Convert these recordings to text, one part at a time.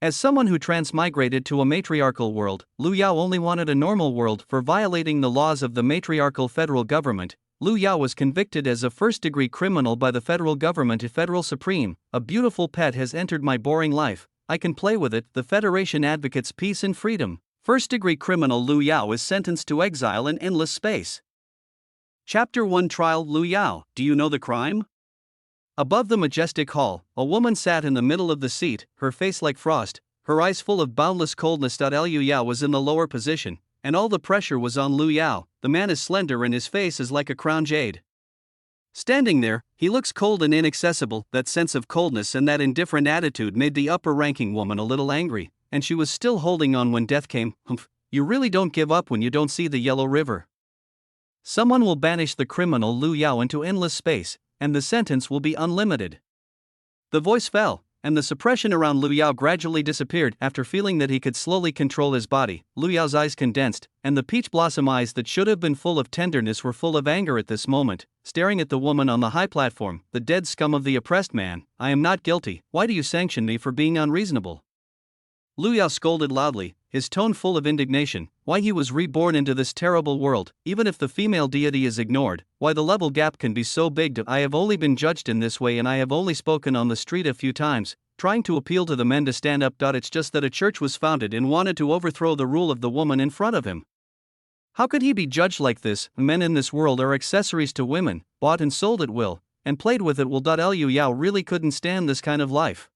As someone who transmigrated to a matriarchal world, Lu Yao only wanted a normal world. For violating the laws of the matriarchal federal government, Lu Yao was convicted as a first-degree criminal by the federal government. Federal Supreme, a beautiful pet has entered my boring life. I can play with it. The Federation advocates peace and freedom. First-degree criminal Lu Yao is sentenced to exile in endless space. Chapter 1 Trial Lu Yao, do you know the crime? Above the majestic hall, a woman sat in the middle of the seat, her face like frost, her eyes full of boundless coldness. Lu Yao was in the lower position, and all the pressure was on Lu Yao. The man is slender and his face is like a crown jade. Standing there, he looks cold and inaccessible. That sense of coldness and that indifferent attitude made the upper-ranking woman a little angry, and she was still holding on when death came. Humph, you really don't give up when you don't see the Yellow River. Someone will banish the criminal Lu Yao into endless space, and the sentence will be unlimited. The voice fell, and the suppression around Lu Yao gradually disappeared. After feeling that he could slowly control his body, Lu Yao's eyes condensed, and the peach blossom eyes that should have been full of tenderness were full of anger at this moment, staring at the woman on the high platform. The dead scum of the oppressed man, I am not guilty. Why do you sanction me for being unreasonable? Lu Yao scolded loudly, his tone full of indignation. Why he was reborn into this terrible world, even if the female deity is ignored, why the level gap can be so big. I have only been judged in this way and I have only spoken on the street a few times, trying to appeal to the men to stand up. It's just that a church was founded and wanted to overthrow the rule of the woman in front of him. How could he be judged like this? Men in this world are accessories to women, bought and sold at will, and played with at will. Lu Yao really couldn't stand this kind of life.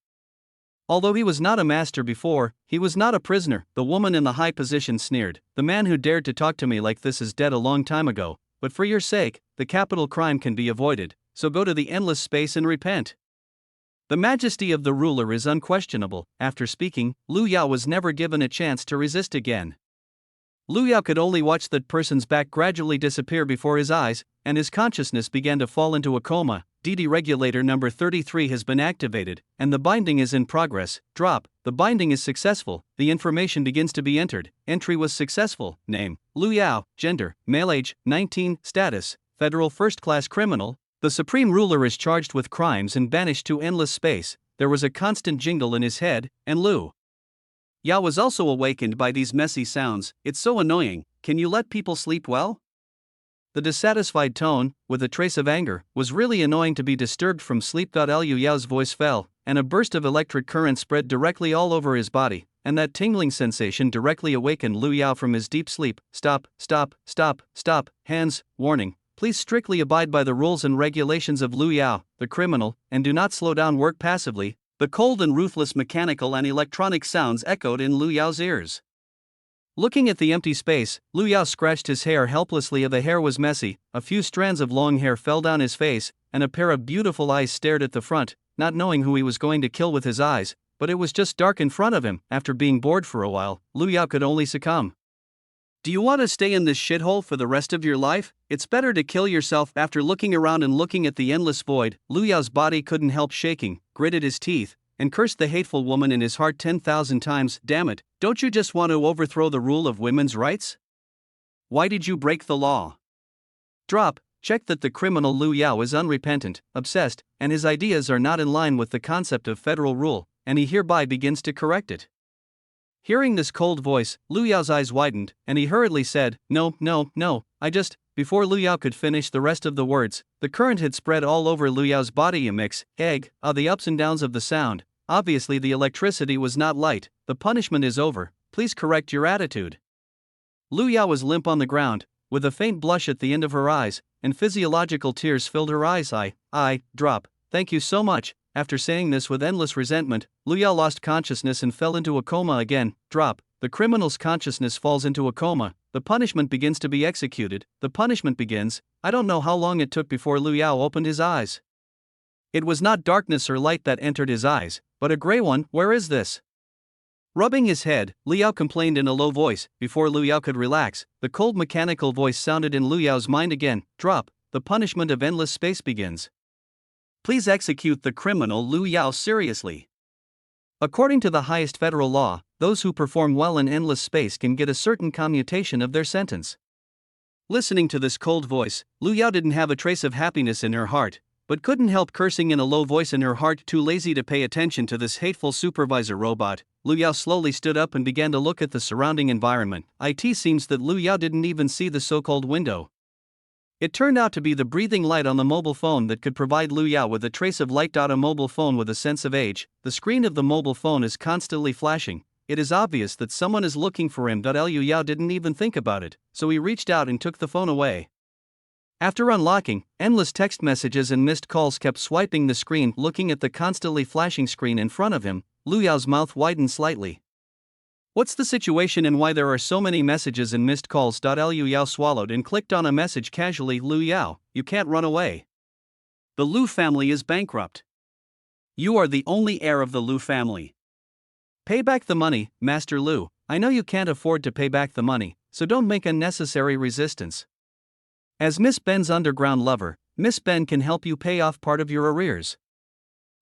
Although he was not a master before, he was not a prisoner. The woman in the high position sneered. The man who dared to talk to me like this is dead a long time ago, but for your sake, the capital crime can be avoided, so go to the endless space and repent. The majesty of the ruler is unquestionable. After speaking, Lu Yao was never given a chance to resist again. Lu Yao could only watch that person's back gradually disappear before his eyes, and his consciousness began to fall into a coma. DD regulator number 33 has been activated, and the binding is in progress. Drop. The binding is successful. The information begins to be entered. Entry was successful. Name: Lu Yao. Gender: male. Age: 19. Status: federal first-class criminal. The supreme ruler is charged with crimes and banished to endless space. There was a constant jingle in his head, and Lu Yao was also awakened by these messy sounds. It's so annoying. Can you let people sleep well? The dissatisfied tone, with a trace of anger, was really annoying to be disturbed from sleep. Lu Yao's voice fell, and a burst of electric current spread directly all over his body, and that tingling sensation directly awakened Lu Yao from his deep sleep. Stop, stop, stop, stop. Hands, warning. Please strictly abide by the rules and regulations of Lu Yao, the criminal, and do not slow down. Work passively. The cold and ruthless mechanical and electronic sounds echoed in Lu Yao's ears. Looking at the empty space, Lu Yao scratched his hair helplessly. The hair was messy, a few strands of long hair fell down his face, and a pair of beautiful eyes stared at the front, not knowing who he was going to kill with his eyes, but it was just dark in front of him. After being bored for a while, Lu Yao could only succumb. Do you want to stay in this shithole for the rest of your life? It's better to kill yourself. After looking around and looking at the endless void, Lu Yao's body couldn't help shaking, gritted his teeth, and cursed the hateful woman in his heart 10,000 times. Damn it, don't you just want to overthrow the rule of women's rights? Why did you break the law? Drop. Check that the criminal Lu Yao is unrepentant, obsessed, and his ideas are not in line with the concept of federal rule, and he hereby begins to correct it. Hearing this cold voice, Lu Yao's eyes widened, and he hurriedly said, No, I just. Before Lu Yao could finish the rest of the words, the current had spread all over Lu Yao's body. A mix, the ups and downs of the sound. Obviously the electricity was not light. The punishment is over. Please correct your attitude. Lu Yao was limp on the ground, with a faint blush at the end of her eyes, and physiological tears filled her eyes. Drop. Thank you so much. After saying this with endless resentment, Lu Yao lost consciousness and fell into a coma again. Drop. The criminal's consciousness falls into a coma. The punishment begins to be executed. The punishment begins. I don't know how long it took before Lu Yao opened his eyes. It was not darkness or light that entered his eyes, but a gray one. Where is this? Rubbing his head, Lu Yao complained in a low voice. Before Lu Yao could relax, the cold mechanical voice sounded in Lu Yao's mind again. Drop. The punishment of endless space begins. Please execute the criminal Lu Yao seriously. According to the highest federal law, those who perform well in endless space can get a certain commutation of their sentence. Listening to this cold voice, Lu Yao didn't have a trace of happiness in her heart, but couldn't help cursing in a low voice in her heart. Too lazy to pay attention to this hateful supervisor robot, Lu Yao slowly stood up and began to look at the surrounding environment. It seems that Lu Yao didn't even see the so-called window. It turned out to be the breathing light on the mobile phone that could provide Lu Yao with a trace of light. A mobile phone with a sense of age. The screen of the mobile phone is constantly flashing. It is obvious that someone is looking for him. Lu Yao didn't even think about it, so he reached out and took the phone away. After unlocking, endless text messages and missed calls kept swiping the screen. Looking at the constantly flashing screen in front of him, Lu Yao's mouth widened slightly. What's the situation and why there are so many messages and missed calls? Lu Yao swallowed and clicked on a message casually. Lu Yao, you can't run away. The Lu family is bankrupt. You are the only heir of the Lu family. Pay back the money, Master Lu. I know you can't afford to pay back the money, so don't make unnecessary resistance. As Miss Ben's underground lover, Miss Ben can help you pay off part of your arrears.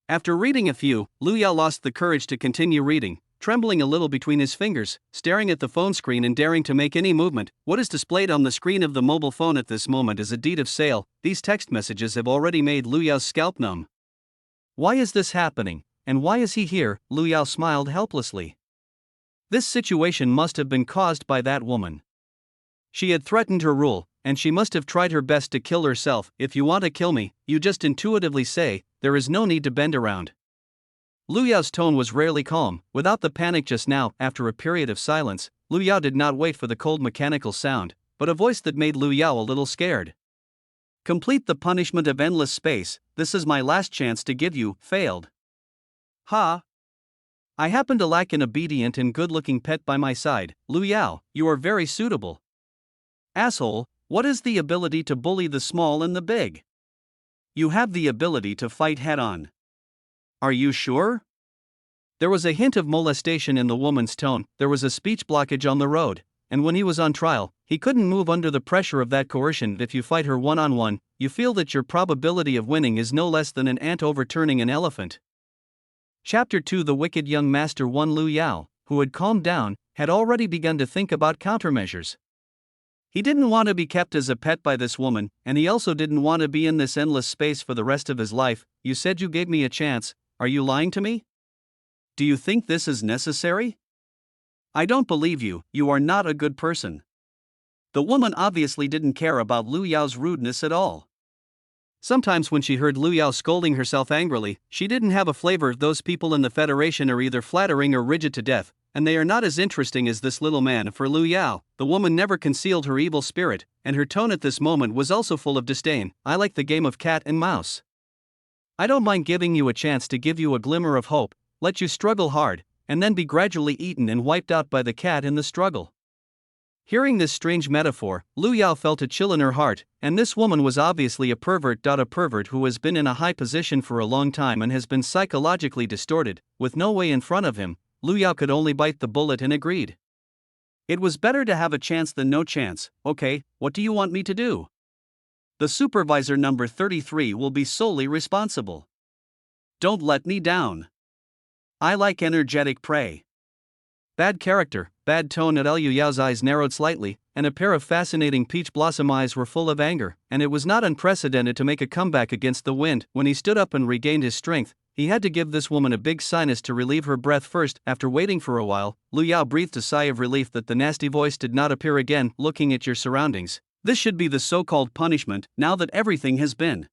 After reading a few, Lu Yao lost the courage to continue reading, trembling a little between his fingers, staring at the phone screen and daring to make any movement. What is displayed on the screen of the mobile phone at this moment is a deed of sale. These text messages have already made Lu Yao's scalp numb. Why is this happening, and why is he here? Lu Yao smiled helplessly. This situation must have been caused by that woman. She had threatened her rule, and she must have tried her best to kill herself. If you want to kill me, you just intuitively say, there is no need to bend around. Lu Yao's tone was rarely calm, without the panic just now. After a period of silence, Lu Yao did not wait for the cold mechanical sound, but a voice that made Lu Yao a little scared. Complete the punishment of endless space. This is my last chance to give you. Failed. Ha! I happen to lack an obedient and good-looking pet by my side. Lu Yao, you are very suitable. Asshole, what is the ability to bully the small and the big? You have the ability to fight head-on. Are you sure? There was a hint of molestation in the woman's tone. There was a speech blockage on the road, and when he was on trial, he couldn't move under the pressure of that coercion. If you fight her one-on-one, you feel that your probability of winning is no less than an ant overturning an elephant. Chapter 2. The wicked young master. Lu Yao, who had calmed down, had already begun to think about countermeasures. He didn't want to be kept as a pet by this woman, and he also didn't want to be in this endless space for the rest of his life. You said you gave me a chance. Are you lying to me? Do you think this is necessary? I don't believe you. You are not a good person. The woman obviously didn't care about Lu Yao's rudeness at all. Sometimes when she heard Lu Yao scolding herself angrily, she didn't have a flavor. Those people in the Federation are either flattering or rigid to death, and they are not as interesting as this little man. For Lu Yao, the woman never concealed her evil spirit, and her tone at this moment was also full of disdain. I like the game of cat and mouse. I don't mind giving you a chance to give you a glimmer of hope, let you struggle hard, and then be gradually eaten and wiped out by the cat in the struggle. Hearing this strange metaphor, Lu Yao felt a chill in her heart, and this woman was obviously a pervert. A pervert who has been in a high position for a long time and has been psychologically distorted. With no way in front of him, Lu Yao could only bite the bullet and agreed. It was better to have a chance than no chance. Okay, what do you want me to do? The supervisor number 33 will be solely responsible. Don't let me down. I like energetic prey. Bad character, bad tone. Lu Yao's eyes narrowed slightly, and a pair of fascinating peach blossom eyes were full of anger, and it was not unprecedented to make a comeback against the wind. When he stood up and regained his strength, he had to give this woman a big sinus to relieve her breath first. After waiting for a while, Lu Yao breathed a sigh of relief that the nasty voice did not appear again. Looking at your surroundings, this should be the so-called punishment, now that everything has been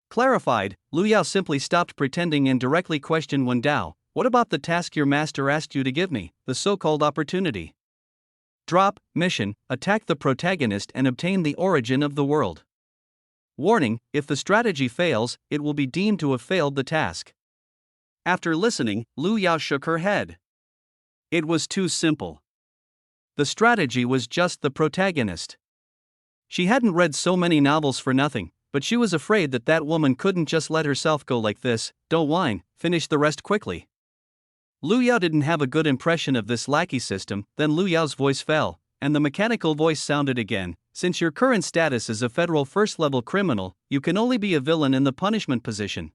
clarified. Lu Yao simply stopped pretending and directly questioned Wen Dao. What about the task your master asked you to give me, the so-called opportunity? Drop, mission, attack the protagonist and obtain the origin of the world. Warning, if the strategy fails, it will be deemed to have failed the task. After listening, Lu Yao shook her head. It was too simple. The strategy was just the protagonist. She hadn't read so many novels for nothing, but she was afraid that that woman couldn't just let herself go like this. Don't whine, finish the rest quickly. Lu Yao didn't have a good impression of this lackey system. Then Lu Yao's voice fell, and the mechanical voice sounded again. Since your current status is a federal first-level criminal, you can only be a villain in the punishment position.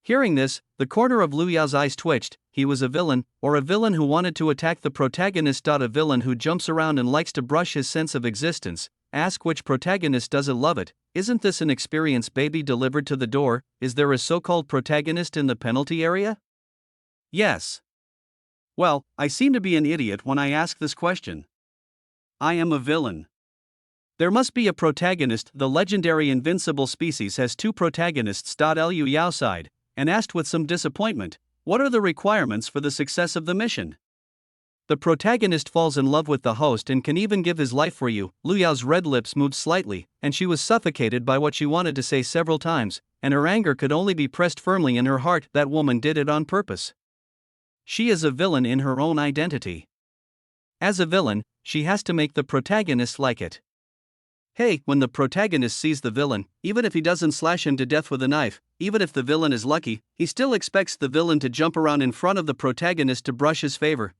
Hearing this, the corner of Lu Yao's eyes twitched. He was a villain, or a villain who wanted to attack the protagonist. A villain who jumps around and likes to brush his sense of existence. Ask which protagonist doesn't love it. Isn't this an experienced baby delivered to the door? Is there a so-called protagonist in the penalty area? Yes. Well, I seem to be an idiot when I ask this question. I am a villain. There must be a protagonist. The legendary invincible species has two protagonists. Liu Yao sighed, and asked with some disappointment, what are the requirements for the success of the mission? The protagonist falls in love with the host and can even give his life for you. Lu Yao's red lips moved slightly, and she was suffocated by what she wanted to say several times, and her anger could only be pressed firmly in her heart. That woman did it on purpose. She is a villain in her own identity. As a villain, she has to make the protagonist like it. Hey, when the protagonist sees the villain, even if he doesn't slash him to death with a knife, even if the villain is lucky, he still expects the villain to jump around in front of the protagonist to brush his favor.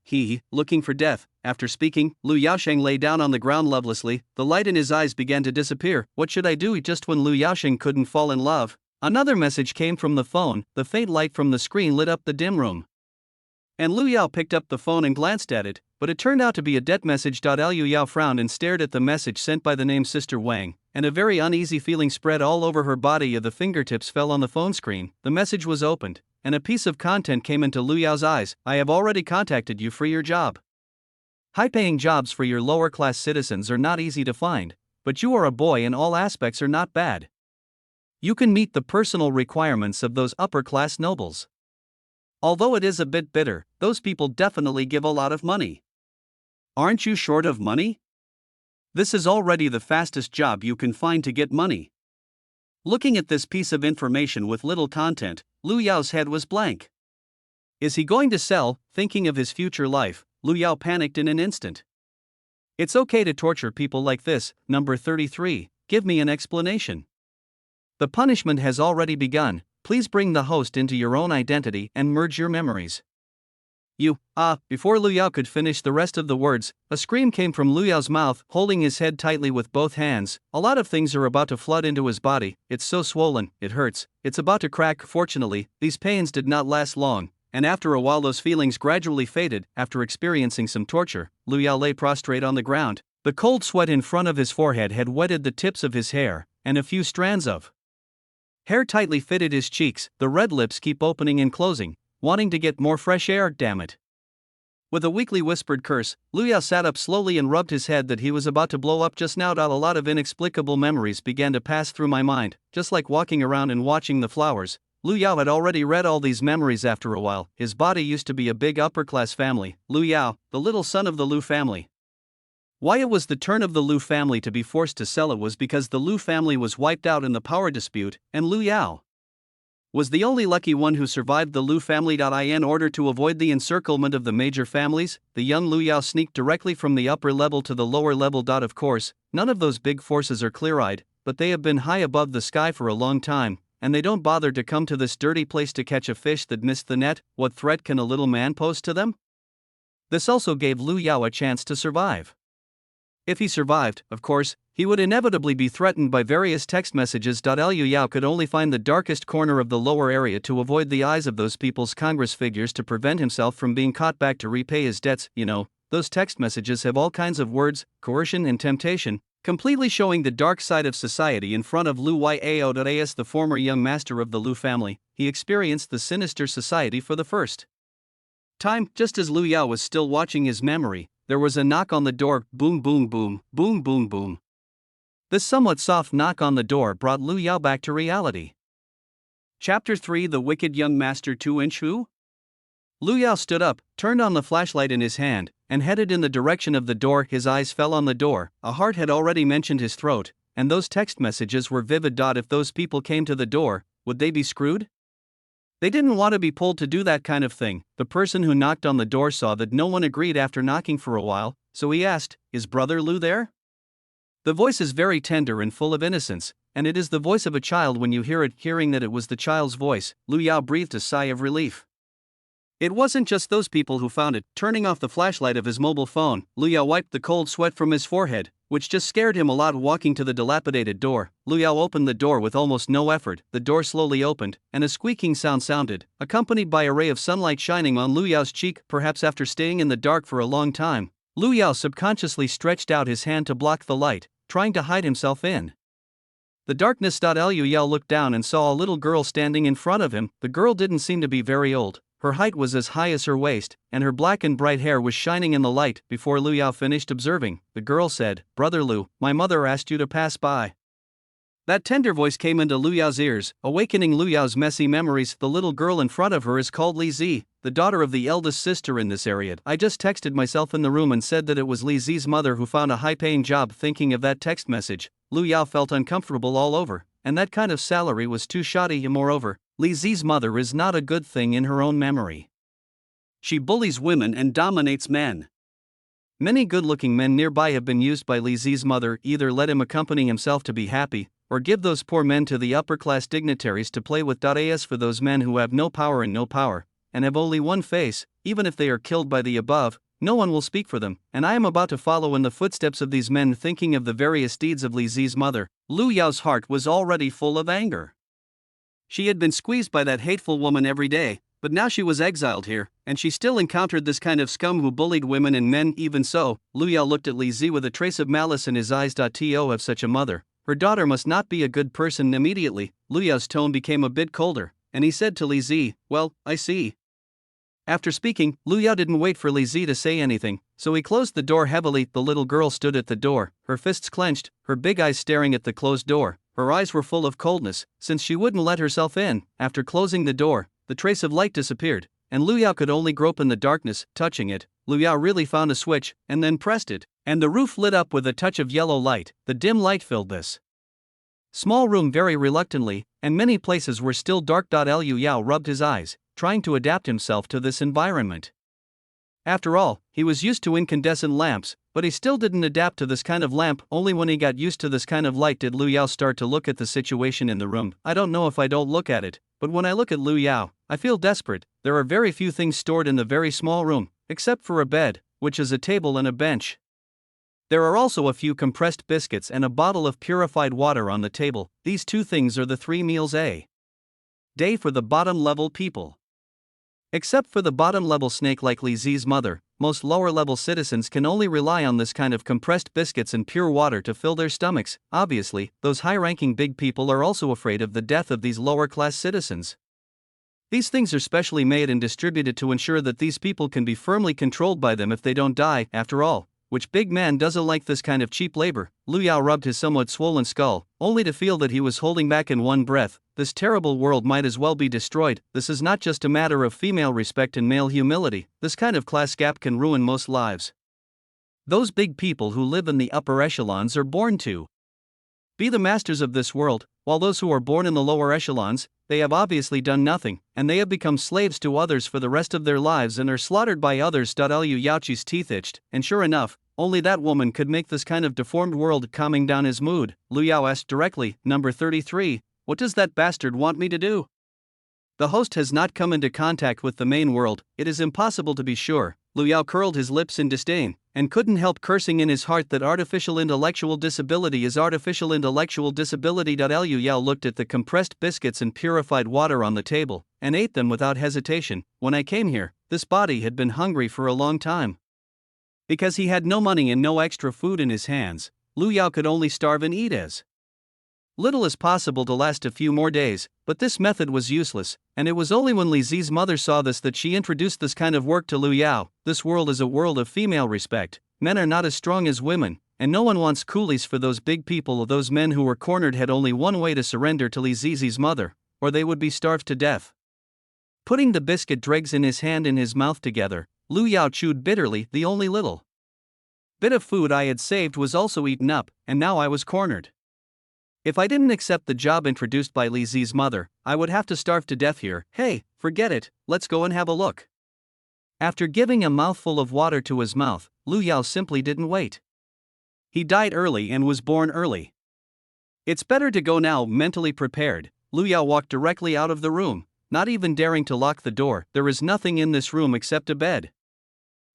Looking for death. After speaking, Lu Yaosheng lay down on the ground lovelessly. The light in his eyes began to disappear. What should I do? Just when Lu Yaosheng couldn't fall in love, another message came from the phone. The faint light from the screen lit up the dim room. And Lu Yao picked up the phone and glanced at it, but it turned out to be a debt message. Liu Yao frowned and stared at the message sent by the name Sister Wang, and a very uneasy feeling spread all over her body. The fingertips fell on the phone screen. The message was opened, and a piece of content came into Lu Yao's eyes. I have already contacted you for your job. High-paying jobs for your lower-class citizens are not easy to find, but you are a boy and all aspects are not bad. You can meet the personal requirements of those upper-class nobles. Although it is a bit bitter, those people definitely give a lot of money. Aren't you short of money? This is already the fastest job you can find to get money. Looking at this piece of information with little content, Lu Yao's head was blank. Is he going to sell? Thinking of his future life, Lu Yao panicked in an instant. It's okay to torture people like this. Number 33, give me an explanation. The punishment has already begun. Please bring the host into your own identity and merge your memories. Before Lu Yao could finish the rest of the words, a scream came from Lu Yao's mouth. Holding his head tightly with both hands, a lot of things are about to flood into his body. It's so swollen, it hurts, it's about to crack. Fortunately, these pains did not last long, and after a while those feelings gradually faded. After experiencing some torture, Lu Yao lay prostrate on the ground. The cold sweat in front of his forehead had wetted the tips of his hair, and a few strands of hair tightly fitted his cheeks. The red lips keep opening and closing, wanting to get more fresh air. Damn it. With a weakly whispered curse, Lu Yao sat up slowly and rubbed his head that he was about to blow up just now. A lot of inexplicable memories began to pass through my mind, just like walking around and watching the flowers. Lu Yao had already read all these memories. After a while, his body used to be a big upper-class family. Lu Yao, the little son of the Lu family. Why it was the turn of the Lu family to be forced to sell it was because the Lu family was wiped out in the power dispute, and Lu Yao was the only lucky one who survived the Lu family. In order to avoid the encirclement of the major families, the young Lu Yao sneaked directly from the upper level to the lower level. Of course, none of those big forces are clear-eyed, but they have been high above the sky for a long time, and they don't bother to come to this dirty place to catch a fish that missed the net. What threat can a little man pose to them? This also gave Lu Yao a chance to survive. If he survived, of course, he would inevitably be threatened by various text messages. Liu Yao could only find the darkest corner of the lower area to avoid the eyes of those people's Congress figures to prevent himself from being caught back to repay his debts. Those text messages have all kinds of words, coercion and temptation, completely showing the dark side of society. In front of Lu Yao, the former young master of the Lu family, he experienced the sinister society for the first time. Just as Lu Yao was still watching his memory, there was a knock on the door. Boom boom boom, boom boom boom. This somewhat soft knock on the door brought Lu Yao back to reality. Chapter 3, The Wicked Young Master 2-inch Who? Lu Yao stood up, turned on the flashlight in his hand, and headed in the direction of the door. His eyes fell on the door. A heart had already mentioned his throat, and those text messages were vivid. If those people came to the door, would they be screwed? They didn't want to be pulled to do that kind of thing. The person who knocked on the door saw that no one agreed after knocking for a while, so he asked, "Is Brother Lu there?" The voice is very tender and full of innocence, and it is the voice of a child when you hear it. Hearing that it was the child's voice, Lu Yao breathed a sigh of relief. It wasn't just those people who found it. Turning off the flashlight of his mobile phone, Lu Yao wiped the cold sweat from his forehead, which just scared him a lot. Walking to the dilapidated door, Lu Yao opened the door with almost no effort. The door slowly opened, and a squeaking sound sounded, accompanied by a ray of sunlight shining on Lu Yao's cheek. Perhaps after staying in the dark for a long time, Lu Yao subconsciously stretched out his hand to block the light, trying to hide himself in the darkness. Liu Yao looked down and saw a little girl standing in front of him. The girl didn't seem to be very old. Her height was as high as her waist, and her black and bright hair was shining in the light. Before Lu Yao finished observing, the girl said, "Brother Lu, my mother asked you to pass by." That tender voice came into Lu Yao's ears, awakening Lu Yao's messy memories. The little girl in front of her is called Li Zi, the daughter of the eldest sister in this area. I just texted myself in the room and said that it was Li Zi's mother who found a high-paying job. Thinking of that text message, Lu Yao felt uncomfortable all over, and that kind of salary was too shoddy. And moreover, Li Zi's mother is not a good thing in her own memory. She bullies women and dominates men. Many good-looking men nearby have been used by Li Zi's mother, either let him accompany himself to be happy, or give those poor men to the upper-class dignitaries to play with. As for those men who have no power, and have only one face, even if they are killed by the above, no one will speak for them, and I am about to follow in the footsteps of these men. Thinking of the various deeds of Li Zi's mother, Lu Yao's heart was already full of anger. She had been squeezed by that hateful woman every day, but now she was exiled here, and she still encountered this kind of scum who bullied women and men. Even so, Lu Yao looked at Li Zi with a trace of malice in his eyes. To have such a mother, her daughter must not be a good person. Immediately, Lu Yao's tone became a bit colder, and he said to Li Zi, "Well, I see." After speaking, Lu Yao didn't wait for Li Zi to say anything, so he closed the door heavily. The little girl stood at the door, her fists clenched, her big eyes staring at the closed door. Her eyes were full of coldness, since she wouldn't let herself in. After closing the door, the trace of light disappeared, and Lu Yao could only grope in the darkness. Touching it, Lu Yao really found a switch, and then pressed it, and the roof lit up with a touch of yellow light. The dim light filled this small room very reluctantly, and many places were still dark. Lu Yao rubbed his eyes, trying to adapt himself to this environment. After all, he was used to incandescent lamps, but he still didn't adapt to this kind of lamp. Only when he got used to this kind of light did Lu Yao start to look at the situation in the room. I don't know if I don't look at it, but when I look at Lu Yao, I feel desperate. There are very few things stored in the very small room, except for a bed, which is a table and a bench. There are also a few compressed biscuits and a bottle of purified water on the table. These two things are the 3 meals a day for the bottom-level people. Except for the bottom-level snake like Li Zi's mother, most lower-level citizens can only rely on this kind of compressed biscuits and pure water to fill their stomachs. Obviously, those high-ranking big people are also afraid of the death of these lower-class citizens. These things are specially made and distributed to ensure that these people can be firmly controlled by them if they don't die. After all, which big man doesn't like this kind of cheap labor? Lu Yao rubbed his somewhat swollen skull, only to feel that he was holding back in one breath. This terrible world might as well be destroyed. This is not just a matter of female respect and male humility. This kind of class gap can ruin most lives. Those big people who live in the upper echelons are born to be the masters of this world, while those who are born in the lower echelons, they have obviously done nothing, and they have become slaves to others for the rest of their lives and are slaughtered by others. Lu Yao's teeth itched, and sure enough, only that woman could make this kind of deformed world. Calming down his mood, Lu Yao asked directly, "Number 33, what does that bastard want me to do?" The host has not come into contact with the main world, it is impossible to be sure. Lu Yao curled his lips in disdain, and couldn't help cursing in his heart that artificial intellectual disability is artificial intellectual disability. Lu Yao looked at the compressed biscuits and purified water on the table, and ate them without hesitation. When I came here, this body had been hungry for a long time. Because he had no money and no extra food in his hands, Lu Yao could only starve and eat as little as possible to last a few more days, but this method was useless, and it was only when Li Zi's mother saw this that she introduced this kind of work to Lu Yao. This world is a world of female respect. Men are not as strong as women, and no one wants coolies for those big people. Those men who were cornered had only one way to surrender to Li Zi's mother, or they would be starved to death. Putting the biscuit dregs in his hand and his mouth together, Lu Yao chewed bitterly. The only little bit of food I had saved was also eaten up, and now I was cornered. If I didn't accept the job introduced by Li Zi's mother, I would have to starve to death here. Hey, forget it, let's go and have a look. After giving a mouthful of water to his mouth, Lu Yao simply didn't wait. He died early and was born early. It's better to go now. Mentally prepared, Lu Yao walked directly out of the room, not even daring to lock the door. There is nothing in this room except a bed.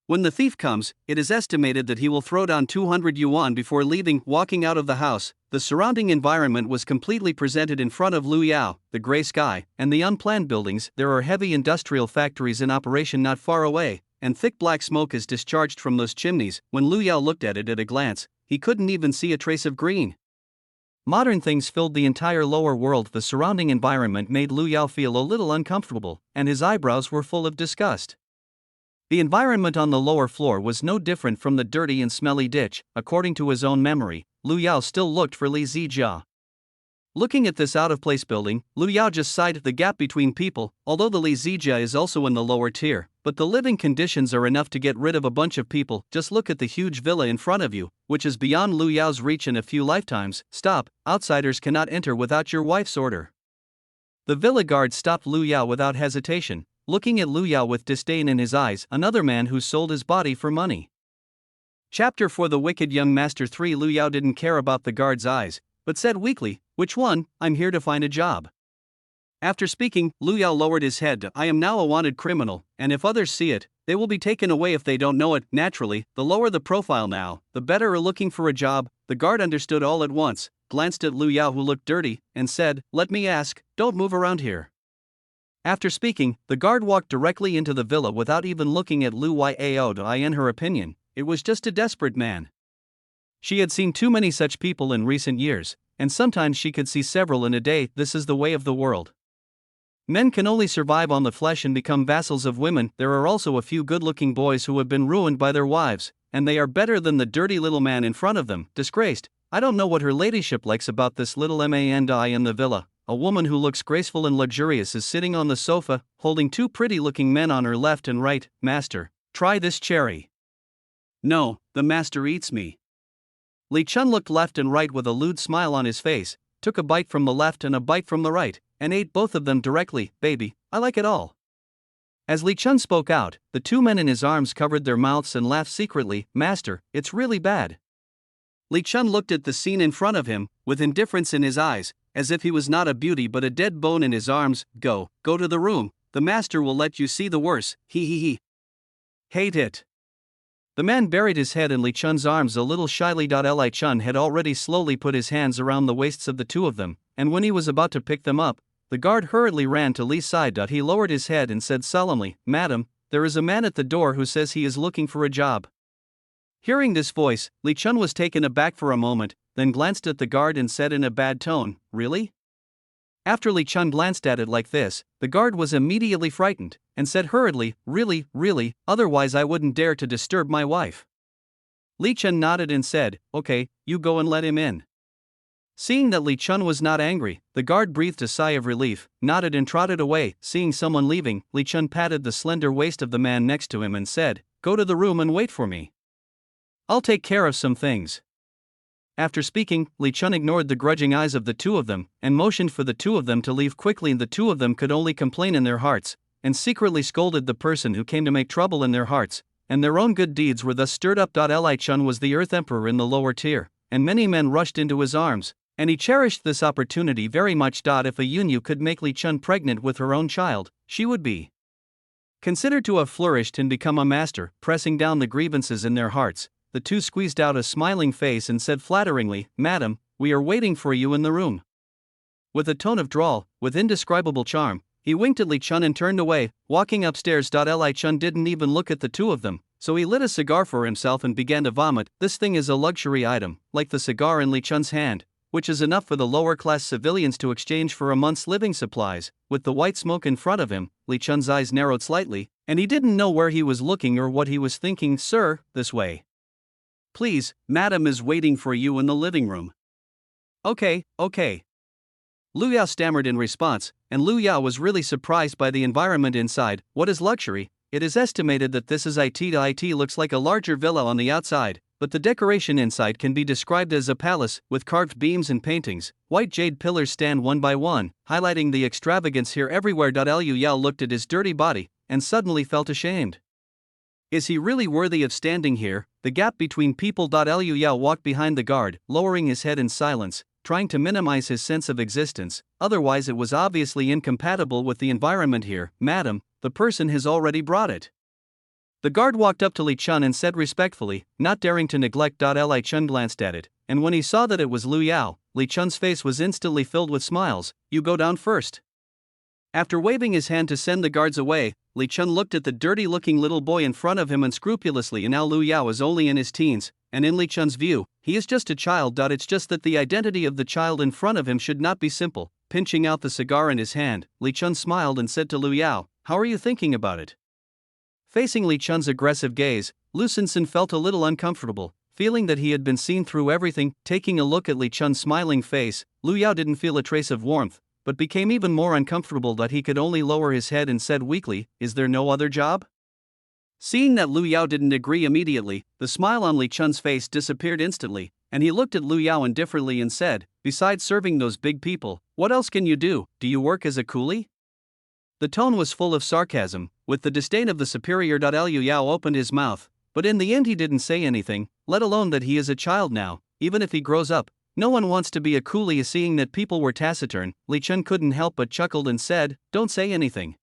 When the thief comes, it is estimated that he will throw down 200 yuan before leaving. Walking out of the house, the surrounding environment was completely presented in front of Lu Yao: the gray sky, and the unplanned buildings. There are heavy industrial factories in operation not far away, and thick black smoke is discharged from those chimneys. When Lu Yao looked at it at a glance, he couldn't even see a trace of green. Modern things filled the entire lower world. The surrounding environment made Lu Yao feel a little uncomfortable, and his eyebrows were full of disgust. The environment on the lower floor was no different from the dirty and smelly ditch. According to his own memory, Lu Yao still looked for Li Zijia. Looking at this out-of-place building, Lu Yao just sighed at the gap between people. Although the Li Zijia is also in the lower tier, but the living conditions are enough to get rid of a bunch of people. Just look at the huge villa in front of you, which is beyond Lu Yao's reach in a few lifetimes. Stop, outsiders cannot enter without your wife's order. The villa guard stopped Lu Yao without hesitation, looking at Lu Yao with disdain in his eyes. Another man who sold his body for money. Chapter 4. The Wicked Young Master 3. Lu Yao didn't care about the guard's eyes, but said weakly, "Which one? I'm here to find a job." After speaking, Lu Yao lowered his head. "I am now a wanted criminal, and if others see it, they will be taken away if they don't know it." Naturally, the lower the profile now, the better. Looking for a job, the guard understood all at once, glanced at Lu Yao who looked dirty, and said, "Let me ask, don't move around here." After speaking, the guard walked directly into the villa without even looking at Lu Yao. In her opinion, it was just a desperate man. She had seen too many such people in recent years, and sometimes she could see several in a day. This is the way of the world. Men can only survive on the flesh and become vassals of women. There are also a few good-looking boys who have been ruined by their wives, and they are better than the dirty little man in front of them. Disgraced. I don't know what her ladyship likes about this little man in the villa. A woman who looks graceful and luxurious is sitting on the sofa, holding two pretty-looking men on her left and right. "Master, try this cherry." "No, the master eats me." Li Chun looked left and right with a lewd smile on his face, took a bite from the left and a bite from the right, and ate both of them directly. "Baby, I like it all." As Li Chun spoke out, the two men in his arms covered their mouths and laughed secretly. "Master, it's really bad." Li Chun looked at the scene in front of him, with indifference in his eyes, as if he was not a beauty but a dead bone in his arms. Go to the room, the master will let you see the worst. He. Hate it." The man buried his head in Li Chun's arms a little shyly. Li Chun had already slowly put his hands around the waists of the two of them, and when he was about to pick them up, the guard hurriedly ran to Li's side. He lowered his head and said solemnly, "Madam, there is a man at the door who says he is looking for a job." Hearing this voice, Li Chun was taken aback for a moment, then glanced at the guard and said in a bad tone, "Really?" After Li Chun glanced at it like this, the guard was immediately frightened, and said hurriedly, Really, otherwise I wouldn't dare to disturb my wife." Li Chun nodded and said, "Okay, you go and let him in." Seeing that Li Chun was not angry, the guard breathed a sigh of relief, nodded and trotted away. Seeing someone leaving, Li Chun patted the slender waist of the man next to him and said, "Go to the room and wait for me. I'll take care of some things." After speaking, Li Chun ignored the grudging eyes of the two of them, and motioned for the two of them to leave quickly. The two of them could only complain in their hearts, and secretly scolded the person who came to make trouble in their hearts, and their own good deeds were thus stirred up. Li Chun was the Earth Emperor in the lower tier, and many men rushed into his arms, and he cherished this opportunity very much. If a Yunyu could make Li Chun pregnant with her own child, she would be considered to have flourished and become a master. Pressing down the grievances in their hearts, the two squeezed out a smiling face and said flatteringly, "Madam, we are waiting for you in the room." With a tone of drawl, with indescribable charm, he winked at Li Chun and turned away, walking upstairs. Li Chun didn't even look at the two of them, so he lit a cigar for himself and began to vomit. This thing is a luxury item, like the cigar in Li Chun's hand, which is enough for the lower-class civilians to exchange for a month's living supplies. With the white smoke in front of him, Li Chun's eyes narrowed slightly, and he didn't know where he was looking or what he was thinking. "Sir, this way. Please, madam is waiting for you in the living room." Okay. Lu Yao stammered in response, and Lu Yao was really surprised by the environment inside. What is luxury? It is estimated that this is it. It looks like a larger villa on the outside, but the decoration inside can be described as a palace, with carved beams and paintings. White jade pillars stand one by one, highlighting the extravagance here everywhere. Lu Yao looked at his dirty body, and suddenly felt ashamed. Is he really worthy of standing here? The gap between people. Lu Yao walked behind the guard, lowering his head in silence, trying to minimize his sense of existence, otherwise it was obviously incompatible with the environment here. "Madam, the person has already brought it." The guard walked up to Li Chun and said respectfully, not daring to neglect. Li Chun glanced at it, and when he saw that it was Lu Yao, Li Chun's face was instantly filled with smiles. "You go down first." After waving his hand to send the guards away, Li Chun looked at the dirty-looking little boy in front of him unscrupulously. And now Lu Yao is only in his teens, and in Li Chun's view, he is just a child. It's just that the identity of the child in front of him should not be simple. Pinching out the cigar in his hand, Li Chun smiled and said to Lu Yao, how are you thinking about it? Facing Li Chun's aggressive gaze, Lu Xinxin felt a little uncomfortable, feeling that he had been seen through everything. Taking a look at Li Chun's smiling face, Lu Yao didn't feel a trace of warmth, but became even more uncomfortable that he could only lower his head and said weakly, is there no other job? Seeing that Lu Yao didn't agree immediately, the smile on Li Chun's face disappeared instantly, and he looked at Lu Yao indifferently and said, besides serving those big people, what else can you do? Do you work as a coolie? The tone was full of sarcasm, with the disdain of the superior. Liu Yao opened his mouth, but in the end he didn't say anything, let alone that he is a child now. Even if he grows up, no one wants to be a coolie. Seeing that people were taciturn, Li Chun couldn't help but chuckled and said, don't say anything.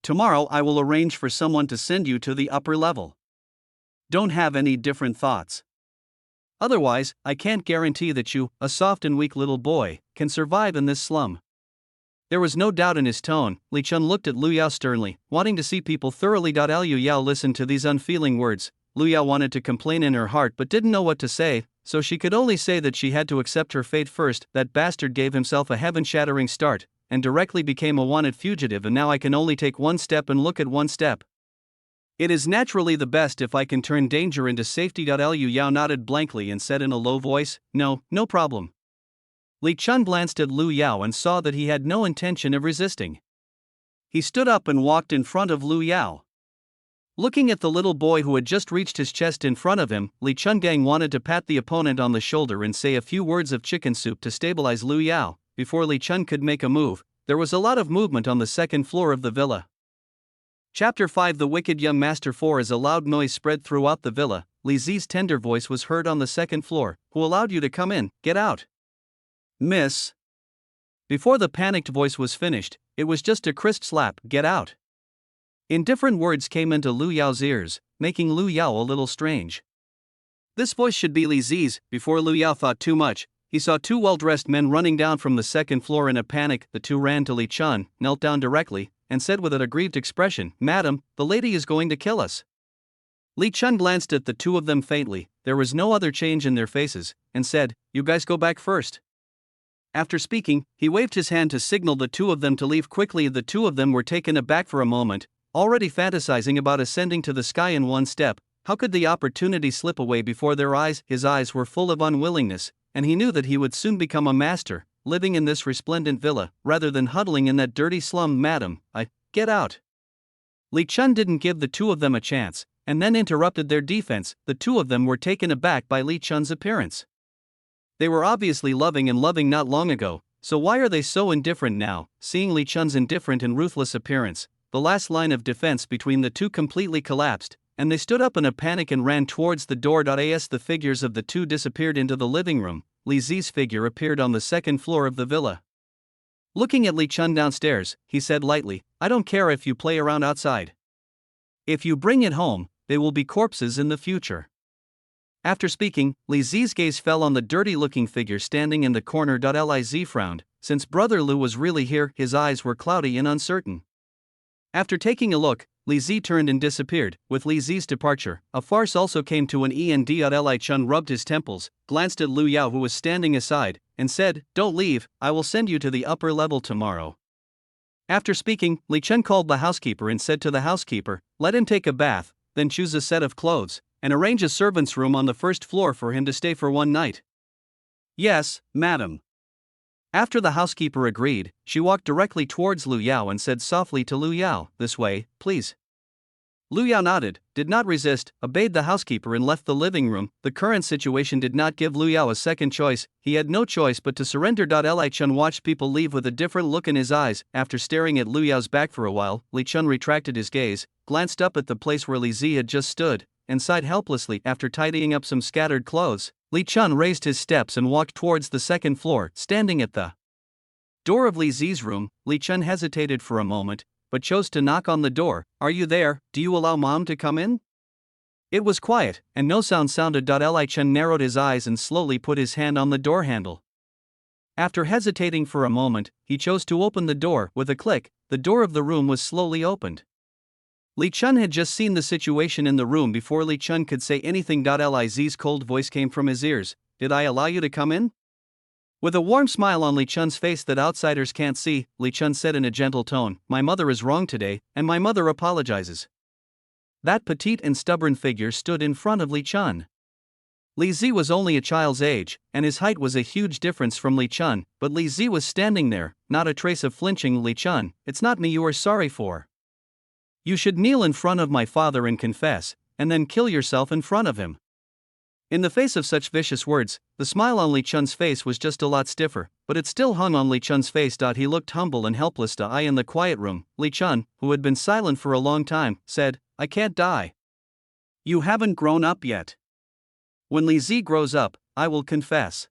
Tomorrow I will arrange for someone to send you to the upper level. Don't have any different thoughts. Otherwise, I can't guarantee that you, a soft and weak little boy, can survive in this slum. There was no doubt in his tone. Li Chun looked at Lu Yao sternly, wanting to see people thoroughly. Liu Yao listened to these unfeeling words. Lu Yao wanted to complain in her heart but didn't know what to say, so she could only say that she had to accept her fate first. That bastard gave himself a heaven-shattering start, and directly became a wanted fugitive, and now I can only take one step and look at one step. It is naturally the best if I can turn danger into safety. Liu Yao nodded blankly and said in a low voice, no problem. Li Chun glanced at Lu Yao and saw that he had no intention of resisting. He stood up and walked in front of Lu Yao. Looking at the little boy who had just reached his chest in front of him, Li Chungang wanted to pat the opponent on the shoulder and say a few words of chicken soup to stabilize Lu Yao. Before Li Chun could make a move, there was a lot of movement on the second floor of the villa. Chapter 5 The Wicked Young Master 4 As a loud noise spread throughout the villa, Li Zi's tender voice was heard on the second floor. Who allowed you to come in? Get out. Miss. Before the panicked voice was finished, it was just a crisp slap, get out. Indifferent words came into Lu Yao's ears, making Lu Yao a little strange. This voice should be Li Zi's. Before Lu Yao thought too much, he saw two well-dressed men running down from the second floor in a panic. The two ran to Li Chun, knelt down directly, and said with an aggrieved expression, Madam, the lady is going to kill us. Li Chun glanced at the two of them faintly, there was no other change in their faces, and said, you guys go back first. After speaking, he waved his hand to signal the two of them to leave quickly. The two of them were taken aback for a moment, already fantasizing about ascending to the sky in one step. How could the opportunity slip away before their eyes? His eyes were full of unwillingness, and he knew that he would soon become a master, living in this resplendent villa, rather than huddling in that dirty slum. Madam, get out. Li Chun didn't give the two of them a chance, and then interrupted their defense. The two of them were taken aback by Li Chun's appearance. They were obviously loving not long ago, so why are they so indifferent now? Seeing Li Chun's indifferent and ruthless appearance, the last line of defense between the two completely collapsed, and they stood up in a panic and ran towards the door. As the figures of the two disappeared into the living room, Li Zi's figure appeared on the second floor of the villa. Looking at Li Chun downstairs, he said lightly, I don't care if you play around outside. If you bring it home, they will be corpses in the future. After speaking, Li Zi's gaze fell on the dirty-looking figure standing in the corner. Li Zi frowned. Since Brother Lu was really here, his eyes were cloudy and uncertain. After taking a look, Li Zi turned and disappeared. With Li Zi's departure, a farce also came to an end. Li Chun rubbed his temples, glanced at Lu Yao who was standing aside, and said, don't leave, I will send you to the upper level tomorrow. After speaking, Li Chun called the housekeeper and said to the housekeeper, let him take a bath, then choose a set of clothes, and arrange a servant's room on the first floor for him to stay for one night. Yes, madam. After the housekeeper agreed, she walked directly towards Lu Yao and said softly to Lu Yao, this way, please. Lu Yao nodded, did not resist, obeyed the housekeeper and left the living room. The current situation did not give Lu Yao a second choice, he had no choice but to surrender. Li Chun watched people leave with a different look in his eyes. After staring at Lu Yao's back for a while, Li Chun retracted his gaze, glanced up at the place where Li Zi had just stood, and sighed helplessly. After tidying up some scattered clothes, Li Chun raised his steps and walked towards the second floor. Standing at the door of Li Zi's room, Li Chun hesitated for a moment, but chose to knock on the door. Are you there? Do you allow Mom to come in? It was quiet, and no sound sounded. Li Chun narrowed his eyes and slowly put his hand on the door handle. After hesitating for a moment, he chose to open the door. With a click, the door of the room was slowly opened. Li Chun had just seen the situation in the room before Li Chun could say anything. Liz's cold voice came from his ears. Did I allow you to come in? With a warm smile on Li Chun's face that outsiders can't see, Li Chun said in a gentle tone, my mother is wrong today, and my mother apologizes. That petite and stubborn figure stood in front of Li Chun. Li Zi was only a child's age, and his height was a huge difference from Li Chun, but Li Zi was standing there, not a trace of flinching. Li Chun, it's not me you are sorry for. You should kneel in front of my father and confess, and then kill yourself in front of him. In the face of such vicious words, the smile on Li Chun's face was just a lot stiffer, but it still hung on Li Chun's face. He looked humble and helpless. In the quiet room, Li Chun, who had been silent for a long time, said, I can't die. You haven't grown up yet. When Li Zi grows up, I will confess.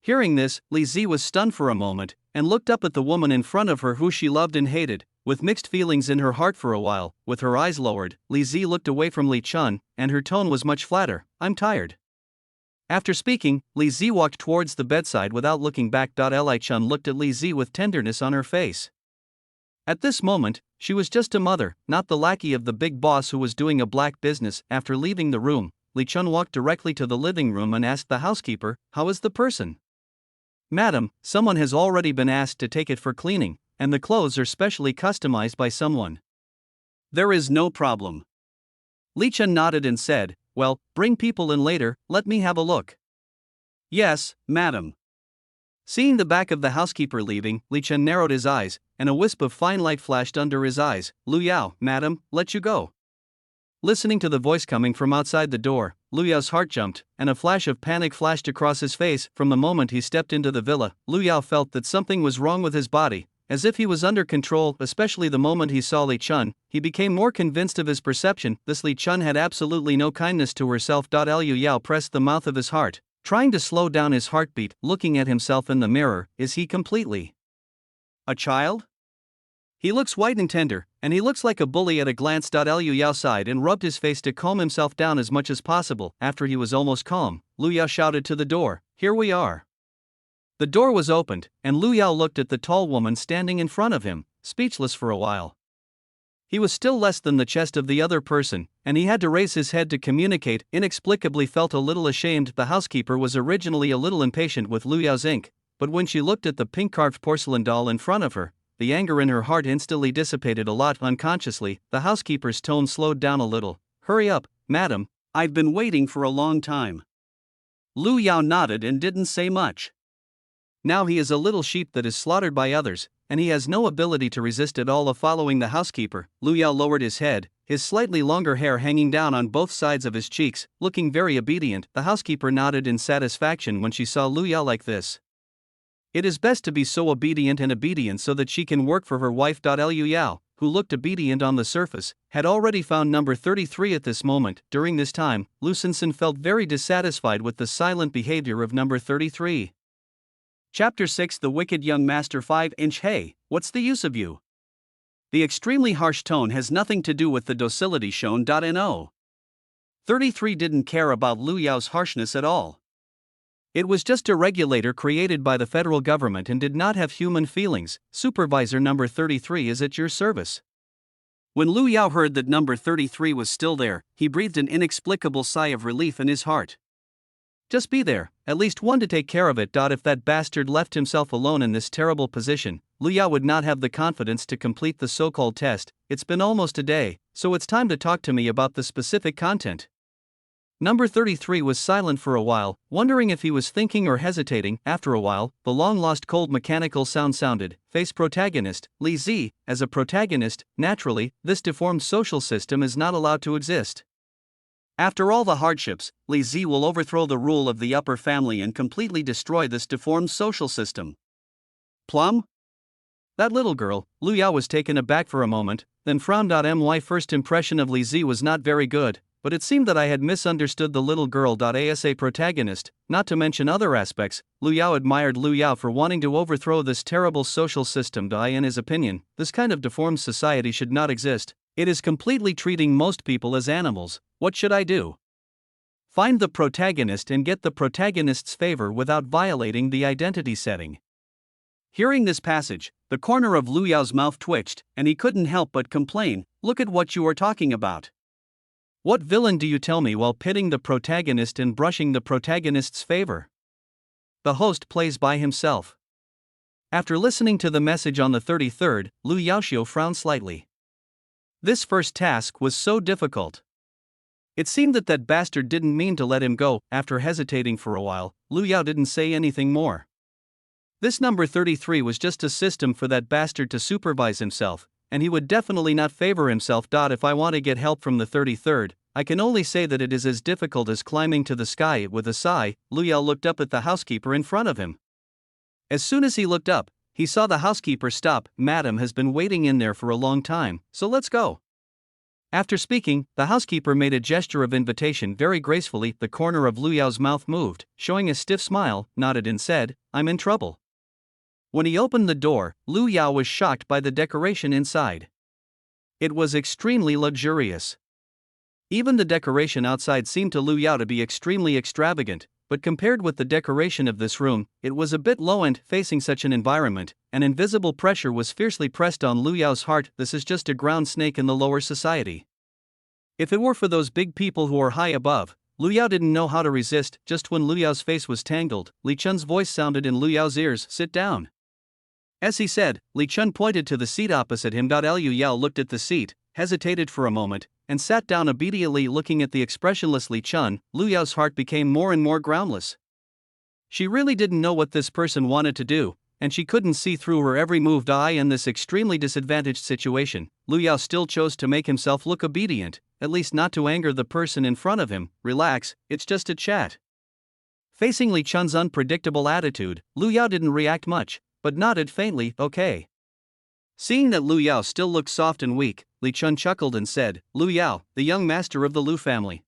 Hearing this, Li Zi was stunned for a moment, and looked up at the woman in front of her who she loved and hated. With mixed feelings in her heart for a while, with her eyes lowered, Li Zi looked away from Li Chun, and her tone was much flatter, I'm tired. After speaking, Li Zi walked towards the bedside without looking back. Li Chun looked at Li Zi with tenderness on her face. At this moment, she was just a mother, not the lackey of the big boss who was doing a black business. After leaving the room, Li Chun walked directly to the living room and asked the housekeeper, how is the person? Madam, someone has already been asked to take it for cleaning, and the clothes are specially customized by someone. There is no problem. Li Chun nodded and said, well, bring people in later, let me have a look. Yes, madam. Seeing the back of the housekeeper leaving, Li Chun narrowed his eyes, and a wisp of fine light flashed under his eyes. Lu Yao, madam, let you go. Listening to the voice coming from outside the door, Lu Yao's heart jumped, and a flash of panic flashed across his face. From the moment he stepped into the villa, Lu Yao felt that something was wrong with his body. As if he was under control, especially the moment he saw Li Chun, he became more convinced of his perception. This Li Chun had absolutely no kindness to herself. Liu Yao pressed the mouth of his heart, trying to slow down his heartbeat, looking at himself in the mirror. Is he completely a child? He looks white and tender, and he looks like a bully at a glance. Liu Yao sighed and rubbed his face to calm himself down as much as possible. After he was almost calm, Lu Yao shouted to the door, here we are. The door was opened, and Lu Yao looked at the tall woman standing in front of him, speechless for a while. He was still less than the chest of the other person, and he had to raise his head to communicate. Inexplicably felt a little ashamed. The housekeeper was originally a little impatient with Lu Yao's ink, but when she looked at the pink carved porcelain doll in front of her, the anger in her heart instantly dissipated a lot. Unconsciously, the housekeeper's tone slowed down a little. Hurry up, madam, I've been waiting for a long time. Lu Yao nodded and didn't say much. Now he is a little sheep that is slaughtered by others, and he has no ability to resist at all. Following the housekeeper, Lu Yao lowered his head, his slightly longer hair hanging down on both sides of his cheeks, looking very obedient. The housekeeper nodded in satisfaction when she saw Lu Yao like this. It is best to be so obedient so that she can work for her wife. Liu Yao, who looked obedient on the surface, had already found number 33 at this moment. During this time, Lu Xinxin felt very dissatisfied with the silent behavior of number 33. Chapter 6 The Wicked Young Master 5-inch Hey, what's the use of you? The extremely harsh tone has nothing to do with the docility shown. No. 33 didn't care about Lu Yao's harshness at all. It was just a regulator created by the federal government and did not have human feelings. Supervisor number 33 is at your service. When Lu Yao heard that number 33 was still there, he breathed an inexplicable sigh of relief in his heart. Just be there, at least one to take care of it. If that bastard left himself alone in this terrible position, Lu Yao would not have the confidence to complete the so-called test. It's been almost a day, so it's time to talk to me about the specific content. Number 33 was silent for a while, wondering if he was thinking or hesitating. After a while, the long-lost cold mechanical sound sounded. Face protagonist, Li Zi. As a protagonist, naturally, this deformed social system is not allowed to exist. After all the hardships, Li Zi will overthrow the rule of the upper family and completely destroy this deformed social system. Plum? That little girl. Lu Yao was taken aback for a moment, then frowned. My first impression of Li Zi was not very good, but it seemed that I had misunderstood the little girl. As a protagonist, not to mention other aspects, Lu Yao admired Lu Yao for wanting to overthrow this terrible social system. In his opinion, this kind of deformed society should not exist. It is completely treating most people as animals. What should I do? Find the protagonist and get the protagonist's favor without violating the identity setting. Hearing this passage, The corner of Lu Yao's mouth twitched, and he couldn't help but complain, "Look at what you are talking about. What villain do you tell me while pitting the protagonist and brushing the protagonist's favor?" The host plays by himself. After listening to the message on the 33rd, Lu Yaoxiu frowned slightly. This first task was so difficult. It seemed that bastard didn't mean to let him go. After hesitating for a while, Lu Yao didn't say anything more. This number 33 was just a system for that bastard to supervise himself, and he would definitely not favor himself. If I want to get help from the 33rd, I can only say that it is as difficult as climbing to the sky. With a sigh, Lu Yao looked up at the housekeeper in front of him. As soon as he looked up, he saw the housekeeper stop. "Madam has been waiting in there for a long time, so let's go." After speaking, the housekeeper made a gesture of invitation very gracefully. The corner of Lu Yao's mouth moved, showing a stiff smile, nodded and said, "I'm in trouble." When he opened the door, Lu Yao was shocked by the decoration inside. It was extremely luxurious. Even the decoration outside seemed to Lu Yao to be extremely extravagant, but compared with the decoration of this room, it was a bit low-end. Facing such an environment, an invisible pressure was fiercely pressed on Lu Yao's heart. This is just a ground snake in the lower society. If it were for those big people who are high above, Lu Yao didn't know how to resist. Just when Lu Yao's face was tangled, Li Chun's voice sounded in Lu Yao's ears, "Sit down." As he said, Li Chun pointed to the seat opposite him. Lu Yao looked at the seat, hesitated for a moment, and sat down obediently. Looking at the expressionless Li Chun, Lu Yao's heart became more and more groundless. She really didn't know what this person wanted to do, and she couldn't see through her every move. In this extremely disadvantaged situation, Lu Yao still chose to make himself look obedient, at least not to anger the person in front of him. "Relax, it's just a chat." Facing Li Chun's unpredictable attitude, Lu Yao didn't react much, but nodded faintly, "Okay." Seeing that Lu Yao still looked soft and weak, Li Chun chuckled and said, "Lu Yao, the young master of the Lu family."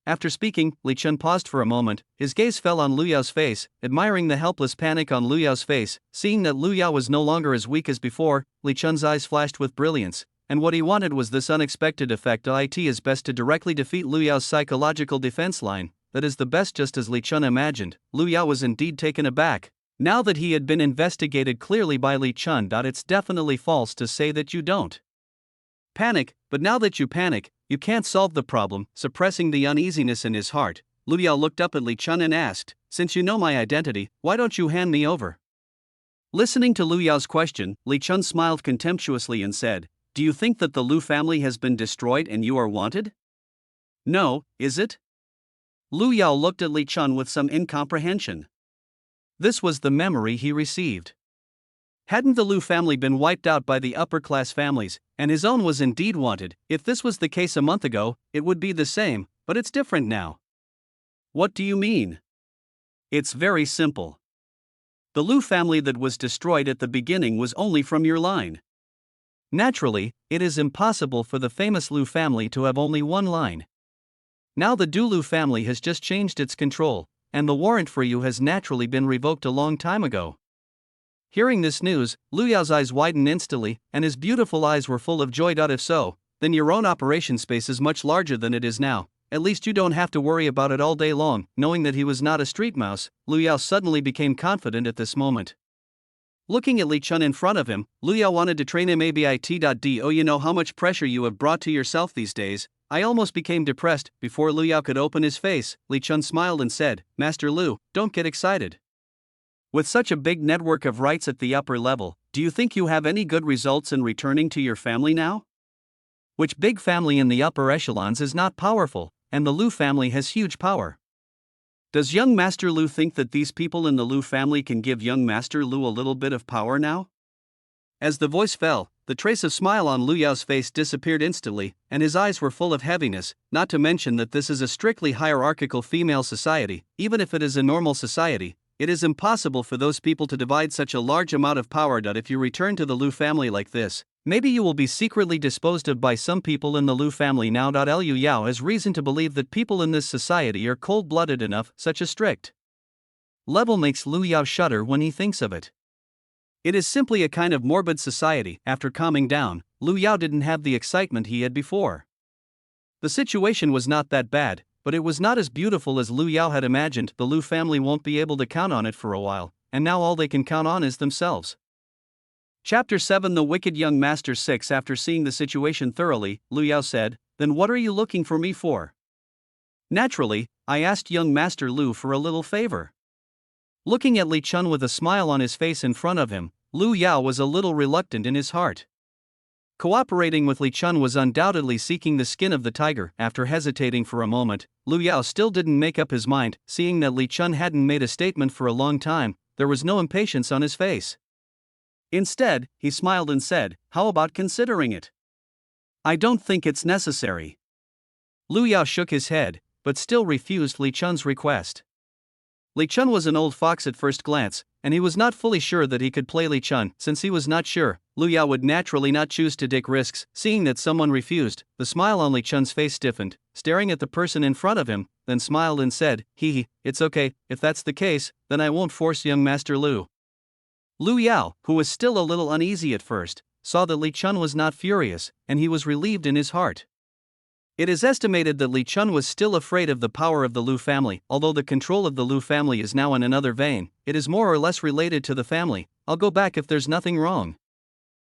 After speaking, Li Chun paused for a moment. His gaze fell on Lu Yao's face, admiring the helpless panic on Lu Yao's face. Seeing that Lu Yao was no longer as weak as before, Li Chun's eyes flashed with brilliance, and what he wanted was this unexpected effect. It is best to directly defeat Lu Yao's psychological defense line. That is the best. Just as Li Chun imagined, Lu Yao was indeed taken aback. Now that he had been investigated clearly by Li Chun. It's definitely false to say that you don't panic, but now that you panic, you can't solve the problem. Suppressing the uneasiness in his heart, Lu Yao looked up at Li Chun and asked, "Since you know my identity, why don't you hand me over?" Listening to Lu Yao's question, Li Chun smiled contemptuously and said, "Do you think that the Lu family has been destroyed and you are wanted? No, is it?" Lu Yao looked at Li Chun with some incomprehension. This was the memory he received. Hadn't the Lu family been wiped out by the upper-class families, and his own was indeed wanted? If this was the case a month ago, it would be the same, but it's different now. What do you mean? It's very simple. The Lu family that was destroyed at the beginning was only from your line. Naturally, it is impossible for the famous Lu family to have only one line. Now the Du Lu family has just changed its control, and the warrant for you has naturally been revoked a long time ago. Hearing this news, Lu Yao's eyes widened instantly, and his beautiful eyes were full of joy. If so, then your own operation space is much larger than it is now. At least you don't have to worry about it all day long. Knowing that he was not a street mouse, Lu Yao suddenly became confident at this moment. Looking at Li Chun in front of him, Lu Yao wanted to train him a bit. "Do you know how much pressure you have brought to yourself these days?" I almost became depressed. Before Lu Yao could open his face, Li Chun smiled and said, "Master Lu, don't get excited. With such a big network of rights at the upper level, do you think you have any good results in returning to your family now? Which big family in the upper echelons is not powerful, and the Lu family has huge power. Does young Master Lu think that these people in the Lu family can give young Master Lu a little bit of power now?" As the voice fell, the trace of smile on Lu Yao's face disappeared instantly, and his eyes were full of heaviness. Not to mention that this is a strictly hierarchical female society. Even if it is a normal society, it is impossible for those people to divide such a large amount of power. If you return to the Lu family like this, maybe you will be secretly disposed of by some people in the Lu family now. Lu Yao has reason to believe that people in this society are cold-blooded enough. Such a strict level makes Lu Yao shudder when he thinks of it. It is simply a kind of morbid society. After calming down, Lu Yao didn't have the excitement he had before. The situation was not that bad, but it was not as beautiful as Lu Yao had imagined. The Lu family won't be able to count on it for a while, and now all they can count on is themselves. Chapter 7 The Wicked Young Master 6 After seeing the situation thoroughly, Lu Yao said, "Then what are you looking for me for?" Naturally, I asked young Master Lu for a little favor. Looking at Li Chun with a smile on his face in front of him, Lu Yao was a little reluctant in his heart. Cooperating with Li Chun was undoubtedly seeking the skin of the tiger. After hesitating for a moment, Lu Yao still didn't make up his mind. Seeing that Li Chun hadn't made a statement for a long time, there was no impatience on his face. Instead, he smiled and said, "How about considering it?" "I don't think it's necessary." Lu Yao shook his head, but still refused Li Chun's request. Li Chun was an old fox at first glance, and he was not fully sure that he could play Li Chun. Since he was not sure, Lu Yao would naturally not choose to take risks. Seeing that someone refused, the smile on Li Chun's face stiffened, staring at the person in front of him, then smiled and said, "Hee, it's okay, if that's the case, then I won't force young Master Lu." Lu Yao, who was still a little uneasy at first, saw that Li Chun was not furious, and he was relieved in his heart. It is estimated that Li Chun was still afraid of the power of the Lu family. Although the control of the Lu family is now in another vein, it is more or less related to the family. "I'll go back if there's nothing wrong."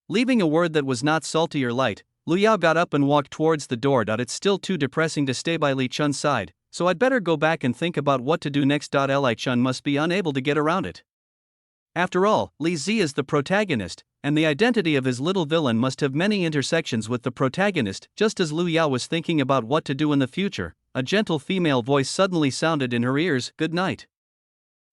Leaving a word that was not salty or light, Lu Yao got up and walked towards the door. "It's still too depressing to stay by Li Chun's side, so I'd better go back and think about what to do next. Li Chun must be unable to get around it. After all, Li Zi is the protagonist, and the identity of his little villain must have many intersections with the protagonist. Just as Lu Yao was thinking about what to do in the future, a gentle female voice suddenly sounded in her ears, "Good night."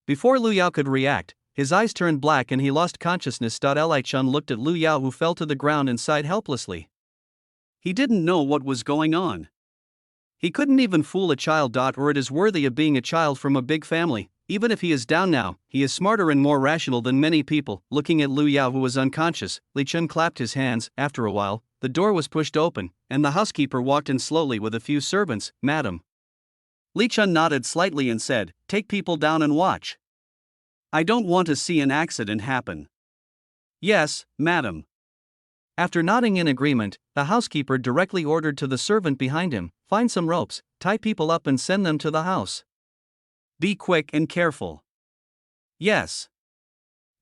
Before Lu Yao could react, his eyes turned black and he lost consciousness. Li Chun looked at Lu Yao, who fell to the ground and sighed helplessly. He didn't know what was going on. He couldn't even fool a child. Or it is worthy of being a child from a big family. Even if he is down now, he is smarter and more rational than many people. Looking at Lu Yao, who was unconscious, Li Chun clapped his hands. After a while, the door was pushed open, and the housekeeper walked in slowly with a few servants. "Madam." Li Chun nodded slightly and said, "Take people down and watch. I don't want to see an accident happen." "Yes, madam." After nodding in agreement, the housekeeper directly ordered to the servant behind him, "Find some ropes, tie people up and send them to the house. Be quick and careful." "Yes."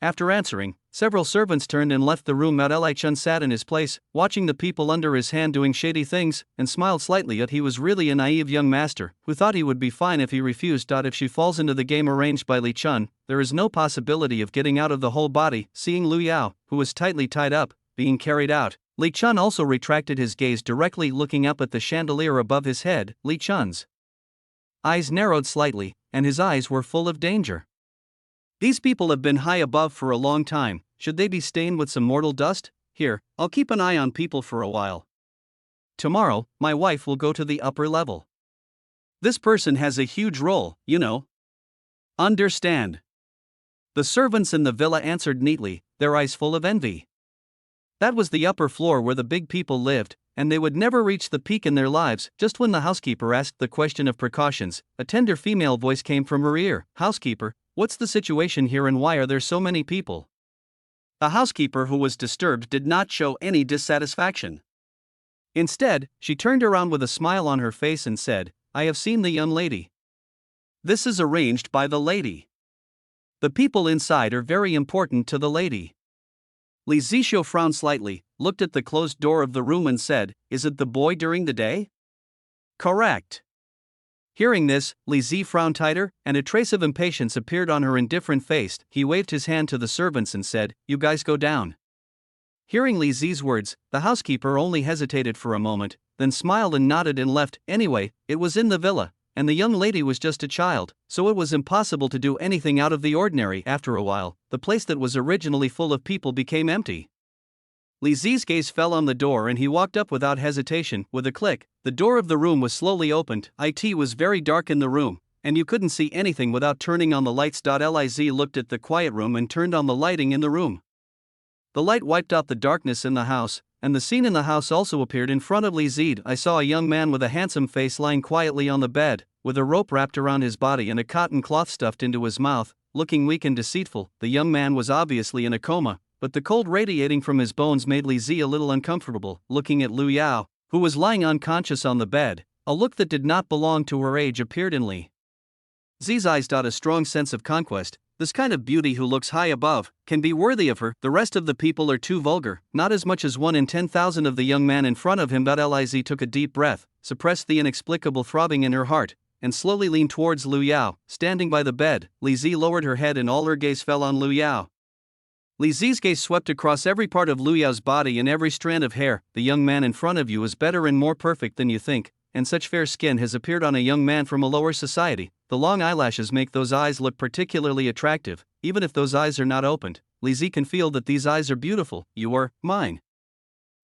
After answering, several servants turned and left the room. Li Chun sat in his place, watching the people under his hand doing shady things, and smiled slightly. Yet he was really a naive young master, who thought he would be fine if he refused. If she falls into the game arranged by Li Chun, there is no possibility of getting out of the whole body. Seeing Lu Yao, who was tightly tied up, being carried out, Li Chun also retracted his gaze, directly looking up at the chandelier above his head. Li Chun's eyes narrowed slightly, and his eyes were full of danger. These people have been high above for a long time. Should they be stained with some mortal dust? Here, I'll keep an eye on people for a while. Tomorrow, my wife will go to the upper level. This person has a huge role, you know. Understand? The servants in the villa answered neatly, their eyes full of envy. That was the upper floor where the big people lived, and they would never reach the peak in their lives. Just when the housekeeper asked the question of precautions, a tender female voice came from her ear. "Housekeeper, what's the situation here and why are there so many people?" The housekeeper, who was disturbed, did not show any dissatisfaction. Instead, she turned around with a smile on her face and said, "I have seen the young lady. This is arranged by the lady. The people inside are very important to the lady." Li Zixio frowned slightly, looked at the closed door of the room and said, "Is it the boy during the day?" "Correct." Hearing this, Li Zi frowned tighter, and a trace of impatience appeared on her indifferent face. He waved his hand to the servants and said, "You guys go down." Hearing Li Zi's words, the housekeeper only hesitated for a moment, then smiled and nodded and left. Anyway, it was in the villa, and the young lady was just a child, so it was impossible to do anything out of the ordinary. After a while, the place that was originally full of people became empty. Li Zi's gaze fell on the door and he walked up without hesitation. With a click, the door of the room was slowly opened. It was very dark in the room, and you couldn't see anything without turning on the lights. Liz looked at the quiet room and turned on the lighting in the room. The light wiped out the darkness in the house, and the scene in the house also appeared in front of Li Zi. I saw a young man with a handsome face lying quietly on the bed, with a rope wrapped around his body and a cotton cloth stuffed into his mouth, looking weak and deceitful. The young man was obviously in a coma, but the cold radiating from his bones made Li Zi a little uncomfortable. Looking at Lu Yao, who was lying unconscious on the bed, a look that did not belong to her age appeared in Li Zi's eyes. A strong sense of conquest, This kind of beauty who looks high above can be worthy of her. The rest of the people are too vulgar. Not as much as 1 in 10,000 of the young man in front of him. Liz took a deep breath, suppressed the inexplicable throbbing in her heart, and slowly leaned towards Lu Yao, standing by the bed. Liz lowered her head and all her gaze fell on Lu Yao. Liz's gaze swept across every part of Lu Yao's body and every strand of hair. The young man in front of you is better and more perfect than you think, and such fair skin has appeared on a young man from a lower society. The long eyelashes make those eyes look particularly attractive. Even if those eyes are not opened, Liz can feel that these eyes are beautiful. You are mine.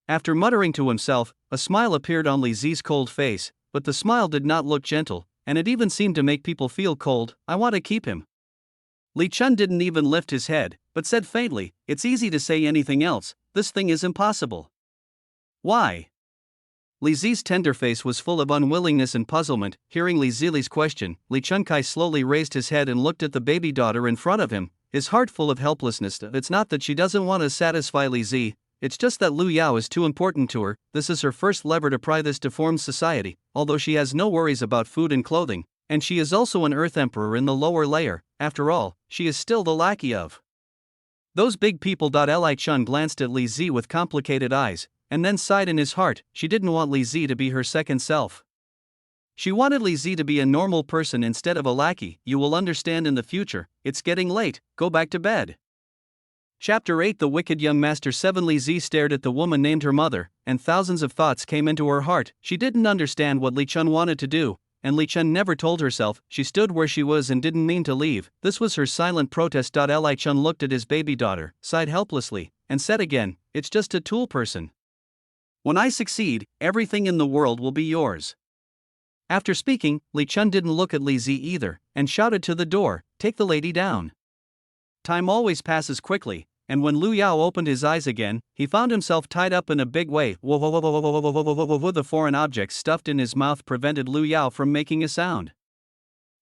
After muttering to himself, a smile appeared on Liz's cold face, but the smile did not look gentle, and it even seemed to make people feel cold. I want to keep him. Li Chun didn't even lift his head, but said faintly, it's easy to say anything else, this thing is impossible. Why? Liz's tender face was full of unwillingness and puzzlement. Hearing Li's question, Li Chunkai slowly raised his head and looked at the baby daughter in front of him, his heart full of helplessness. It's not that she doesn't want to satisfy Liz, it's just that Lu Yao is too important to her. This is her first lever to pry this deformed society, although she has no worries about food and clothing, and she is also an Earth Emperor in the lower layer. After all, she is still the lackey of those big people. Li Chun glanced at Liz with complicated eyes, and then sighed in his heart. She didn't want Liz to be her second self. She wanted Liz to be a normal person instead of a lackey. You will understand in the future. It's getting late, go back to bed. Chapter 8 The Wicked Young Master 7 Liz stared at the woman named her mother, and thousands of thoughts came into her heart. She didn't understand what Li Chun wanted to do, and Li Chun never told herself. She stood where she was and didn't mean to leave. This was her silent protest. Li Chun looked at his baby daughter, sighed helplessly, and said again, it's just a tool person. When I succeed, everything in the world will be yours. After speaking, Li Chun didn't look at Liz either, and shouted to the door, take the lady down. Time always passes quickly, and when Lu Yao opened his eyes again, he found himself tied up in a big way. The foreign objects stuffed in his mouth prevented Lu Yao from making a sound.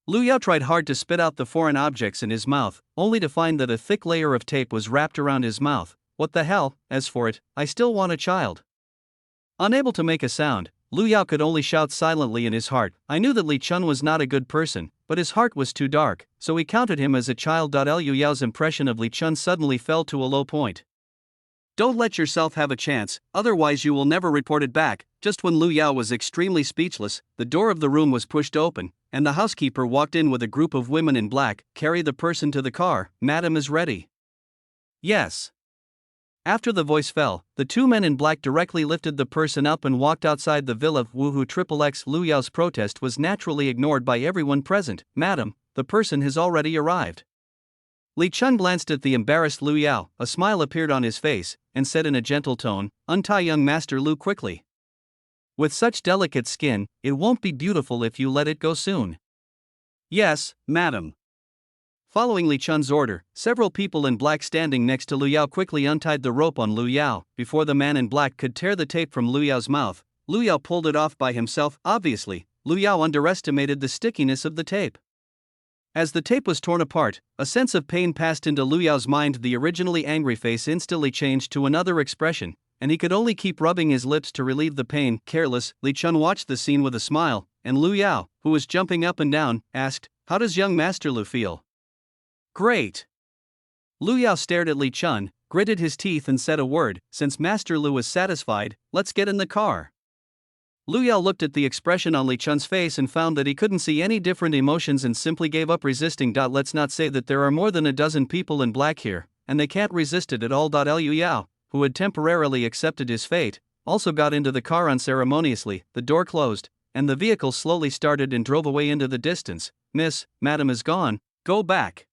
Lu Yao tried hard to spit out the foreign objects in his mouth, only to find that a thick layer of tape was wrapped around his mouth. What the hell? As for it, I still want a child. Unable to make a sound, Lu Yao could only shout silently in his heart. I knew that Li Chun was not a good person, but his heart was too dark, so he counted him as a child. Lu Yao's impression of Li Chun suddenly fell to a low point. Don't let yourself have a chance, otherwise you will never report it back. Just when Lu Yao was extremely speechless, the door of the room was pushed open, and the housekeeper walked in with a group of women in black. Carry the person to the car, madam is ready. Yes. After the voice fell, the two men in black directly lifted the person up and walked outside the villa. Woohoo! XXX Lu Yao's protest was naturally ignored by everyone present. Madam, the person has already arrived. Li Chun glanced at the embarrassed Lu Yao, a smile appeared on his face, and said in a gentle tone, untie young Master Lu quickly. With such delicate skin, it won't be beautiful if you let it go soon. Yes, madam. Following Li Chun's order, several people in black standing next to Lu Yao quickly untied the rope on Lu Yao. Before the man in black could tear the tape from Lu Yao's mouth, Lu Yao pulled it off by himself. Obviously, Lu Yao underestimated the stickiness of the tape. As the tape was torn apart, a sense of pain passed into Lu Yao's mind. The originally angry face instantly changed to another expression, and he could only keep rubbing his lips to relieve the pain. Careless, Li Chun watched the scene with a smile, and Lu Yao, who was jumping up and down, asked, how does young Master Lu feel? Great. Lu Yao stared at Li Chun, gritted his teeth and said a word. Since Master Lu was satisfied, let's get in the car. Lu Yao looked at the expression on Li Chun's face and found that he couldn't see any different emotions and simply gave up resisting. Let's not say that there are more than a dozen people in black here, and they can't resist it at all. Lu Yao, who had temporarily accepted his fate, also got into the car unceremoniously. The door closed, and the vehicle slowly started and drove away into the distance. Miss, madam is gone, go back.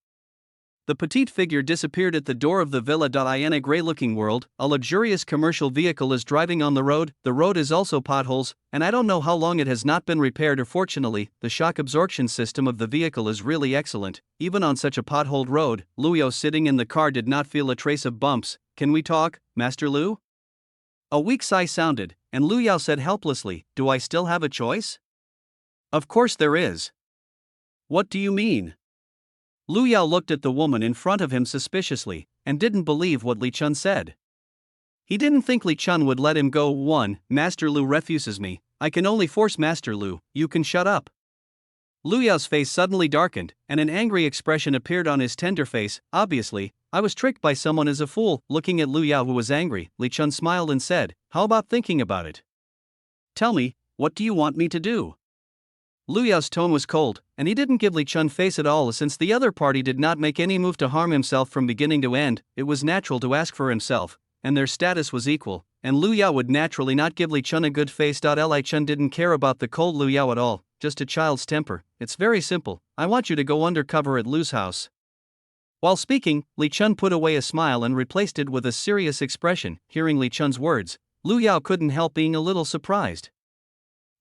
The petite figure disappeared at the door of the villa. In a grey-looking world, a luxurious commercial vehicle is driving on the road. The road is also potholes, and I don't know how long it has not been repaired or fortunately, the shock absorption system of the vehicle is really excellent. Even on such a potholed road, Lu Yao sitting in the car did not feel a trace of bumps. Can we talk, Master Lu? A weak sigh sounded, and Lu Yao said helplessly, do I still have a choice? Of course there is. What do you mean? Lu Yao looked at the woman in front of him suspiciously, and didn't believe what Li Chun said. He didn't think Li Chun would let him go. 1. Master Lu refuses me, I can only force Master Lu, you can shut up. Lu Yao's face suddenly darkened, and an angry expression appeared on his tender face. Obviously, I was tricked by someone as a fool. Looking at Lu Yao, who was angry, Li Chun smiled and said, "How about thinking about it? Tell me, what do you want me to do?" Lu Yao's tone was cold, and he didn't give Li Chun face at all. Since the other party did not make any move to harm himself from beginning to end, it was natural to ask for himself, and their status was equal, and Lu Yao would naturally not give Li Chun a good face. Li Chun didn't care about the cold Lu Yao at all, just a child's temper. It's very simple. I want you to go undercover at Lu's house. While speaking, Li Chun put away a smile and replaced it with a serious expression. Hearing Li Chun's words, Lu Yao couldn't help being a little surprised.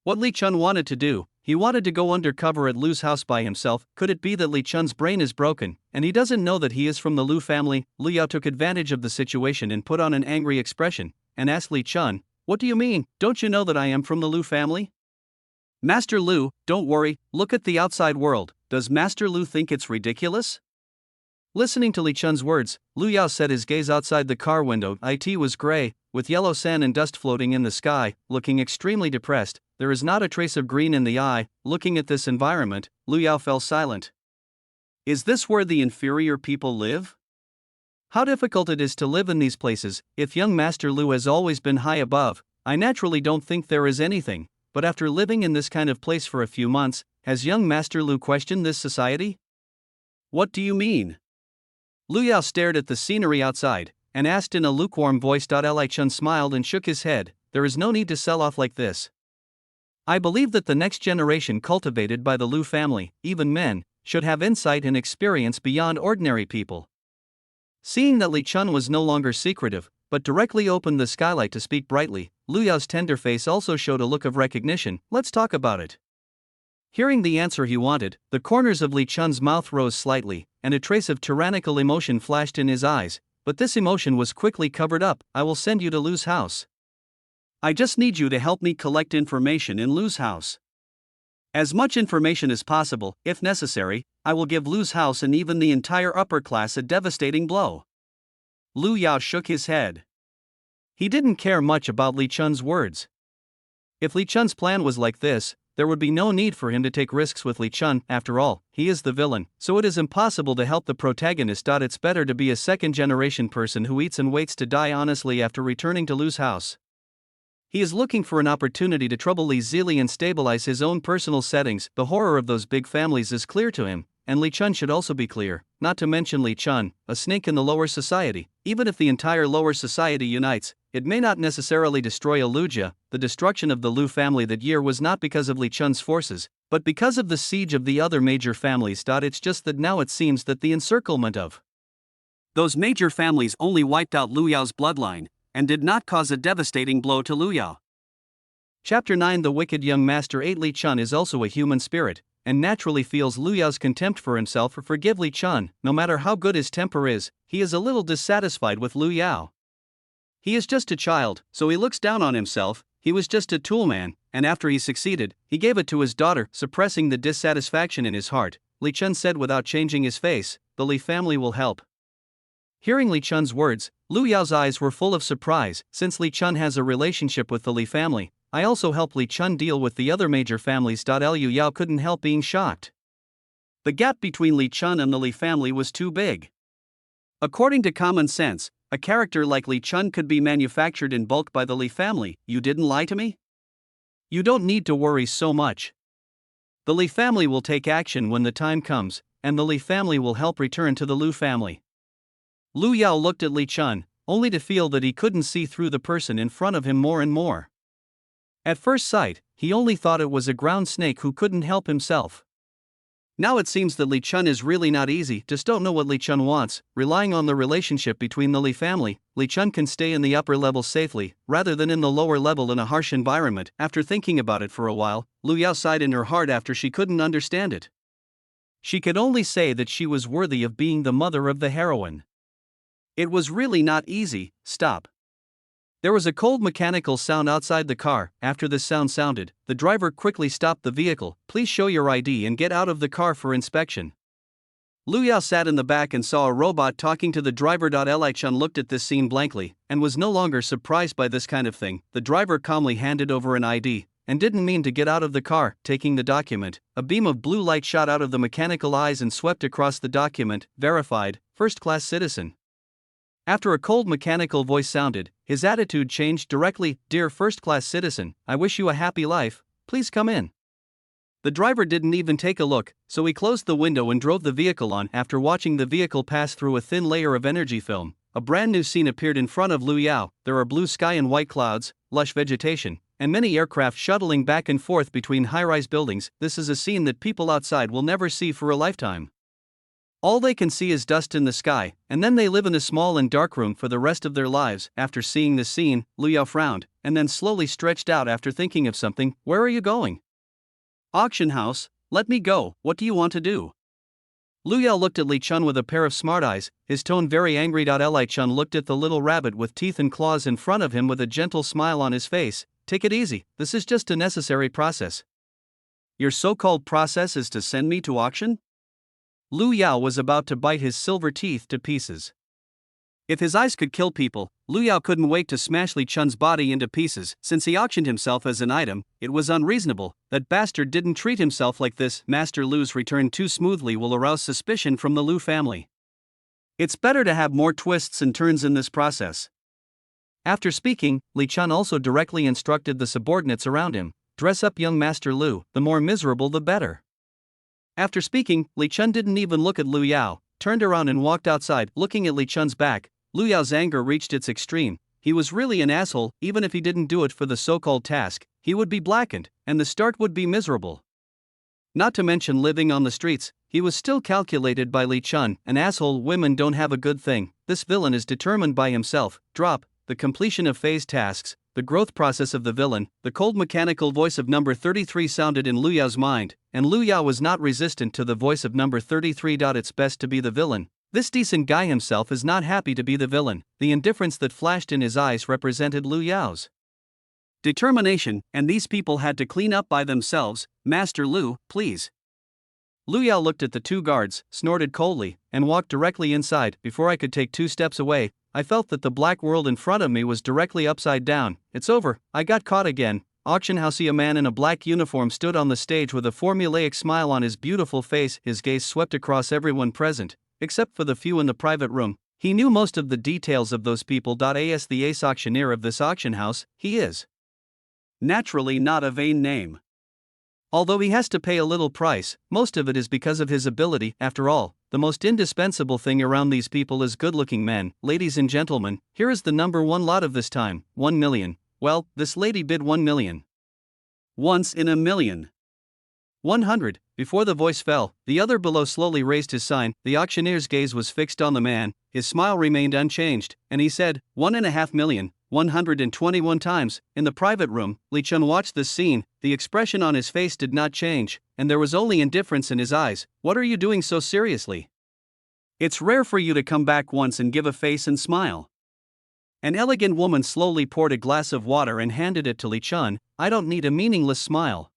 What Li Chun wanted to do, he wanted to go undercover at Lu's house by himself. Could it be that Li Chun's brain is broken, and he doesn't know that he is from the Lu family? Lu Yao took advantage of the situation and put on an angry expression, and asked Li Chun, "What do you mean? Don't you know that I am from the Lu family?" "Master Lu, don't worry, look at the outside world. Does Master Lu think it's ridiculous?" Listening to Li Chun's words, Lu Yao set his gaze outside the car window. It was gray, with yellow sand and dust floating in the sky. Looking extremely depressed, there is not a trace of green in the eye. Looking at this environment, Lu Yao fell silent. Is this where the inferior people live? How difficult it is to live in these places. If young Master Lu has always been high above, I naturally don't think there is anything, but after living in this kind of place for a few months, has young Master Lu questioned this society? What do you mean? Lu Yao stared at the scenery outside, and asked in a lukewarm voice. Li Chun smiled and shook his head. There is no need to sell off like this. I believe that the next generation cultivated by the Lu family, even men, should have insight and experience beyond ordinary people. Seeing that Li Chun was no longer secretive, but directly opened the skylight to speak brightly, Lu Yao's tender face also showed a look of recognition. Let's talk about it. Hearing the answer he wanted, the corners of Li Chun's mouth rose slightly, and a trace of tyrannical emotion flashed in his eyes, but this emotion was quickly covered up. I will send you to Lu's house. I just need you to help me collect information in Lu's house. As much information as possible. If necessary, I will give Lu's house and even the entire upper class a devastating blow. Lu Yao shook his head. He didn't care much about Li Chun's words. If Li Chun's plan was like this, there would be no need for him to take risks with Li Chun. After all, he is the villain, so it is impossible to help the protagonist. It's better to be a second-generation person who eats and waits to die honestly after returning to Lu's house. He is looking for an opportunity to trouble Li Zili and stabilize his own personal settings. The horror of those big families is clear to him, and Li Chun should also be clear, not to mention Li Chun, a snake in the lower society. Even if the entire lower society unites, it may not necessarily destroy Aluja. The destruction of the Lu family that year was not because of Li Chun's forces, but because of the siege of the other major families. It's just that now it seems that the encirclement of those major families only wiped out Lu Yao's bloodline, and did not cause a devastating blow to Lu Yao. Chapter 9. The wicked young Master 8. Li Chun is also a human spirit, and naturally feels Lu Yao's contempt for himself. Forgive Li Chun. No matter how good his temper is, he is a little dissatisfied with Lu Yao. He is just a child, so he looks down on himself. He was just a toolman, and after he succeeded, he gave it to his daughter. Suppressing the dissatisfaction in his heart, Li Chun said without changing his face, "The Li family will help." Hearing Li Chun's words, Lu Yao's eyes were full of surprise. Since Li Chun has a relationship with the Li family, I also help Li Chun deal with the other major families. Lu Yao couldn't help being shocked. The gap between Li Chun and the Li family was too big. According to common sense, a character like Li Chun could be manufactured in bulk by the Li family. You didn't lie to me? You don't need to worry so much. The Li family will take action when the time comes, and the Li family will help return to the Lu family. Lu Yao looked at Li Chun, only to feel that he couldn't see through the person in front of him more and more. At first sight, he only thought it was a ground snake who couldn't help himself. Now it seems that Li Chun is really not easy. Just don't know what Li Chun wants. Relying on the relationship between the Li family, Li Chun can stay in the upper level safely, rather than in the lower level in a harsh environment. After thinking about it for a while, Lu Yao sighed in her heart after she couldn't understand it. She could only say that she was worthy of being the mother of the heroine. It was really not easy. Stop. There was a cold mechanical sound outside the car. After this sound sounded, the driver quickly stopped the vehicle. Please show your ID and get out of the car for inspection. Lu Yao sat in the back and saw a robot talking to the driver. Li Chun looked at this scene blankly, and was no longer surprised by this kind of thing. The driver calmly handed over an ID. and didn't mean to get out of the car. Taking the document, a beam of blue light shot out of the mechanical eyes and swept across the document. Verified, first-class citizen. After a cold mechanical voice sounded, his attitude changed directly. Dear first-class citizen, I wish you a happy life, please come in. The driver didn't even take a look, so he closed the window and drove the vehicle on. After watching the vehicle pass through a thin layer of energy film, a brand new scene appeared in front of Liu Yao. There are blue sky and white clouds, lush vegetation, and many aircraft shuttling back and forth between high-rise buildings. This is a scene that people outside will never see for a lifetime. All they can see is dust in the sky, and then they live in a small and dark room for the rest of their lives. After seeing this scene, Liu Yao frowned, and then slowly stretched out after thinking of something. Where are you going? Auction house, let me go, what do you want to do? Liu Yao looked at Li Chun with a pair of smart eyes, his tone very angry. Li Chun looked at the little rabbit with teeth and claws in front of him with a gentle smile on his face. Take it easy, this is just a necessary process. Your so-called process is to send me to auction? Liu Yao was about to bite his silver teeth to pieces. If his eyes could kill people, Liu Yao couldn't wait to smash Li Chun's body into pieces. Since he auctioned himself as an item, it was unreasonable. That bastard didn't treat himself like this. Master Lu's return too smoothly will arouse suspicion from the Lu family. It's better to have more twists and turns in this process. After speaking, Li Chun also directly instructed the subordinates around him, dress up young Master Lu, the more miserable the better. After speaking, Li Chun didn't even look at Liu Yao, turned around and walked outside. Looking at Li Chun's back, Liu Yao's anger reached its extreme. He was really an asshole. Even if he didn't do it for the so-called task, he would be blackened, and the start would be miserable. Not to mention living on the streets, he was still calculated by Li Chun. An asshole. Women don't have a good thing. This villain is determined by himself. Drop. The completion of phase tasks, the growth process of the villain. The cold mechanical voice of number 33 sounded in Liu Yao's mind, and Liu Yao was not resistant to the voice of number 33. It's best to be the villain. This decent guy himself is not happy to be the villain. The indifference that flashed in his eyes represented Liu Yao's determination, and these people had to clean up by themselves. Master Lu, please. Liu Yao looked at the two guards, snorted coldly, and walked directly inside. Before I could take 2 steps away, I felt that the black world in front of me was directly upside down. It's over, I got caught again. Auction house. A man in a black uniform stood on the stage with a formulaic smile on his beautiful face. His gaze swept across everyone present, except for the few in the private room. He knew most of the details of those people. As the ace auctioneer of this auction house, he is naturally not a vain name. Although he has to pay a little price, most of it is because of his ability. After all, the most indispensable thing around these people is good-looking men. Ladies and gentlemen, here is the number one lot of this time, 1 million. Well, this lady bid 1 million. Once in a million. 100. Before the voice fell, the other below slowly raised his sign. The auctioneer's gaze was fixed on the man, his smile remained unchanged, and he said, 1.5 million. 121 times. In the private room, Li Chun watched this scene. The expression on his face did not change, and there was only indifference in his eyes. What are you doing so seriously? It's rare for you to come back once and give a face and smile. An elegant woman slowly poured a glass of water and handed it to Li Chun. I don't need a meaningless smile.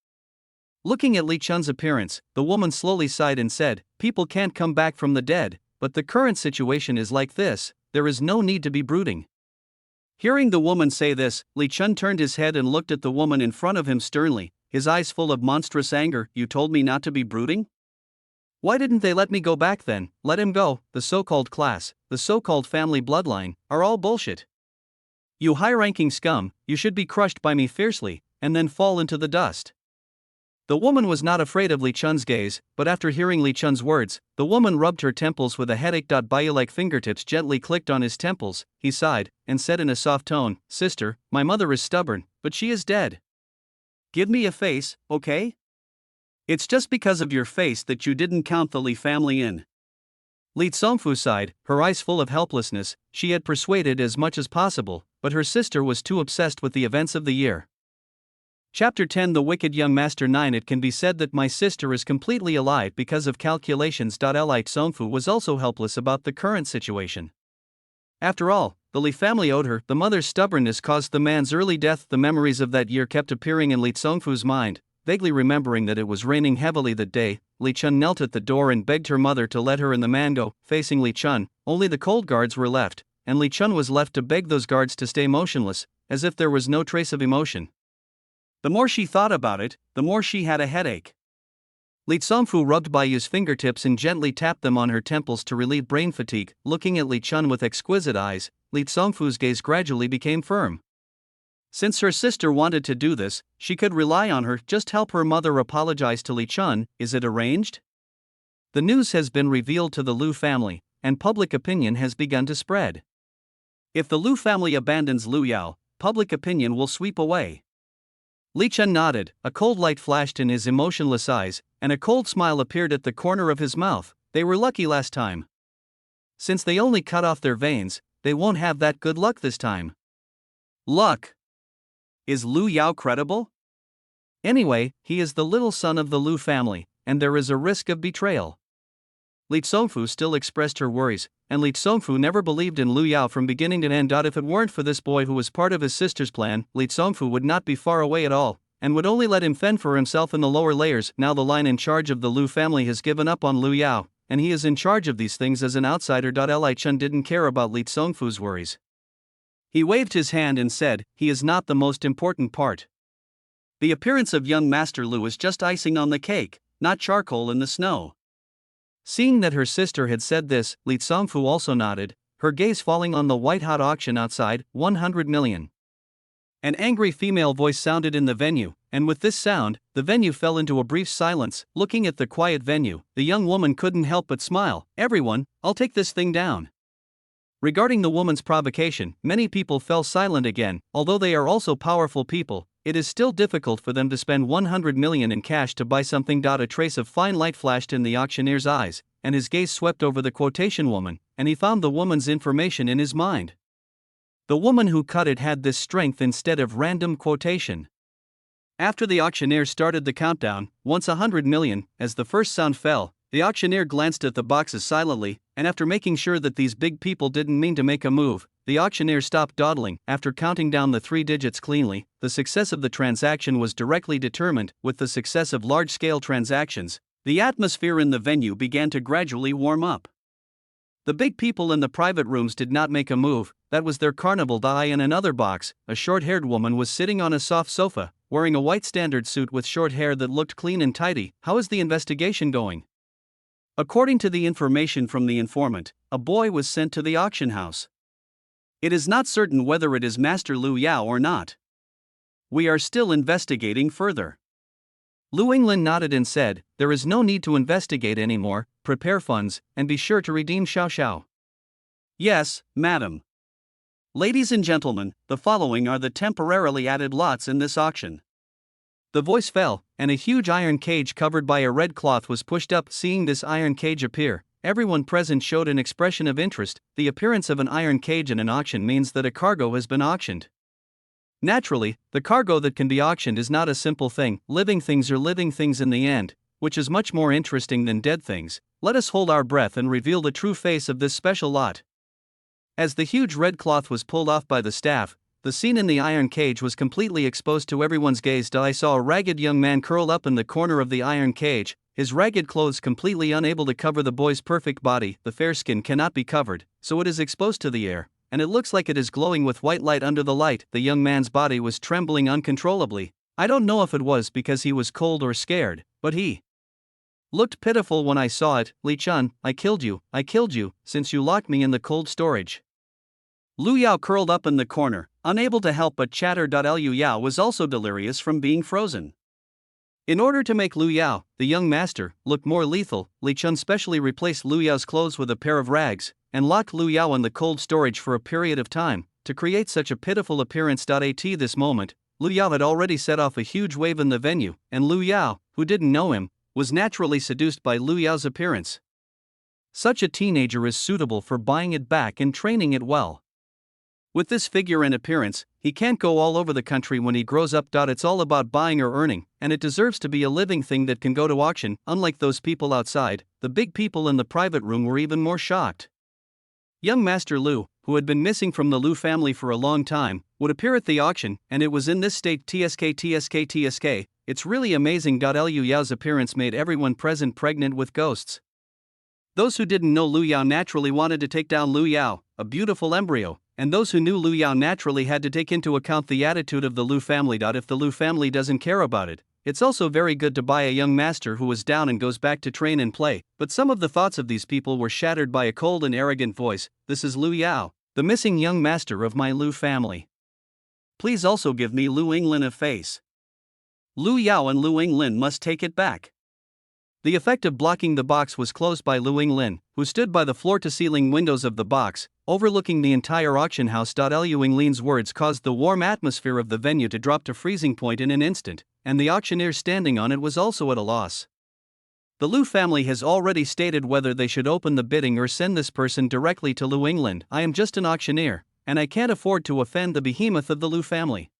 Looking at Li Chun's appearance, the woman slowly sighed and said, people can't come back from the dead, but the current situation is like this, there is no need to be brooding. Hearing the woman say this, Li Chun turned his head and looked at the woman in front of him sternly, his eyes full of monstrous anger. You told me not to be brooding? Why didn't they let me go back then? Let him go. The so-called class, the so-called family bloodline, are all bullshit. You high-ranking scum, you should be crushed by me fiercely, and then fall into the dust. The woman was not afraid of Li Chun's gaze, but after hearing Li Chun's words, the woman rubbed her temples with a headache. Bio-like fingertips gently clicked on his temples. He sighed, and said in a soft tone, Sister, my mother is stubborn, but she is dead. Give me a face, okay? It's just because of your face that you didn't count the Li family in. Li Tsongfu sighed, her eyes full of helplessness. She had persuaded as much as possible, but her sister was too obsessed with the events of the year. Chapter 10 The Wicked Young Master 9 It can be said that my sister is completely alive because of calculations. Li Tsongfu was also helpless about the current situation. After all, the Li family owed her. The mother's stubbornness caused the man's early death. The memories of that year kept appearing in Li Tsongfu's mind. Vaguely remembering that it was raining heavily that day, Li Chun knelt at the door and begged her mother to let her and the man go. Facing Li Chun, only the cold guards were left, and Li Chun was left to beg those guards to stay motionless, as if there was no trace of emotion. The more she thought about it, the more she had a headache. Li Tsongfu rubbed Bai Yu's fingertips and gently tapped them on her temples to relieve brain fatigue. Looking at Li Chun with exquisite eyes, Li Tsongfu's gaze gradually became firm. Since her sister wanted to do this, she could rely on her. Just help her mother apologize to Li Chun. Is it arranged? The news has been revealed to the Liu family, and public opinion has begun to spread. If the Liu family abandons Liu Yao, public opinion will sweep away. Li Chun nodded, a cold light flashed in his emotionless eyes, and a cold smile appeared at the corner of his mouth. They were lucky last time. Since they only cut off their veins, they won't have that good luck this time. Luck? Is Liu Yao credible? Anyway, he is the little son of the Liu family, and there is a risk of betrayal. Li Tsongfu still expressed her worries, and Li Tsongfu never believed in Liu Yao from beginning to end. If it weren't for this boy who was part of his sister's plan, Li Tsongfu would not be far away at all, and would only let him fend for himself in the lower layers. Now the line in charge of the Liu family has given up on Liu Yao, and he is in charge of these things as an outsider. Li Chun didn't care about Li Tsongfu's worries. He waved his hand and said, he is not the most important part. The appearance of young Master Liu is just icing on the cake, not charcoal in the snow. Seeing that her sister had said this, Li Tsongfu also nodded, her gaze falling on the white-hot auction outside. 100 million. An angry female voice sounded in the venue, and with this sound, the venue fell into a brief silence. Looking at the quiet venue, the young woman couldn't help but smile. Everyone, I'll take this thing down. Regarding the woman's provocation, many people fell silent again. Although they are also powerful people, it is still difficult for them to spend 100 million in cash to buy something. A trace of fine light flashed in the auctioneer's eyes, and his gaze swept over the quotation woman, and he found the woman's information in his mind. The woman who cut it had this strength instead of random quotation. After the auctioneer started the countdown, once 100 million, as the first sound fell, the auctioneer glanced at the boxes silently, and after making sure that these big people didn't mean to make a move, the auctioneer stopped dawdling. After counting down the 3 digits cleanly, the success of the transaction was directly determined. With the success of large-scale transactions, the atmosphere in the venue began to gradually warm up. The big people in the private rooms did not make a move. That was their carnival. In another box, a short-haired woman was sitting on a soft sofa, wearing a white standard suit with short hair that looked clean and tidy. How is the investigation going? According to the information from the informant, a boy was sent to the auction house. It is not certain whether it is Master Liu Yao or not. We are still investigating further. Lu Yinglin nodded and said, there is no need to investigate anymore. Prepare funds, and be sure to redeem Xiao Xiao. Yes, madam. Ladies and gentlemen, the following are the temporarily added lots in this auction. The voice fell, and a huge iron cage covered by a red cloth was pushed up. Seeing this iron cage appear, everyone present showed an expression of interest. The appearance of an iron cage in an auction means that a cargo has been auctioned. Naturally, the cargo that can be auctioned is not a simple thing. Living things are living things in the end, which is much more interesting than dead things. Let us hold our breath and reveal the true face of this special lot. As the huge red cloth was pulled off by the staff, the scene in the iron cage was completely exposed to everyone's gaze. I saw a ragged young man curled up in the corner of the iron cage, his ragged clothes completely unable to cover the boy's perfect body. The fair skin cannot be covered, so it is exposed to the air, and it looks like it is glowing with white light under the light. The young man's body was trembling uncontrollably. I don't know if it was because he was cold or scared, but he looked pitiful when I saw it. Li Chun, I killed you, since you locked me in the cold storage. Liu Yao curled up in the corner, unable to help but chatter. Liu Yao was also delirious from being frozen. In order to make Liu Yao, the young master, look more lethal, Li Chun specially replaced Liu Yao's clothes with a pair of rags, and locked Liu Yao in the cold storage for a period of time, to create such a pitiful appearance. At this moment, Liu Yao had already set off a huge wave in the venue, and Liu Yao, who didn't know him, was naturally seduced by Liu Yao's appearance. Such a teenager is suitable for buying it back and training it well. With this figure and appearance, he can't go all over the country when he grows up. It's all about buying or earning, and it deserves to be a living thing that can go to auction. Unlike those people outside, the big people in the private room were even more shocked. Young Master Liu, who had been missing from the Liu family for a long time, would appear at the auction, and it was in this state. Tsk. It's really amazing. Liu Yao's appearance made everyone present pregnant with ghosts. Those who didn't know Liu Yao naturally wanted to take down Liu Yao, a beautiful embryo, and those who knew Lu Yao naturally had to take into account the attitude of the Lu family. If the Lu family doesn't care about it, it's also very good to buy a young master who is down and goes back to train and play. But some of the thoughts of these people were shattered by a cold and arrogant voice. This is Lu Yao, the missing young master of my Lu family. Please also give me Lu Yinglin a face. Lu Yao and Lu Yinglin must take it back. The effect of blocking the box was closed by Lu Yinglin, who stood by the floor-to-ceiling windows of the box, overlooking the entire auction house. Lu Yinglin's words caused the warm atmosphere of the venue to drop to freezing point in an instant, and the auctioneer standing on it was also at a loss. The Lu family has already stated whether they should open the bidding or send this person directly to Lu Yinglin. I am just an auctioneer, and I can't afford to offend the behemoth of the Lu family.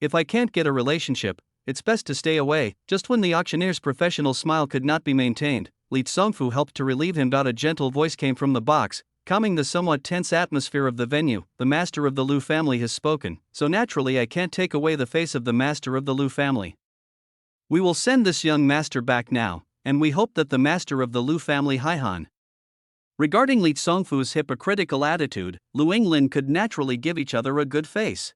If I can't get a relationship, it's best to stay away. Just when the auctioneer's professional smile could not be maintained, Li Tsongfu helped to relieve him. A gentle voice came from the box, calming the somewhat tense atmosphere of the venue. The master of the Lu family has spoken, so naturally I can't take away the face of the master of the Lu family. We will send this young master back now, and we hope that the master of the Lu family Haihan. Regarding Li Tsongfu's hypocritical attitude, Lu Yinglin could naturally give each other a good face.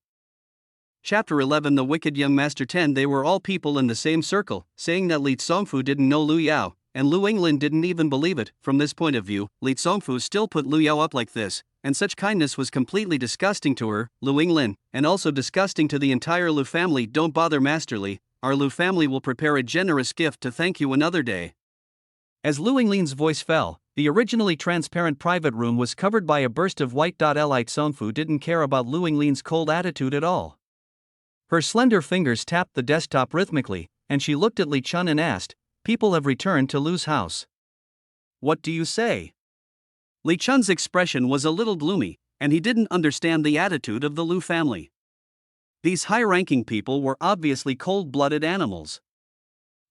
Chapter 11 The Wicked Young Master 10 They were all people in the same circle, saying that Li Tsongfu didn't know Lu Yao, and Lu Yinglin didn't even believe it. From this point of view, Li Tsongfu still put Lu Yao up like this, and such kindness was completely disgusting to her, Lu Yinglin, and also disgusting to the entire Lu family. Don't bother, Master Li, our Lu family will prepare a generous gift to thank you another day. As Lu Yinglin's voice fell, the originally transparent private room was covered by a burst of white. Li Tsongfu didn't care about Lu Yinglin's cold attitude at all. Her slender fingers tapped the desktop rhythmically, and she looked at Li Chun and asked, "People have returned to Lu's house." "What do you say?" Li Chun's expression was a little gloomy, and he didn't understand the attitude of the Lu family. These high-ranking people were obviously cold-blooded animals.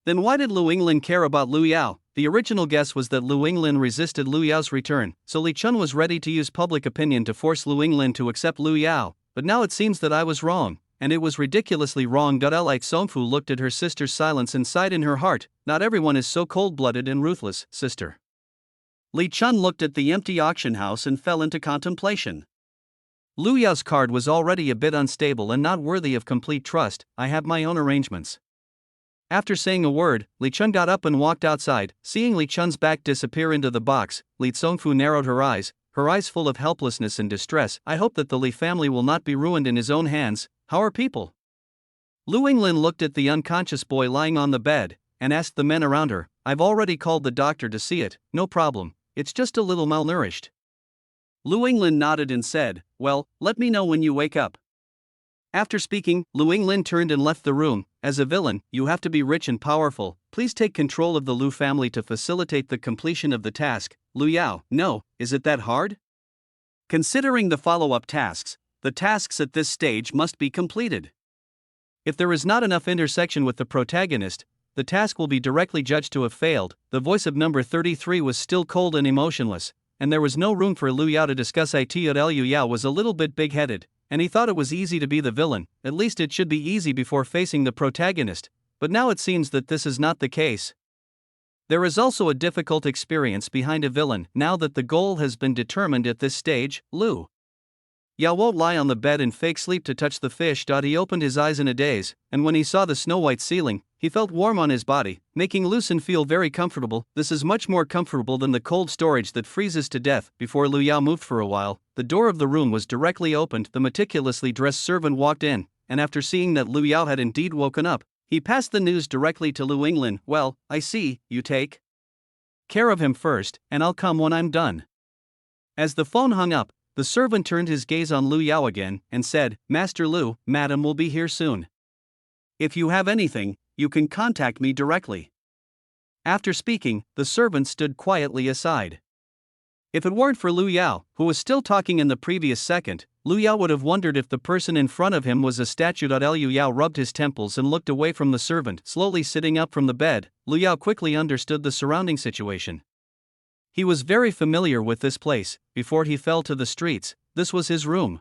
Then why did Lu Yinglin care about Lu Yao? The original guess was that Lu Yinglin resisted Lu Yao's return, so Li Chun was ready to use public opinion to force Lu Yinglin to accept Lu Yao, but now it seems that I was wrong. And it was ridiculously wrong. Li Tsongfu looked at her sister's silence and sighed in her heart. Not everyone is so cold-blooded and ruthless, sister. Li Chun looked at the empty auction house and fell into contemplation. Lu Yao's card was already a bit unstable and not worthy of complete trust. I have my own arrangements. After saying a word, Li Chun got up and walked outside. Seeing Li Chun's back disappear into the box, Li Tsongfu narrowed her eyes full of helplessness and distress. I hope that the Li family will not be ruined in his own hands. How are people? Lu Yinglin looked at the unconscious boy lying on the bed, and asked the men around her. I've already called the doctor to see it. No problem, it's just a little malnourished. Lu Yinglin nodded and said, well, let me know when you wake up. After speaking, Lu Yinglin turned and left the room. As a villain, you have to be rich and powerful. Please take control of the Lu family to facilitate the completion of the task. Lu Yao, no, is it that hard? Considering the follow-up tasks, the tasks at this stage must be completed. If there is not enough intersection with the protagonist, the task will be directly judged to have failed. The voice of number 33 was still cold and emotionless, and there was no room for Lu Yao to discuss it. Liu Yao was a little bit big-headed, and he thought it was easy to be the villain. At least it should be easy before facing the protagonist, but now it seems that this is not the case. There is also a difficult experience behind a villain. Now that the goal has been determined at this stage, Lu Yao won't lie on the bed in fake sleep to touch the fish. He opened his eyes in a daze, and when he saw the snow-white ceiling, he felt warm on his body, making Lucen feel very comfortable. This is much more comfortable than the cold storage that freezes to death. Before Lu Yao moved for a while, the door of the room was directly opened. The meticulously dressed servant walked in, and after seeing that Lu Yao had indeed woken up, he passed the news directly to Lu Yinglin. Well, I see, you take care of him first, and I'll come when I'm done. As the phone hung up, the servant turned his gaze on Lu Yao again, and said, Master Lu, Madam will be here soon. If you have anything, you can contact me directly. After speaking, the servant stood quietly aside. If it weren't for Lu Yao, who was still talking in the previous second, Lu Yao would have wondered if the person in front of him was a statue. Liu Yao rubbed his temples and looked away from the servant. Slowly sitting up from the bed, Lu Yao quickly understood the surrounding situation. He was very familiar with this place. Before he fell to the streets, this was his room.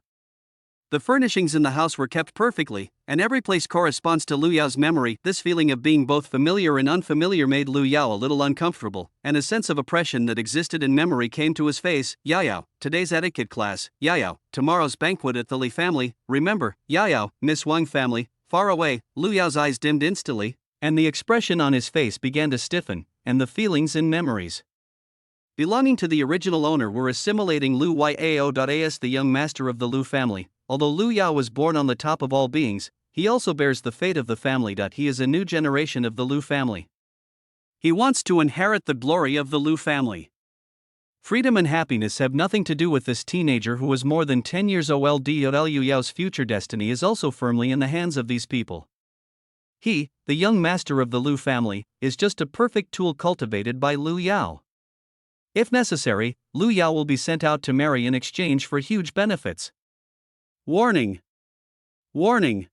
The furnishings in the house were kept perfectly, and every place corresponds to Lu Yao's memory. This feeling of being both familiar and unfamiliar made Lu Yao a little uncomfortable, and a sense of oppression that existed in memory came to his face. Yao, today's etiquette class. Yao, tomorrow's banquet at the Li family. Remember, Yao, Miss Wang family. Far away, Lu Yao's eyes dimmed instantly, and the expression on his face began to stiffen, and the feelings and memories belonging to the original owner were assimilating. Lu Yao.as, the young master of the Lu family. Although Lu Yao was born on the top of all beings, he also bears the fate of the family. He is a new generation of the Lu family. He wants to inherit the glory of the Lu family. Freedom and happiness have nothing to do with this teenager who was more than 10 years old. Lu Yao's future destiny is also firmly in the hands of these people. He, the young master of the Lu family, is just a perfect tool cultivated by Lu Yao. If necessary, Lu Yao will be sent out to marry in exchange for huge benefits. Warning! Warning!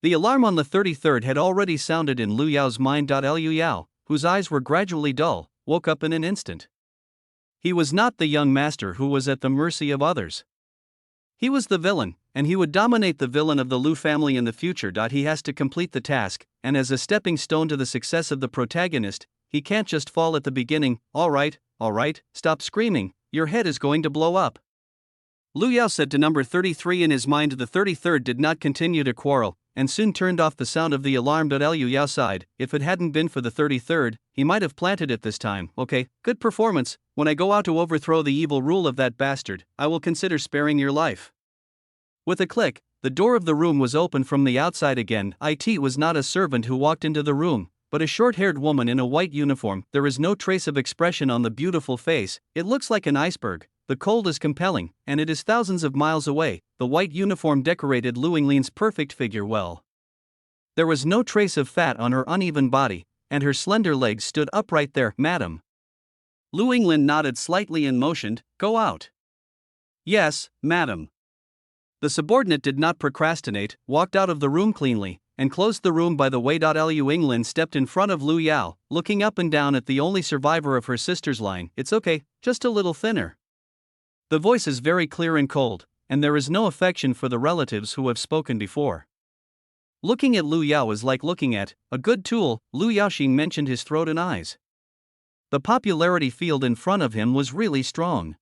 The alarm on the 33rd had already sounded in Lu Yao's mind. Lu Yao, whose eyes were gradually dull, woke up in an instant. He was not the young master who was at the mercy of others. He was the villain, and he would dominate the villain of the Lu family in the future. He has to complete the task, and as a stepping stone to the success of the protagonist, he can't just fall at the beginning. All right, stop screaming, your head is going to blow up. Lu Yao said to number 33 in his mind. The 33rd did not continue to quarrel, and soon turned off the sound of the alarm. Lu Yao sighed. If it hadn't been for the 33rd, he might have planted it this time. Okay, good performance. When I go out to overthrow the evil rule of that bastard, I will consider sparing your life. With a click, the door of the room was opened from the outside again. It was not a servant who walked into the room, but a short-haired woman in a white uniform. There is no trace of expression on the beautiful face. It looks like an iceberg. The cold is compelling, and it is thousands of miles away. The white uniform decorated Lu Yinglin's perfect figure well. There was no trace of fat on her uneven body, and her slender legs stood upright there. Madam. Lu Yinglin nodded slightly and motioned, go out. Yes, madam. The subordinate did not procrastinate, walked out of the room cleanly, and closed the room by the way. Lu Yinglin stepped in front of Lu Yao, looking up and down at the only survivor of her sister's line. It's okay, just a little thinner. The voice is very clear and cold, and there is no affection for the relatives who have spoken before. Looking at Lu Yao is like looking at a good tool. Lu Yaoxin mentioned his throat and eyes. The popularity field in front of him was really strong.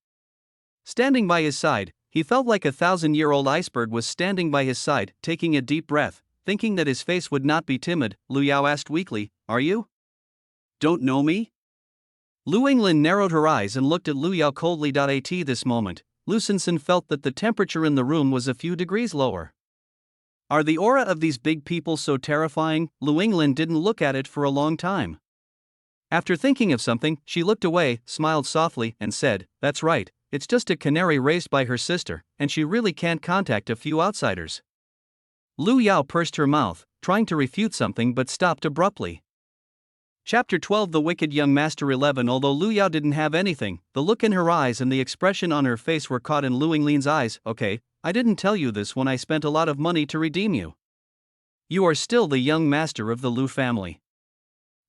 Standing by his side, he felt like a 1,000-year-old iceberg was standing by his side, taking a deep breath, thinking that his face would not be timid. Lu Yao asked weakly, are you? Don't know me? Lu Yinglin narrowed her eyes and looked at Lu Yao coldly. At this moment, Lu Xinxin felt that the temperature in the room was a few degrees lower. Are the aura of these big people so terrifying? Lu Yinglin didn't look at it for a long time. After thinking of something, she looked away, smiled softly, and said, that's right, it's just a canary raised by her sister, and she really can't contact a few outsiders. Lu Yao pursed her mouth, trying to refute something but stopped abruptly. Chapter 12 The Wicked Young Master 11 Although Lu Yao didn't have anything, the look in her eyes and the expression on her face were caught in Lu Yinglin's eyes. Okay, I didn't tell you this when I spent a lot of money to redeem you. You are still the young master of the Lu family.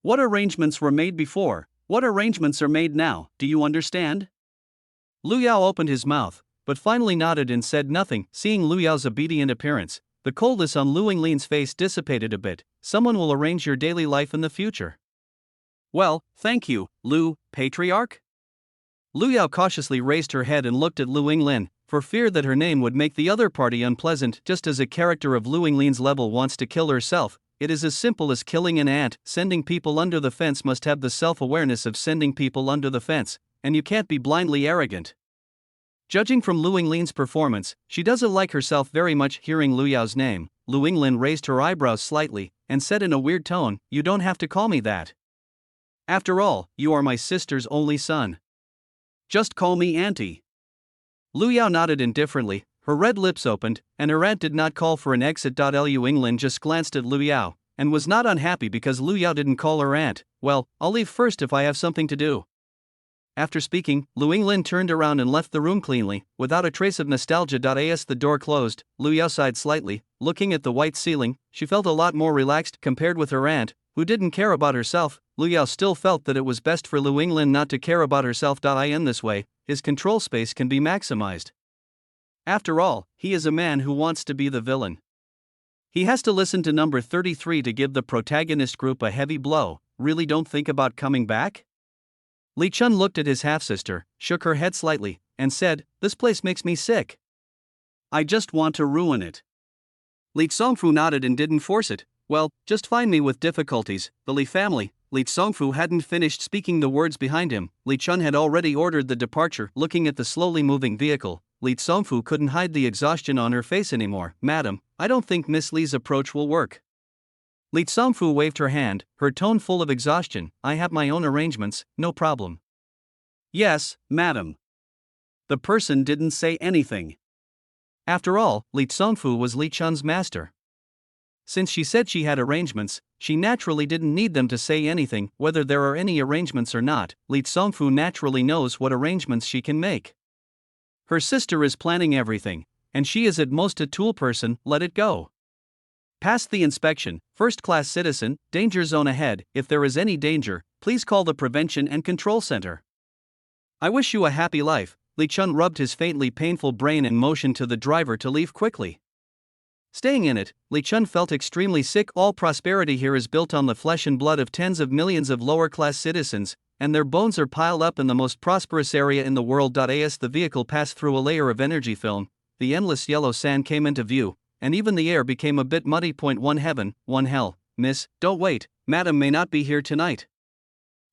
What arrangements were made before? What arrangements are made now? Do you understand? Lu Yao opened his mouth, but finally nodded and said nothing. Seeing Lu Yao's obedient appearance, the coldness on Lu Yinglin's face dissipated a bit. Someone will arrange your daily life in the future. Well, thank you, Lu, patriarch? Lu Yao cautiously raised her head and looked at Lu Yinglin, for fear that her name would make the other party unpleasant. Just as a character of Lu Yinglin's level wants to kill herself, it is as simple as killing an ant. Sending people under the fence must have the self-awareness of sending people under the fence, and you can't be blindly arrogant. Judging from Lu Yinglin's performance, she doesn't like herself very much. Hearing Lu Yao's name, Lu Yinglin raised her eyebrows slightly, and said in a weird tone, you don't have to call me that. After all, you are my sister's only son. Just call me auntie. Lu Yao nodded indifferently, her red lips opened, and her aunt did not call for an exit. Lu Yinglin just glanced at Lu Yao, and was not unhappy because Lu Yao didn't call her aunt. Well, I'll leave first if I have something to do. After speaking, Lu Yinglin turned around and left the room cleanly, without a trace of nostalgia. As the door closed, Lu Yao sighed slightly, looking at the white ceiling. She felt a lot more relaxed compared with her aunt, who didn't care about herself. Lu Yao still felt that it was best for Lu Yinglin not to care about herself. In this way, his control space can be maximized. After all, he is a man who wants to be the villain. He has to listen to number 33 to give the protagonist group a heavy blow. Really don't think about coming back? Li Chun looked at his half-sister, shook her head slightly, and said, "This place makes me sick. I just want to ruin it." Li Tsongfu nodded and didn't force it. "Well, just find me with difficulties, the Li family." Li Tsongfu hadn't finished speaking the words behind him. Li Chun had already ordered the departure. Looking at the slowly moving vehicle, Li Tsongfu couldn't hide the exhaustion on her face anymore. "Madam, I don't think Miss Li's approach will work." Li Tsongfu waved her hand, her tone full of exhaustion. "I have my own arrangements, no problem." "Yes, madam." The person didn't say anything. After all, Li Tsongfu was Li Chun's master. Since she said she had arrangements, she naturally didn't need them to say anything. Whether there are any arrangements or not, Li Tsongfu naturally knows what arrangements she can make. Her sister is planning everything, and she is at most a tool person. Let it go. Passed the inspection, first-class citizen, danger zone ahead. If there is any danger, please call the Prevention and Control Center. I wish you a happy life. Li Chun rubbed his faintly painful brain and motioned to the driver to leave quickly. Staying in it, Li Chun felt extremely sick. All prosperity here is built on the flesh and blood of tens of millions of lower-class citizens, and their bones are piled up in the most prosperous area in the world. As the vehicle passed through a layer of energy film, the endless yellow sand came into view, and even the air became a bit muddy. One heaven, one hell. "Miss, don't wait, madam may not be here tonight."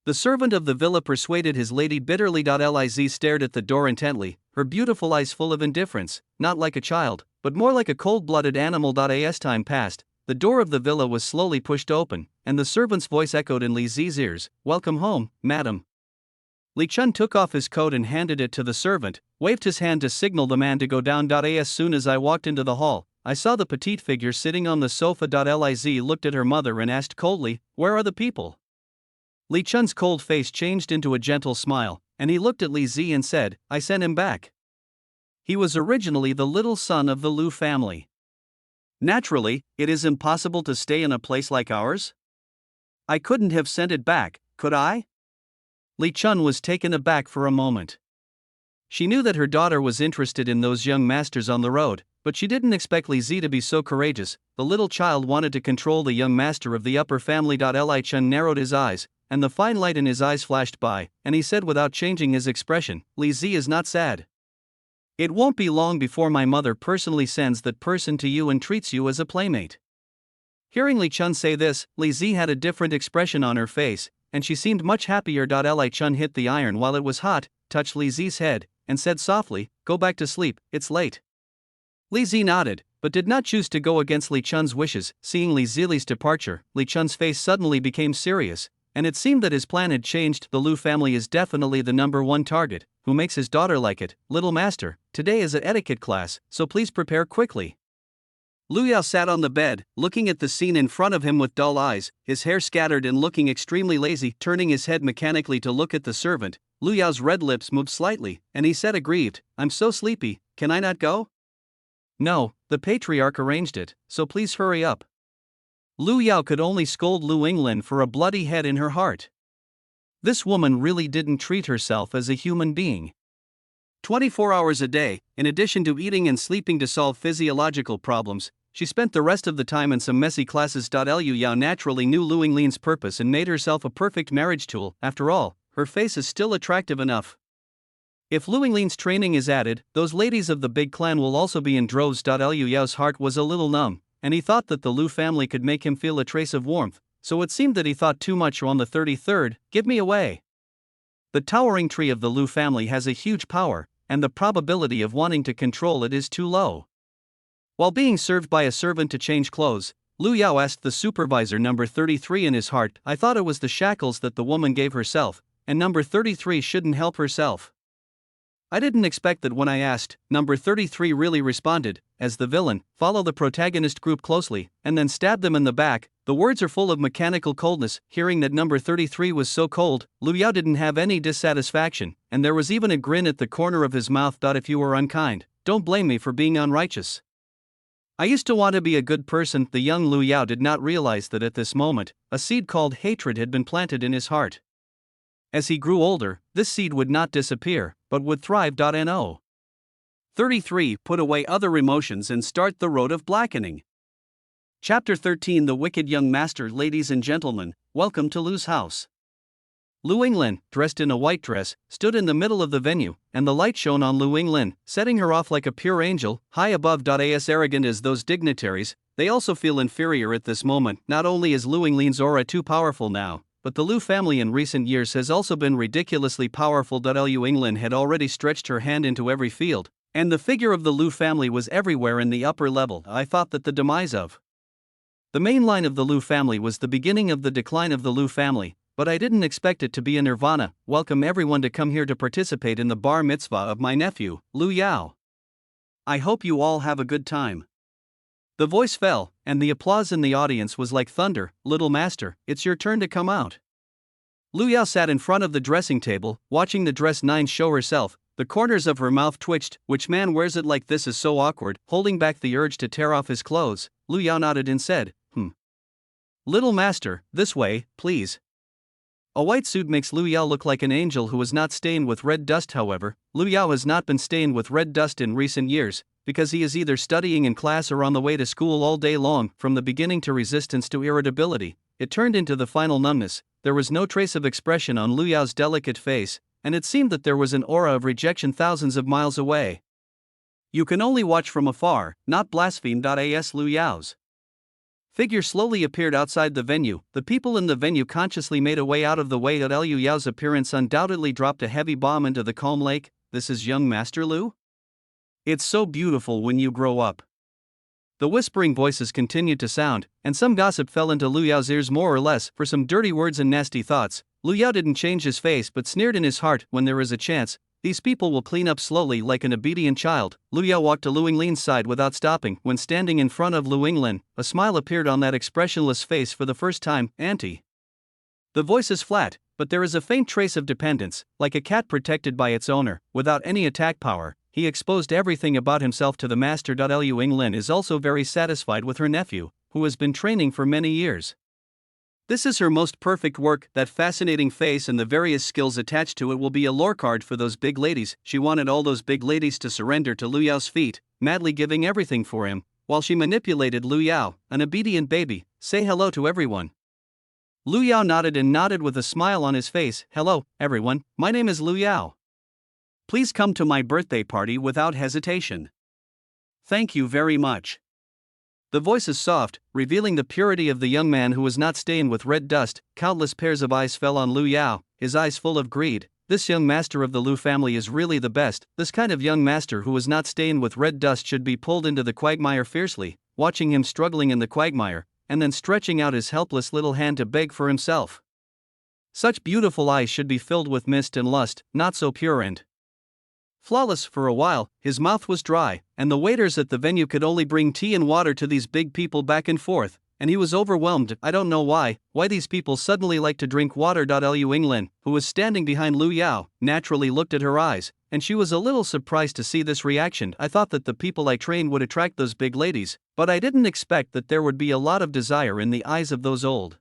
The servant of the villa persuaded his lady bitterly. Liz stared at the door intently, her beautiful eyes full of indifference, not like a child, but more like a cold-blooded animal. As time passed, the door of the villa was slowly pushed open, and the servant's voice echoed in Li's ears. "Welcome home, madam." Li Chun took off his coat and handed it to the servant, waved his hand to signal the man to go down. As soon as I walked into the hall, I saw the petite figure sitting on the sofa. Liz looked at her mother and asked coldly, "Where are the people?" Li Chun's cold face changed into a gentle smile, and he looked at Li Zi and said, "I sent him back. He was originally the little son of the Lu family. Naturally, it is impossible to stay in a place like ours. I couldn't have sent it back, could I?" Li Chun was taken aback for a moment. She knew that her daughter was interested in those young masters on the road, but she didn't expect Li Zi to be so courageous. The little child wanted to control the young master of the upper family. Li Chun narrowed his eyes, and the fine light in his eyes flashed by, and he said without changing his expression, "Li Zi is not sad. It won't be long before my mother personally sends that person to you and treats you as a playmate." Hearing Li Chun say this, Li Zi had a different expression on her face, and she seemed much happier. Li Chun hit the iron while it was hot, touched Li Zi's head, and said softly, "Go back to sleep, it's late." Li Zi nodded, but did not choose to go against Li Chun's wishes. Seeing Li Zi's departure, Li Chun's face suddenly became serious, and it seemed that his plan had changed. "The Lu family is definitely the #1 target. Who makes his daughter like it? Little master, today is an etiquette class, so please prepare quickly." Lu Yao sat on the bed, looking at the scene in front of him with dull eyes, his hair scattered and looking extremely lazy. Turning his head mechanically to look at the servant, Lu Yao's red lips moved slightly, and he said aggrieved, "I'm so sleepy, can I not go?" "No, the patriarch arranged it, so please hurry up." Lu Yao could only scold Lu Yinglin for a bloody head in her heart. This woman really didn't treat herself as a human being. 24 hours a day, in addition to eating and sleeping to solve physiological problems, she spent the rest of the time in some messy classes. Liu Yao naturally knew Lu Yinglin's purpose and made herself a perfect marriage tool. After all, her face is still attractive enough. If Lu Yinglin's training is added, those ladies of the big clan will also be in droves. Liu Yao's heart was a little numb, and he thought that the Lu family could make him feel a trace of warmth, so it seemed that he thought too much. On the 33rd, give me away. The towering tree of the Lu family has a huge power, and the probability of wanting to control it is too low. While being served by a servant to change clothes, Lu Yao asked the supervisor number 33 in his heart, "I thought it was the shackles that the woman gave herself, and number 33 shouldn't help herself." I didn't expect that when I asked. Number 33 really responded, as the villain, "Follow the protagonist group closely, and then stab them in the back." The words are full of mechanical coldness. Hearing that number 33 was so cold, Lu Yao didn't have any dissatisfaction, and there was even a grin at the corner of his mouth. "If you were unkind, don't blame me for being unrighteous. I used to want to be a good person." The young Lu Yao did not realize that at this moment, a seed called hatred had been planted in his heart. As he grew older, this seed would not disappear, but would thrive. No. 33. Put away other emotions and start the road of blackening. Chapter 13. The Wicked Young Master. Ladies and gentlemen, welcome to Lu's house. Lu Yinglin, dressed in a white dress, stood in the middle of the venue, and the light shone on Lu Yinglin, setting her off like a pure angel, high above. As arrogant as those dignitaries, they also feel inferior at this moment. Not only is Lu Yinglin's aura too powerful now, but the Lu family in recent years has also been ridiculously powerful. Lu Yinglin had already stretched her hand into every field, and the figure of the Lu family was everywhere in the upper level. I thought that the demise of the main line of the Lu family was the beginning of the decline of the Lu family, but I didn't expect it to be a nirvana. Welcome everyone to come here to participate in the bar mitzvah of my nephew, Lu Yao. I hope you all have a good time. The voice fell, and the applause in the audience was like thunder. Little master, it's your turn to come out. Lu Yao sat in front of the dressing table, watching the dress 9 show herself. The corners of her mouth twitched. Which man wears it like this is so awkward? Holding back the urge to tear off his clothes, Lu Yao nodded and said, Little master, this way, please. A white suit makes Lu Yao look like an angel who is not stained with red dust. However, Lu Yao has not been stained with red dust in recent years, because he is either studying in class or on the way to school all day long. From the beginning to resistance to irritability, it turned into the final numbness. There was no trace of expression on Lu Yao's delicate face, and it seemed that there was an aura of rejection thousands of miles away. You can only watch from afar, not blaspheme. As Lu Yao's figure slowly appeared outside the venue, the people in the venue consciously made a way out of the way. Lu Yao's appearance undoubtedly dropped a heavy bomb into the calm lake. This is young Master Lu? It's so beautiful when you grow up. The whispering voices continued to sound, and some gossip fell into Lu Yao's ears more or less for some dirty words and nasty thoughts. Lu Yao didn't change his face but sneered in his heart, when there is a chance, these people will clean up slowly like an obedient child. Lu Yao walked to Lu Yinglin's side without stopping. When standing in front of Lu Yinglin, a smile appeared on that expressionless face for the first time. Auntie. The voice is flat, but there is a faint trace of dependence, like a cat protected by its owner, without any attack power. He exposed everything about himself to the master. Lu Yinglin is also very satisfied with her nephew, who has been training for many years. This is her most perfect work. That fascinating face and the various skills attached to it will be a lore card for those big ladies. She wanted all those big ladies to surrender to Lu Yao's feet, madly giving everything for him, while she manipulated Lu Yao, an obedient baby. Say hello to everyone. Lu Yao nodded and nodded with a smile on his face. Hello, everyone, my name is Lu Yao. Please come to my birthday party without hesitation. Thank you very much. The voice is soft, revealing the purity of the young man who was not stained with red dust. Countless pairs of eyes fell on Lu Yao, his eyes full of greed. This young master of the Lu family is really the best. This kind of young master who was not stained with red dust should be pulled into the quagmire fiercely, watching him struggling in the quagmire, and then stretching out his helpless little hand to beg for himself. Such beautiful eyes should be filled with mist and lust, not so pure and flawless. For a while, his mouth was dry, and the waiters at the venue could only bring tea and water to these big people back and forth, and he was overwhelmed. I don't know why these people suddenly like to drink water. Lu Yinglin, who was standing behind Lu Yao, naturally looked at her eyes, and she was a little surprised to see this reaction. I thought that the people I trained would attract those big ladies, but I didn't expect that there would be a lot of desire in the eyes of those old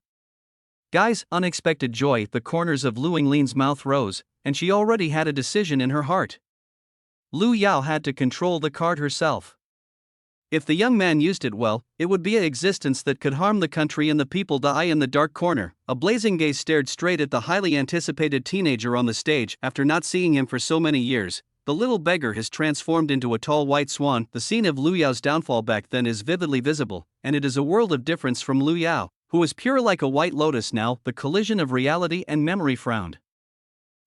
guys. Unexpected joy. The corners of Lu Yinglin's mouth rose, and she already had a decision in her heart. Lu Yao had to control the card herself. If the young man used it well, it would be an existence that could harm the country and the people. In the dark corner, a blazing gaze stared straight at the highly anticipated teenager on the stage. After not seeing him for so many years, the little beggar has transformed into a tall white swan. The scene of Lu Yao's downfall back then is vividly visible, and it is a world of difference from Lu Yao, who is pure like a white lotus now. The collision of reality and memory frowned.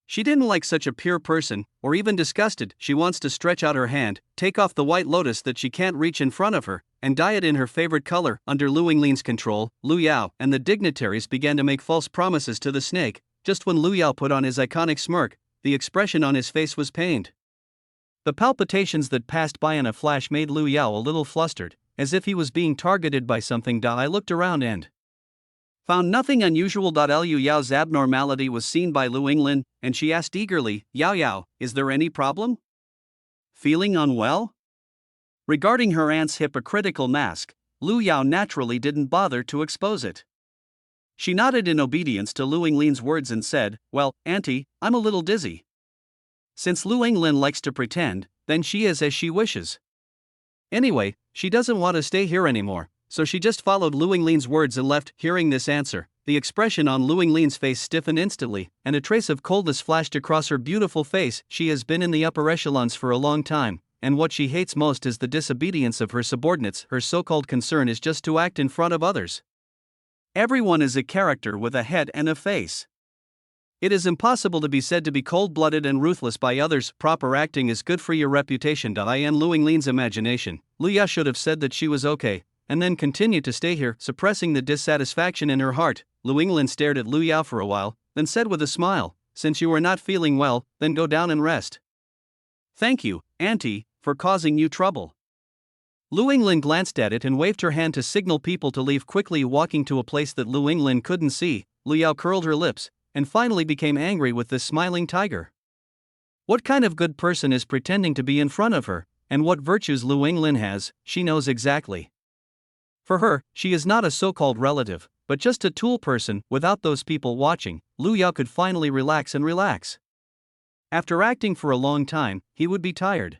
She didn't like such a pure person, or even disgusted. She wants to stretch out her hand, take off the white lotus that she can't reach in front of her, and dye it in her favorite color. Under Lu Yinglin's control, Lu Yao and the dignitaries began to make false promises to the snake. Just when Lu Yao put on his iconic smirk, the expression on his face was pained. The palpitations that passed by in a flash made Lu Yao a little flustered, as if he was being targeted by something. I looked around and found nothing unusual. Lu Yao's abnormality was seen by Lu Yinglin, and she asked eagerly, Yao Yao, is there any problem? Feeling unwell? Regarding her aunt's hypocritical mask, Lu Yao naturally didn't bother to expose it. She nodded in obedience to Lu Yinglin's words and said, well, Auntie, I'm a little dizzy. Since Lu Yinglin likes to pretend, then she is as she wishes. Anyway, she doesn't want to stay here anymore, so she just followed Lu Yinglin's words and left. Hearing this answer, the expression on Lu Yinglin's face stiffened instantly, and a trace of coldness flashed across her beautiful face. She has been in the upper echelons for a long time, and what she hates most is the disobedience of her subordinates. Her so-called concern is just to act in front of others. Everyone is a character with a head and a face. It is impossible to be said to be cold-blooded and ruthless by others. Proper acting is good for your reputation. In Lu Yinglin's imagination, Lu Yao should have said that she was okay, and then continued to stay here, suppressing the dissatisfaction in her heart. Lu Yinglin stared at Lu Yao for a while, then said with a smile, "Since you are not feeling well, then go down and rest." "Thank you, Auntie, for causing you trouble." Lu Yinglin glanced at it and waved her hand to signal people to leave quickly. Walking to a place that Lu Yinglin couldn't see, Lu Yao curled her lips, and finally became angry with this smiling tiger. What kind of good person is pretending to be in front of her, and what virtues Lu Yinglin has, she knows exactly. For her, she is not a so-called relative, but just a tool person. Without those people watching, Lu Yao could finally relax. After acting for a long time, he would be tired.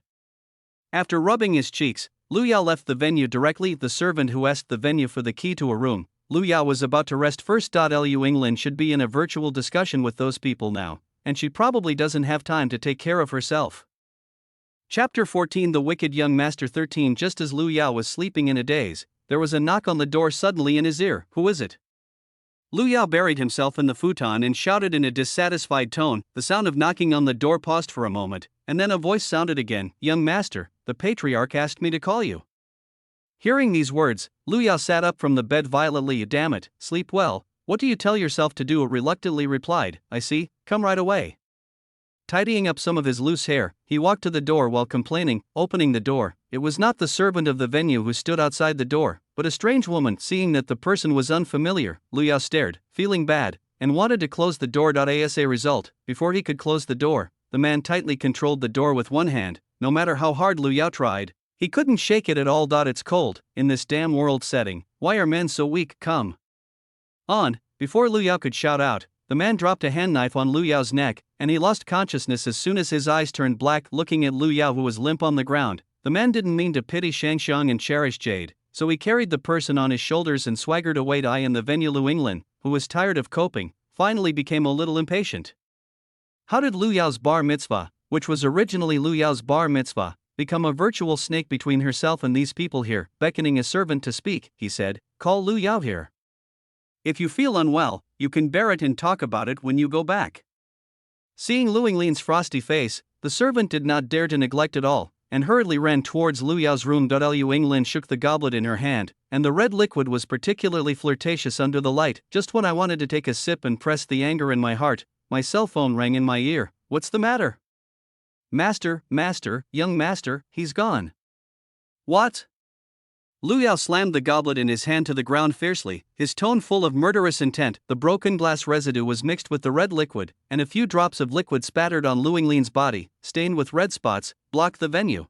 After rubbing his cheeks, Lu Yao left the venue directly. The servant who asked the venue for the key to a room, Lu Yao was about to rest first. Lu Yinglin should be in a virtual discussion with those people now, and she probably doesn't have time to take care of herself. Chapter 14 The Wicked Young Master 13 Just as Lu Yao was sleeping in a daze, there was a knock on the door suddenly in his ear. "Who is it?" Lu Yao buried himself in the futon and shouted in a dissatisfied tone. The sound of knocking on the door paused for a moment, and then a voice sounded again. "Young master, the patriarch asked me to call you." Hearing these words, Lu Yao sat up from the bed violently. "Damn it, sleep well, what do you tell yourself to do?" reluctantly replied. "I see, come right away." Tidying up some of his loose hair, he walked to the door while complaining. Opening the door, it was not the servant of the venue who stood outside the door, but a strange woman. Seeing that the person was unfamiliar, Lu Yao stared, feeling bad, and wanted to close the door. As a result, before he could close the door, the man tightly controlled the door with one hand. No matter how hard Lu Yao tried, he couldn't shake it at all. It's cold, in this damn world setting. Why are men so weak? Come on. Before Lu Yao could shout out, the man dropped a hand knife on Lu Yao's neck, and he lost consciousness as soon as his eyes turned black. Looking at Lu Yao, who was limp on the ground, the man didn't mean to pity Shangxiang and cherish Jade, so he carried the person on his shoulders and swaggered away. In the venue, Lu Yinglin, who was tired of coping, finally became a little impatient. How did Lu Yao's bar mitzvah, which was originally Lu Yao's bar mitzvah, become a virtual snake between herself and these people here? Beckoning a servant to speak, he said, "Call Lu Yao here. If you feel unwell, you can bear it and talk about it when you go back." Seeing Lu Yinglin's frosty face, the servant did not dare to neglect it all, and hurriedly ran towards Lu Yao's room. Lu Yinglin shook the goblet in her hand, and the red liquid was particularly flirtatious under the light. Just when I wanted to take a sip and press the anger in my heart, my cell phone rang in my ear. "What's the matter?" Master, young master, he's gone." "What?" Lu Yao slammed the goblet in his hand to the ground fiercely, his tone full of murderous intent. The broken glass residue was mixed with the red liquid, and a few drops of liquid spattered on Lu Yinglin's body, stained with red spots, blocked the venue.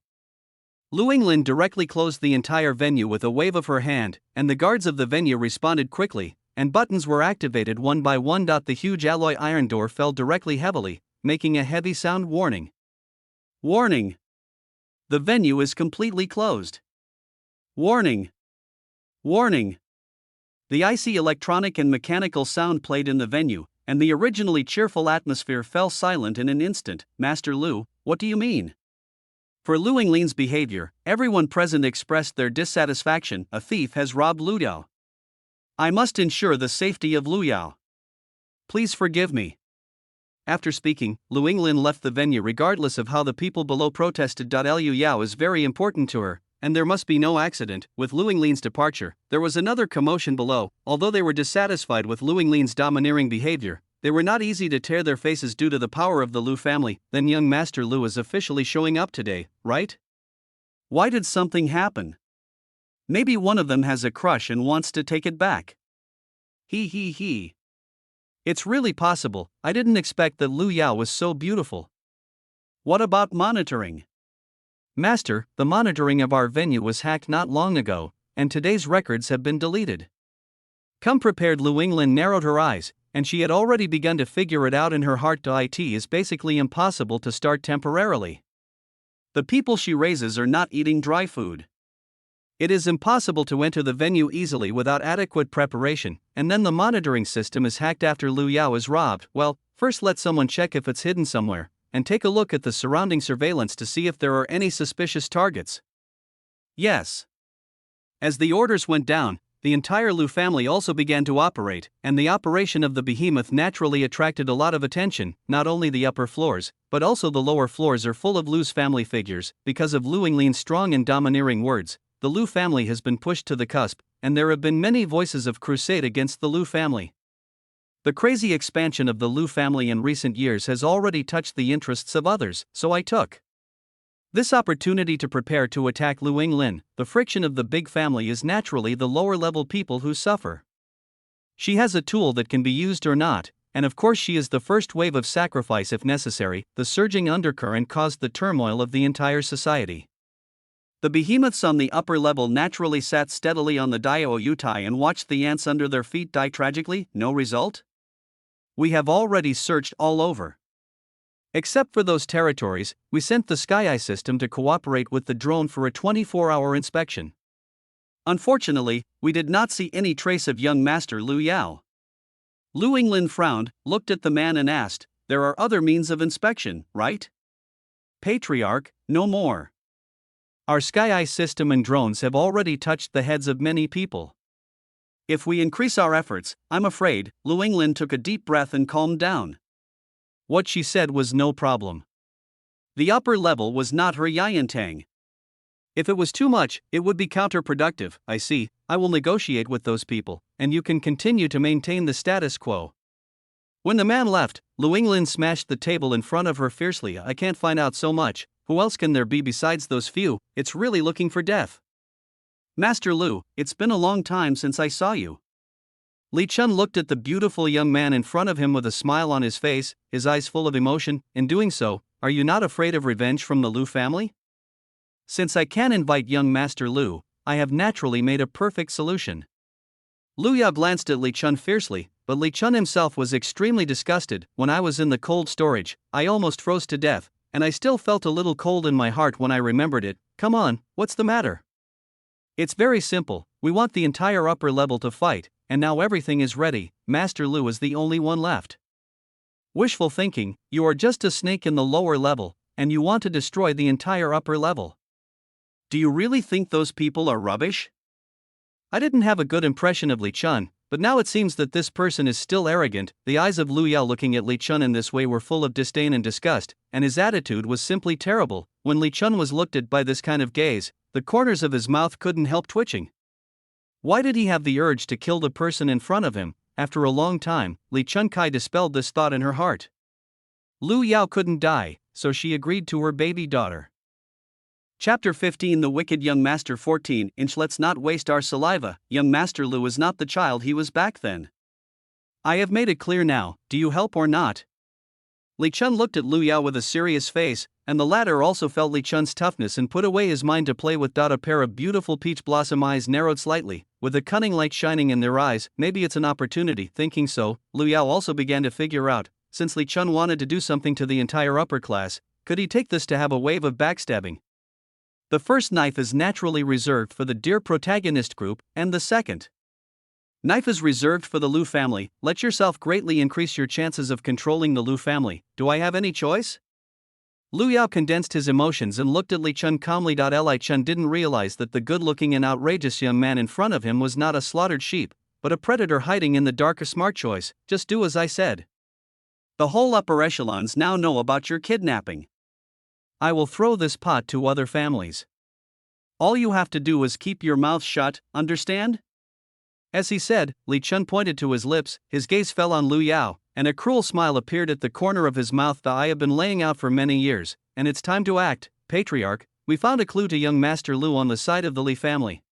Lu Yinglin directly closed the entire venue with a wave of her hand, and the guards of the venue responded quickly, and buttons were activated one by one. The huge alloy iron door fell directly heavily, making a heavy sound. Warning. Warning. The venue is completely closed. Warning. Warning. The icy electronic and mechanical sound played in the venue, and the originally cheerful atmosphere fell silent in an instant. "Master Lu, what do you mean?" For Lu Yinglin's behavior, everyone present expressed their dissatisfaction. "A thief has robbed Lu Yao. I must ensure the safety of Lu Yao. Please forgive me." After speaking, Lu Yinglin left the venue regardless of how the people below protested. Lu Yao is very important to her, and there must be no accident. With Lu Yinglin's departure, there was another commotion below. Although they were dissatisfied with Lu Yinglin's domineering behavior, they were not easy to tear their faces due to the power of the Lu family. "Then young Master Lu is officially showing up today, right? Why did something happen? Maybe one of them has a crush and wants to take it back. He. It's really possible. I didn't expect that Lu Yao was so beautiful." "What about monitoring?" "Master, the monitoring of our venue was hacked not long ago, and today's records have been deleted." Come prepared. Lu Yinglin narrowed her eyes, and she had already begun to figure it out in her heart. It is basically impossible to start temporarily. The people she raises are not eating dry food. It is impossible to enter the venue easily without adequate preparation, and then the monitoring system is hacked after Lu Yao is robbed. Well, first let someone check if it's hidden somewhere, and take a look at the surrounding surveillance to see if there are any suspicious targets. Yes. As the orders went down, the entire Lu family also began to operate, and the operation of the behemoth naturally attracted a lot of attention. Not only the upper floors, but also the lower floors are full of Lu's family figures. Because of Lu Yinglin's strong and domineering words, the Lu family has been pushed to the cusp, and there have been many voices of crusade against the Lu family. The crazy expansion of the Lu family in recent years has already touched the interests of others, so I took this opportunity to prepare to attack Lu Yinglin. The friction of the big family is naturally the lower-level people who suffer. She has a tool that can be used or not, and of course she is the first wave of sacrifice if necessary. The surging undercurrent caused the turmoil of the entire society. The behemoths on the upper level naturally sat steadily on the Dao Yutai and watched the ants under their feet die tragically. No result? We have already searched all over. Except for those territories, we sent the Sky Eye system to cooperate with the drone for a 24-hour inspection. Unfortunately, we did not see any trace of young Master Lu Yao. Lu Yinglin frowned, looked at the man and asked, "There are other means of inspection, right?" Patriarch, no more. Our Sky Eye system and drones have already touched the heads of many people. If we increase our efforts, I'm afraid. Lu Yinglin took a deep breath and calmed down. What she said was no problem. The upper level was not her Yayantang. If it was too much, it would be counterproductive. I see. I will negotiate with those people, and you can continue to maintain the status quo. When the man left, Lu Yinglin smashed the table in front of her fiercely. I can't find out so much. Who else can there be besides those few? It's really looking for death. Master Lu, it's been a long time since I saw you. Li Chun looked at the beautiful young man in front of him with a smile on his face, his eyes full of emotion. In doing so, are you not afraid of revenge from the Lu family? Since I can't invite young Master Lu, I have naturally made a perfect solution. Lu Yao glanced at Li Chun fiercely, but Li Chun himself was extremely disgusted. When I was in the cold storage, I almost froze to death, and I still felt a little cold in my heart when I remembered it. Come on, what's the matter? It's very simple. We want the entire upper level to fight, and now everything is ready. Master Lu is the only one left. Wishful thinking. You are just a snake in the lower level, and you want to destroy the entire upper level. Do you really think those people are rubbish? I didn't have a good impression of Li Chun, but now it seems that this person is still arrogant. The eyes of Lu Yao looking at Li Chun in this way were full of disdain and disgust, and his attitude was simply terrible. When Li Chun was looked at by this kind of gaze, the corners of his mouth couldn't help twitching. Why did he have the urge to kill the person in front of him? After a long time, Li Chun Kai dispelled this thought in her heart. Lu Yao couldn't die, so she agreed to her baby daughter. Chapter 15 The Wicked Young Master 14 Let's not waste our saliva. Young Master Lu is not the child he was back then. I have made it clear now. Do you help or not? Li Chun looked at Lu Yao with a serious face, and the latter also felt Li Chun's toughness and put away his mind to play with. A pair of beautiful peach blossom eyes narrowed slightly, with a cunning light shining in their eyes. Maybe it's an opportunity. Thinking so, Lu Yao also began to figure out, since Li Chun wanted to do something to the entire upper class, could he take this to have a wave of backstabbing? The first knife is naturally reserved for the dear protagonist group, and the second knife is reserved for the Lu family. Let yourself greatly increase your chances of controlling the Lu family. Do I have any choice? Lu Yao condensed his emotions and looked at Li Chun calmly. Li Chun didn't realize that the good-looking and outrageous young man in front of him was not a slaughtered sheep, but a predator hiding in the dark. A smart choice. Just do as I said. The whole upper echelons now know about your kidnapping. I will throw this pot to other families. All you have to do is keep your mouth shut, understand? As he said, Li Chun pointed to his lips, his gaze fell on Lu Yao, and a cruel smile appeared at the corner of his mouth. I have been laying out for many years, and it's time to act. Patriarch, we found a clue to young Master Lu on the side of the Li family.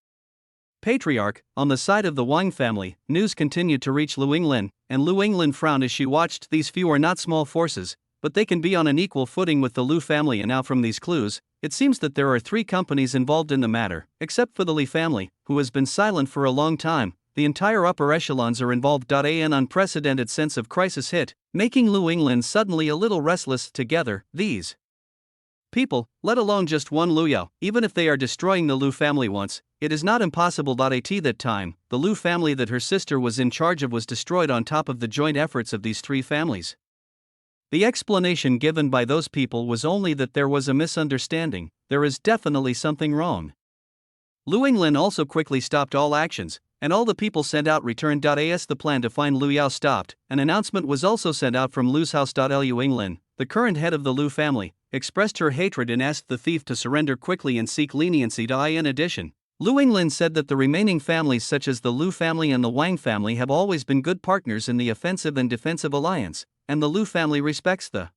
Patriarch, on the side of the Wang family, news continued to reach Lu Yinglin, and Lu Yinglin frowned as she watched. These few are not small forces, but they can be on an equal footing with the Lu family. And now from these clues, it seems that there are 3 companies involved in the matter, except for the Li family, who has been silent for a long time. The entire upper echelons are involved. An unprecedented sense of crisis hit, making Lu Yinglin suddenly a little restless. Together, these people, let alone just one Liu Yao, even if they are destroying the Liu family once, it is not impossible. At that time, the Liu family that her sister was in charge of was destroyed on top of the joint efforts of these three families. The explanation given by those people was only that there was a misunderstanding. There is definitely something wrong. Liu Yinglin also quickly stopped all actions, and all the people sent out returned. As the plan to find Liu Yao stopped, an announcement was also sent out from Liu's house. Liu Yinglin, the current head of the Liu family, expressed her hatred and asked the thief to surrender quickly and seek leniency. In addition, Liu Yinglin said that the remaining families such as the Liu family and the Wang family have always been good partners in the offensive and defensive alliance, and the Liu family respects the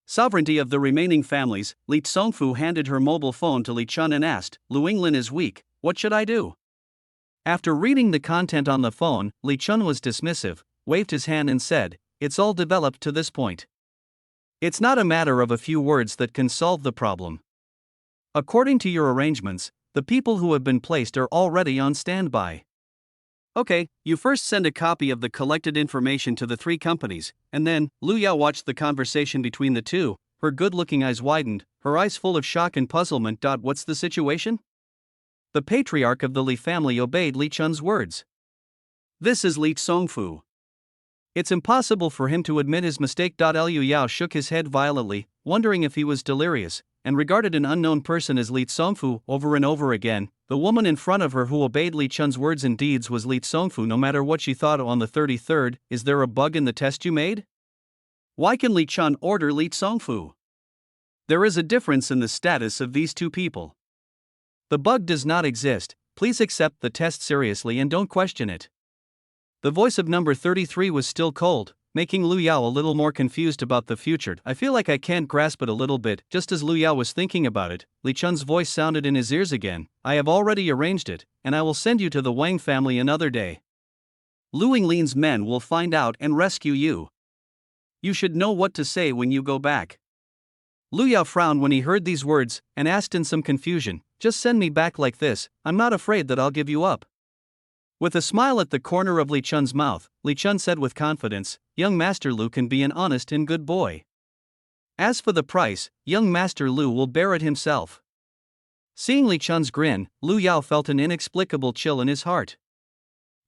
sovereignty of the remaining families. Li Tsongfu handed her mobile phone to Li Chun and asked, Liu Yinglin is weak, what should I do? After reading the content on the phone, Li Chun was dismissive, waved his hand and said, it's all developed to this point. It's not a matter of a few words that can solve the problem. According to your arrangements, the people who have been placed are already on standby. Okay, you first send a copy of the collected information to the three companies, and then, Liu Yao watched the conversation between the two, her good-looking eyes widened, her eyes full of shock and puzzlement. What's the situation? The patriarch of the Li family obeyed Li Chun's words. This is Li Tsongfu. It's impossible for him to admit his mistake. Liu Yao shook his head violently, wondering if he was delirious, and regarded an unknown person as Li Tsongfu over and over again. The woman in front of her who obeyed Li Chun's words and deeds was Li Tsongfu, no matter what she thought. On the 33rd, is there a bug in the test you made? Why can Li Chun order Li Tsongfu? There is a difference in the status of these two people. The bug does not exist, please accept the test seriously and don't question it. The voice of number 33 was still cold, making Liu Yao a little more confused about the future. I feel like I can't grasp it a little bit. Just as Liu Yao was thinking about it, Li Chun's voice sounded in his ears again. I have already arranged it, and I will send you to the Wang family another day. Liu Yinglin's men will find out and rescue you. You should know what to say when you go back. Liu Yao frowned when he heard these words, and asked in some confusion, just send me back like this, I'm not afraid that I'll give you up. With a smile at the corner of Li Chun's mouth, Li Chun said with confidence, young Master Liu can be an honest and good boy. As for the price, young Master Liu will bear it himself. Seeing Li Chun's grin, Liu Yao felt an inexplicable chill in his heart.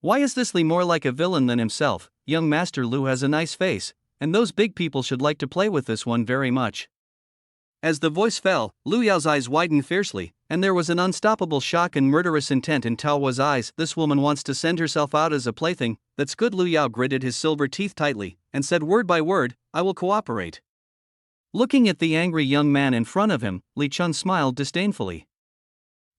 Why is this Li more like a villain than himself? Young Master Liu has a nice face, and those big people should like to play with this one very much. As the voice fell, Liu Yao's eyes widened fiercely, and there was an unstoppable shock and murderous intent in Tao Hua's eyes. This woman wants to send herself out as a plaything, that's good. Liu Yao gritted his silver teeth tightly, and said word by word, I will cooperate. Looking at the angry young man in front of him, Li Chun smiled disdainfully.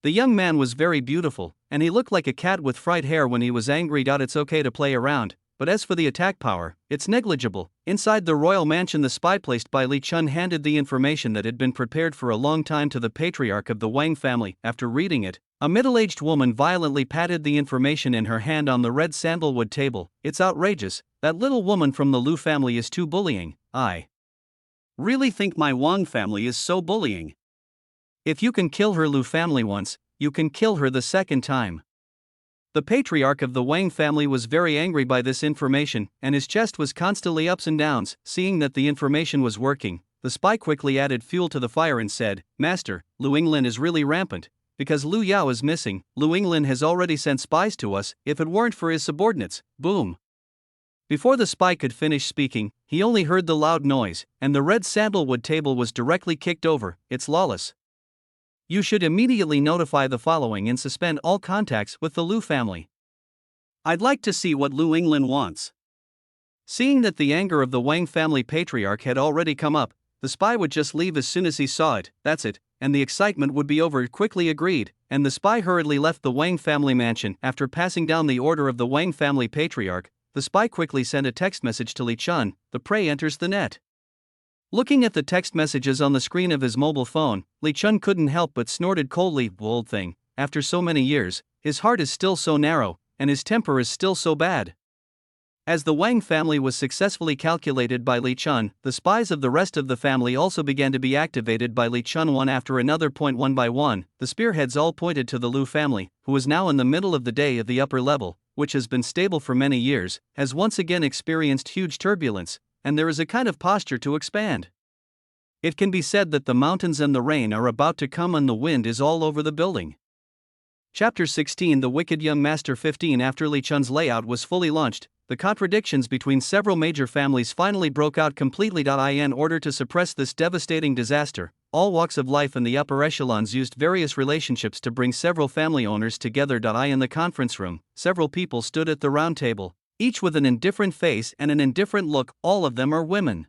The young man was very beautiful, and he looked like a cat with fried hair when he was angry. It's okay to play around, but as for the attack power, it's negligible. Inside the royal mansion, the spy placed by Li Chun handed the information that had been prepared for a long time to the patriarch of the Wang family. After reading it, a middle-aged woman violently patted the information in her hand on the red sandalwood table. It's outrageous, that little woman from the Liu family is too bullying. I really think my Wang family is so bullying. If you can kill her Liu family once, you can kill her the second time. The patriarch of the Wang family was very angry by this information, and his chest was constantly ups and downs. Seeing that the information was working, the spy quickly added fuel to the fire and said, Master, Liu Yinglin is really rampant. Because Liu Yao is missing, Liu Yinglin has already sent spies to us. If it weren't for his subordinates, boom. Before the spy could finish speaking, he only heard the loud noise, and the red sandalwood table was directly kicked over. It's lawless. You should immediately notify the following and suspend all contacts with the Liu family. I'd like to see what Liu Yinglin wants. Seeing that the anger of the Wang family patriarch had already come up, the spy would just leave as soon as he saw it, that's it, and the excitement would be over. Quickly agreed, and the spy hurriedly left the Wang family mansion. After passing down the order of the Wang family patriarch, the spy quickly sent a text message to Li Chun, the prey enters the net. Looking at the text messages on the screen of his mobile phone, Li Chun couldn't help but snorted coldly. Old thing, after so many years, his heart is still so narrow, and his temper is still so bad. As the Wang family was successfully calculated by Li Chun, the spies of the rest of the family also began to be activated by Li Chun one after another. One by one, the spearheads all pointed to the Liu family, who was now in the middle of the day of the upper level, which has been stable for many years, has once again experienced huge turbulence, and there is a kind of posture to expand. It can be said that the mountains and the rain are about to come and the wind is all over the building. Chapter 16 The Wicked Young Master 15 After Li Chun's layout was fully launched, the contradictions between several major families finally broke out completely. In order to suppress this devastating disaster, all walks of life and the upper echelons used various relationships to bring several family owners together. In the conference room, several people stood at the round table, each with an indifferent face and an indifferent look. All of them are women.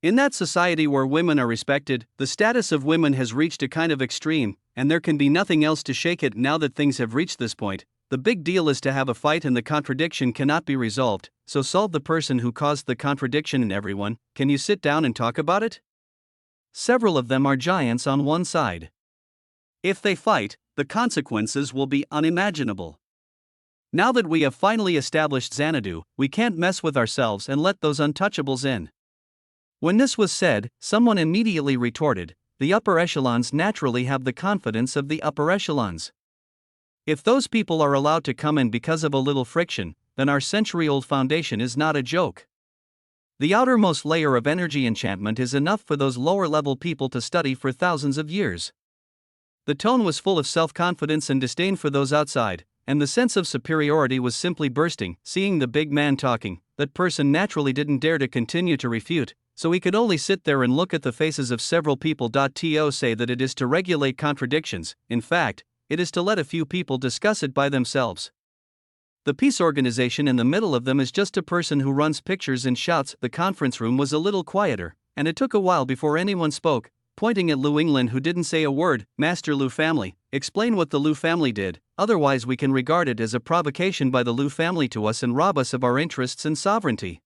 In that society where women are respected, the status of women has reached a kind of extreme, and there can be nothing else to shake it. Now that things have reached this point, the big deal is to have a fight and the contradiction cannot be resolved, so solve the person who caused the contradiction. And everyone, can you sit down and talk about it? Several of them are giants on one side. If they fight, the consequences will be unimaginable. Now that we have finally established Xanadu, we can't mess with ourselves and let those untouchables in. When this was said, someone immediately retorted, the upper echelons naturally have the confidence of the upper echelons. If those people are allowed to come in because of a little friction, then our century-old foundation is not a joke. The outermost layer of energy enchantment is enough for those lower-level people to study for thousands of years. The tone was full of self-confidence and disdain for those outside, and the sense of superiority was simply bursting. Seeing the big man talking, that person naturally didn't dare to continue to refute, so he could only sit there and look at the faces of several people. To say that it is to regulate contradictions, in fact, it is to let a few people discuss it by themselves. The peace organization in the middle of them is just a person who runs pictures and shouts. The conference room was a little quieter, and it took a while before anyone spoke, pointing at Lu England who didn't say a word. Master Lu family, explain what the Lu family did, otherwise we can regard it as a provocation by the Lu family to us and rob us of our interests and sovereignty.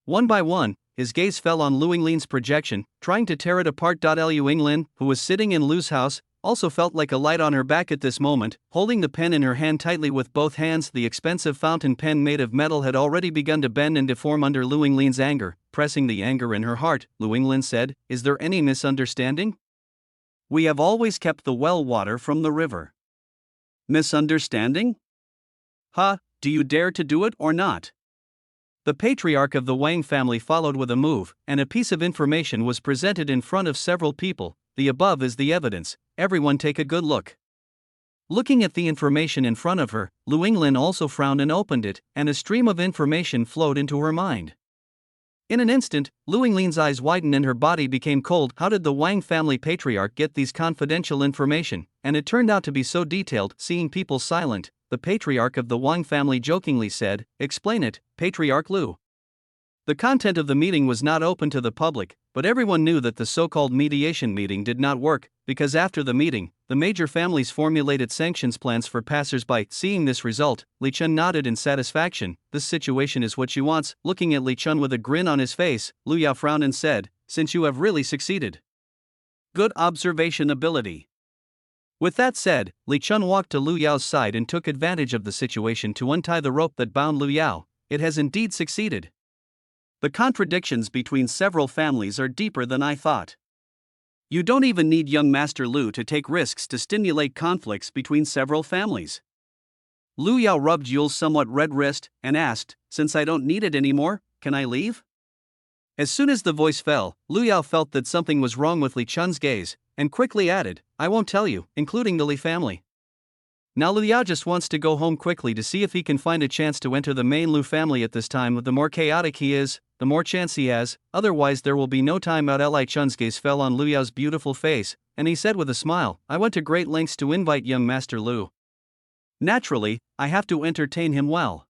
One by one, his gaze fell on Lu England's projection, trying to tear it apart. Lu England, who was sitting in Lu's house, also felt like a light on her back at this moment, holding the pen in her hand tightly with both hands. The expensive fountain pen made of metal had already begun to bend and deform under Lu England's anger, pressing the anger in her heart. Lu England said, "Is there any misunderstanding? We have always kept the well water from the river." Misunderstanding? Do you dare to do it or not? The patriarch of the Wang family followed with a move, and a piece of information was presented in front of several people. The above is the evidence, everyone take a good look. Looking at the information in front of her, Lu England also frowned and opened it, and a stream of information flowed into her mind. In an instant, Lu England's eyes widened and her body became cold. How did the Wang family patriarch get these confidential information? And it turned out to be so detailed. Seeing people silent, the patriarch of the Wang family jokingly said, "Explain it, Patriarch Lu." The content of the meeting was not open to the public, but everyone knew that the so-called mediation meeting did not work, because after the meeting, the major families formulated sanctions plans for passers-by. Seeing this result, Li Chun nodded in satisfaction. This situation is what she wants. Looking at Li Chun with a grin on his face, Lu Yao frowned and said, "Since you have really succeeded. Good observation ability." With that said, Li Chun walked to Lu Yao's side and took advantage of the situation to untie the rope that bound Lu Yao. It has indeed succeeded. The contradictions between several families are deeper than I thought. You don't even need young Master Lu to take risks to stimulate conflicts between several families. Lu Yao rubbed Yule's somewhat red wrist and asked, "Since I don't need it anymore, can I leave?" As soon as the voice fell, Lu Yao felt that something was wrong with Li Chun's gaze, and quickly added, "I won't tell you, including the Li family." Now Lu Yao just wants to go home quickly to see if he can find a chance to enter the main Lu family at this time. The more chaotic he is, the more chance he has, otherwise there will be no time out. Li Chun's gaze fell on Lu Yao's beautiful face, and he said with a smile, "I went to great lengths to invite young Master Lu. Naturally, I have to entertain him well."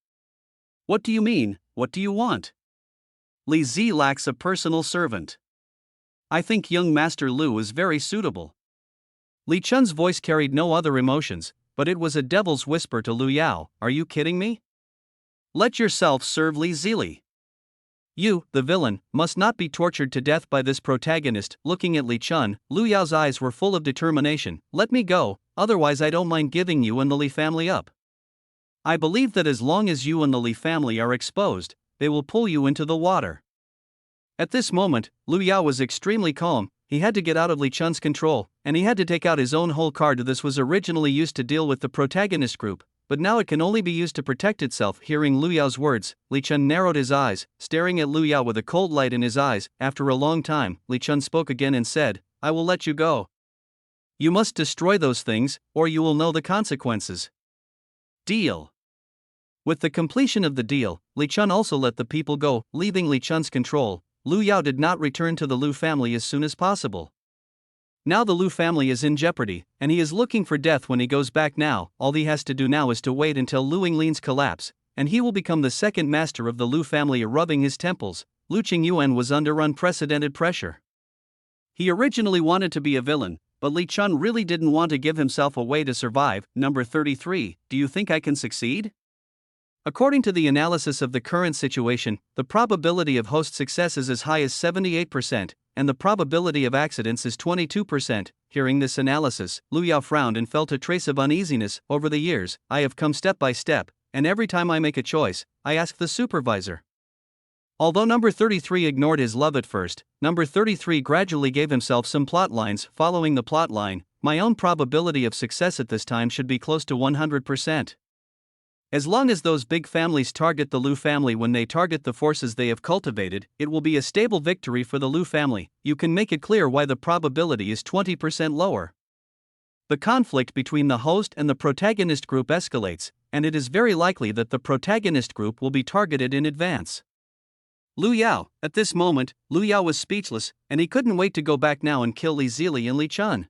"What do you mean, what do you want?" "Li Zi lacks a personal servant. I think young Master Lu is very suitable." Li Chun's voice carried no other emotions, but it was a devil's whisper to Lu Yao, "Are you kidding me? Let yourself serve Li Zili. You, the villain, must not be tortured to death by this protagonist." Looking at Li Chun, Lu Yao's eyes were full of determination. "Let me go, otherwise I don't mind giving you and the Li family up. I believe that as long as you and the Li family are exposed, they will pull you into the water." At this moment, Lu Yao was extremely calm. He had to get out of Li Chun's control, and he had to take out his own whole card. This was originally used to deal with the protagonist group, but now it can only be used to protect itself. Hearing Lu Yao's words, Li Chun narrowed his eyes, staring at Lu Yao with a cold light in his eyes. After a long time, Li Chun spoke again and said, "I will let you go. You must destroy those things, or you will know the consequences." Deal. With the completion of the deal, Li Chun also let the people go, leaving Li Chun's control. Lu Yao did not return to the Lu family as soon as possible. Now the Lu family is in jeopardy, and he is looking for death when he goes back now. All he has to do now is to wait until Lu Yinglin's collapse, and he will become the second master of the Lu family. Rubbing his temples, Lu Qingyuan was under unprecedented pressure. He originally wanted to be a villain, but Li Chun really didn't want to give himself away to survive. Number 33, do you think I can succeed? According to the analysis of the current situation, the probability of host success is as high as 78%, and the probability of accidents is 22%. Hearing this analysis, Lu Yao frowned and felt a trace of uneasiness. Over the years, I have come step by step, and every time I make a choice, I ask the supervisor. Although number 33 ignored his love at first, number 33 gradually gave himself some plot lines. Following the plot line, my own probability of success at this time should be close to 100%. As long as those big families target the Lu family when they target the forces they have cultivated, it will be a stable victory for the Lu family. You can make it clear why the probability is 20% lower. The conflict between the host and the protagonist group escalates, and it is very likely that the protagonist group will be targeted in advance. Lu Yao, at this moment, Lu Yao was speechless, and he couldn't wait to go back now and kill Li Zili and Li Chun.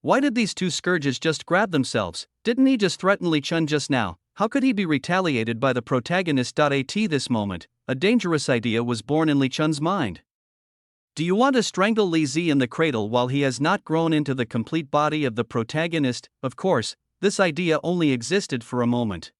Why did these two scourges just grab themselves? Didn't he just threaten Li Chun just now? How could he be retaliated by the protagonist? At this moment, a dangerous idea was born in Li Chun's mind. Do you want to strangle Li Zi in the cradle while he has not grown into the complete body of the protagonist? Of course, this idea only existed for a moment.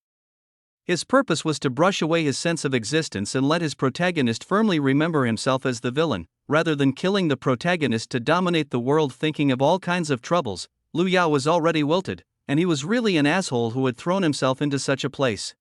His purpose was to brush away his sense of existence and let his protagonist firmly remember himself as the villain, rather than killing the protagonist to dominate the world. Thinking of all kinds of troubles, Lu Yao was already wilted, and he was really an asshole who had thrown himself into such a place.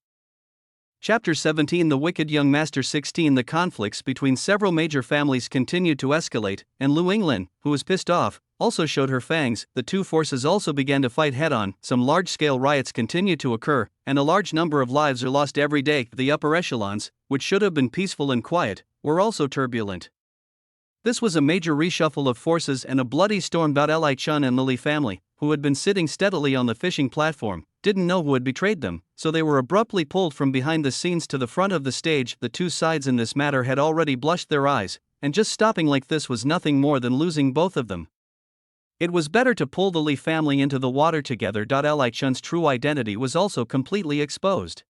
Chapter 17 The Wicked Young Master 16 The conflicts between several major families continued to escalate, and Lu Yinglin, who was pissed off, also showed her fangs. The two forces also began to fight head-on. Some large-scale riots continued to occur, and a large number of lives are lost every day. The upper echelons, which should have been peaceful and quiet, were also turbulent. This was a major reshuffle of forces and a bloody storm. Li Chun and the Li family, who had been sitting steadily on the fishing platform, didn't know who had betrayed them, so they were abruptly pulled from behind the scenes to the front of the stage. The two sides in this matter had already blushed their eyes, and just stopping like this was nothing more than losing both of them. It was better to pull the Li family into the water together. Li Chun's true identity was also completely exposed.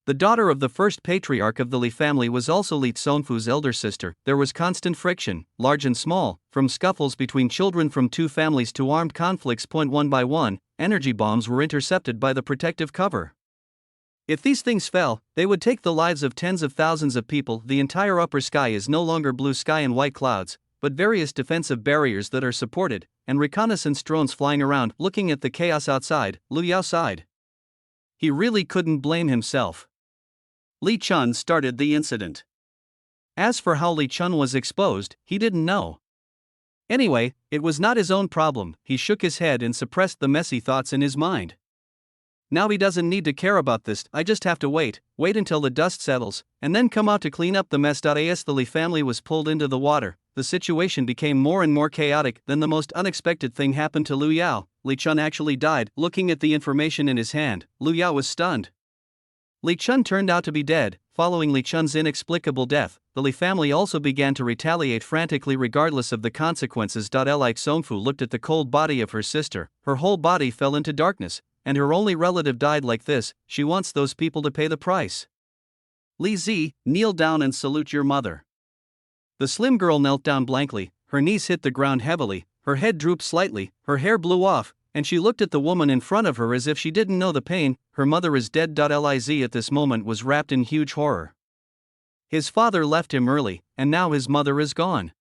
The daughter of the first patriarch of the Li family was also Li Tsongfu's elder sister. There was constant friction, large and small, from scuffles between children from two families to armed conflicts. One by one, energy bombs were intercepted by the protective cover. If these things fell, they would take the lives of tens of thousands of people. The entire upper sky is no longer blue sky and white clouds, but various defensive barriers that are supported, and reconnaissance drones flying around. Looking at the chaos outside, Lu Yao sighed. He really couldn't blame himself. Li Chun started the incident. As for how Li Chun was exposed, he didn't know. Anyway, it was not his own problem. He shook his head and suppressed the messy thoughts in his mind. Now he doesn't need to care about this. I just have to wait until the dust settles, and then come out to clean up the mess. As the Li family was pulled into the water, the situation became more and more chaotic. Then the most unexpected thing happened to Lu Yao. Li Chun actually died. Looking at the information in his hand, Lu Yao was stunned. Li Chun turned out to be dead. Following Li Chun's inexplicable death, the Li family also began to retaliate frantically regardless of the consequences. Li Tsongfu looked at the cold body of her sister. Her whole body fell into darkness, and her only relative died like this. She wants those people to pay the price. Li Zi, kneel down and salute your mother. The slim girl knelt down blankly, her knees hit the ground heavily, her head drooped slightly, her hair blew off, and she looked at the woman in front of her as if she didn't know the pain. Her mother is dead. Liz at this moment was wrapped in huge horror. His father left him early, and now his mother is gone.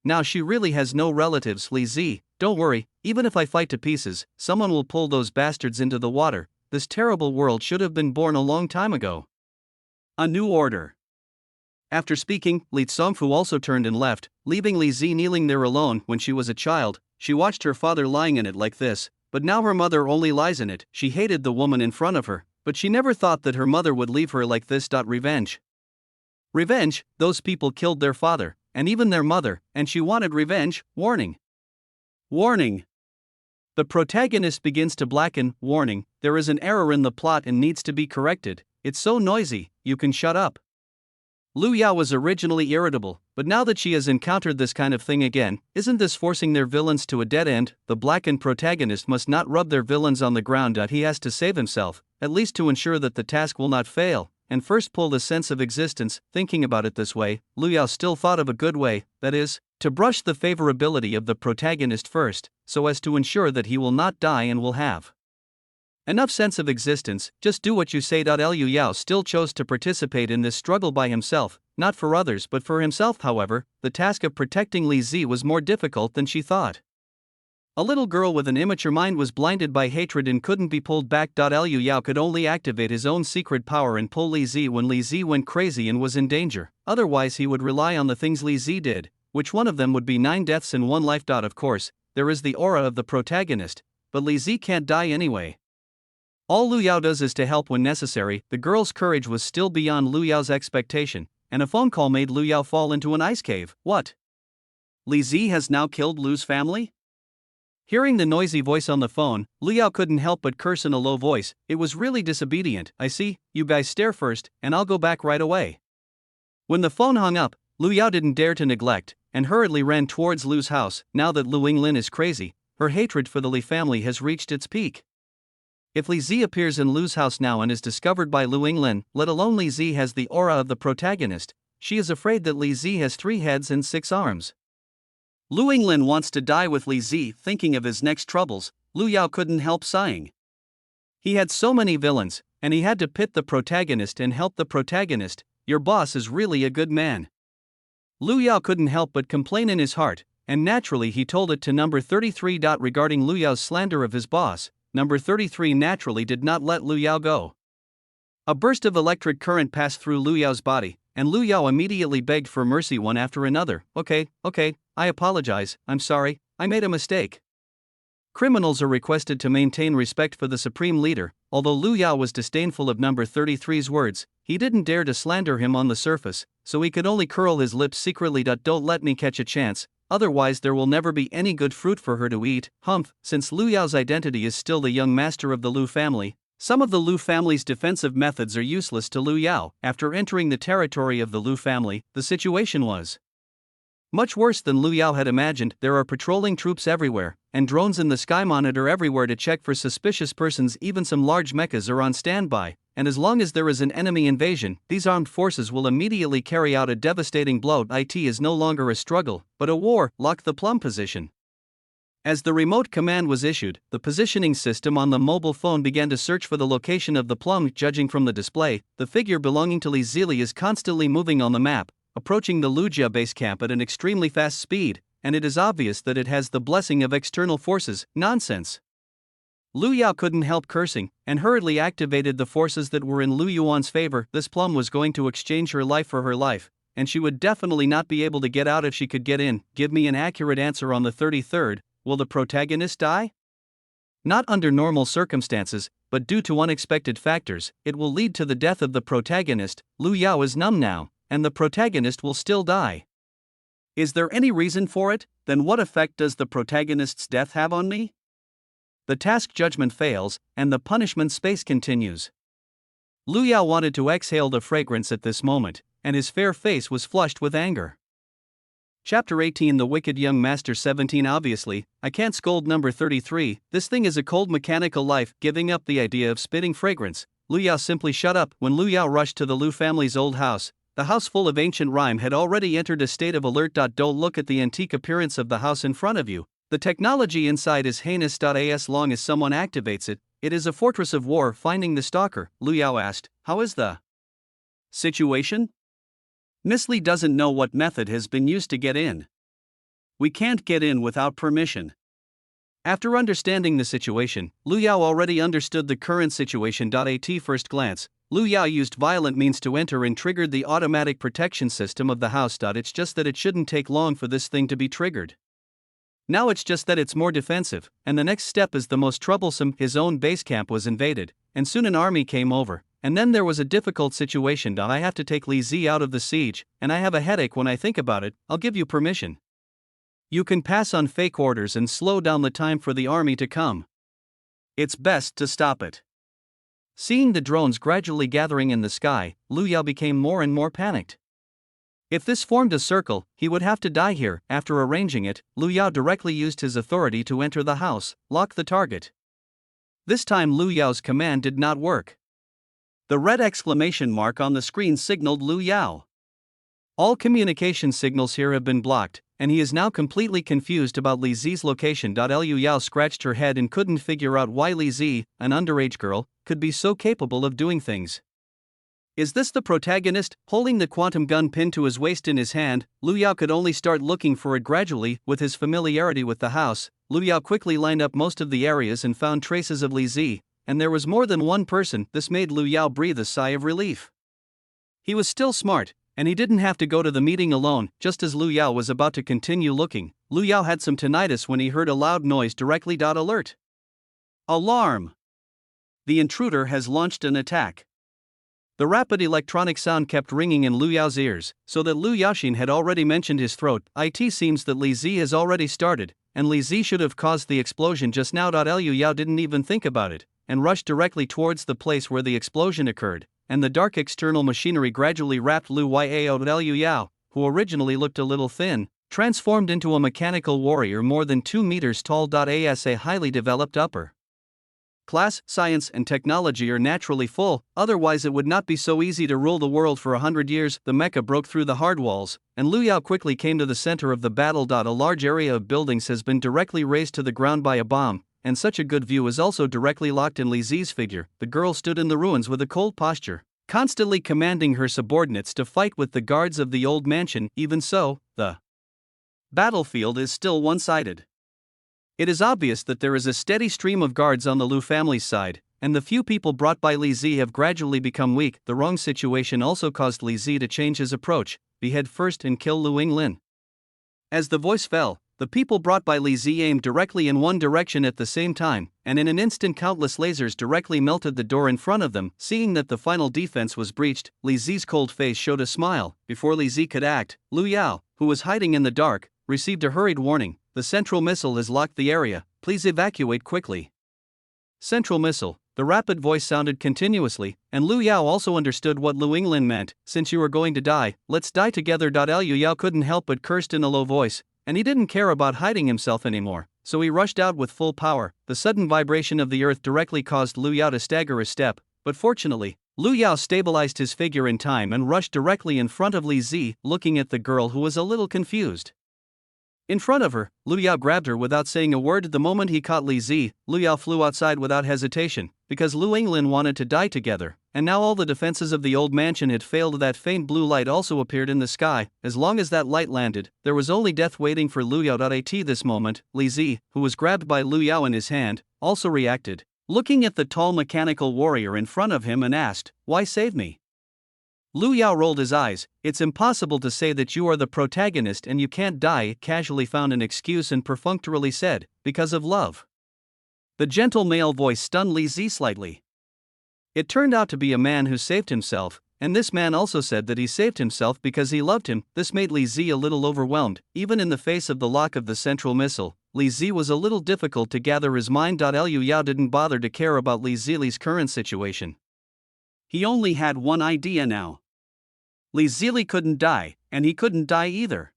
Now she really has no relatives. Li Zi, don't worry, even if I fight to pieces, someone will pull those bastards into the water. This terrible world should have been born a long time ago. A new order. After speaking, Li Tsongfu also turned and left, leaving Li Zi kneeling there alone. When she was a child, she watched her father lying in it like this, but now her mother only lies in it. She hated the woman in front of her, but she never thought that her mother would leave her like this. Revenge. Revenge, those people killed their father, and even their mother, and she wanted revenge. Warning. Warning. The protagonist begins to blacken. Warning, there is an error in the plot and needs to be corrected. It's so noisy, you can shut up. Lu Yao was originally irritable, but now that she has encountered this kind of thing again, isn't this forcing their villains to a dead end? The blackened protagonist must not rub their villains on the ground. He has to save himself, at least to ensure that the task will not fail, and first pull the sense of existence. Thinking about it this way, Lu Yao still thought of a good way, that is, to brush the favorability of the protagonist first, so as to ensure that he will not die and will have enough sense of existence. Just do what you say. Lu Yao still chose to participate in this struggle by himself, not for others but for himself. However, the task of protecting Li Zi was more difficult than she thought. A little girl with an immature mind was blinded by hatred and couldn't be pulled back. Lu Yao could only activate his own secret power and pull Li Zi when Li Zi went crazy and was in danger. Otherwise he would rely on the things Li Zi did, which one of them would be 9 deaths and 1 life. Of course, there is the aura of the protagonist, but Li Zi can't die anyway. All Lu Yao does is to help when necessary. The girl's courage was still beyond Lu Yao's expectation, and a phone call made Lu Yao fall into an ice cave. What? Li Zi has now killed Lu's family? Hearing the noisy voice on the phone, Lu Yao couldn't help but curse in a low voice. It was really disobedient. I see, you guys stare first, and I'll go back right away. When the phone hung up, Lu Yao didn't dare to neglect, and hurriedly ran towards Lu's house. Now that Lu Yinglin is crazy, her hatred for the Li family has reached its peak. If Li Zi appears in Lu's house now and is discovered by Lu Yinglin, let alone Li Zi has the aura of the protagonist, she is afraid that Li Zi has 3 heads and 6 arms. Lu Yinglin wants to die with Li Zi. Thinking of his next troubles, Lu Yao couldn't help sighing. He had so many villains, and he had to pit the protagonist and help the protagonist. Your boss is really a good man. Lu Yao couldn't help but complain in his heart, and naturally he told it to number 33. Regarding Lu Yao's slander of his boss, number 33 naturally did not let Lu Yao go. A burst of electric current passed through Lu Yao's body, and Lu Yao immediately begged for mercy one after another. Okay, I apologize, I'm sorry, I made a mistake. Criminals are requested to maintain respect for the supreme leader. Although Lu Yao was disdainful of number 33's words, he didn't dare to slander him on the surface, so he could only curl his lips secretly. Don't let me catch a chance, otherwise there will never be any good fruit for her to eat. Humph. Since Lu Yao's identity is still the young master of the Lu family, some of the Lu family's defensive methods are useless to Lu Yao. After entering the territory of the Lu family, the situation was much worse than Lu Yao had imagined. There are patrolling troops everywhere, and drones in the sky monitor everywhere to check for suspicious persons. Even some large mechas are on standby, and as long as there is an enemy invasion, these armed forces will immediately carry out a devastating blow. It is no longer a struggle, but a war. Lock the plum position. As the remote command was issued, the positioning system on the mobile phone began to search for the location of the plum. Judging from the display, the figure belonging to Li Zili is constantly moving on the map, approaching the Lujia base camp at an extremely fast speed, and it is obvious that it has the blessing of external forces. Nonsense. Lu Yao couldn't help cursing, and hurriedly activated the forces that were in Lu Yuan's favor. This plum was going to exchange her life for her life, and she would definitely not be able to get out if she could get in. Give me an accurate answer on the 33rd, will the protagonist die? Not under normal circumstances, but due to unexpected factors, it will lead to the death of the protagonist. Lu Yao is numb now, and the protagonist will still die. Is there any reason for it? Then what effect does the protagonist's death have on me? The task judgment fails, and the punishment space continues. Lu Yao wanted to exhale the fragrance at this moment, and his fair face was flushed with anger. Chapter 18 The Wicked Young Master 17 Obviously, I can't scold number 33, this thing is a cold mechanical life. Giving up the idea of spitting fragrance, Lu Yao simply shut up. When Lu Yao rushed to the Lu family's old house, the house full of ancient rhyme had already entered a state of alert. Don't look at the antique appearance of the house in front of you. The technology inside is heinous. As long as someone activates it, it is a fortress of war. Finding the stalker, Lu Yao asked, how is the situation? Miss Li doesn't know what method has been used to get in. We can't get in without permission. After understanding the situation, Lu Yao already understood the current situation. At first glance, Lu Yao used violent means to enter and triggered the automatic protection system of the house. It's just that it shouldn't take long for this thing to be triggered. Now it's just that it's more defensive, and the next step is the most troublesome. His own base camp was invaded, and soon an army came over, and then there was a difficult situation. I have to take Li Zi out of the siege, and I have a headache when I think about it. I'll give you permission. You can pass on fake orders and slow down the time for the army to come. It's best to stop it. Seeing the drones gradually gathering in the sky, Lu Yao became more and more panicked. If this formed a circle, he would have to die here. After arranging it, Lu Yao directly used his authority to enter the house, lock the target. This time Lu Yao's command did not work. The red exclamation mark on the screen signaled Lu Yao. All communication signals here have been blocked, and he is now completely confused about Li Zi's location. Liu Yao scratched her head and couldn't figure out why Li Zi, an underage girl, could be so capable of doing things. Is this the protagonist? Holding the quantum gun pinned to his waist in his hand, Lu Yao could only start looking for it gradually. With his familiarity with the house, Lu Yao quickly lined up most of the areas and found traces of Li Zi, and there was more than one person. This made Lu Yao breathe a sigh of relief. He was still smart, and he didn't have to go to the meeting alone. Just as Lu Yao was about to continue looking, Lu Yao had some tinnitus when he heard a loud noise directly. Alert! Alarm! The intruder has launched an attack. The rapid electronic sound kept ringing in Lu Yao's ears, so that Lu Yaoxin had already mentioned his throat. It seems that Li Zi has already started, and Li Zi should have caused the explosion just now. Liu Yao didn't even think about it, and rushed directly towards the place where the explosion occurred, and the dark external machinery gradually wrapped Liu Yao, who originally looked a little thin, transformed into a mechanical warrior more than 2 meters tall. As a highly developed upper class, science and technology are naturally full, otherwise it would not be so easy to rule the world for 100 years. The mecha broke through the hard walls, and Lu Yao quickly came to the center of the battle. A large area of buildings has been directly razed to the ground by a bomb, and such a good view is also directly locked in Li Zi's figure. The girl stood in the ruins with a cold posture, constantly commanding her subordinates to fight with the guards of the old mansion. Even so, the battlefield is still one-sided. It is obvious that there is a steady stream of guards on the Lu family's side, and the few people brought by Li Zi have gradually become weak. The wrong situation also caused Li Zi to change his approach, behead first and kill Lu Yinglin. As the voice fell, the people brought by Li Zi aimed directly in one direction at the same time, and in an instant countless lasers directly melted the door in front of them. Seeing that the final defense was breached, Li Zi's cold face showed a smile. Before Li Zi could act, Lu Yao, who was hiding in the dark, received a hurried warning. The central missile has locked the area, please evacuate quickly. Central missile, the rapid voice sounded continuously, and Lu Yao also understood what Lu Yinglin meant. Since you are going to die, let's die together. Liu Yao couldn't help but cursed in a low voice, and he didn't care about hiding himself anymore, so he rushed out with full power. The sudden vibration of the earth directly caused Lu Yao to stagger a step, but fortunately, Lu Yao stabilized his figure in time and rushed directly in front of Li Zi, looking at the girl who was a little confused. In front of her, Lu Yao grabbed her without saying a word. The moment he caught Li Zi, Lu Yao flew outside without hesitation, because Lu Yinglin wanted to die together, and now all the defenses of the old mansion had failed. That faint blue light also appeared in the sky. As long as that light landed, there was only death waiting for Lu Yao. At this moment, Li Zi, who was grabbed by Lu Yao in his hand, also reacted, looking at the tall mechanical warrior in front of him and asked, "Why save me?" Lu Yao rolled his eyes. It's impossible to say that you are the protagonist and you can't die. Casually found an excuse and perfunctorily said, because of love. The gentle male voice stunned Li Zi slightly. It turned out to be a man who saved himself, and this man also said that he saved himself because he loved him. This made Li Zi a little overwhelmed. Even in the face of the lock of the central missile, Li Zi was a little difficult to gather his mind. Liu Yao didn't bother to care about Li Zi's current situation. He only had one idea now. Li Zi couldn't die, and he couldn't die either.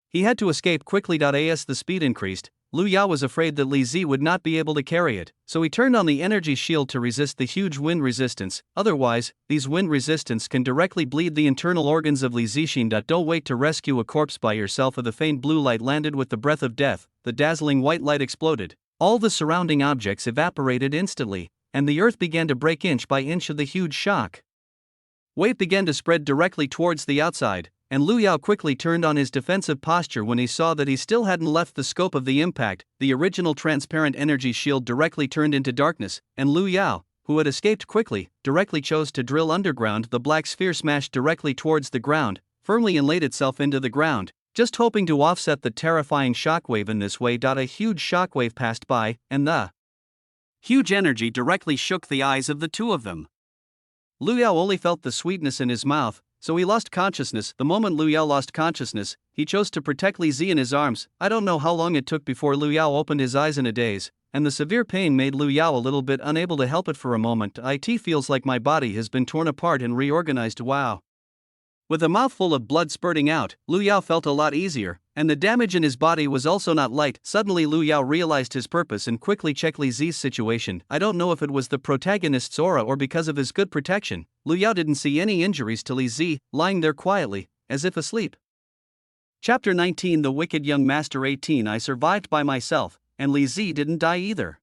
He had to escape quickly. As the speed increased, Lu Yao was afraid that Li Zi would not be able to carry it, so he turned on the energy shield to resist the huge wind resistance. Otherwise, these wind resistance can directly bleed the internal organs of Li Zixin. Don't wait to rescue a corpse by yourself. The faint blue light landed with the breath of death. The dazzling white light exploded. All the surrounding objects evaporated instantly, and the earth began to break inch by inch of the huge shock. Weight began to spread directly towards the outside, and Lu Yao quickly turned on his defensive posture when he saw that he still hadn't left the scope of the impact. The original transparent energy shield directly turned into darkness, and Lu Yao, who had escaped quickly, directly chose to drill underground. The black sphere smashed directly towards the ground, firmly inlaid itself into the ground, Just hoping to offset the terrifying shockwave in this way. A huge shockwave passed by, and the huge energy directly shook the eyes of the two of them. Liu Yao only felt the sweetness in his mouth, so he lost consciousness. The moment Liu Yao lost consciousness, he chose to protect Li Zi in his arms. I don't know how long it took before Liu Yao opened his eyes in a daze, and the severe pain made Liu Yao a little bit unable to help it for a moment. It feels like my body has been torn apart and reorganized. Wow. With a mouthful of blood spurting out, Liu Yao felt a lot easier, and the damage in his body was also not light. Suddenly Liu Yao realized his purpose and quickly checked Li Zi's situation. I don't know if it was the protagonist's aura or because of his good protection, Liu Yao didn't see any injuries to Li Zi, lying there quietly, as if asleep. Chapter 19 The Wicked Young Master 18 I survived by myself, and Li Zi didn't die either.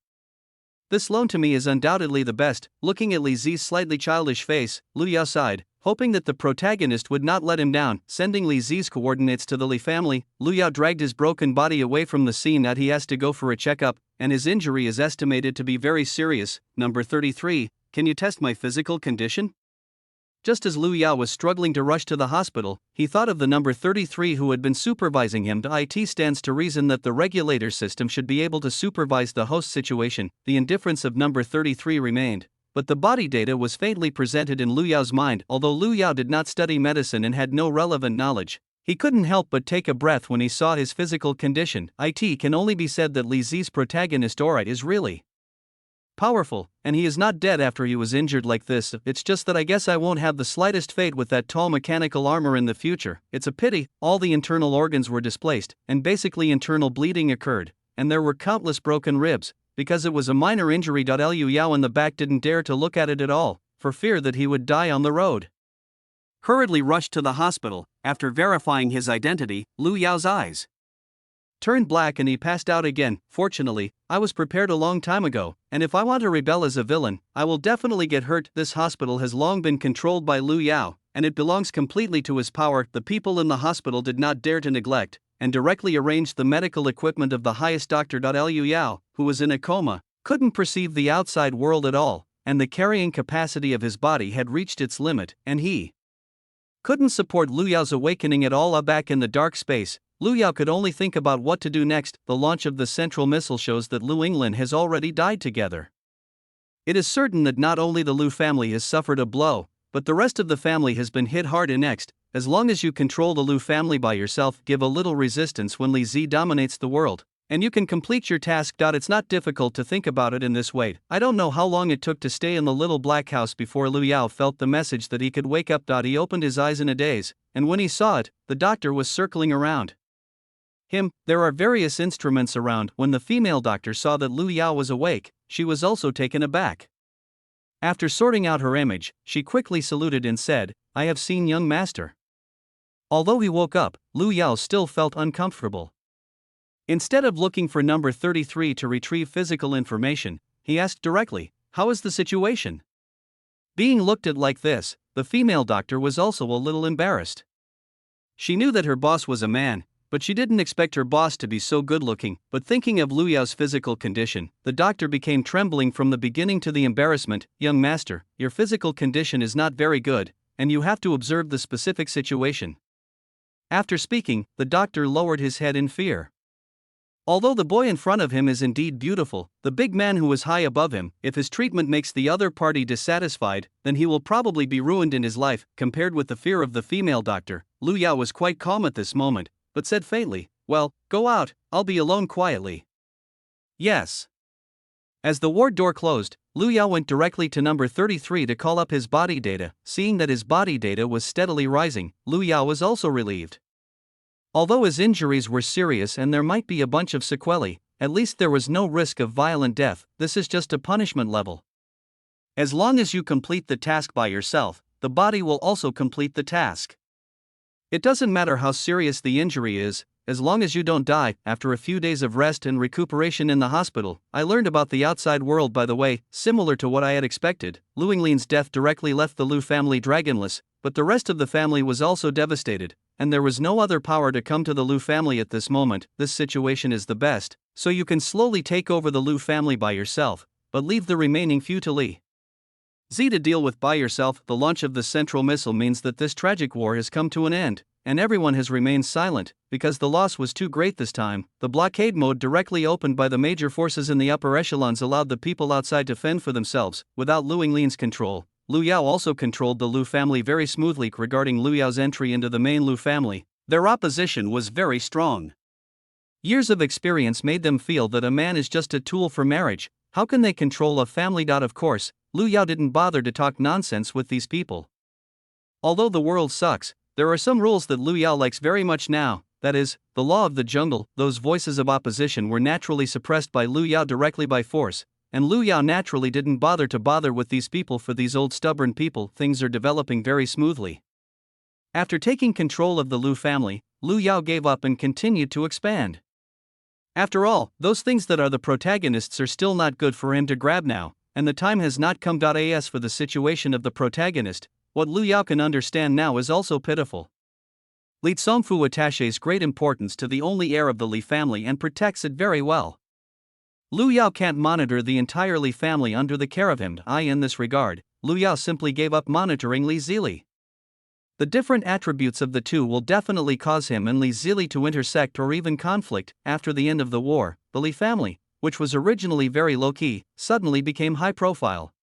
This loan to me is undoubtedly the best. Looking at Li Zi's slightly childish face, Liu Yao sighed, hoping that the protagonist would not let him down. Sending Li Zi's coordinates to the Li family, Liu Yao dragged his broken body away from the scene. That he has to go for a checkup, and his injury is estimated to be very serious. Number 33, can you test my physical condition? Just as Liu Yao was struggling to rush to the hospital, he thought of the number 33 who had been supervising him. It stands to reason that the regulator system should be able to supervise the host situation. The indifference of number 33 remained, but the body data was faintly presented in Liu Yao's mind. Although Liu Yao did not study medicine and had no relevant knowledge, he couldn't help but take a breath when he saw his physical condition. It can only be said that Li Zi's protagonist aura is really powerful, and he is not dead after he was injured like this. It's just that I guess I won't have the slightest fate with that tall mechanical armor in the future. It's a pity. All the internal organs were displaced, and basically internal bleeding occurred, and there were countless broken ribs. Because it was a minor injury. Liu Yao in the back didn't dare to look at it at all, for fear that he would die on the road. Hurriedly rushed to the hospital. After verifying his identity, Liu Yao's eyes turned black and he passed out again. Fortunately, I was prepared a long time ago, and if I want to rebel as a villain, I will definitely get hurt. This hospital has long been controlled by Liu Yao, and it belongs completely to his power. The people in the hospital did not dare to neglect, and directly arranged the medical equipment of the highest doctor. Liu Yao, who was in a coma, couldn't perceive the outside world at all, and the carrying capacity of his body had reached its limit, and he couldn't support Liu Yao's awakening at all. Back in the dark space, Liu Yao could only think about what to do next. The launch of the central missile shows that Liu Yinglan has already died together. It is certain that not only the Liu family has suffered a blow, but the rest of the family has been hit hard. Next, as long as you control the Liu family by yourself, give a little resistance when Li Zi dominates the world, and you can complete your task. It's not difficult to think about it in this way. I don't know how long it took to stay in the little black house before Liu Yao felt the message that he could wake up. He opened his eyes in a daze, and when he saw it, the doctor was circling around him. There are various instruments around. When the female doctor saw that Liu Yao was awake, she was also taken aback. After sorting out her image, she quickly saluted and said, "I have seen young master." Although he woke up, Liu Yao still felt uncomfortable. Instead of looking for number 33 to retrieve physical information, he asked directly, "How is the situation?" Being looked at like this, the female doctor was also a little embarrassed. She knew that her boss was a man, but she didn't expect her boss to be so good-looking. But thinking of Liu Yao's physical condition, the doctor became trembling from the beginning to the embarrassment. "Young master, your physical condition is not very good, and you have to observe the specific situation." After speaking, the doctor lowered his head in fear. Although the boy in front of him is indeed beautiful, the big man who is high above him, if his treatment makes the other party dissatisfied, then he will probably be ruined in his life. Compared with the fear of the female doctor, Liu Yao was quite calm at this moment, but said faintly, "Well, go out, I'll be alone quietly." "Yes." As the ward door closed, Liu Yao went directly to number 33 to call up his body data. Seeing that his body data was steadily rising, Liu Yao was also relieved. Although his injuries were serious and there might be a bunch of sequelae, at least there was no risk of violent death. This is just a punishment level. As long as you complete the task by yourself, the body will also complete the task. It doesn't matter how serious the injury is, as long as you don't die. After a few days of rest and recuperation in the hospital, I learned about the outside world. By the way, similar to what I had expected, Liu Yinglin's death directly left the Liu family dragonless, but the rest of the family was also devastated, and there was no other power to come to the Liu family at this moment. This situation is the best, so you can slowly take over the Liu family by yourself, but leave the remaining few to Li Zi to deal with by yourself. The launch of the central missile means that this tragic war has come to an end. and everyone has remained silent, because the loss was too great this time. The blockade mode directly opened by the major forces in the upper echelons allowed the people outside to fend for themselves, without Lu Yinglian's control. Liu Yao also controlled the Lu family very smoothly. Regarding Liu Yao's entry into the main Lu family, their opposition was very strong. Years of experience made them feel that a man is just a tool for marriage. How can they control a family? Of course, Liu Yao didn't bother to talk nonsense with these people. Although the world sucks, there are some rules that Liu Yao likes very much now, that is, the law of the jungle. Those voices of opposition were naturally suppressed by Liu Yao directly by force, and Liu Yao naturally didn't bother with these people. For these old stubborn people, things are developing very smoothly. After taking control of the Lu family, Liu Yao gave up and continued to expand. After all, those things that are the protagonists are still not good for him to grab now, and the time has not come. As for the situation of the protagonist, what Liu Yao can understand now is also pitiful. Li Zongfu attaches great importance to the only heir of the Li family and protects it very well. Liu Yao can't monitor the entire Li family under the care of him. In this regard, Liu Yao simply gave up monitoring Li Zili. The different attributes of the two will definitely cause him and Li Zili to intersect or even conflict. After the end of the war, the Li family, which was originally very low-key, suddenly became high-profile.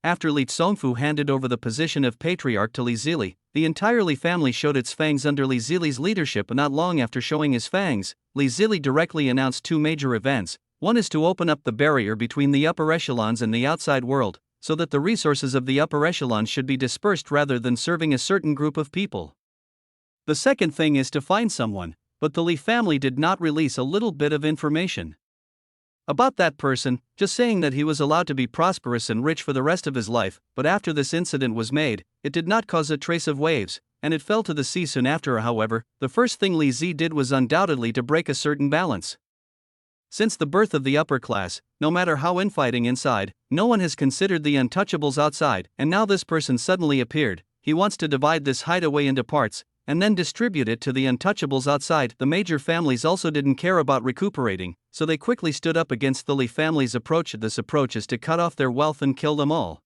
After Li Zongfu handed over the position of patriarch to Li Zili, the entire Li family showed its fangs under Li Zili's leadership. Not long after showing his fangs, Li Zili directly announced two major events. One is to open up the barrier between the upper echelons and the outside world, so that the resources of the upper echelons should be dispersed rather than serving a certain group of people. The second thing is to find someone, but the Li family did not release a little bit of information about that person, just saying that he was allowed to be prosperous and rich for the rest of his life. But after this incident was made, it did not cause a trace of waves, and it fell to the sea soon after. However, the first thing Li Zi did was undoubtedly to break a certain balance. Since the birth of the upper class, no matter how infighting inside, no one has considered the untouchables outside, and now this person suddenly appeared. He wants to divide this hideaway into parts, and then distribute it to the untouchables outside. The major families also didn't care about recuperating, so they quickly stood up against the Li family's approach. This approach is to cut off their wealth and kill them all.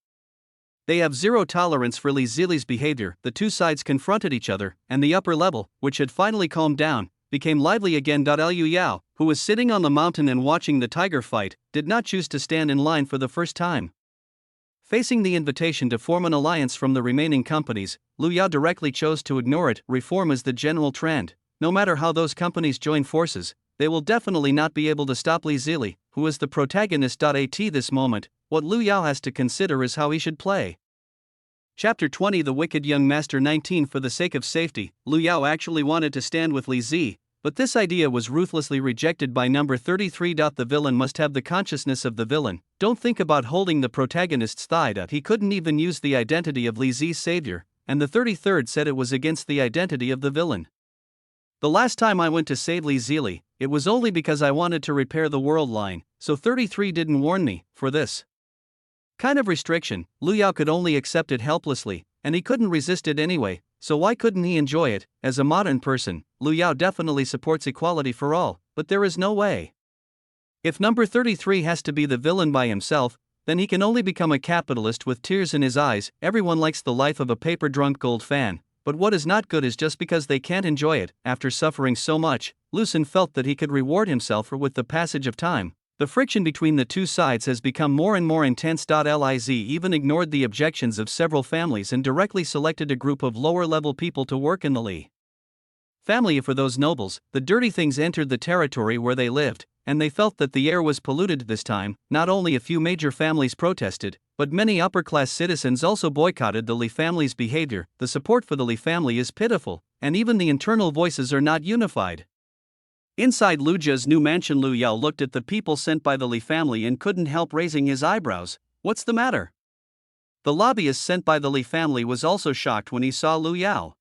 They have zero tolerance for Li Zili's behavior. The two sides confronted each other, and the upper level, which had finally calmed down, became lively again. Liu Yao, who was sitting on the mountain and watching the tiger fight, did not choose to stand in line for the first time. Facing the invitation to form an alliance from the remaining companies, Liu Yao directly chose to ignore it. Reform is the general trend. No matter how those companies join forces, they will definitely not be able to stop Li Zili, who is the protagonist. At this moment, what Liu Yao has to consider is how he should play. Chapter 20 The Wicked Young Master 19 For the sake of safety, Liu Yao actually wanted to stand with Li Zi, but this idea was ruthlessly rejected by number 33. The villain must have the consciousness of the villain. Don't think about holding the protagonist's thigh. He couldn't even use the identity of Li Zi's savior, and the 33rd said it was against the identity of the villain. The last time I went to save Li Zili, it was only because I wanted to repair the world line, so 33 didn't warn me. For this kind of restriction, Liu Yao could only accept it helplessly, and he couldn't resist it anyway. So why couldn't he enjoy it? As a modern person, Liu Yao definitely supports equality for all, but there is no way. If number 33 has to be the villain by himself, then he can only become a capitalist with tears in his eyes. Everyone likes the life of a paper-drunk gold fan, but what is not good is just because they can't enjoy it. After suffering so much, Lucen felt that he could reward himself with the passage of time. The friction between the two sides has become more and more intense. Liz even ignored the objections of several families and directly selected a group of lower-level people to work in the Li family. For those nobles, the dirty things entered the territory where they lived, and they felt that the air was polluted this time. Not only a few major families protested, but many upper-class citizens also boycotted the Li family's behavior. The support for the Li family is pitiful, and even the internal voices are not unified. Inside Liu Jia's new mansion, Liu Yao looked at the people sent by the Li family and couldn't help raising his eyebrows. What's the matter? The lobbyist sent by the Li family was also shocked when he saw Liu Yao.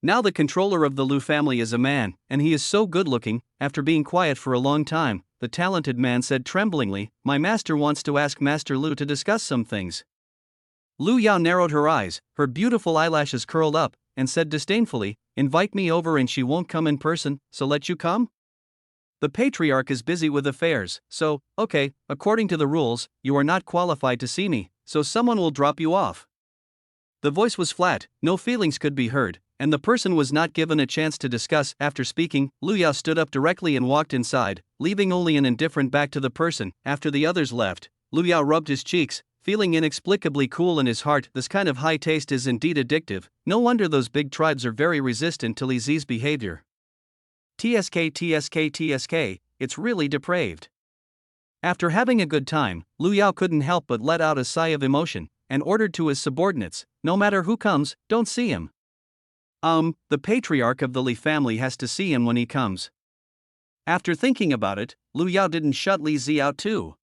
Now the controller of the Liu family is a man, and he is so good-looking. After being quiet for a long time, the talented man said tremblingly, "My master wants to ask Master Liu to discuss some things." Liu Yao narrowed her eyes, her beautiful eyelashes curled up, and said disdainfully, "Invite me over and she won't come in person, so let you come? The patriarch is busy with affairs, so, okay, according to the rules, you are not qualified to see me, so someone will drop you off." The voice was flat, no feelings could be heard, and the person was not given a chance to discuss. After speaking, Liu Yao stood up directly and walked inside, leaving only an indifferent back to the person. After the others left, Liu Yao rubbed his cheeks, feeling inexplicably cool in his heart. This kind of high taste is indeed addictive. No wonder those big tribes are very resistant to Li Zi's behavior. TSK, it's really depraved. After having a good time, Liu Yao couldn't help but let out a sigh of emotion, and ordered to his subordinates, no matter who comes, don't see him. The patriarch of the Li family has to see him when he comes. After thinking about it, Liu Yao didn't shut Li Zi out too.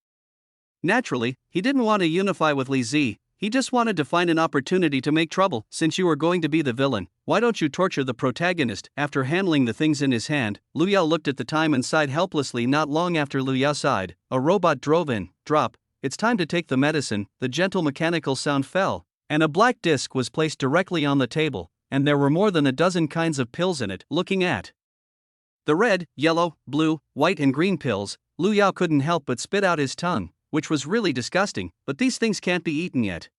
Naturally, he didn't want to unify with Li Zi, he just wanted to find an opportunity to make trouble. Since you are going to be the villain, why don't you torture the protagonist? After handling the things in his hand, Liu Yao looked at the time and sighed helplessly. Not long after Liu Yao sighed, a robot drove in. Drop, it's time to take the medicine. The gentle mechanical sound fell, and a black disc was placed directly on the table, and there were more than a dozen kinds of pills in it. Looking at the red, yellow, blue, white and green pills, Liu Yao couldn't help but spit out his tongue, which was really disgusting, but these things can't be eaten yet.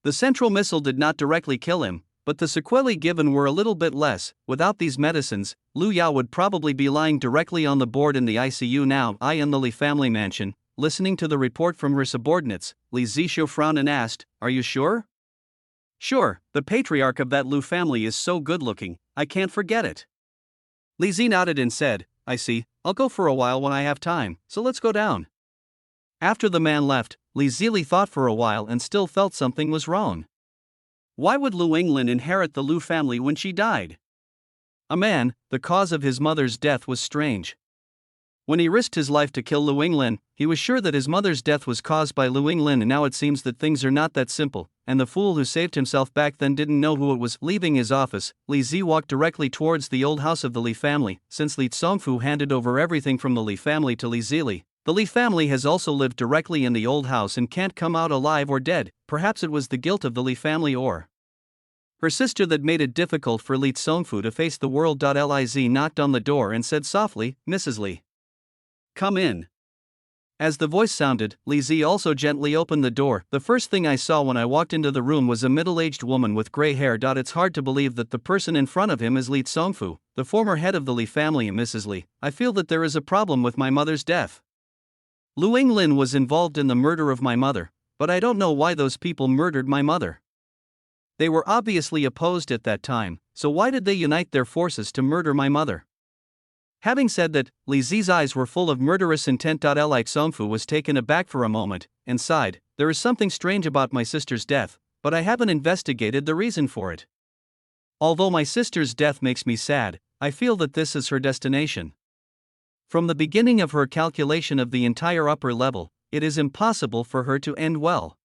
The central missile did not directly kill him, but the sequelae given were a little bit less. Without these medicines, Liu Yao would probably be lying directly on the board in the ICU now. In the Li family mansion, listening to the report from her subordinates, Li Zishu frowned and asked, "Are you sure?" "Sure, the patriarch of that Liu family is so good looking, I can't forget it." Li Zi nodded and said, "I see, I'll go for a while when I have time, so let's go down." After the man left, Li Zili thought for a while and still felt something was wrong. Why would Lu Yinglin inherit the Lu family when she died? A man, the cause of his mother's death was strange. When he risked his life to kill Lu Yinglin, he was sure that his mother's death was caused by Lu Yinglin, and now it seems that things are not that simple, and the fool who saved himself back then didn't know who it was. Leaving his office, Li Zi walked directly towards the old house of the Li family. Since Li Tsongfu handed over everything from the Li family to Li Zili, the Li family has also lived directly in the old house and can't come out alive or dead. Perhaps it was the guilt of the Li family or her sister that made it difficult for Li Tsongfu to face the world. Liz knocked on the door and said softly, "Mrs. Li, come in." As the voice sounded, Li Zi also gently opened the door. The first thing I saw when I walked into the room was a middle-aged woman with gray hair. It's hard to believe that the person in front of him is Li Tsongfu, the former head of the Li family. "Mrs. Li, I feel that there is a problem with my mother's death. Lu Yinglin was involved in the murder of my mother, but I don't know why those people murdered my mother. They were obviously opposed at that time, so why did they unite their forces to murder my mother?" Having said that, Li Zi's eyes were full of murderous intent. Li Tsongfu was taken aback for a moment, and sighed, "There is something strange about my sister's death, but I haven't investigated the reason for it. Although my sister's death makes me sad, I feel that this is her destination. From the beginning of her calculation of the entire upper level, it is impossible for her to end well."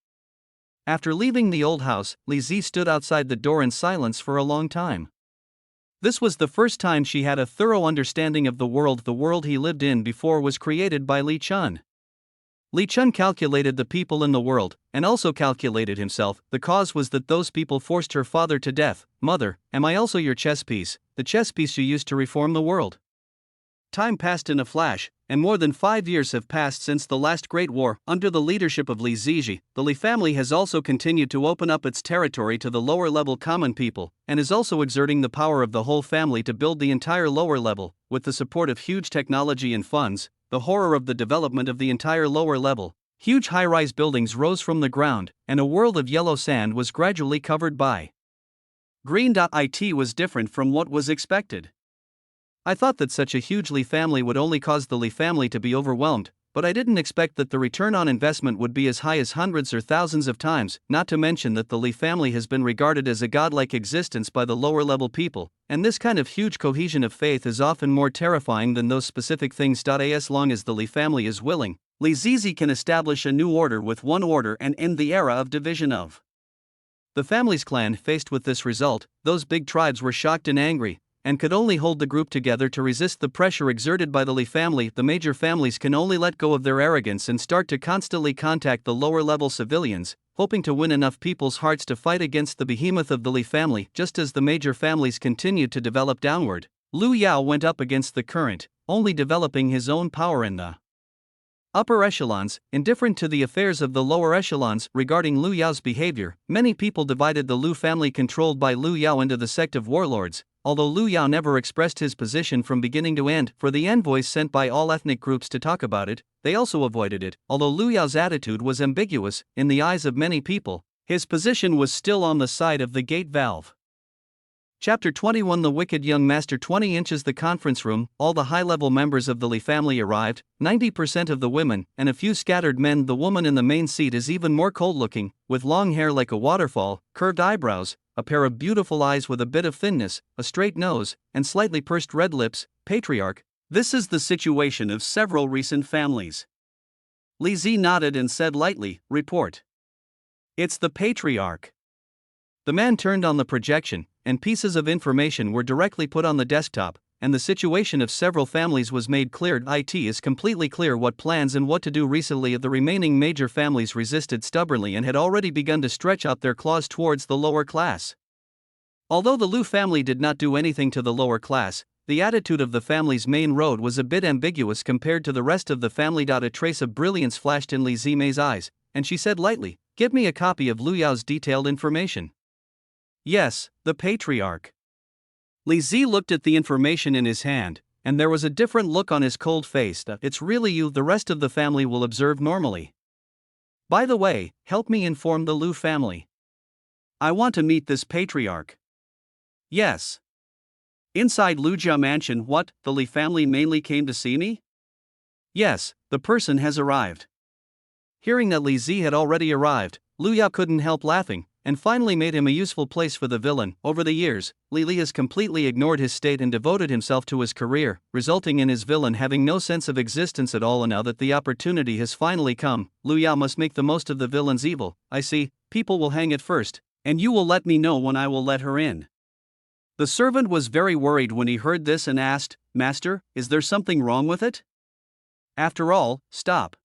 After leaving the old house, Li Zi stood outside the door in silence for a long time. This was the first time she had a thorough understanding of the world. The world he lived in before was created by Li Chun. Li Chun calculated the people in the world, and also calculated himself. The cause was that those people forced her father to death. "Mother, am I also your chess piece, the chess piece you used to reform the world?" Time passed in a flash, and more than 5 years have passed since the last Great War. Under the leadership of Li Ziji, the Li family has also continued to open up its territory to the lower-level common people, and is also exerting the power of the whole family to build the entire lower level. With the support of huge technology and funds, the horror of the development of the entire lower level, huge high-rise buildings rose from the ground, and a world of yellow sand was gradually covered by green. It was different from what was expected. I thought that such a huge Li family would only cause the Li family to be overwhelmed, but I didn't expect that the return on investment would be as high as hundreds or thousands of times, not to mention that the Li family has been regarded as a godlike existence by the lower-level people, and this kind of huge cohesion of faith is often more terrifying than those specific things. As long as the Li family is willing, Li Zizi can establish a new order with one order and end the era of division of the family's clan. Faced with this result, those big tribes were shocked and angry, and could only hold the group together to resist the pressure exerted by the Li family. The major families can only let go of their arrogance and start to constantly contact the lower-level civilians, hoping to win enough people's hearts to fight against the behemoth of the Li family. Just as the major families continued to develop downward, Liu Yao went up against the current, only developing his own power in the upper echelons, indifferent to the affairs of the lower echelons regarding Liu Yao's behavior. Many people divided the Liu family controlled by Liu Yao into the sect of warlords, although Liu Yao never expressed his position from beginning to end. For the envoys sent by all ethnic groups to talk about it, they also avoided it. Although Liu Yao's attitude was ambiguous in the eyes of many people, his position was still on the side of the gate valve. Chapter 21 The Wicked Young Master 20 inches The conference room, all the high-level members of the Li family arrived, 90% of the women, and a few scattered men. The woman in the main seat is even more cold-looking, with long hair like a waterfall, curved eyebrows, a pair of beautiful eyes with a bit of thinness, a straight nose, and slightly pursed red lips. Patriarch. This is the situation of several recent families. Li Zi nodded and said lightly, report. It's the patriarch. The man turned on the projection, and pieces of information were directly put on the desktop, and the situation of several families was made clear. It is completely clear what plans and what to do. Recently, the remaining major families resisted stubbornly and had already begun to stretch out their claws towards the lower class. Although the Liu family did not do anything to the lower class, the attitude of the family's main road was a bit ambiguous compared to the rest of the family. A trace of brilliance flashed in Li Zimei's eyes, and she said lightly, "Give me a copy of Liu Yao's detailed information." Yes, the patriarch. Li Zi looked at the information in his hand, and there was a different look on his cold face. It's really you. The rest of the family will observe normally. By the way, help me inform the Liu family. I want to meet this patriarch. Yes. Inside Lujia Mansion. What, the Li family mainly came to see me? Yes, the person has arrived. Hearing that Li Zi had already arrived, Liu Yao couldn't help laughing, and finally made him a useful place for the villain. Over the years, Li Li has completely ignored his state and devoted himself to his career, resulting in his villain having no sense of existence at all. And now that the opportunity has finally come, Liu Yao must make the most of the villain's evil. I see, people will hang it first, and you will let me know when I will let her in. The servant was very worried when he heard this and asked, Master, is there something wrong with it? After all, stop.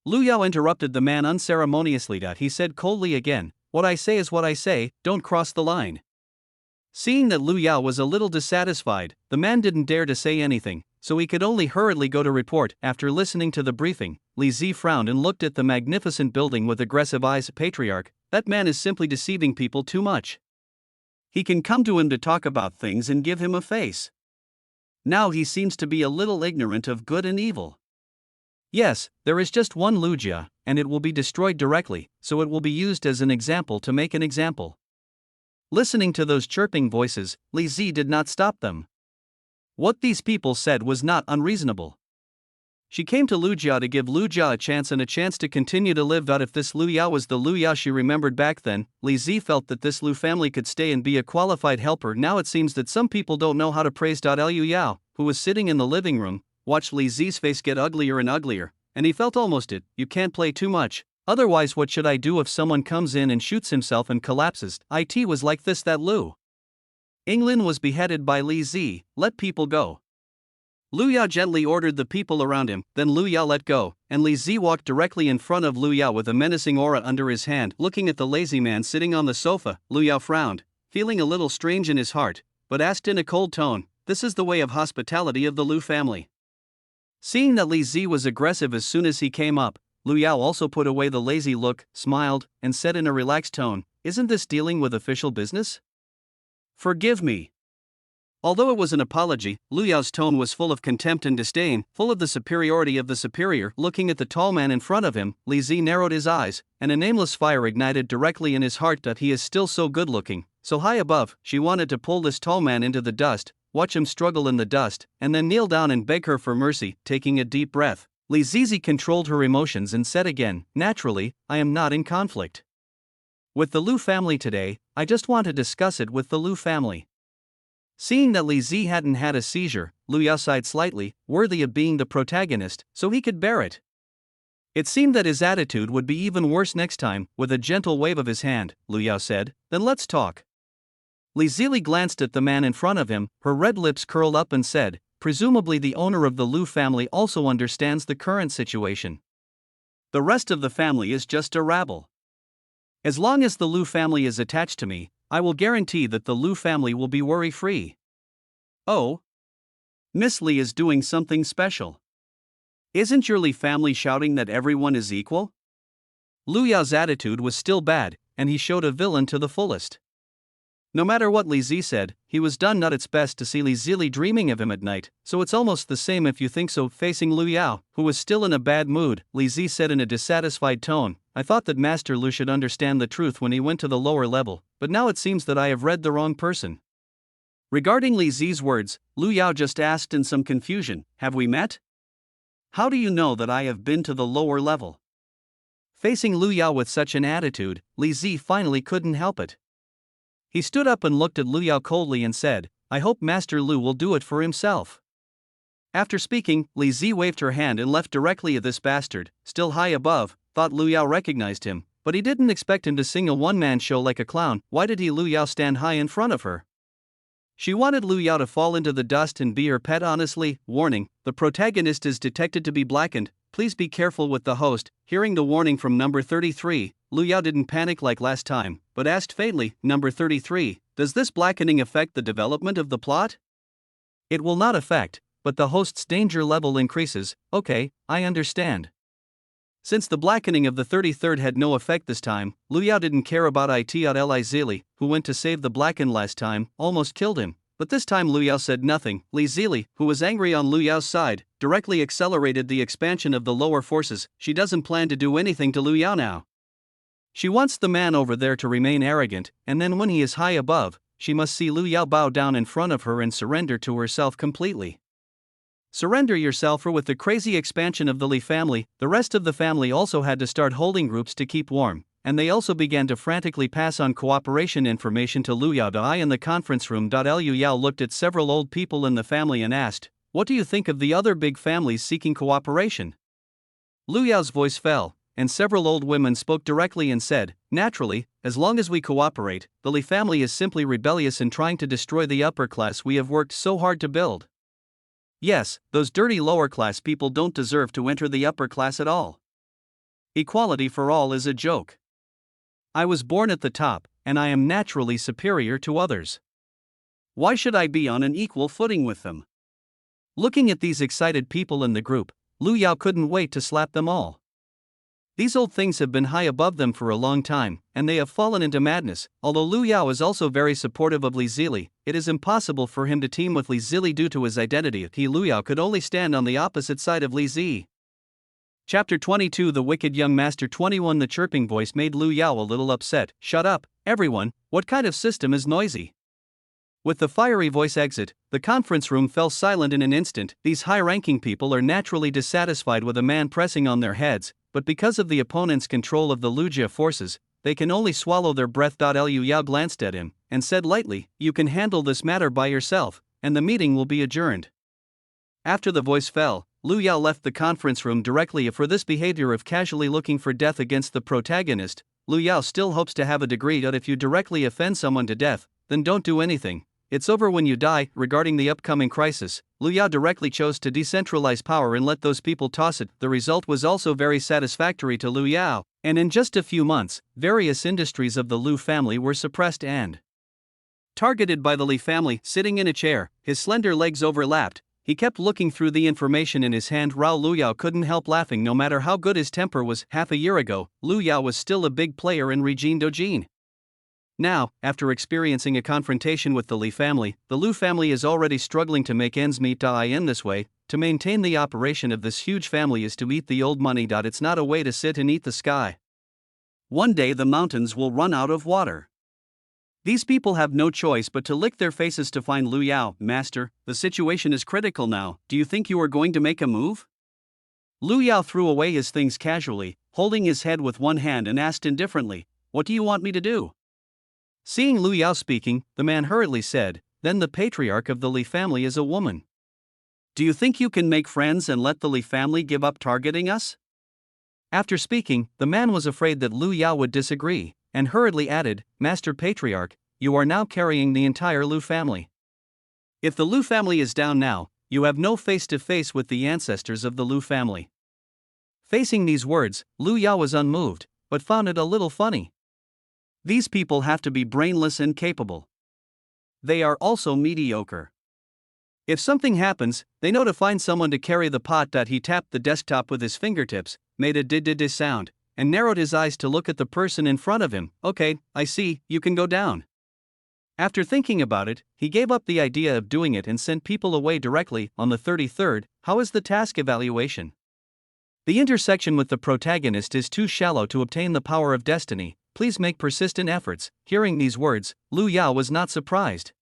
Liu Yao interrupted the man unceremoniously. He said coldly again, what I say is what I say, don't cross the line. Seeing that Liu Yao was a little dissatisfied, the man didn't dare to say anything, so he could only hurriedly go to report. After listening to the briefing, Li Zi frowned and looked at the magnificent building with aggressive eyes. Patriarch, that man is simply deceiving people too much. He can come to him to talk about things and give him a face. Now he seems to be a little ignorant of good and evil. Yes, there is just one Lujia, and it will be destroyed directly, so it will be used as an example to make an example. Listening to those chirping voices, Li Zi did not stop them. What these people said was not unreasonable. She came to Lujia to give Lujia a chance and a chance to continue to live out. If this Liu Yao was the Liu Yao she remembered back then, Li Zi felt that this Liu family could stay and be a qualified helper. Now it seems that some people don't know how to praise. Liu Yao, who was sitting in the living room, watched Li Zi's face get uglier and uglier, and he felt almost it. You can't play too much, otherwise what should I do if someone comes in and shoots himself and collapses? It was like this that Liu Yinglin was beheaded by Li Zi. Let people go. Liu Yao gently ordered the people around him, then Liu Yao let go, and Li Zi walked directly in front of Liu Yao with a menacing aura under his hand. Looking at the lazy man sitting on the sofa, Liu Yao frowned, feeling a little strange in his heart, but asked in a cold tone, this is the way of hospitality of the Liu family. Seeing that Li Zi was aggressive as soon as he came up, Liu Yao also put away the lazy look, smiled, and said in a relaxed tone, isn't this dealing with official business? Forgive me. Although it was an apology, Liu Yao's tone was full of contempt and disdain, full of the superiority of the superior. Looking at the tall man in front of him, Li Zi narrowed his eyes, and a nameless fire ignited directly in his heart. That he is still so good-looking, so high above. She wanted to pull this tall man into the dust, watch him struggle in the dust, and then kneel down and beg her for mercy. Taking a deep breath, Li Zizi controlled her emotions and said again, naturally, I am not in conflict with the Liu family today. I just want to discuss it with the Liu family. Seeing that Li Zi hadn't had a seizure, Liu Yao sighed slightly, worthy of being the protagonist, so he could bear it. It seemed that his attitude would be even worse next time. With a gentle wave of his hand, Liu Yao said, then let's talk. Li Zili glanced at the man in front of him, her red lips curled up and said, presumably the owner of the Liu family also understands the current situation. The rest of the family is just a rabble. As long as the Liu family is attached to me, I will guarantee that the Liu family will be worry-free. Oh? Miss Li is doing something special. Isn't your Li family shouting that everyone is equal? Lu Yao's attitude was still bad, and he showed a villain to the fullest. No matter what Li Zi said, he was done not its best to see Li Zili dreaming of him at night, so it's almost the same if you think so. Facing Lu Yao, who was still in a bad mood, Li Zi said in a dissatisfied tone, I thought that Master Lu should understand the truth when he went to the lower level, but now it seems that I have read the wrong person. Regarding Li Zi's words, Lu Yao just asked in some confusion, have we met? How do you know that I have been to the lower level? Facing Lu Yao with such an attitude, Li Zi finally couldn't help it. He stood up and looked at Lu Yao coldly and said, I hope Master Lu will do it for himself. After speaking, Li Zi waved her hand and left directly at this bastard, still high above, thought Lu Yao recognized him, but he didn't expect him to sing a one-man show like a clown. Why did Lu Yao stand high in front of her? She wanted Lu Yao to fall into the dust and be her pet honestly. Warning, the protagonist is detected to be blackened, please be careful with the host. Hearing the warning from number 33, Lu Yao didn't panic like last time, but asked faintly, number 33, does this blackening affect the development of the plot? It will not affect, but the host's danger level increases. Okay, I understand. Since the blackening of the 33rd had no effect this time, Lu Yao didn't care about Li Zili, who went to save the blackened last time, almost killed him. But this time Lu Yao said nothing. Li Zili, who was angry on Lu Yao's side, directly accelerated the expansion of the lower forces. She doesn't plan to do anything to Lu Yao now. She wants the man over there to remain arrogant, and then when he is high above, she must see Lu Yao bow down in front of her and surrender to herself completely. Surrender yourself, or with the crazy expansion of the Li family, the rest of the family also had to start holding groups to keep warm, and they also began to frantically pass on cooperation information to Lu Yao. I in the conference room. Lu Yao looked at several old people in the family and asked, what do you think of the other big families seeking cooperation? Lu Yao's voice fell, and several old women spoke directly and said, naturally, as long as we cooperate, the Li family is simply rebellious and trying to destroy the upper class we have worked so hard to build. Yes, those dirty lower class people don't deserve to enter the upper class at all. Equality for all is a joke. I was born at the top, and I am naturally superior to others. Why should I be on an equal footing with them? Looking at these excited people in the group, Lu Yao couldn't wait to slap them all. These old things have been high above them for a long time, and they have fallen into madness. Although Lu Yao is also very supportive of Li Zili, it is impossible for him to team with Li Zili due to his identity. Lu Yao could only stand on the opposite side of Li Zi. Chapter 22 The Wicked Young Master 21 The chirping voice made Lu Yao a little upset. Shut up, everyone, what kind of system is noisy? With the fiery voice exit, the conference room fell silent in an instant. These high-ranking people are naturally dissatisfied with a man pressing on their heads, but because of the opponent's control of the Lujia forces, they can only swallow their breath. Lu Yao glanced at him, and said lightly, you can handle this matter by yourself, and the meeting will be adjourned. After the voice fell, Lu Yao left the conference room directly. For this behavior of casually looking for death against the protagonist, Lu Yao still hopes to have a degree. If you directly offend someone to death, then don't do anything. It's over when you die. Regarding the upcoming crisis, Lu Yao directly chose to decentralize power and let those people toss it. The result was also very satisfactory to Lu Yao, and in just a few months, various industries of the Lu family were suppressed and targeted by the Li family. Sitting in a chair, his slender legs overlapped, he kept looking through the information in his hand. Lu Yao couldn't help laughing. No matter how good his temper was, half a year ago, Lu Yao was still a big player in Regine Dojin. Now, after experiencing a confrontation with the Li family, the Lu family is already struggling to make ends meet. In this way, to maintain the operation of this huge family is to eat the old money. It's not a way to sit and eat the sky. One day the mountains will run out of water. These people have no choice but to lick their faces to find Lu Yao. Master, the situation is critical now. Do you think you are going to make a move? Lu Yao threw away his things casually, holding his head with one hand, and asked indifferently, what do you want me to do? Seeing Lu Yao speaking, the man hurriedly said, then the patriarch of the Li family is a woman. Do you think you can make friends and let the Li family give up targeting us? After speaking, the man was afraid that Lu Yao would disagree, and hurriedly added, Master Patriarch, you are now carrying the entire Lu family. If the Lu family is down now, you have no face-to-face with the ancestors of the Lu family. Facing these words, Lu Yao was unmoved, but found it a little funny. These people have to be brainless and capable. They are also mediocre. If something happens, they know to find someone to carry the pot. He tapped the desktop with his fingertips, made a did sound, and narrowed his eyes to look at the person in front of him. Okay, I see, you can go down. After thinking about it, he gave up the idea of doing it and sent people away directly. On the 33rd, how is the task evaluation? The intersection with the protagonist is too shallow to obtain the power of destiny. Please make persistent efforts. Hearing these words, Liu Yao was not surprised.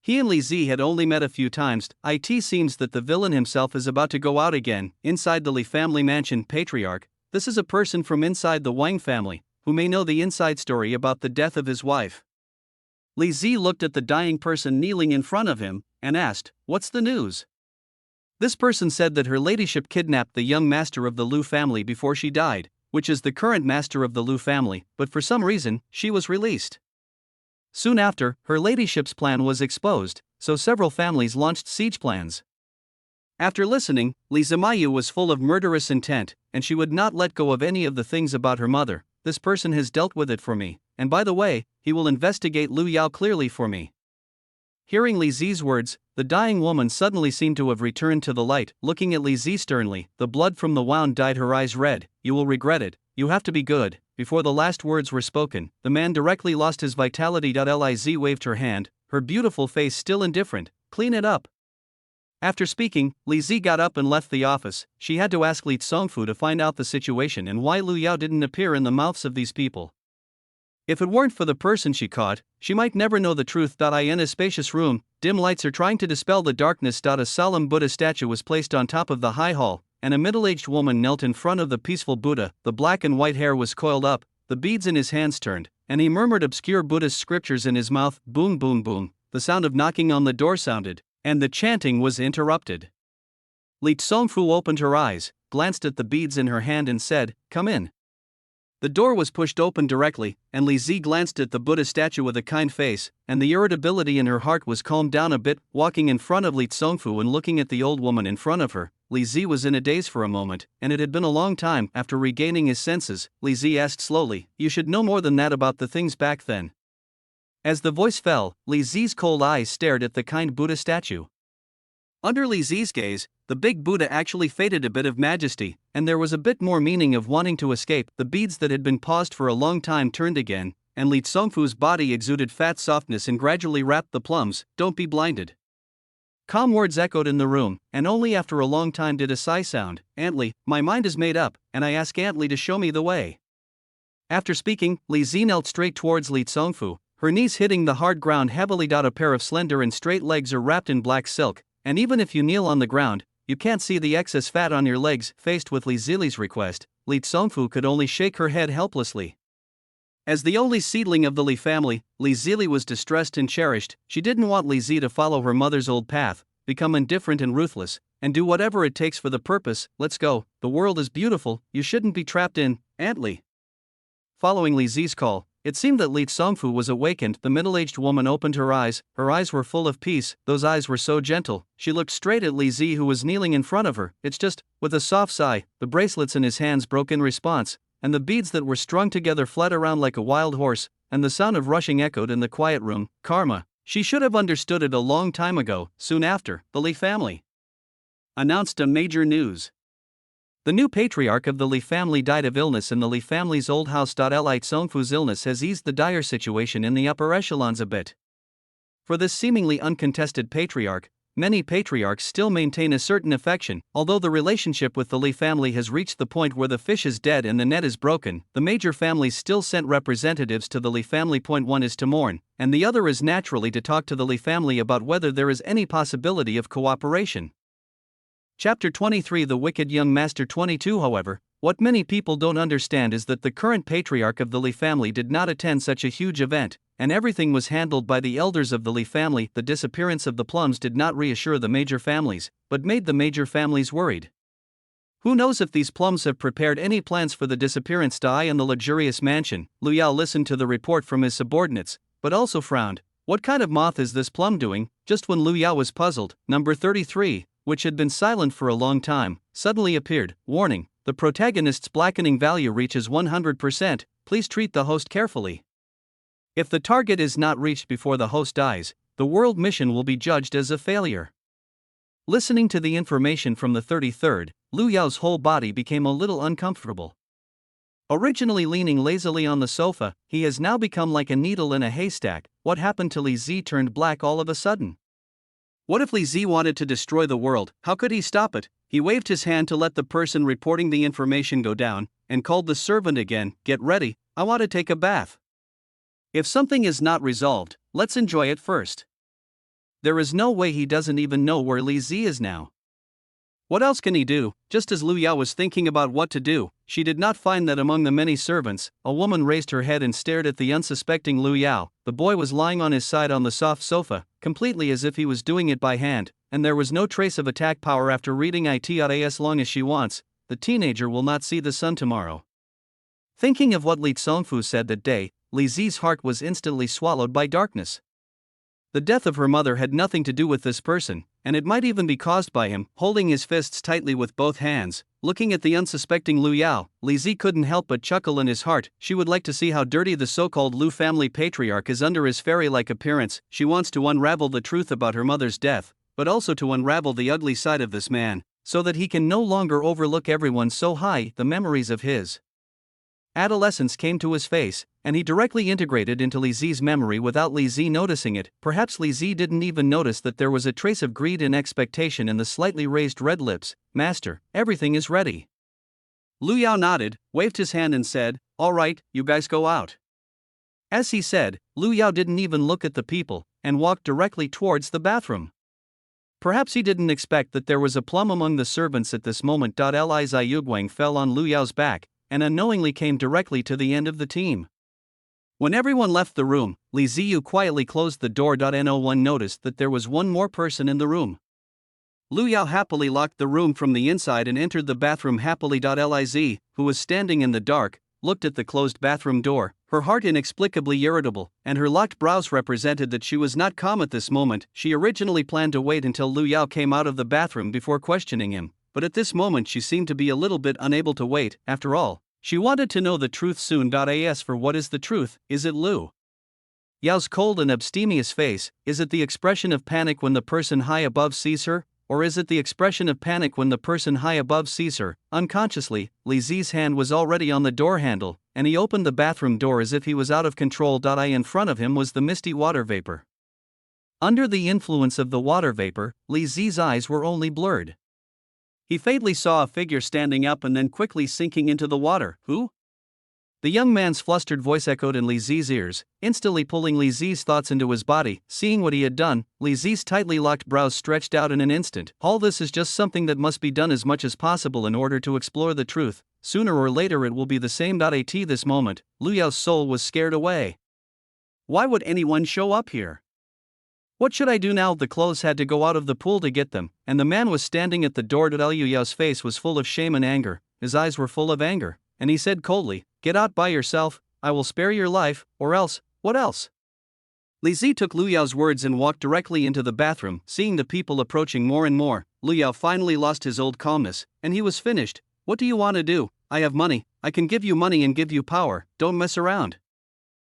He and Li Zi had only met a few times. It seems that the villain himself is about to go out again. Inside the Li family mansion patriarch, this is a person from inside the Wang family, who may know the inside story about the death of his wife. Li Zi looked at the dying person kneeling in front of him, and asked, "What's the news?" This person said that her ladyship kidnapped the young master of the Liu family before she died, which is the current master of the Liu family, but for some reason, she was released. Soon after, her ladyship's plan was exposed, so several families launched siege plans. After listening, Li Zimayu was full of murderous intent, and she would not let go of any of the things about her mother. This person has dealt with it for me, and by the way, he will investigate Liu Yao clearly for me. Hearing Li Zi's words, the dying woman suddenly seemed to have returned to the light. Looking at Li Zi sternly, the blood from the wound dyed her eyes red. "You will regret it, you have to be good." Before the last words were spoken, the man directly lost his vitality. Liz waved her hand, her beautiful face still indifferent. "Clean it up." After speaking, Li Zi got up and left the office. She had to ask Li Tsongfu to find out the situation and why Liu Yao didn't appear in the mouths of these people. If it weren't for the person she caught, she might never know the truth. In a spacious room, dim lights are trying to dispel the darkness. A solemn Buddha statue was placed on top of the high hall, and a middle-aged woman knelt in front of the peaceful Buddha. The black and white hair was coiled up, the beads in his hands turned, and he murmured obscure Buddhist scriptures in his mouth. Boom boom boom, the sound of knocking on the door sounded, and the chanting was interrupted. Li Tsongfu opened her eyes, glanced at the beads in her hand and said, "Come in." The door was pushed open directly, and Li Zi glanced at the Buddha statue with a kind face, and the irritability in her heart was calmed down a bit. Walking in front of Li Tsongfu and looking at the old woman in front of her, Li Zi was in a daze for a moment, and it had been a long time. After regaining his senses, Li Zi asked slowly, "You should know more than that about the things back then." As the voice fell, Li Zi's cold eyes stared at the kind Buddha statue. Under Li Zi's gaze, the big Buddha actually faded a bit of majesty, and there was a bit more meaning of wanting to escape. The beads that had been paused for a long time turned again, and Li Tsongfu's body exuded fat softness and gradually wrapped the plums. "Don't be blinded." Calm words echoed in the room, and only after a long time did a sigh sound. "Aunt Li, my mind is made up, and I ask Aunt Li to show me the way." After speaking, Li Zi knelt straight towards Li Tsongfu, her knees hitting the hard ground heavily. A pair of slender and straight legs are wrapped in black silk, and even if you kneel on the ground, you can't see the excess fat on your legs. Faced with Li Zili's request, Li Tsongfu could only shake her head helplessly. As the only seedling of the Li family, Li Zili was distressed and cherished. She didn't want Li Zi to follow her mother's old path, become indifferent and ruthless, and do whatever it takes for the purpose. "Let's go, the world is beautiful, you shouldn't be trapped in, Aunt Li." Following Li Zi's call, it seemed that Li Tsongfu was awakened. The middle-aged woman opened her eyes were full of peace. Those eyes were so gentle. She looked straight at Li Zi, who was kneeling in front of her. "It's just," with a soft sigh, the bracelets in his hands broke in response, and the beads that were strung together fled around like a wild horse, and the sound of rushing echoed in the quiet room. Karma. She should have understood it a long time ago. Soon after, the Li family announced a major news. The new patriarch of the Li family died of illness in the Li family's old house. Li Tsongfu's illness has eased the dire situation in the upper echelons a bit. For this seemingly uncontested patriarch, many patriarchs still maintain a certain affection. Although the relationship with the Li family has reached the point where the fish is dead and the net is broken, the major families still sent representatives to the Li family. One is to mourn, and the other is naturally to talk to the Li family about whether there is any possibility of cooperation. Chapter 23, The Wicked Young Master. 22. However, what many people don't understand is that the current patriarch of the Li family did not attend such a huge event, and everything was handled by the elders of the Li family. The disappearance of the plums did not reassure the major families, but made the major families worried. Who knows if these plums have prepared any plans for the disappearance? In the luxurious mansion, Liu Yao listened to the report from his subordinates, but also frowned. What kind of moth is this plum doing? Just when Liu Yao was puzzled, number 33, which had been silent for a long time, suddenly appeared. Warning: the protagonist's blackening value reaches 100%, please treat the host carefully. If the target is not reached before the host dies, the world mission will be judged as a failure. Listening to the information from the 33rd, Lu Yao's whole body became a little uncomfortable. Originally leaning lazily on the sofa, he has now become like a needle in a haystack. What happened to Li Zi turned black all of a sudden? What if Li Zi wanted to destroy the world? How could he stop it? He waved his hand to let the person reporting the information go down, and called the servant again. Get ready, I want to take a bath. If something is not resolved, let's enjoy it first. There is no way he doesn't even know where Li Zi is now. What else can he do? Just as Lu Yao was thinking about what to do, she did not find that among the many servants, a woman raised her head and stared at the unsuspecting Lu Yao. The boy was lying on his side on the soft sofa, completely as if he was doing it by hand, and there was no trace of attack power after reading it as long as she wants. The teenager will not see the sun tomorrow. Thinking of what Li Tsongfu said that day, Li Zi's heart was instantly swallowed by darkness. The death of her mother had nothing to do with this person, and it might even be caused by him. Holding his fists tightly with both hands, looking at the unsuspecting Lu Yao, Li Zi couldn't help but chuckle in his heart. She would like to see how dirty the so-called Lu family patriarch is under his fairy-like appearance. She wants to unravel the truth about her mother's death, but also to unravel the ugly side of this man, so that he can no longer overlook everyone so high. The memories of his adolescence came to his face, and he directly integrated into Li Zi's memory without Li Zi noticing it. Perhaps Li Zi didn't even notice that there was a trace of greed and expectation in the slightly raised red lips. Master, everything is ready. Lu Yao nodded, waved his hand and said, all right, you guys go out. As he said, Lu Yao didn't even look at the people, and walked directly towards the bathroom. Perhaps he didn't expect that there was a plum among the servants at this moment. Li Ziyuguang fell on Lu Yao's back, and unknowingly came directly to the end of the team. When everyone left the room, Li Ziyu quietly closed the door. No one noticed that there was one more person in the room. Lu Yao happily locked the room from the inside and entered the bathroom happily. Liz, who was standing in the dark, looked at the closed bathroom door, her heart inexplicably irritable, and her locked brows represented that she was not calm at this moment. She originally planned to wait until Lu Yao came out of the bathroom before questioning him, but at this moment she seemed to be a little bit unable to wait. After all, she wanted to know the truth soon. As for what is the truth, is it Lu Yao's cold and abstemious face? Is it the expression of panic when the person high above sees her? Or is it the expression of panic when the person high above sees her? Unconsciously, Li Zi's hand was already on the door handle, and he opened the bathroom door as if he was out of control. In front of him was the misty water vapor. Under the influence of the water vapor, Li Zi's eyes were only blurred. He faintly saw a figure standing up and then quickly sinking into the water. Who? The young man's flustered voice echoed in Li Zi's ears, instantly pulling Li Zi's thoughts into his body. Seeing what he had done, Li Zi's tightly locked brows stretched out in an instant. All this is just something that must be done as much as possible in order to explore the truth. Sooner or later it will be the same. At this moment, Lu Yao's soul was scared away. Why would anyone show up here? What should I do now? The clothes had to go out of the pool to get them, and the man was standing at the door. Lu Yao's face was full of shame and anger. His eyes were full of anger, and he said coldly, "Get out by yourself, I will spare your life, or else." What else? Li Zi took Lu Yao's words and walked directly into the bathroom. Seeing the people approaching more and more, Lu Yao finally lost his old calmness, and he was finished. What do you want to do? I have money, I can give you money and give you power, don't mess around.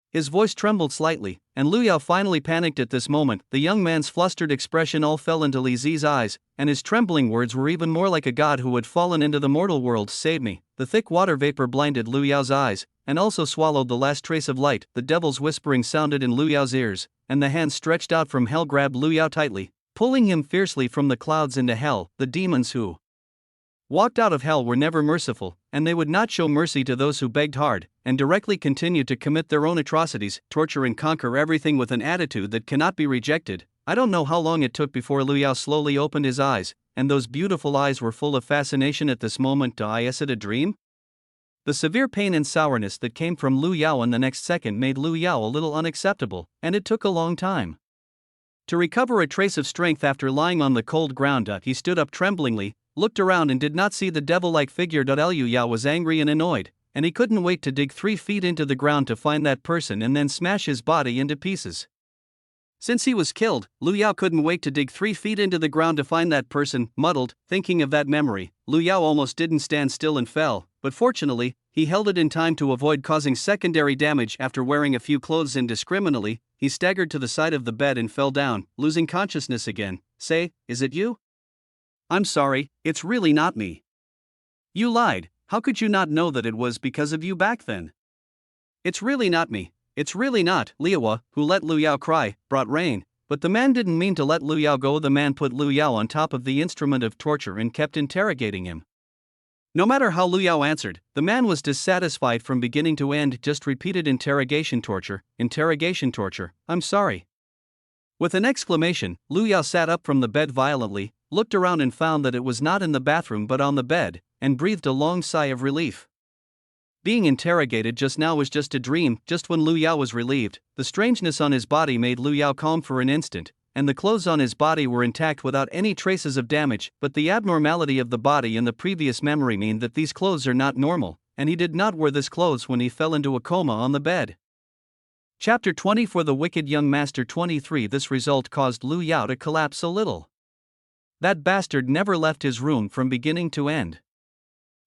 His voice trembled slightly, and Lu Yao finally panicked at this moment. The young man's flustered expression all fell into Li Zi's eyes, and his trembling words were even more like a god who had fallen into the mortal world. Save me. The thick water vapor blinded Lu Yao's eyes, and also swallowed the last trace of light. The devil's whispering sounded in Lu Yao's ears, and the hand stretched out from hell grabbed Lu Yao tightly, pulling him fiercely from the clouds into hell. The demons who walked out of hell were never merciful, and they would not show mercy to those who begged hard, and directly continued to commit their own atrocities, torture and conquer everything with an attitude that cannot be rejected. I don't know how long it took before Lu Yao slowly opened his eyes, and those beautiful eyes were full of fascination at this moment. Is it a dream? The severe pain and sourness that came from Lu Yao in the next second made Lu Yao a little unacceptable, and it took a long time to recover a trace of strength after lying on the cold ground. He stood up tremblingly, looked around and did not see the devil-like figure. Lu Yao was angry and annoyed, and he couldn't wait to dig 3 feet into the ground to find that person and then smash his body into pieces. Since he was killed, Lu Yao couldn't wait to dig 3 feet into the ground to find that person. Muddled, thinking of that memory, Lu Yao almost didn't stand still and fell, but fortunately, he held it in time to avoid causing secondary damage. After wearing a few clothes indiscriminately, he staggered to the side of the bed and fell down, losing consciousness again. Say, is it you? I'm sorry, it's really not me. You lied, how could you not know that it was because of you back then? It's really not me, it's really not. Liawa, who let Lu Yao cry, brought rain, but the man didn't mean to let Lu Yao go. The man put Lu Yao on top of the instrument of torture and kept interrogating him. No matter how Lu Yao answered, the man was dissatisfied from beginning to end. Just repeated interrogation torture, I'm sorry. With an exclamation, Lu Yao sat up from the bed violently, looked around and found that it was not in the bathroom but on the bed, and breathed a long sigh of relief. Being interrogated just now was just a dream. Just when Lu Yao was relieved, the strangeness on his body made Lu Yao calm for an instant, and the clothes on his body were intact without any traces of damage, but the abnormality of the body in the previous memory mean that these clothes are not normal, and he did not wear this clothes when he fell into a coma on the bed. Chapter 20 For the Wicked Young Master 23 This result caused Lu Yao to collapse a little. That bastard never left his room from beginning to end.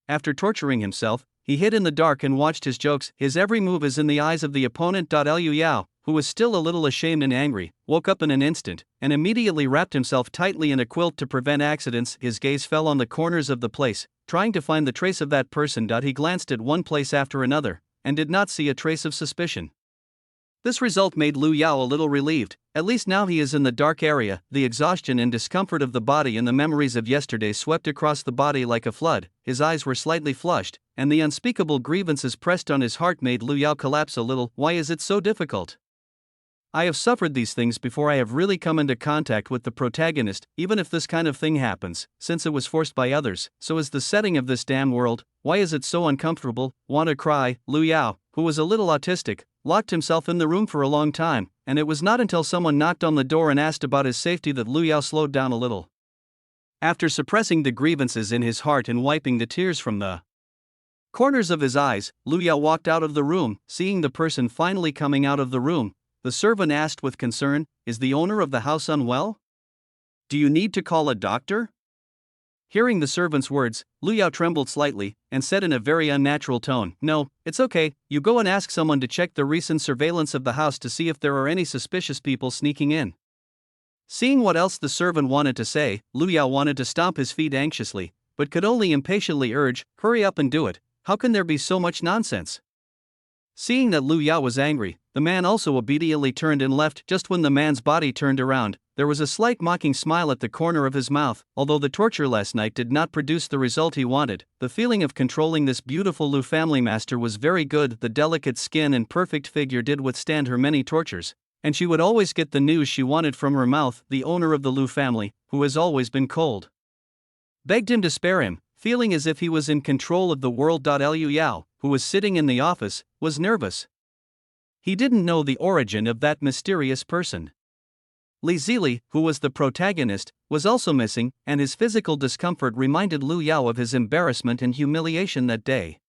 After torturing himself, he hid in the dark and watched his jokes. His every move is in the eyes of the opponent. Liu Yao, who was still a little ashamed and angry, woke up in an instant, and immediately wrapped himself tightly in a quilt to prevent accidents. His gaze fell on the corners of the place, trying to find the trace of that person. He glanced at one place after another, and did not see a trace of suspicion. This result made Lu Yao a little relieved. At least now he is in the dark area. The exhaustion and discomfort of the body and the memories of yesterday swept across the body like a flood. His eyes were slightly flushed, and the unspeakable grievances pressed on his heart made Lu Yao collapse a little. Why is it so difficult? I have suffered these things before. I have really come into contact with the protagonist, even if this kind of thing happens, since it was forced by others. So is the setting of this damn world. Why is it so uncomfortable? Want to cry? Lu Yao, who was a little autistic, locked himself in the room for a long time, and it was not until someone knocked on the door and asked about his safety that Lu Yao slowed down a little. After suppressing the grievances in his heart and wiping the tears from the corners of his eyes, Lu Yao walked out of the room. Seeing the person finally coming out of the room, the servant asked with concern, "Is the owner of the house unwell? Do you need to call a doctor?" Hearing the servant's words, Lu Yao trembled slightly, and said in a very unnatural tone, "No, it's okay, you go and ask someone to check the recent surveillance of the house to see if there are any suspicious people sneaking in." Seeing what else the servant wanted to say, Lu Yao wanted to stomp his feet anxiously, but could only impatiently urge, "Hurry up and do it, how can there be so much nonsense?" Seeing that Lu Yao was angry, the man also obediently turned and left. Just when the man's body turned around, there was a slight mocking smile at the corner of his mouth. Although the torture last night did not produce the result he wanted, the feeling of controlling this beautiful Lu family master was very good. The delicate skin and perfect figure did withstand her many tortures, and she would always get the news she wanted from her mouth. The owner of the Lu family, who has always been cold, begged him to spare him, feeling as if he was in control of the world. Liu Yao, who was sitting in the office, was nervous. He didn't know the origin of that mysterious person. Li Zili, who was the protagonist, was also missing, and his physical discomfort reminded Lu Yao of his embarrassment and humiliation that day.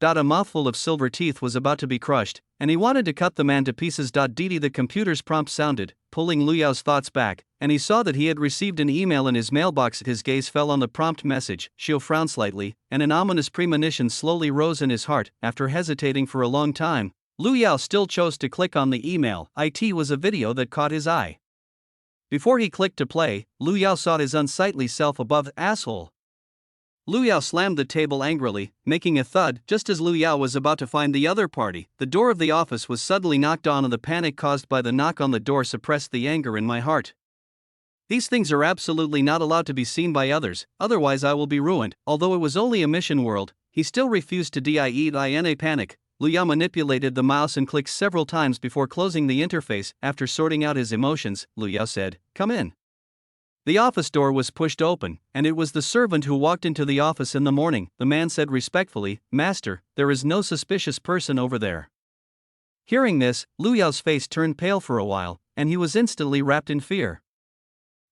A mouthful of silver teeth was about to be crushed, and he wanted to cut the man to pieces. Didi, the computer's prompt sounded, pulling Lu Yao's thoughts back, and he saw that he had received an email in his mailbox. His gaze fell on the prompt message. Xiao frowned slightly, and an ominous premonition slowly rose in his heart. After hesitating for a long time, Lu Yao still chose to click on the email. It was a video that caught his eye. Before he clicked to play, Lu Yao saw his unsightly self above. Asshole. Lu Yao slammed the table angrily, making a thud. Just as Lu Yao was about to find the other party, the door of the office was suddenly knocked on, and the panic caused by the knock on the door suppressed the anger in my heart. These things are absolutely not allowed to be seen by others, otherwise I will be ruined. Although it was only a mission world, he still refused to in a panic. Lu Yao manipulated the mouse and clicked several times before closing the interface. After sorting out his emotions, Lu Yao said, "Come in." The office door was pushed open, and it was the servant who walked into the office in the morning. The man said respectfully, "Master, there is no suspicious person over there." Hearing this, Lu Yao's face turned pale for a while, and he was instantly wrapped in fear.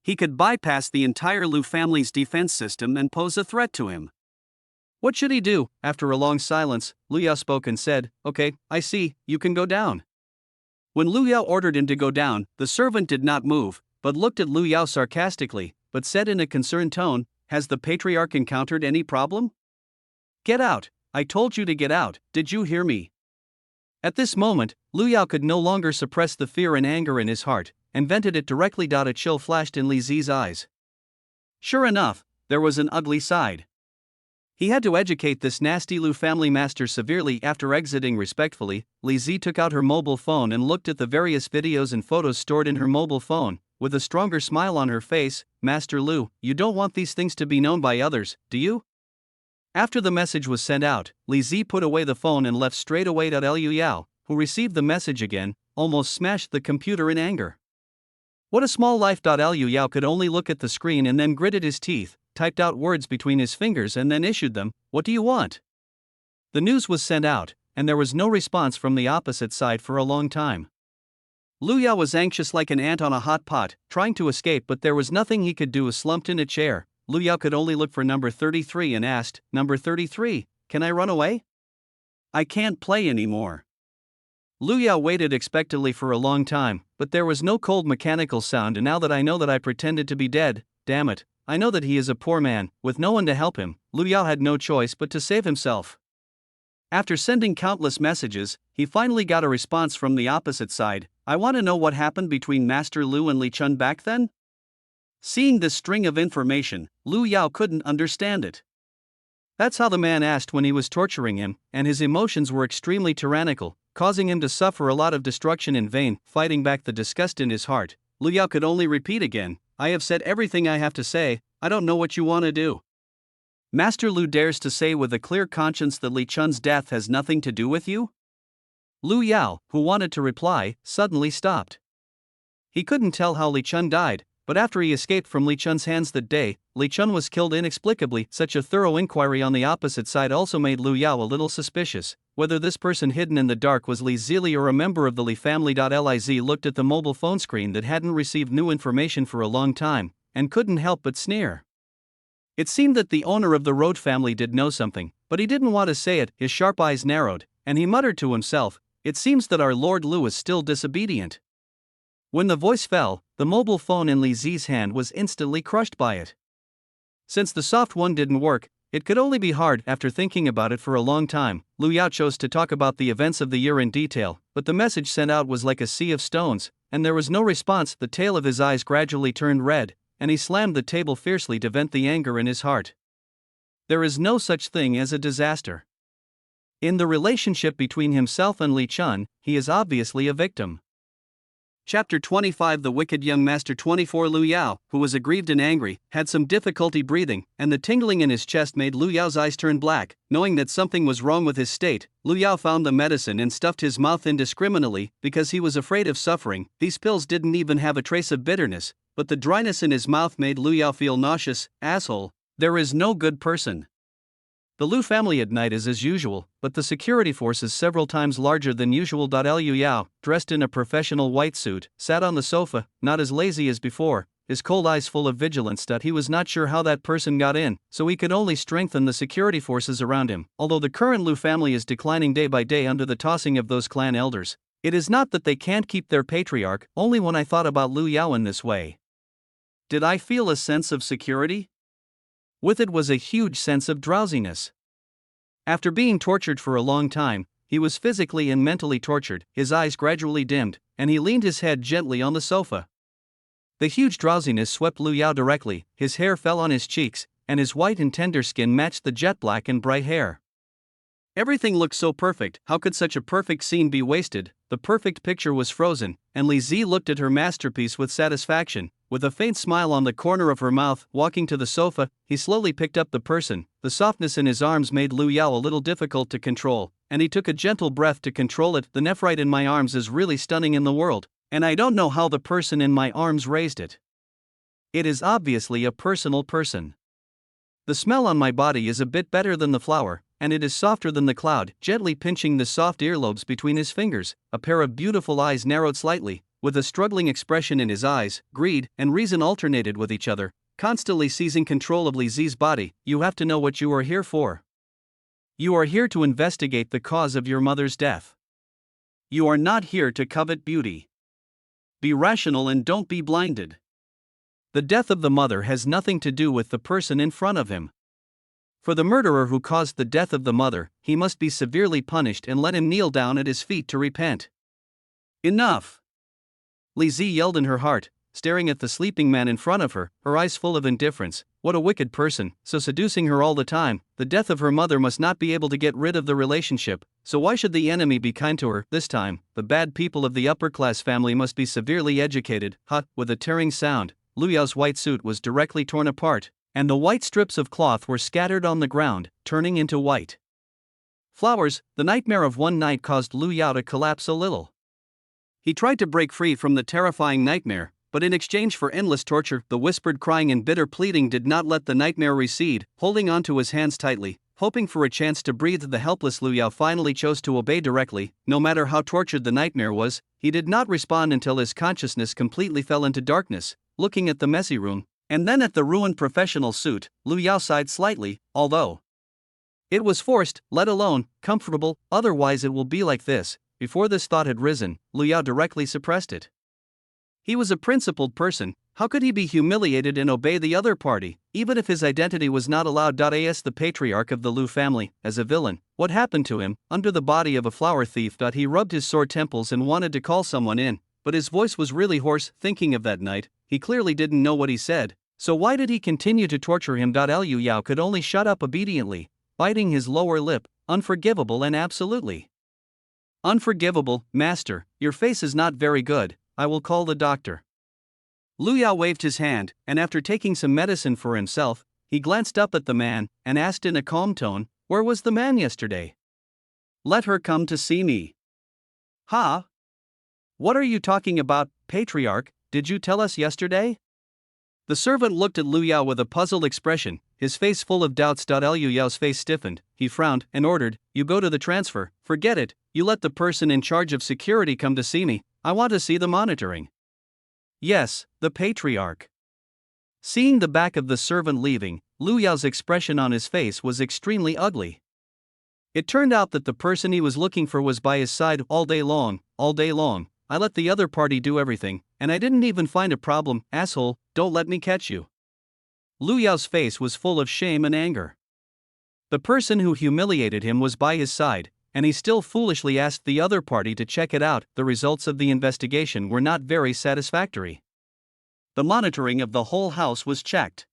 He could bypass the entire Lu family's defense system and pose a threat to him. What should he do? After a long silence, Lu Yao spoke and said, "Okay, I see, you can go down." When Lu Yao ordered him to go down, the servant did not move, but looked at Lu Yao sarcastically, but said in a concerned tone, "Has the patriarch encountered any problem? Get out, I told you to get out, did you hear me?" At this moment, Lu Yao could no longer suppress the fear and anger in his heart, and vented it directly. A chill flashed in Li Zi's eyes. Sure enough, there was an ugly side. He had to educate this nasty Lu family master severely. After exiting respectfully, Li Zi took out her mobile phone and looked at the various videos and photos stored in her mobile phone. With a stronger smile on her face, Master Lu, you don't want these things to be known by others, do you? After the message was sent out, Li Zi put away the phone and left straight away. Liu Yao, who received the message again, almost smashed the computer in anger. What a small life! Liu Yao could only look at the screen and then gritted his teeth, typed out words between his fingers and then issued them. What do you want? The news was sent out, and there was no response from the opposite side for a long time. Liu Yao was anxious like an ant on a hot pot, trying to escape, but there was nothing he could do. Slumped in a chair, Liu Yao could only look for number 33 and asked, Number 33, can I run away? I can't play anymore. Liu Yao waited expectantly for a long time, but there was no cold mechanical sound. And now that I know that I pretended to be dead, damn it, I know that he is a poor man, with no one to help him. Liu Yao had no choice but to save himself. After sending countless messages, he finally got a response from the opposite side. I want to know what happened between Master Lu and Li Chun back then? Seeing this string of information, Liu Yao couldn't understand it. That's how the man asked when he was torturing him, and his emotions were extremely tyrannical, causing him to suffer a lot of destruction in vain. Fighting back the disgust in his heart, Liu Yao could only repeat again, I have said everything I have to say, I don't know what you want to do. Master Lu dares to say with a clear conscience that Li Chun's death has nothing to do with you? Liu Yao, who wanted to reply, suddenly stopped. He couldn't tell how Li Chun died, but after he escaped from Li Chun's hands that day, Li Chun was killed inexplicably. Such a thorough inquiry on the opposite side also made Liu Yao a little suspicious. Whether this person hidden in the dark was Li Zili or a member of the Li family. Liz looked at the mobile phone screen that hadn't received new information for a long time, and couldn't help but sneer. It seemed that the owner of the Road family did know something, but he didn't want to say it. His sharp eyes narrowed, and he muttered to himself, it seems that our Lord Lu is still disobedient. When the voice fell, the mobile phone in Li Zi's hand was instantly crushed by it. Since the soft one didn't work, it could only be hard. After thinking about it for a long time, Liu Yao chose to talk about the events of the year in detail, but the message sent out was like a sea of stones, and there was no response. The tail of his eyes gradually turned red, and he slammed the table fiercely to vent the anger in his heart. There is no such thing as a disaster. In the relationship between himself and Li Chun, he is obviously a victim. Chapter 25 The Wicked Young Master 24 Liu Yao, who was aggrieved and angry, had some difficulty breathing, and the tingling in his chest made Liu Yao's eyes turn black. Knowing that something was wrong with his state, Liu Yao found the medicine and stuffed his mouth indiscriminately, because he was afraid of suffering. These pills didn't even have a trace of bitterness, but the dryness in his mouth made Liu Yao feel nauseous. Asshole, there is no good person. The Lu family at night is as usual, but the security force is several times larger than usual. Liu Yao, dressed in a professional white suit, sat on the sofa, not as lazy as before, his cold eyes full of vigilance. He was not sure how that person got in, so he could only strengthen the security forces around him. Although the current Lu family is declining day by day under the tossing of those clan elders, it is not that they can't keep their patriarch. Only when I thought about Liu Yao in this way, did I feel a sense of security? With it was a huge sense of drowsiness. After being tortured for a long time, he was physically and mentally tortured. His eyes gradually dimmed, and he leaned his head gently on the sofa. The huge drowsiness swept Liu Yao directly. His hair fell on his cheeks, and his white and tender skin matched the jet black and bright hair. Everything looked so perfect. How could such a perfect scene be wasted? The perfect picture was frozen, and Li Zi looked at her masterpiece with satisfaction. With a faint smile on the corner of her mouth, walking to the sofa, he slowly picked up the person. The softness in his arms made Liu Yao a little difficult to control, and he took a gentle breath to control it. The nephrite in my arms is really stunning in the world, and I don't know how the person in my arms raised it. It is obviously a personal person. The smell on my body is a bit better than the flower, and it is softer than the cloud. Gently pinching the soft earlobes between his fingers, a pair of beautiful eyes narrowed slightly. With a struggling expression in his eyes, greed and reason alternated with each other, constantly seizing control of Li Zi's body. You have to know what you are here for. You are here to investigate the cause of your mother's death. You are not here to covet beauty. Be rational and don't be blinded. The death of the mother has nothing to do with the person in front of him. For the murderer who caused the death of the mother, he must be severely punished, and let him kneel down at his feet to repent. Enough! Li Zi yelled in her heart, staring at the sleeping man in front of her, her eyes full of indifference. What a wicked person, so seducing her all the time. The death of her mother must not be able to get rid of the relationship, so why should the enemy be kind to her this time? The bad people of the upper-class family must be severely educated. With a tearing sound, Lu Yao's white suit was directly torn apart, and the white strips of cloth were scattered on the ground, turning into white flowers. The nightmare of one night caused Lu Yao to collapse a little. He tried to break free from the terrifying nightmare, but in exchange for endless torture, the whispered crying and bitter pleading did not let the nightmare recede. Holding onto his hands tightly, hoping for a chance to breathe, the helpless Lu Yao finally chose to obey directly. No matter how tortured the nightmare was, he did not respond until his consciousness completely fell into darkness. Looking at the messy room, and then at the ruined professional suit, Lu Yao sighed slightly, although it was forced, let alone comfortable. Otherwise it will be like this. Before this thought had risen, Lu Yao directly suppressed it. He was a principled person. How could he be humiliated and obey the other party, even if his identity was not allowed? As the patriarch of the Lu family, as a villain, what happened to him? Under the body of a flower thief. He rubbed his sore temples and wanted to call someone in, but his voice was really hoarse. Thinking of that night, he clearly didn't know what he said, so why did he continue to torture him? Liu Yao could only shut up obediently, biting his lower lip. Unforgivable and absolutely unforgivable. Master, your face is not very good, I will call the doctor. Lu Yao waved his hand, and after taking some medicine for himself, he glanced up at the man and asked in a calm tone, "Where was the man yesterday?" "Let her come to see me." "Ha? What are you talking about, patriarch? Did you tell us yesterday?" The servant looked at Lu Yao with a puzzled expression, his face full of doubts. Liu Yao's face stiffened, he frowned and ordered, "You go to the transfer, forget it, you let the person in charge of security come to see me, I want to see the monitoring." "Yes, the patriarch." Seeing the back of the servant leaving, Lu Yao's expression on his face was extremely ugly. It turned out that the person he was looking for was by his side all day long. I let the other party do everything, and I didn't even find a problem. Asshole, don't let me catch you. Lu Yao's face was full of shame and anger. The person who humiliated him was by his side, and he still foolishly asked the other party to check it out. The results of the investigation were not very satisfactory. The monitoring of the whole house was checked.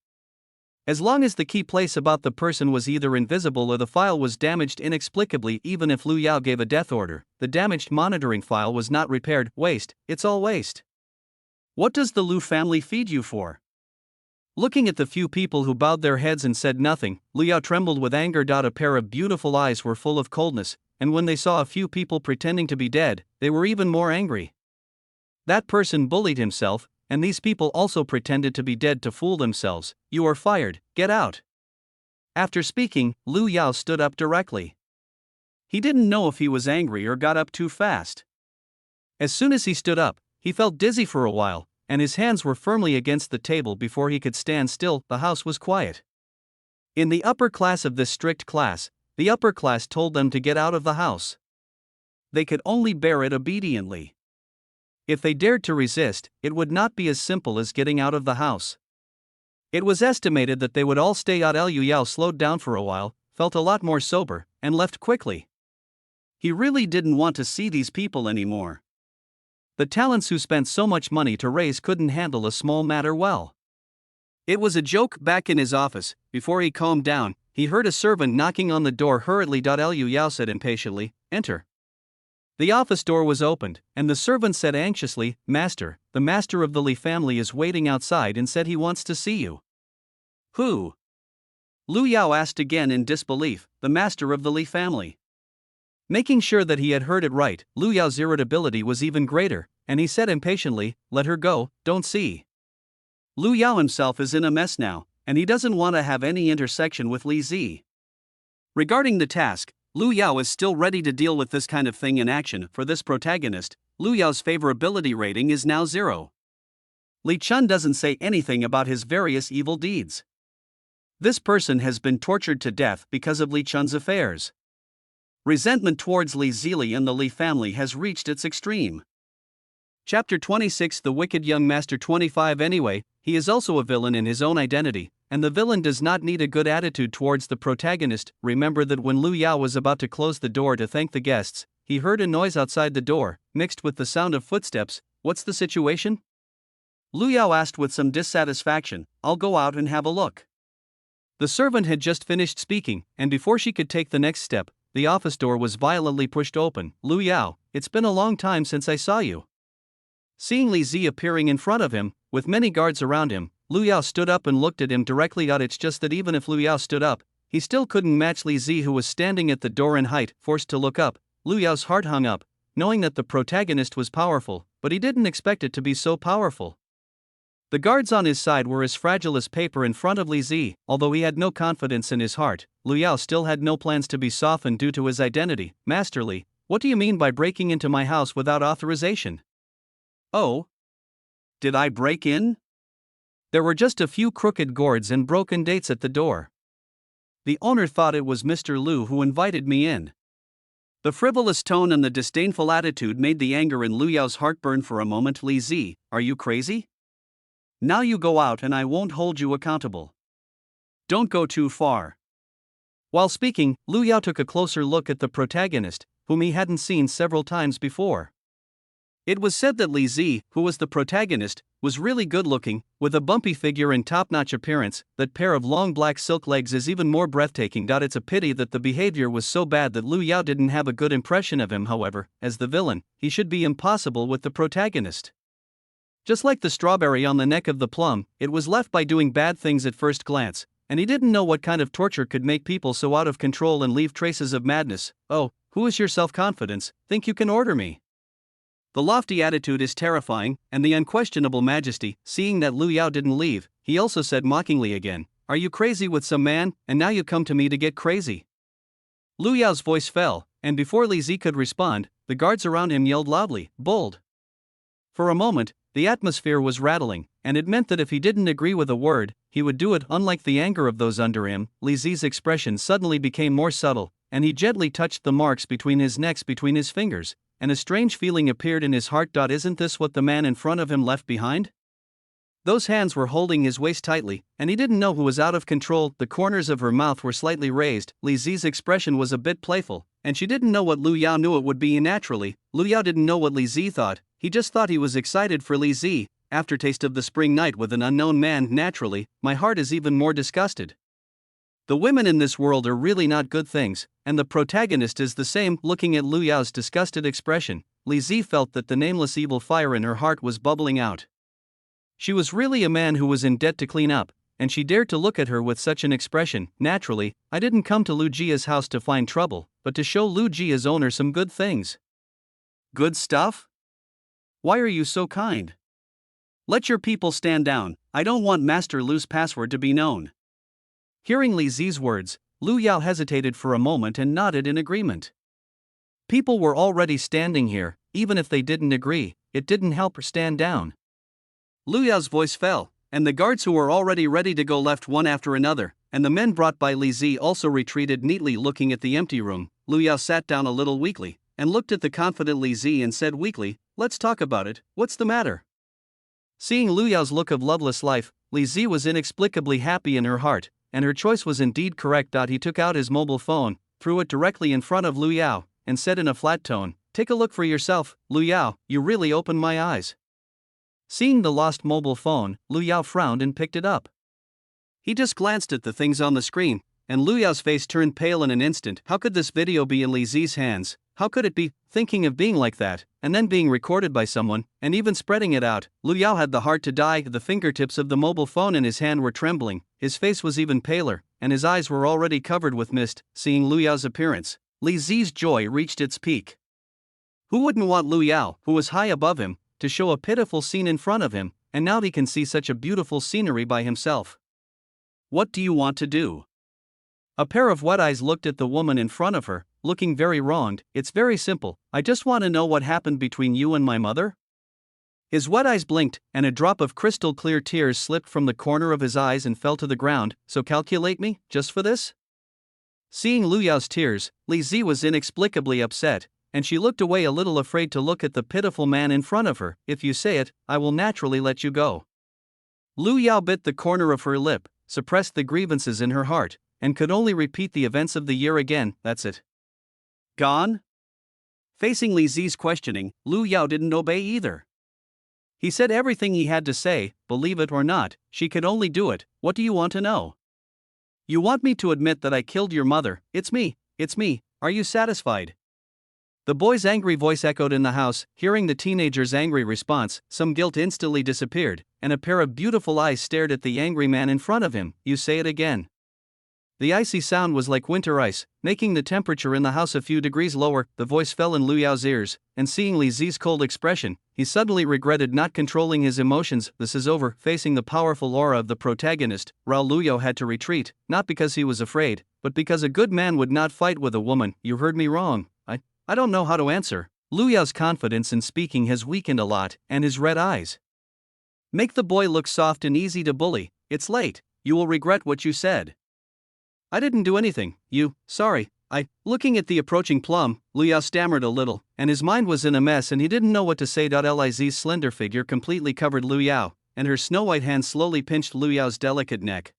As long as the key place about the person was either invisible or the file was damaged inexplicably, even if Lu Yao gave a death order, the damaged monitoring file was not repaired. Waste, it's all waste. What does the Lu family feed you for? Looking at the few people who bowed their heads and said nothing, Lu Yao trembled with anger. A pair of beautiful eyes were full of coldness, and when they saw a few people pretending to be dead, they were even more angry. That person bullied himself, and these people also pretended to be dead to fool themselves. You are fired, get out. After speaking, Lu Yao stood up directly. He didn't know if he was angry or got up too fast. As soon as he stood up, he felt dizzy for a while, and his hands were firmly against the table before he could stand still. The house was quiet. In the upper class of this strict class, the upper class told them to get out of the house. They could only bear it obediently. If they dared to resist, it would not be as simple as getting out of the house. It was estimated that they would all stay out. Liu Yao slowed down for a while, felt a lot more sober, and left quickly. He really didn't want to see these people anymore. The talents who spent so much money to raise couldn't handle a small matter well. It was a joke. Back in his office, before he calmed down, he heard a servant knocking on the door hurriedly. Liu Yao said impatiently, "Enter." The office door was opened, and the servant said anxiously, "Master, the master of the Li family is waiting outside and said he wants to see you." "Who?" Lu Yao asked again in disbelief. "The master of the Li family." Making sure that he had heard it right, Lu Yao's irritability was even greater, and he said impatiently, "Let her go, don't see. Lu Yao himself is in a mess now, and he doesn't want to have any intersection with Li Zi." Regarding the task, Lu Yao is still ready to deal with this kind of thing in action. For this protagonist, Lu Yao's favorability rating is now 0. Li Chun doesn't say anything about his various evil deeds. This person has been tortured to death because of Li Chun's affairs. Resentment towards Li Zili and the Li family has reached its extreme. Chapter 26 The Wicked Young Master 25 Anyway, he is also a villain in his own identity, and the villain does not need a good attitude towards the protagonist. Remember that when Lu Yao was about to close the door to thank the guests, he heard a noise outside the door, mixed with the sound of footsteps. What's the situation? Lu Yao asked with some dissatisfaction. I'll go out and have a look. The servant had just finished speaking, and before she could take the next step, the office door was violently pushed open. Lu Yao, it's been a long time since I saw you. Seeing Li Zi appearing in front of him, with many guards around him, Lu Yao stood up and looked at him directly. It's just that even if Lu Yao stood up, he still couldn't match Li Zi, who was standing at the door in height. Forced to look up, Lu Yao's heart hung up, knowing that the protagonist was powerful, but he didn't expect it to be so powerful. The guards on his side were as fragile as paper in front of Li Zi. Although he had no confidence in his heart, Lu Yao still had no plans to be softened due to his identity. Master Li, what do you mean by breaking into my house without authorization? Oh? Did I break in? There were just a few crooked gourds and broken dates at the door. The owner thought it was Mr. Lu who invited me in. The frivolous tone and the disdainful attitude made the anger in Lu Yao's heart burn for a moment. Li Zi, are you crazy? Now you go out and I won't hold you accountable. Don't go too far. While speaking, Lu Yao took a closer look at the protagonist, whom he hadn't seen several times before. It was said that Li Zi, who was the protagonist, was really good-looking, with a bumpy figure and top-notch appearance. That pair of long black silk legs is even more breathtaking. It's a pity that the behavior was so bad that Lu Yao didn't have a good impression of him. However, as the villain, he should be impossible with the protagonist. Just like the strawberry on the neck of the plum, it was left by doing bad things at first glance, and he didn't know what kind of torture could make people so out of control and leave traces of madness. Oh, who is your self-confidence? Think you can order me? The lofty attitude is terrifying, and the unquestionable majesty. Seeing that Lu Yao didn't leave, he also said mockingly again, are you crazy with some man, and now you come to me to get crazy? Lu Yao's voice fell, and before Li Zi could respond, the guards around him yelled loudly, bold. For a moment, the atmosphere was rattling, and it meant that if he didn't agree with a word, he would do it. Unlike the anger of those under him, Li Zi's expression suddenly became more subtle, and he gently touched the marks between his necks between his fingers, and a strange feeling appeared in his heart. Isn't this what the man in front of him left behind? Those hands were holding his waist tightly, and he didn't know who was out of control. The corners of her mouth were slightly raised. Li Zi's expression was a bit playful, and she didn't know what Lu Yao knew it would be. Naturally, Lu Yao didn't know what Li Zi thought. He just thought he was excited for Li Zi. Aftertaste of the spring night with an unknown man. Naturally, my heart is even more disgusted. The women in this world are really not good things, and the protagonist is the same. Looking at Lu Yao's disgusted expression, Li Zi felt that the nameless evil fire in her heart was bubbling out. She was really a man who was in debt to clean up, and she dared to look at her with such an expression. Naturally, I didn't come to Lu Jia's house to find trouble, but to show Lu Jia's owner some good things. Good stuff? Why are you so kind? Let your people stand down. I don't want Master Lu's password to be known. Hearing Li Zi's words, Lu Yao hesitated for a moment and nodded in agreement. People were already standing here. Even if they didn't agree, it didn't help her stand down. Lu Yao's voice fell, and the guards who were already ready to go left one after another, and the men brought by Li Zi also retreated neatly. Looking at the empty room, Lu Yao sat down a little weakly, and looked at the confident Li Zi and said weakly, let's talk about it. What's the matter? Seeing Lu Yao's look of loveless life, Li Zi was inexplicably happy in her heart, and her choice was indeed correct. He took out his mobile phone, threw it directly in front of Lu Yao, and said in a flat tone, take a look for yourself, Lu Yao, you really opened my eyes. Seeing the lost mobile phone, Lu Yao frowned and picked it up. He just glanced at the things on the screen, and Lu Yao's face turned pale in an instant. How could this video be in Li Zi's hands? How could it be, thinking of being like that, and then being recorded by someone, and even spreading it out? Lu Yao had the heart to die. The fingertips of the mobile phone in his hand were trembling, his face was even paler, and his eyes were already covered with mist. Seeing Lu Yao's appearance, Li Zi's joy reached its peak. Who wouldn't want Lu Yao, who was high above him, to show a pitiful scene in front of him, and now he can see such a beautiful scenery by himself? What do you want to do? A pair of wet eyes looked at the woman in front of her, looking very wronged. It's very simple, I just want to know what happened between you and my mother. His wet eyes blinked, and a drop of crystal clear tears slipped from the corner of his eyes and fell to the ground. So calculate me, just for this? Seeing Lu Yao's tears, Li Zi was inexplicably upset, and she looked away a little afraid to look at the pitiful man in front of her. If you say it, I will naturally let you go. Lu Yao bit the corner of her lip, suppressed the grievances in her heart, and could only repeat the events of the year again. That's it. Gone? Facing Li Zi's questioning, Lu Yao didn't obey either. He said everything he had to say, believe it or not, she could only do it. What do you want to know? You want me to admit that I killed your mother? It's me, are you satisfied? The boy's angry voice echoed in the house. Hearing the teenager's angry response, some guilt instantly disappeared, and a pair of beautiful eyes stared at the angry man in front of him. You say it again. The icy sound was like winter ice, making the temperature in the house a few degrees lower. The voice fell in Liu Yao's ears, and seeing Li Zi's cold expression, he suddenly regretted not controlling his emotions. This is over. Facing the powerful aura of the protagonist, Liu Yao had to retreat, not because he was afraid, but because a good man would not fight with a woman. You heard me wrong. I don't know how to answer. Liu Yao's confidence in speaking has weakened a lot, and his red eyes make the boy look soft and easy to bully. It's late. You will regret what you said. I didn't do anything. Sorry. Looking at the approaching plum, Liu Yao stammered a little, and his mind was in a mess and he didn't know what to say. Liz's slender figure completely covered Liu Yao, and her snow-white hand slowly pinched Liu Yao's delicate neck.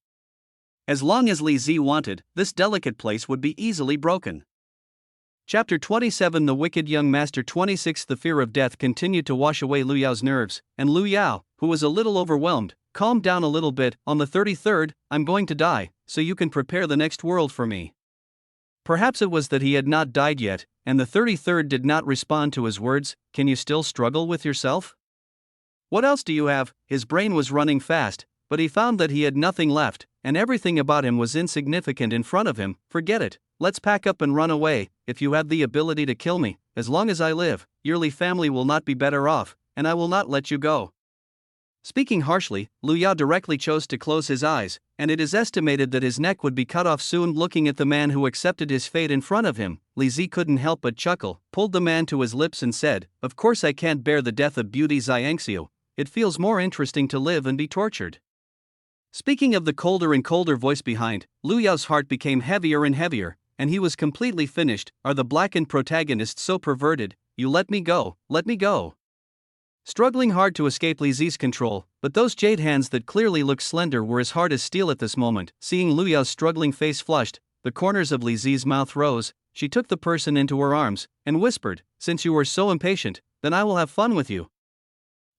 As long as Li Zi wanted, this delicate place would be easily broken. Chapter 27 The Wicked Young Master 26 The fear of death continued to wash away Liu Yao's nerves, and Liu Yao, who was a little overwhelmed, calmed down a little bit. On the 33rd, I'm going to die, so you can prepare the next world for me. Perhaps it was that he had not died yet, and the 33rd did not respond to his words. Can you still struggle with yourself? What else do you have? His brain was running fast, but he found that he had nothing left, and everything about him was insignificant in front of him. Forget it. Let's pack up and run away. If you have the ability to kill me, as long as I live, your Li family will not be better off, and I will not let you go. Speaking harshly, Liu Yao directly chose to close his eyes, and it is estimated that his neck would be cut off soon. Looking at the man who accepted his fate in front of him, Li Zi couldn't help but chuckle, pulled the man to his lips and said, "Of course I can't bear the death of beauty Xiangxiu. It feels more interesting to live and be tortured." Speaking of the colder and colder voice behind, Liu Yao's heart became heavier and heavier, and he was completely finished. Are the blackened protagonists so perverted? You let me go, let me go. Struggling hard to escape Li Zi's control, but those jade hands that clearly looked slender were as hard as steel at this moment. Seeing Liu Yao's struggling face flushed, the corners of Li Zi's mouth rose. She took the person into her arms, and whispered, "Since you were so impatient, then I will have fun with you.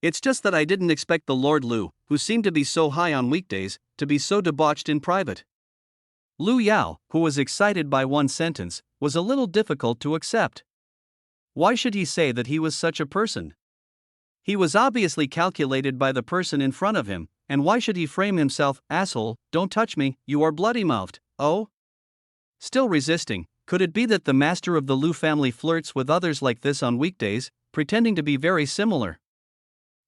It's just that I didn't expect the Lord Liu, who seemed to be so high on weekdays, to be so debauched in private." Liu Yao, who was excited by one sentence, was a little difficult to accept. Why should he say that he was such a person? He was obviously calculated by the person in front of him, and why should he frame himself, "Asshole, don't touch me, you are bloody-mouthed, oh?" Still resisting, could it be that the master of the Liu family flirts with others like this on weekdays, pretending to be very similar?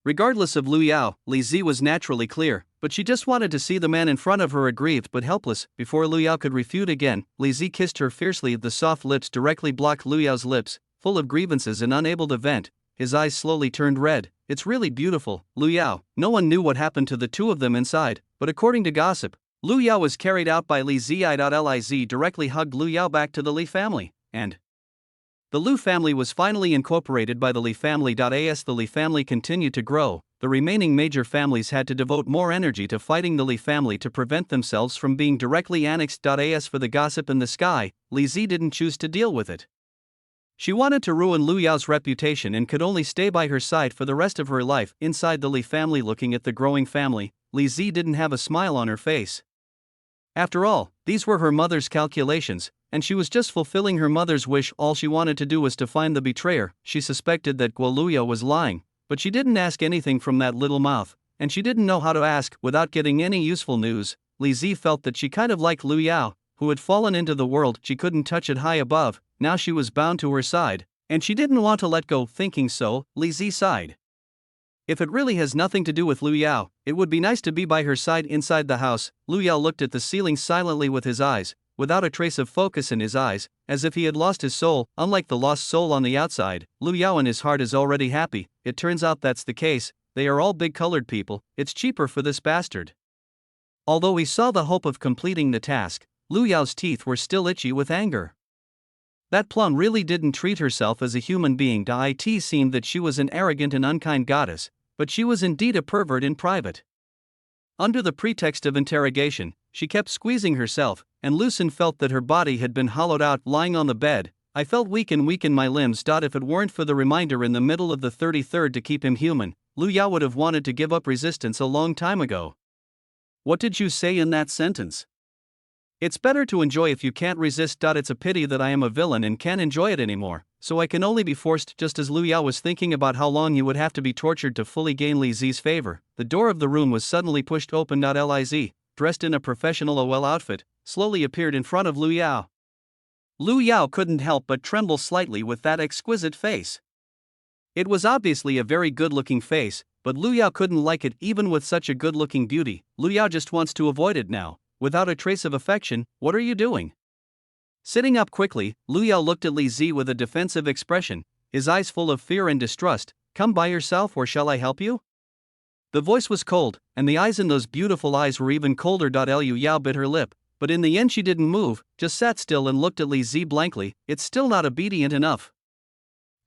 Regardless of Liu Yao, Li Zi was naturally clear, but she just wanted to see the man in front of her aggrieved but helpless. Before Liu Yao could refute again, Li Zi kissed her fiercely. The soft lips directly blocked Liu Yao's lips, full of grievances and unable to vent. His eyes slowly turned red. "It's really beautiful, Liu Yao." No one knew what happened to the two of them inside, but according to gossip, Liu Yao was carried out by Li Zi. Liz directly hugged Liu Yao back to the Li family, and the Liu family was finally incorporated by the Li family. As the Li family continued to grow, the remaining major families had to devote more energy to fighting the Li family to prevent themselves from being directly annexed. As for the gossip in the sky, Li Zi didn't choose to deal with it. She wanted to ruin Liu Yao's reputation and could only stay by her side for the rest of her life. Inside the Li family, looking at the growing family, Li Zi didn't have a smile on her face. After all, these were her mother's calculations, and she was just fulfilling her mother's wish. All she wanted to do was to find the betrayer. She suspected that Liu Yao was lying, but she didn't ask anything from that little mouth, and she didn't know how to ask without getting any useful news. Li Zi felt that she kind of liked Liu Yao, who had fallen into the world. She couldn't touch it high above. Now she was bound to her side, and she didn't want to let go. Thinking so, Li Zi sighed. If it really has nothing to do with Liu Yao, it would be nice to be by her side. Inside the house, Liu Yao looked at the ceiling silently with his eyes, without a trace of focus in his eyes, as if he had lost his soul. Unlike the lost soul on the outside, Liu Yao in his heart is already happy. It turns out that's the case. They are all big colored people. It's cheaper for this bastard. Although he saw the hope of completing the task, Liu Yao's teeth were still itchy with anger. That plum really didn't treat herself as a human being. It seemed that she was an arrogant and unkind goddess, but she was indeed a pervert in private. Under the pretext of interrogation, she kept squeezing herself, and Lucen felt that her body had been hollowed out. Lying on the bed, I felt weak in my limbs. If it weren't for the reminder in the middle of the 33rd to keep him human, Lu Yao would have wanted to give up resistance a long time ago. What did you say in that sentence? It's better to enjoy if you can't resist. It's a pity that I am a villain and can't enjoy it anymore, so I can only be forced. Just as Lu Yao was thinking about how long he would have to be tortured to fully gain Li Zi's favor, the door of the room was suddenly pushed open. Liz, dressed in a professional OL outfit, slowly appeared in front of Lu Yao. Lu Yao couldn't help but tremble slightly with that exquisite face. It was obviously a very good-looking face, but Lu Yao couldn't like it even with such a good-looking beauty. Lu Yao just wants to avoid it now. Without a trace of affection, what are you doing? Sitting up quickly, Lu Yao looked at Li Zi with a defensive expression, his eyes full of fear and distrust. Come by yourself or shall I help you? The voice was cold, and the eyes in those beautiful eyes were even colder. Lu Yao bit her lip, but in the end she didn't move, just sat still and looked at Li Zi blankly. It's still not obedient enough.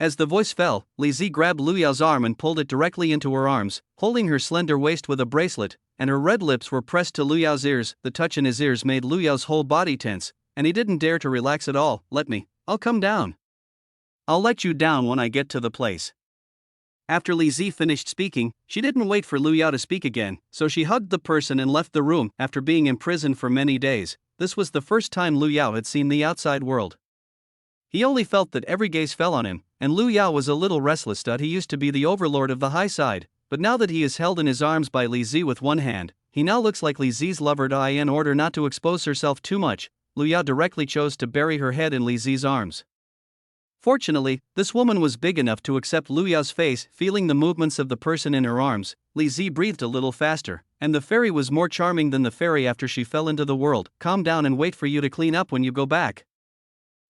As the voice fell, Li Zi grabbed Lu Yao's arm and pulled it directly into her arms, holding her slender waist with a bracelet, and her red lips were pressed to Lu Yao's ears. The touch in his ears made Lu Yao's whole body tense, and he didn't dare to relax at all. Let me, I'll come down. I'll let you down when I get to the place. After Li Zi finished speaking, she didn't wait for Lu Yao to speak again, so she hugged the person and left the room. After being imprisoned for many days, this was the first time Lu Yao had seen the outside world. He only felt that every gaze fell on him, and Lu Yao was a little restless. He used to be the overlord of the high side, but now that he is held in his arms by Li Zi with one hand, he now looks like Li Zi's lover. In order not to expose herself too much, Lu Yao directly chose to bury her head in Li Zi's arms. Fortunately, this woman was big enough to accept Lu Yao's face. Feeling the movements of the person in her arms, Li Zi breathed a little faster, and the fairy was more charming than the fairy after she fell into the world. Calm down and wait for you to clean up when you go back.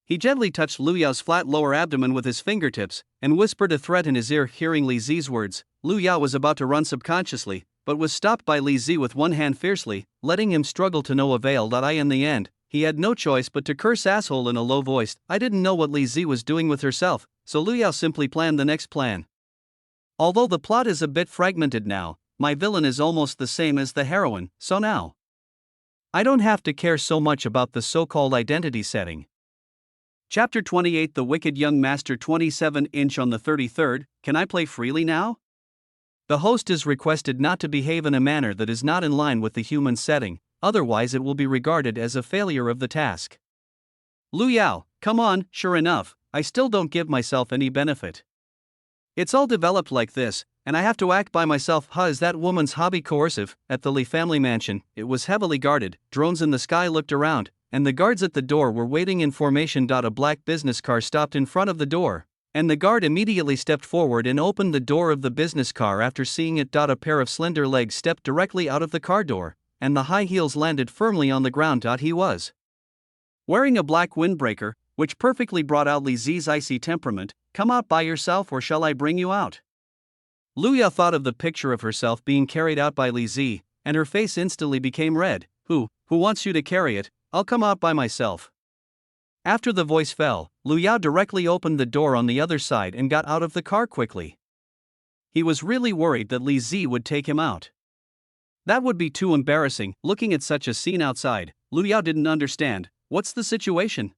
He gently touched Lu Yao's flat lower abdomen with his fingertips, and whispered a threat in his ear. Hearing Li Zi's words, Lu Yao was about to run subconsciously, but was stopped by Li Zi with one hand fiercely, letting him struggle to no avail. In the end, he had no choice but to curse asshole in a low voice. I didn't know what Li Zi was doing with herself, so Lu Yao simply planned the next plan. Although the plot is a bit fragmented now, my villain is almost the same as the heroine, so now I don't have to care so much about the so-called identity setting. Chapter 28 The Wicked Young Master 27-inch on the 33rd, can I play freely now? The host is requested not to behave in a manner that is not in line with the human setting, otherwise it will be regarded as a failure of the task. Lu Yao, come on. Sure enough, I still don't give myself any benefit. It's all developed like this, and I have to act by myself. Is that woman's hobby coercive? At the Li family mansion, it was heavily guarded. Drones in the sky looked around, and the guards at the door were waiting in formation. A black business car stopped in front of the door, and the guard immediately stepped forward and opened the door of the business car. After seeing it, a pair of slender legs stepped directly out of the car door, and the high heels landed firmly on the ground. He was wearing a black windbreaker, which perfectly brought out Li Zi's icy temperament. Come out by yourself or shall I bring you out? Lu Yao thought of the picture of herself being carried out by Li Zi, and her face instantly became red. Who wants you to carry it? I'll come out by myself. After the voice fell, Lu Yao directly opened the door on the other side and got out of the car quickly. He was really worried that Li Zi would take him out. That would be too embarrassing. Looking at such a scene outside, Lu Yao didn't understand. What's the situation?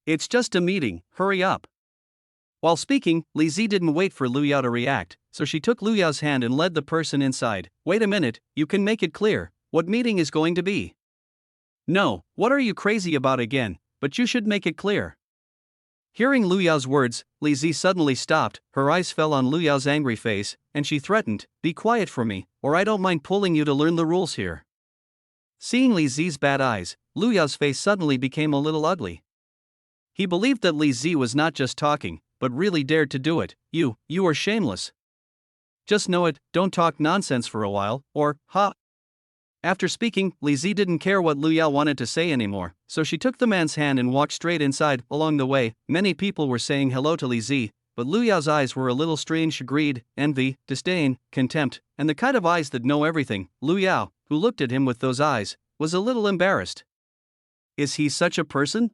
It's just a meeting, hurry up. While speaking, Li Zi didn't wait for Lu Yao to react, so she took Lu Yao's hand and led the person inside. Wait a minute, you can make it clear. What meeting is going to be? No, what are you crazy about again? But you should make it clear. Hearing Lu Yao's words, Li Zi suddenly stopped. Her eyes fell on Lu Yao's angry face, and she threatened, be quiet for me, or I don't mind pulling you to learn the rules here. Seeing Li Zi's bad eyes, Lu Yao's face suddenly became a little ugly. He believed that Li Zi was not just talking, but really dared to do it. You are shameless. Just know it, don't talk nonsense for a while, or, ha. After speaking, Li Zi didn't care what Lu Yao wanted to say anymore, so she took the man's hand and walked straight inside. Along the way, many people were saying hello to Li Zi, but Lu Yao's eyes were a little strange: greed, envy, disdain, contempt, and the kind of eyes that know everything. Lu Yao, who looked at him with those eyes, was a little embarrassed. Is he such a person?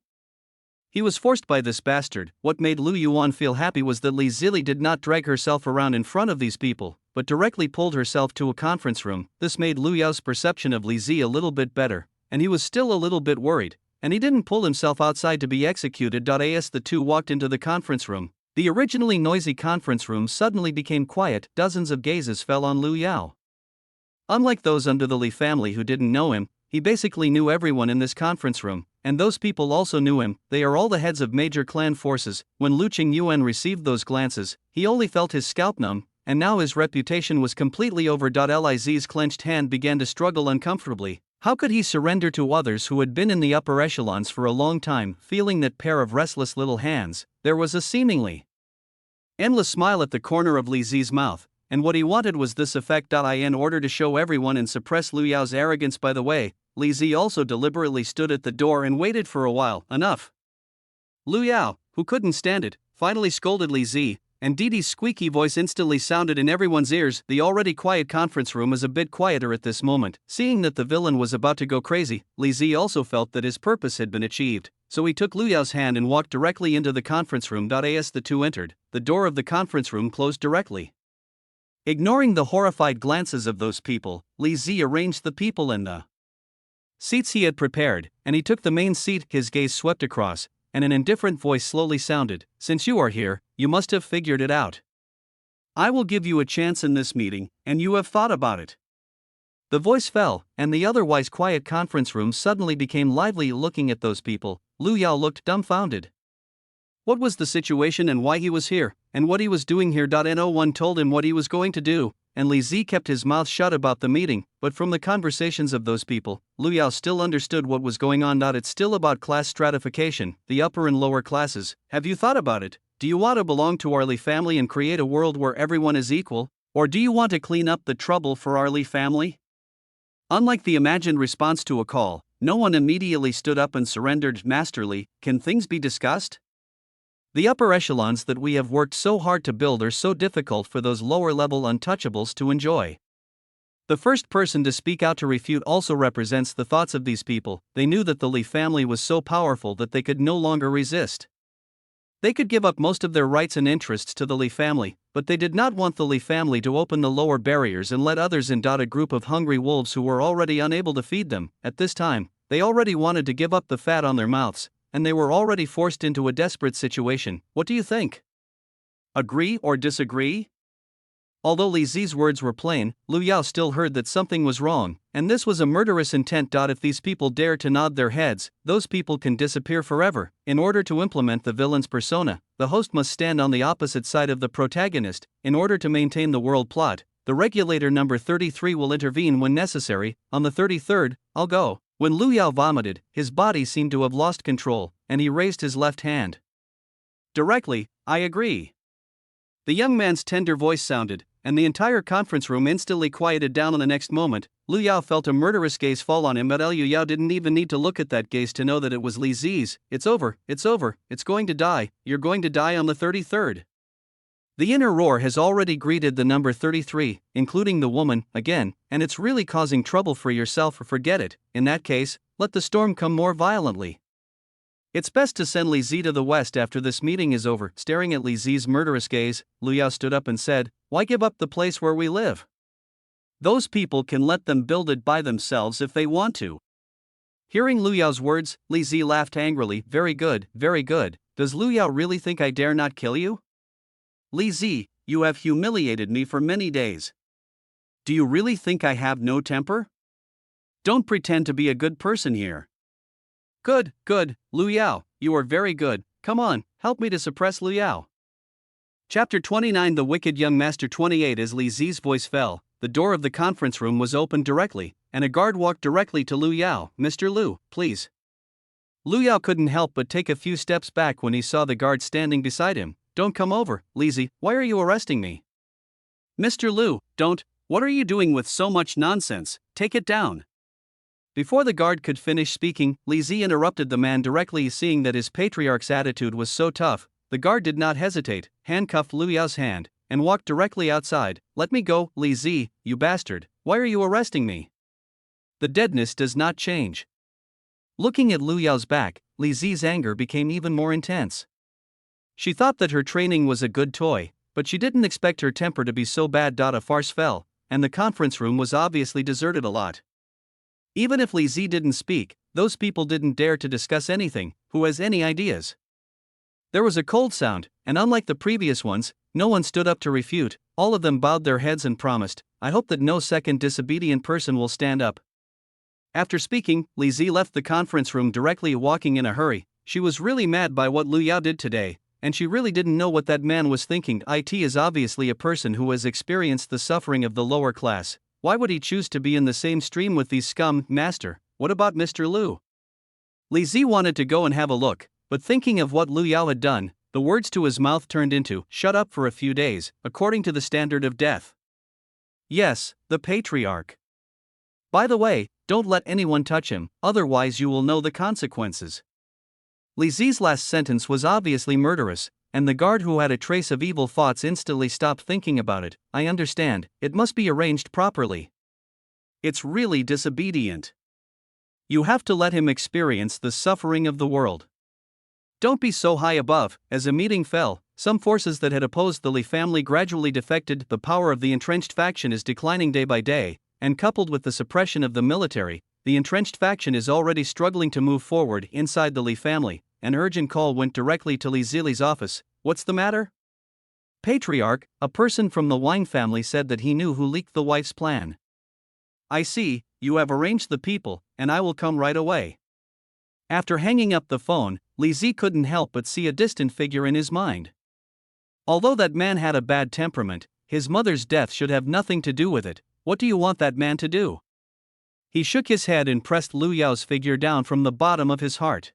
He was forced by this bastard. What made Lu Yuan feel happy was that Li Zili did not drag herself around in front of these people, but directly pulled herself to a conference room. This made Lu Yao's perception of Li Zi a little bit better, and he was still a little bit worried, and he didn't pull himself outside to be executed. As the two walked into the conference room, The originally noisy conference room suddenly became quiet. Dozens of gazes fell on Liu Yao. Unlike those under the Li family who didn't know him, he basically knew everyone in this conference room, and those people also knew him. They are all the heads of major clan forces. When Lu Qingyuan received those glances, he only felt his scalp numb, and now his reputation was completely over. Liz's clenched hand began to struggle uncomfortably. How could he surrender to others who had been in the upper echelons for a long time? Feeling that pair of restless little hands, there was a seemingly endless smile at the corner of Li Zi's mouth, and what he wanted was this effect. In order to show everyone and suppress Liu Yao's arrogance. By the way, Li Zi also deliberately stood at the door and waited for a while. Enough. Liu Yao, who couldn't stand it, finally scolded Li Zi, and Didi's squeaky voice instantly sounded in everyone's ears. The already quiet conference room was a bit quieter at this moment. Seeing that the villain was about to go crazy, Li Zi also felt that his purpose had been achieved, so he took Liu Yao's hand and walked directly into the conference room. As the two entered, the door of the conference room closed directly. Ignoring the horrified glances of those people, Li Zi arranged the people in the seats he had prepared, and he took the main seat. His gaze swept across, and an indifferent voice slowly sounded, "Since you are here, you must have figured it out. I will give you a chance in this meeting, and you have thought about it." The voice fell, and the otherwise quiet conference room suddenly became lively. Looking at those people, Liu Yao looked dumbfounded. What was the situation and why he was here, and what he was doing here? No one told him what he was going to do, and Li Zi kept his mouth shut about the meeting, but from the conversations of those people, Liu Yao still understood what was going on. It's still about class stratification, the upper and lower classes. Have you thought about it? Do you want to belong to our Li family and create a world where everyone is equal, or do you want to clean up the trouble for our Li family? Unlike the imagined response to a call, no one immediately stood up and surrendered. Master Li, can things be discussed? The upper echelons that we have worked so hard to build are so difficult for those lower-level untouchables to enjoy. The first person to speak out to refute also represents the thoughts of these people. They knew that the Li family was so powerful that they could no longer resist. They could give up most of their rights and interests to the Li family, but they did not want the Li family to open the lower barriers and let others in. A group of hungry wolves who were already unable to feed them. At this time, they already wanted to give up the fat on their mouths, and they were already forced into a desperate situation. What do you think? Agree or disagree? Although Li Zi's words were plain, Liu Yao still heard that something was wrong, and this was a murderous intent. If these people dare to nod their heads, those people can disappear forever. In order to implement the villain's persona, the host must stand on the opposite side of the protagonist. In order to maintain the world plot, the regulator number 33 will intervene when necessary. On the 33rd, I'll go. When Liu Yao vomited, his body seemed to have lost control, and he raised his left hand. Directly, I agree. The young man's tender voice sounded, and the entire conference room instantly quieted down. The next moment, Liu Yao felt a murderous gaze fall on him, but Liu Yao didn't even need to look at that gaze to know that it was Li Zi's. It's over, it's going to die, you're going to die on the 33rd. The inner roar has already greeted the number 33, including the woman, again, and it's really causing trouble for yourself. Forget it. In that case, let the storm come more violently. It's best to send Li Zi to the west after this meeting is over. Staring at Li Zi's murderous gaze, Liu Yao stood up and said, "Why give up the place where we live? Those people can let them build it by themselves if they want to." Hearing Liu Yao's words, Li Zi laughed angrily. Very good, very good. Does Liu Yao really think I dare not kill you? Li Zi, you have humiliated me for many days. Do you really think I have no temper? Don't pretend to be a good person here. Good, Liu Yao, you are very good. Come on, help me to suppress Liu Yao. Chapter 29 The Wicked Young Master 28 As Li Zi's voice fell, the door of the conference room was opened directly, and a guard walked directly to Liu Yao. "Mr. Liu, please." Liu Yao couldn't help but take a few steps back when he saw the guard standing beside him. "Don't come over, Li Zi, why are you arresting me?" "Mr. Liu, don't, what are you doing with so much nonsense? Take it down." Before the guard could finish speaking, Li Zi interrupted the man directly. Seeing that his patriarch's attitude was so tough, the guard did not hesitate, handcuffed Liu Yao's hand, and walked directly outside. "Let me go, Li Zi, you bastard, why are you arresting me?" The deadness does not change. Looking at Liu Yao's back, Li Zi's anger became even more intense. She thought that her training was a good toy, but she didn't expect her temper to be so bad. A farce fell, and the conference room was obviously deserted a lot. Even if Li Zi didn't speak, those people didn't dare to discuss anything. Who has any ideas? There was a cold sound, and unlike the previous ones, no one stood up to refute. All of them bowed their heads and promised, "I hope that no second disobedient person will stand up." After speaking, Li Zi left the conference room directly, walking in a hurry. She was really mad by what Lu Yao did today, and she really didn't know what that man was thinking. It is obviously a person who has experienced the suffering of the lower class. Why would he choose to be in the same stream with these scum? Master, what about Mr. Lu? Li Zi wanted to go and have a look, but thinking of what Lu Yao had done, the words to his mouth turned into, "Shut up for a few days, according to the standard of death." Yes, the patriarch. By the way, don't let anyone touch him, otherwise you will know the consequences. Li Zi's last sentence was obviously murderous, and the guard who had a trace of evil thoughts instantly stopped thinking about it. I understand, it must be arranged properly. It's really disobedient. You have to let him experience the suffering of the world. Don't be so high above. As a meeting fell, some forces that had opposed the Li family gradually defected. The power of the entrenched faction is declining day by day, and coupled with the suppression of the military, the entrenched faction is already struggling to move forward inside the Li family. An urgent call went directly to Li Zili's office. What's the matter? Patriarch, a person from the Wang family said that he knew who leaked the wife's plan. I see, you have arranged the people, and I will come right away. After hanging up the phone, Li Zi couldn't help but see a distant figure in his mind. Although that man had a bad temperament, his mother's death should have nothing to do with it. What do you want that man to do? He shook his head and pressed Lu Yao's figure down from the bottom of his heart.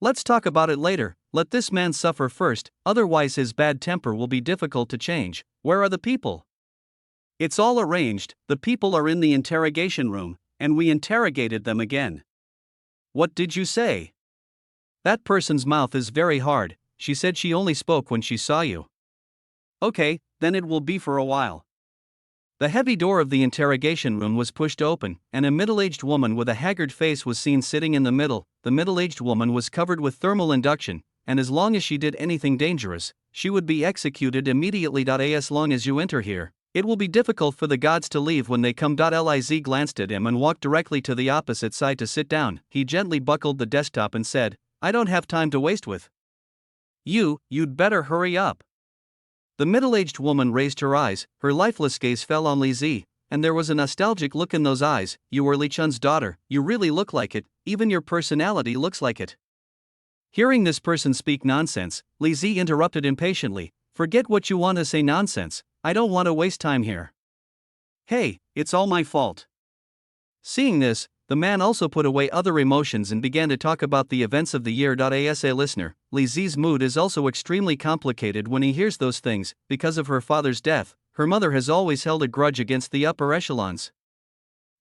Let's talk about it later. Let this man suffer first, otherwise his bad temper will be difficult to change. Where are the people? It's all arranged. The people are in the interrogation room, and we interrogated them again. What did you say? That person's mouth is very hard. She said she only spoke when she saw you. Okay, then it will be for a while. The heavy door of the interrogation room was pushed open, and a middle-aged woman with a haggard face was seen sitting in the middle. The middle-aged woman was covered with thermal induction, and as long as she did anything dangerous, she would be executed immediately. As long as you enter here, it will be difficult for the gods to leave when they come. Liz glanced at him and walked directly to the opposite side to sit down. He gently buckled the desktop and said, I don't have time to waste with you'd better hurry up. The middle-aged woman raised her eyes, her lifeless gaze fell on Li Zi, and there was a nostalgic look in those eyes. You were Li Chun's daughter, you really look like it, even your personality looks like it. Hearing this person speak nonsense, Li Zi interrupted impatiently, forget what you want to say nonsense, I don't want to waste time here. Hey, it's all my fault. Seeing this, the man also put away other emotions and began to talk about the events of the year. As a listener, Li Zi's mood is also extremely complicated when he hears those things. Because of her father's death, her mother has always held a grudge against the upper echelons.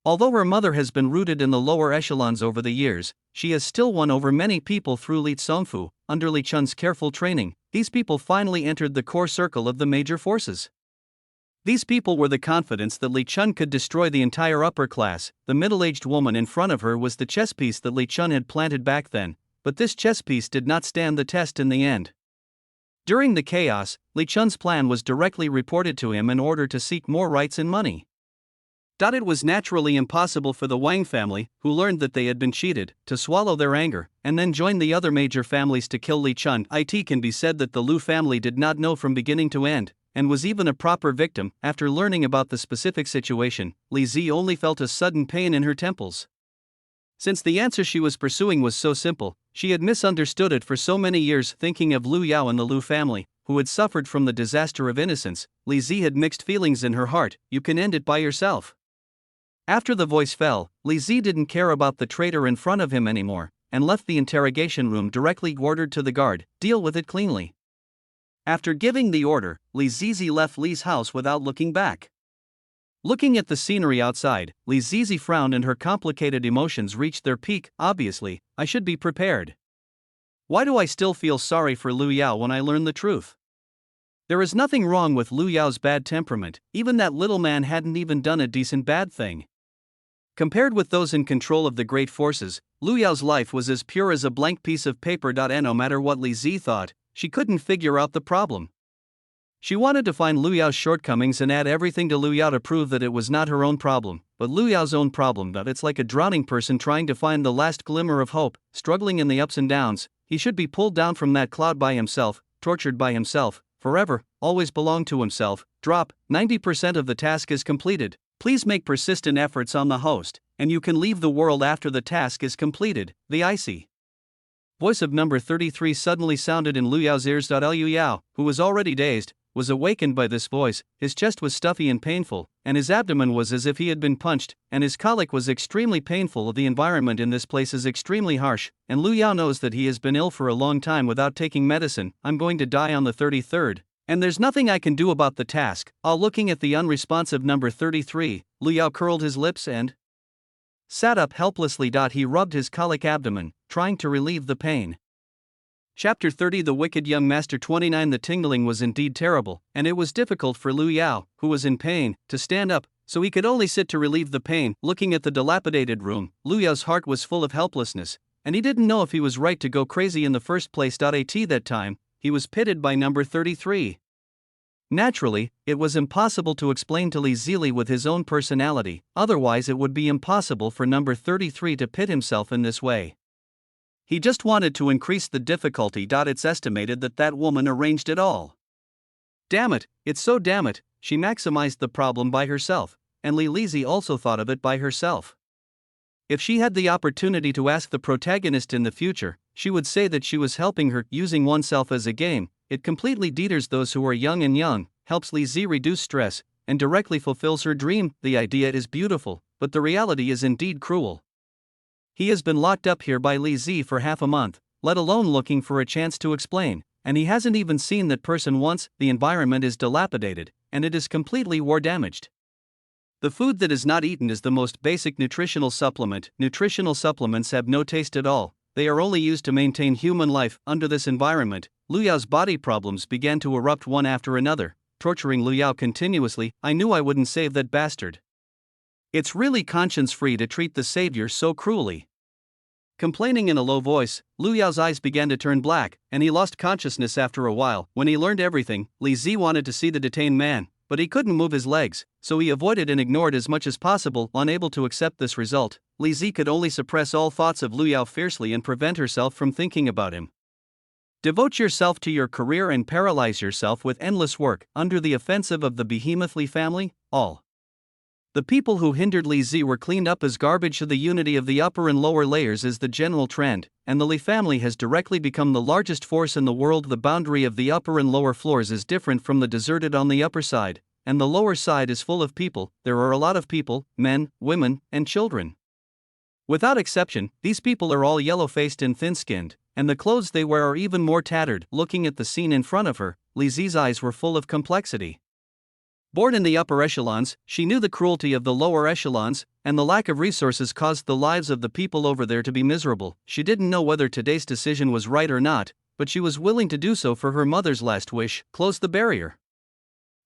Although her mother has been rooted in the lower echelons over the years, she has still won over many people through Li Tsongfu. Under Li Chun's careful training, these people finally entered the core circle of the major forces. These people were the confidence that Li Chun could destroy the entire upper class. The middle-aged woman in front of her was the chess piece that Li Chun had planted back then, but this chess piece did not stand the test in the end. During the chaos, Li Chun's plan was directly reported to him in order to seek more rights and money. It was naturally impossible for the Wang family, who learned that they had been cheated, to swallow their anger, and then join the other major families to kill Li Chun. It can be said that the Lu family did not know from beginning to end, and was even a proper victim. After learning about the specific situation, Li Zi only felt a sudden pain in her temples. Since the answer she was pursuing was so simple, she had misunderstood it for so many years. Thinking of Lu Yao and the Lu family, who had suffered from the disaster of innocence, Li Zi had mixed feelings in her heart. You can end it by yourself. After the voice fell, Li Zi didn't care about the traitor in front of him anymore, and left the interrogation room directly. Ordered to the guard, deal with it cleanly. After giving the order, Li Zizi left Li's house without looking back. Looking at the scenery outside, Li Zizi frowned and her complicated emotions reached their peak. Obviously, I should be prepared. Why do I still feel sorry for Lu Yao when I learn the truth? There is nothing wrong with Lu Yao's bad temperament, even that little man hadn't even done a decent bad thing. Compared with those in control of the great forces, Lu Yao's life was as pure as a blank piece of paper. No matter what Li Zi thought, she couldn't figure out the problem. She wanted to find Lu Yao's shortcomings and add everything to Lu Yao to prove that it was not her own problem, but Lu Yao's own problem. It's like a drowning person trying to find the last glimmer of hope, struggling in the ups and downs. He should be pulled down from that cloud by himself. tortured by himself, forever, always belong to himself. Drop, 90% of the task is completed. Please make persistent efforts on the host, and you can leave the world after the task is completed. The icy voice of number 33 suddenly sounded in Lu Yao's ears. Liu Yao, who was already dazed, was awakened by this voice. His chest was stuffy and painful, and his abdomen was as if he had been punched, and his colic was extremely painful. The environment in this place is extremely harsh, and Lu Yao knows that he has been ill for a long time without taking medicine. I'm going to die on the 33rd. And there's nothing I can do about the task. Looking at the unresponsive number 33, Lu Yao curled his lips and sat up helplessly. He rubbed his colic abdomen, trying to relieve the pain. Chapter 30 The Wicked Young Master 29 The tingling was indeed terrible, and it was difficult for Lu Yao, who was in pain, to stand up, so he could only sit to relieve the pain. Looking at the dilapidated room, Lu Yao's heart was full of helplessness, and he didn't know if he was right to go crazy in the first place. At that time, he was pitted by number 33. Naturally, it was impossible to explain to Li Zili with his own personality, otherwise it would be impossible for number 33 to pit himself in this way. He just wanted to increase the difficulty. It's estimated that woman arranged it all. Damn it, it's so damn it, she maximized the problem by herself, and Li Lizi also thought of it by herself. If she had the opportunity to ask the protagonist in the future, she would say that she was helping her. Using oneself as a game, it completely deters those who are young, helps Li Zi reduce stress, and directly fulfills her dream. The idea is beautiful, but the reality is indeed cruel. He has been locked up here by Li Zi for half a month, let alone looking for a chance to explain, and he hasn't even seen that person once. The environment is dilapidated, and it is completely war damaged. The food that is not eaten is the most basic nutritional supplement. Nutritional supplements have no taste at all, they are only used to maintain human life. Under this environment, Lu Yao's body problems began to erupt one after another, torturing Lu Yao continuously. I knew I wouldn't save that bastard. It's really conscience-free to treat the savior so cruelly. Complaining in a low voice, Lu Yao's eyes began to turn black, and he lost consciousness after a while. When he learned everything, Li Zi wanted to see the detained man, but he couldn't move his legs, so he avoided and ignored as much as possible. Unable to accept this result, Li Zi could only suppress all thoughts of Lu Yao fiercely and prevent herself from thinking about him. Devote yourself to your career and paralyze yourself with endless work. Under the offensive of the behemoth Li family, all the people who hindered Li Zi were cleaned up as garbage. The unity of the upper and lower layers is the general trend, and the Li family has directly become the largest force in the world. The boundary of the upper and lower floors is different from the deserted on the upper side, and the lower side is full of people. There are a lot of people, men, women, and children. Without exception, these people are all yellow-faced and thin-skinned, and the clothes they wear are even more tattered. Looking at the scene in front of her, Li Zi's eyes were full of complexity. Born in the upper echelons, she knew the cruelty of the lower echelons, and the lack of resources caused the lives of the people over there to be miserable. She didn't know whether today's decision was right or not, but she was willing to do so for her mother's last wish. Close the barrier.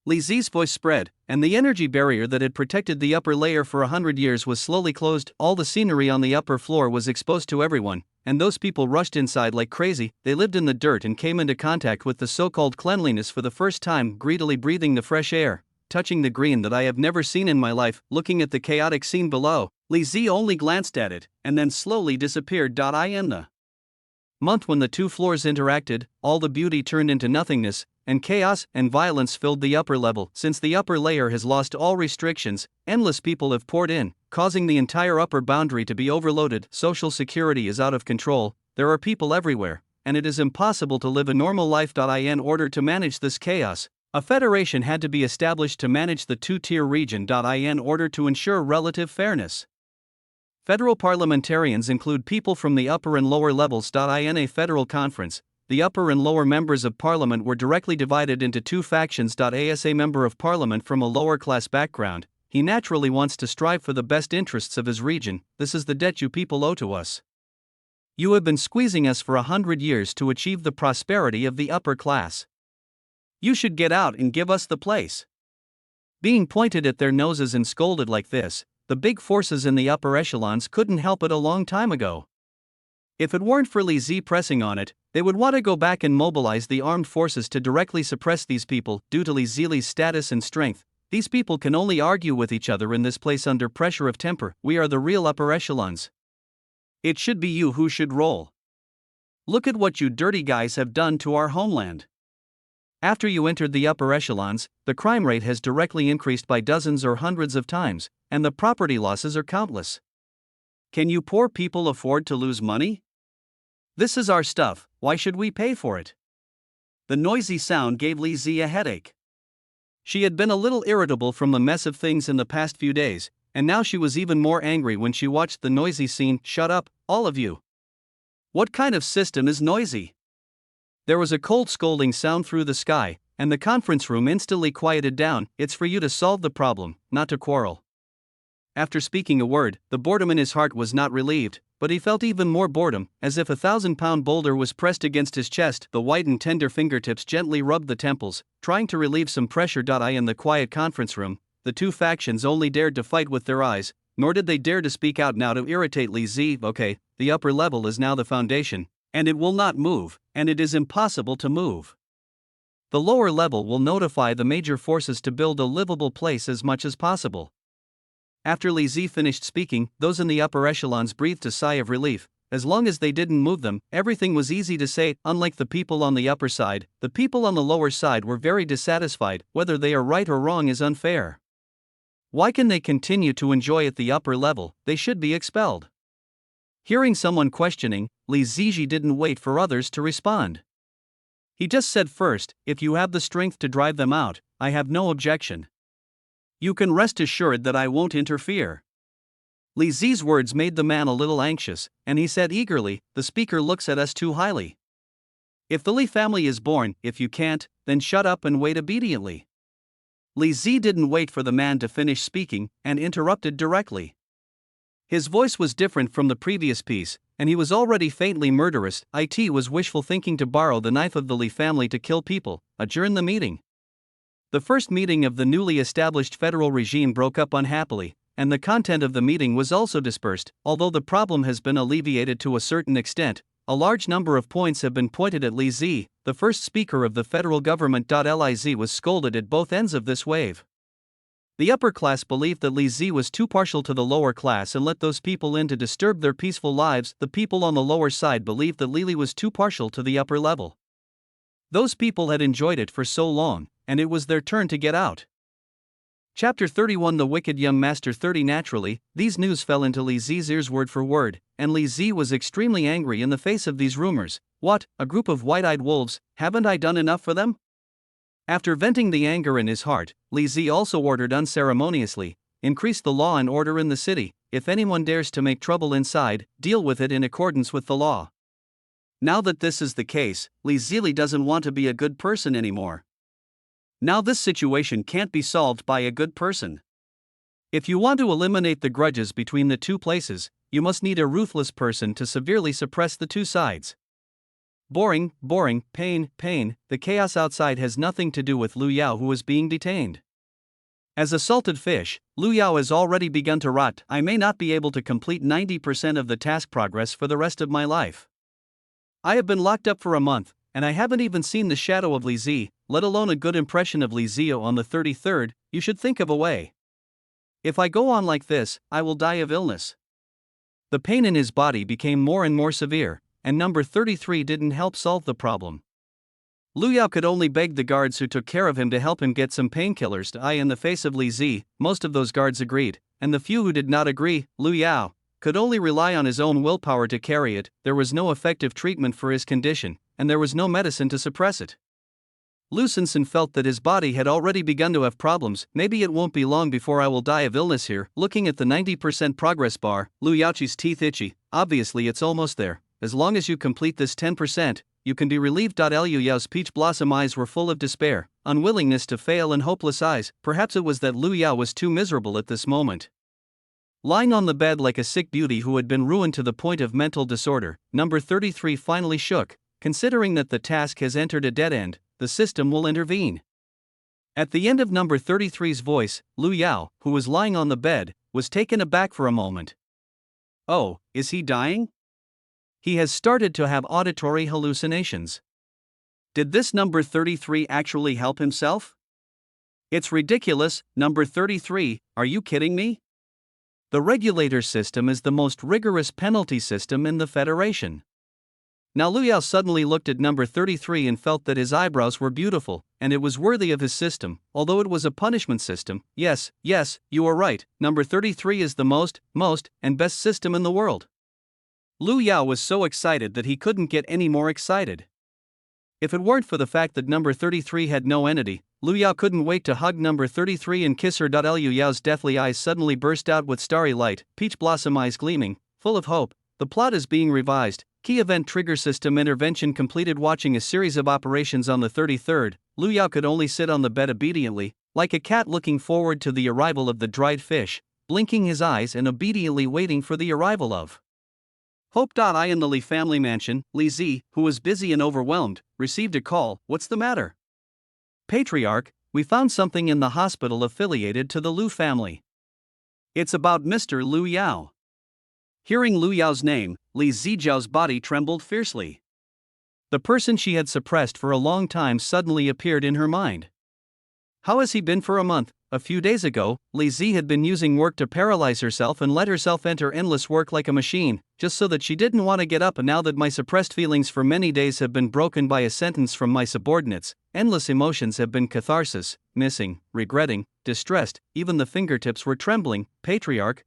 Li Zi's voice spread, and the energy barrier that had protected the upper layer for 100 years was slowly closed. All the scenery on the upper floor was exposed to everyone, and those people rushed inside like crazy. They lived in the dirt and came into contact with the so-called cleanliness for the first time, greedily breathing the fresh air, touching the green that I have never seen in my life. Looking at the chaotic scene below, Li Zi only glanced at it, and then slowly disappeared. In the month when the two floors interacted, all the beauty turned into nothingness, and chaos and violence filled the upper level. Since the upper layer has lost all restrictions, endless people have poured in, causing the entire upper boundary to be overloaded. Social security is out of control, there are people everywhere, and it is impossible to live a normal life. In order to manage this chaos, a federation had to be established to manage the two-tier region. In order to ensure relative fairness, federal parliamentarians include people from the upper and lower levels. In a federal conference, the upper and lower members of parliament were directly divided into two factions. As a member of parliament from a lower class background, he naturally wants to strive for the best interests of his region. This is the debt you people owe to us. You have been squeezing us for 100 years to achieve the prosperity of the upper class. You should get out and give us the place. Being pointed at their noses and scolded like this, the big forces in the upper echelons couldn't help it a long time ago. If it weren't for Li Zi pressing on it, they would want to go back and mobilize the armed forces to directly suppress these people. Due to Li Zi's status and strength, these people can only argue with each other in this place under pressure of temper. We are the real upper echelons. It should be you who should roll. Look at what you dirty guys have done to our homeland. After you entered the upper echelons, the crime rate has directly increased by dozens or hundreds of times, and the property losses are countless. Can you poor people afford to lose money? This is our stuff, why should we pay for it? The noisy sound gave Li Zi a headache. She had been a little irritable from the mess of things in the past few days, and now she was even more angry when she watched the noisy scene. Shut up, all of you. What kind of system is noisy? There was a cold scolding sound through the sky, and the conference room instantly quieted down. It's for you to solve the problem, not to quarrel. After speaking a word, the boredom in his heart was not relieved, but he felt even more boredom, as if a 1,000-pound boulder was pressed against his chest. The white and tender fingertips gently rubbed the temples, trying to relieve some pressure. In the quiet conference room, the two factions only dared to fight with their eyes, nor did they dare to speak out now to irritate Li Zi. Okay, the upper level is now the foundation, and it will not move, and it is impossible to move. The lower level will notify the major forces to build a livable place as much as possible. After Li Zi finished speaking, those in the upper echelons breathed a sigh of relief. As long as they didn't move them, everything was easy to say. Unlike the people on the upper side, the people on the lower side were very dissatisfied. Whether they are right or wrong is unfair. Why can they continue to enjoy at the upper level? They should be expelled. Hearing someone questioning, Li Ziji didn't wait for others to respond. He just said first, if you have the strength to drive them out, I have no objection. You can rest assured that I won't interfere. Li Zi's words made the man a little anxious, and he said eagerly, the speaker looks at us too highly. If the Li family is born, if you can't, then shut up and wait obediently. Li Zi didn't wait for the man to finish speaking, and interrupted directly. His voice was different from the previous piece, and he was already faintly murderous. It was wishful thinking to borrow the knife of the Li family to kill people. Adjourn the meeting. The first meeting of the newly established federal regime broke up unhappily, and the content of the meeting was also dispersed. Although the problem has been alleviated to a certain extent, a large number of points have been pointed at Li Zi, the first speaker of the federal government. Liz was scolded at both ends of this wave. The upper class believed that Li Zi was too partial to the lower class and let those people in to disturb their peaceful lives. The people on the lower side believed that Li was too partial to the upper level. Those people had enjoyed it for so long, and it was their turn to get out. Chapter 31 The Wicked Young Master 30 Naturally, these news fell into Li Zi's ears word for word, and Li Zi was extremely angry in the face of these rumors. What, a group of white-eyed wolves, haven't I done enough for them? After venting the anger in his heart, Li Zi also ordered unceremoniously, increase the law and order in the city. If anyone dares to make trouble inside, deal with it in accordance with the law. Now that this is the case, Li Zili doesn't want to be a good person anymore. Now this situation can't be solved by a good person. If you want to eliminate the grudges between the two places, you must need a ruthless person to severely suppress the two sides. Boring, pain. The chaos outside has nothing to do with Lu Yao, who is being detained. As a salted fish, Lu Yao has already begun to rot. I may not be able to complete 90% of the task progress for the rest of my life. I have been locked up for a month, and I haven't even seen the shadow of Li Zi, let alone a good impression of Li Zio on the 33rd. You should think of a way. If I go on like this, I will die of illness. The pain in his body became more and more severe, and number 33 didn't help solve the problem. Lu Yao could only beg the guards who took care of him to help him get some painkillers to eye in the face of Li Zi. Most of those guards agreed, and the few who did not agree, Lu Yao could only rely on his own willpower to carry it. There was no effective treatment for his condition, and there was no medicine to suppress it. Lu Sensen felt that his body had already begun to have problems. Maybe it won't be long before I will die of illness here. Looking at the 90% progress bar, Lu Yaoqi's teeth itchy. Obviously it's almost there. As long as you complete this 10%, you can be relieved. Liu Yao's peach blossom eyes were full of despair, unwillingness to fail, and hopeless eyes. Perhaps it was that Lu Yao was too miserable at this moment. Lying on the bed like a sick beauty who had been ruined to the point of mental disorder, number 33 finally shook. Considering that the task has entered a dead end, the system will intervene. At the end of number 33's voice, Lu Yao, who was lying on the bed, was taken aback for a moment. Oh, is he dying? He has started to have auditory hallucinations. Did this number 33 actually help himself? It's ridiculous. Number 33, are you kidding me? The regulator system is the most rigorous penalty system in the Federation. Now Lu Yao suddenly looked at number 33 and felt that his eyebrows were beautiful, and it was worthy of his system, although it was a punishment system. Yes, you are right, number 33 is the most, and best system in the world. Lu Yao was so excited that he couldn't get any more excited. If it weren't for the fact that number 33 had no entity, Lu Yao couldn't wait to hug number 33 and kiss her. Lu Yao's deathly eyes suddenly burst out with starry light, peach blossom eyes gleaming, full of hope. The plot is being revised. Key event trigger system intervention completed. Watching a series of operations on the 33rd, Lu Yao could only sit on the bed obediently, like a cat looking forward to the arrival of the dried fish, blinking his eyes and obediently waiting for the arrival of Hope. I in the Li family mansion, Li Zi, who was busy and overwhelmed, received a call. What's the matter? Patriarch, we found something in the hospital affiliated to the Lu family. It's about Mr. Lu Yao. Hearing Lu Yao's name, Li Zijiao's body trembled fiercely. The person she had suppressed for a long time suddenly appeared in her mind. How has he been for a month? A few days ago, Li Zi had been using work to paralyze herself and let herself enter endless work like a machine, just so that she didn't want to get up. And now that my suppressed feelings for many days have been broken by a sentence from my subordinates, endless emotions have been catharsis, missing, regretting, distressed, even the fingertips were trembling. Patriarch.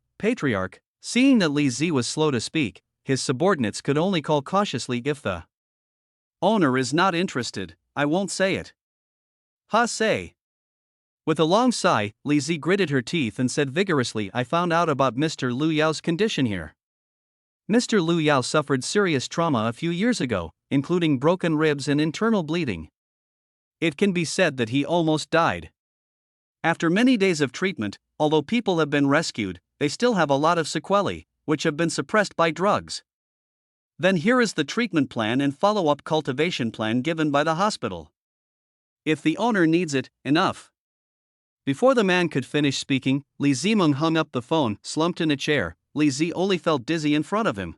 Seeing that Li Zi was slow to speak, his subordinates could only call cautiously. If the owner is not interested, I won't say it. Ha say. With a long sigh, Li Zi gritted her teeth and said vigorously, I found out about Mr. Lu Yao's condition here. Mr. Lu Yao suffered serious trauma a few years ago, including broken ribs and internal bleeding. It can be said that he almost died. After many days of treatment, although people have been rescued, they still have a lot of sequelae, which have been suppressed by drugs. Then here is the treatment plan and follow-up cultivation plan given by the hospital. If the owner needs it, enough. Before the man could finish speaking, Li Zimeng hung up the phone, slumped in a chair. Li Zi only felt dizzy in front of him.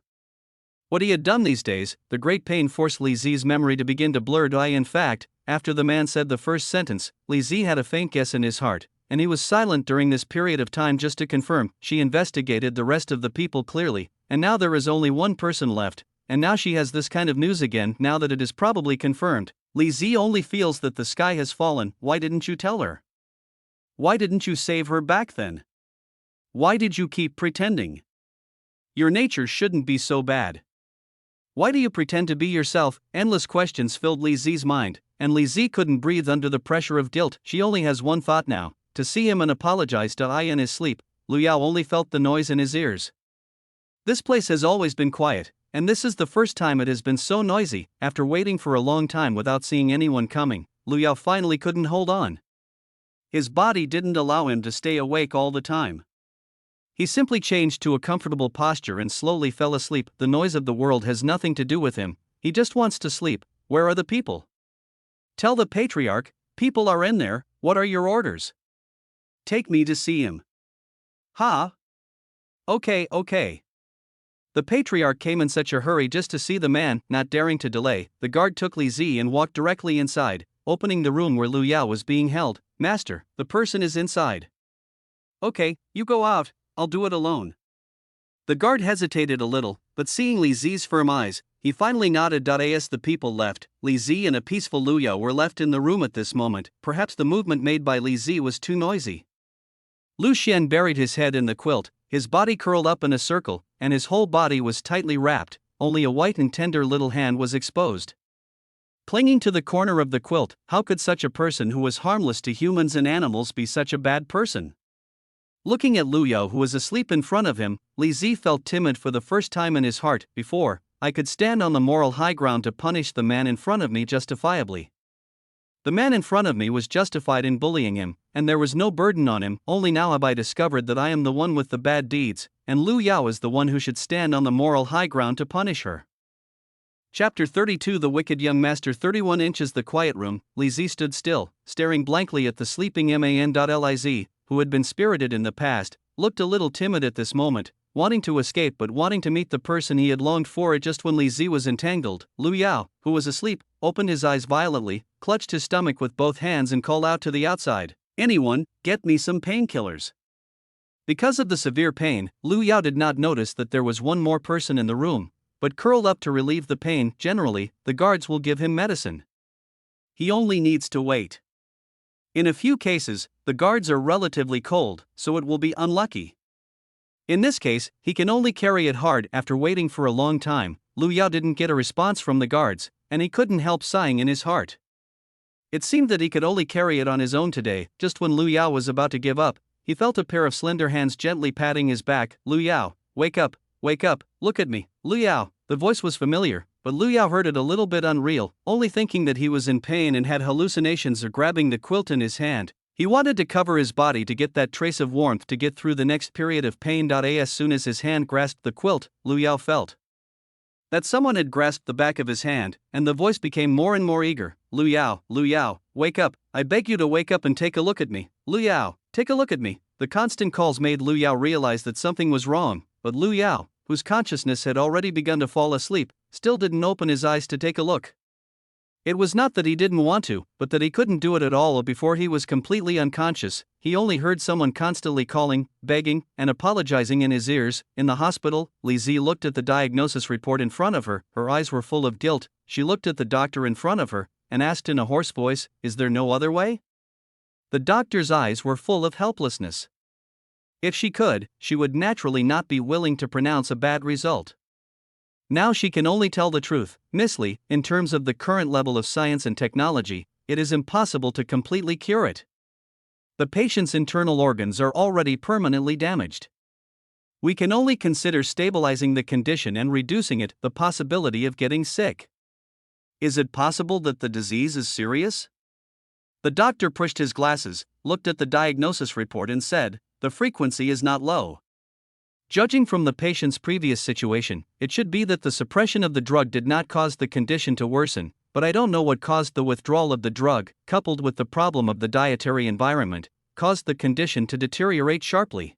What he had done these days, the great pain forced Li Zi's memory to begin to blur. In fact, after the man said the first sentence, Li Zi had a faint guess in his heart, and he was silent during this period of time just to confirm. She investigated the rest of the people clearly, and now there is only one person left, and now she has this kind of news again now that it is probably confirmed. Li Zi only feels that the sky has fallen. Why didn't you tell her? Why didn't you save her back then? Why did you keep pretending? Your nature shouldn't be so bad. Why do you pretend to be yourself? Endless questions filled Li Zi's mind, and Li Zi couldn't breathe under the pressure of guilt. She only has one thought now, to see him and apologize to in his sleep. Lu Yao only felt the noise in his ears. This place has always been quiet, and this is the first time it has been so noisy. After waiting for a long time without seeing anyone coming, Lu Yao finally couldn't hold on. His body didn't allow him to stay awake all the time. He simply changed to a comfortable posture and slowly fell asleep. The noise of the world has nothing to do with him, he just wants to sleep. Where are the people? Tell the Patriarch, people are in there. What are your orders? Take me to see him. Ha? Okay. The Patriarch came in such a hurry just to see the man. Not daring to delay, the guard took Li Zi and walked directly inside, opening the room where Lu Yao was being held. Master, the person is inside. Okay, you go out, I'll do it alone. The guard hesitated a little, but seeing Li Zi's firm eyes, he finally nodded. As the people left, Li Zi and a peaceful Lu Yao were left in the room at this moment. Perhaps the movement made by Li Zi was too noisy. Lu Xian buried his head in the quilt, his body curled up in a circle, and his whole body was tightly wrapped. Only a white and tender little hand was exposed, clinging to the corner of the quilt. How could such a person who was harmless to humans and animals be such a bad person? Looking at Lu Yao, who was asleep in front of him, Li Zi felt timid for the first time in his heart. Before, I could stand on the moral high ground to punish the man in front of me justifiably. The man in front of me was justified in bullying him, and there was no burden on him. Only now have I discovered that I am the one with the bad deeds, and Lu Yao is the one who should stand on the moral high ground to punish her. Chapter 32 The Wicked Young Master. 31 inches. The quiet room. Li Zi stood still, staring blankly at the sleeping man. Liz, who had been spirited in the past, looked a little timid at this moment, wanting to escape but wanting to meet the person he had longed for. Just when Li Zi was entangled, Lu Yao, who was asleep, opened his eyes violently, clutched his stomach with both hands and called out to the outside, "Anyone, get me some painkillers." Because of the severe pain, Lu Yao did not notice that there was one more person in the room, but curled up to relieve the pain. Generally, the guards will give him medicine. He only needs to wait. In a few cases, the guards are relatively cold, so it will be unlucky. In this case, he can only carry it hard. After waiting for a long time, Lu Yao didn't get a response from the guards, and he couldn't help sighing in his heart. It seemed that he could only carry it on his own today. Just when Lu Yao was about to give up, he felt a pair of slender hands gently patting his back. Lu Yao, wake up, look at me, Lu Yao. The voice was familiar, but Lu Yao heard it a little bit unreal, only thinking that he was in pain and had hallucinations. Or grabbing the quilt in his hand, he wanted to cover his body to get that trace of warmth to get through the next period of pain. As soon as his hand grasped the quilt, Lu Yao felt that someone had grasped the back of his hand, and the voice became more and more eager. Lu Yao, wake up, I beg you to wake up and take a look at me. Lu Yao, take a look at me. The constant calls made Lu Yao realize that something was wrong, but Lu Yao, whose consciousness had already begun to fall asleep, still didn't open his eyes to take a look. It was not that he didn't want to, but that he couldn't do it at all. Before he was completely unconscious, he only heard someone constantly calling, begging, and apologizing in his ears. In the hospital, Li Zi looked at the diagnosis report in front of her. Her eyes were full of guilt. She looked at the doctor in front of her, and asked in a hoarse voice, "Is there no other way?" The doctor's eyes were full of helplessness. If she could, she would naturally not be willing to pronounce a bad result. Now she can only tell the truth. Miss Li, in terms of the current level of science and technology, it is impossible to completely cure it. The patient's internal organs are already permanently damaged. We can only consider stabilizing the condition and reducing it, the possibility of getting sick. Is it possible that the disease is serious? The doctor pushed his glasses, looked at the diagnosis report and said, "The frequency is not low. Judging from the patient's previous situation, it should be that the suppression of the drug did not cause the condition to worsen, but I don't know what caused the withdrawal of the drug, coupled with the problem of the dietary environment, caused the condition to deteriorate sharply.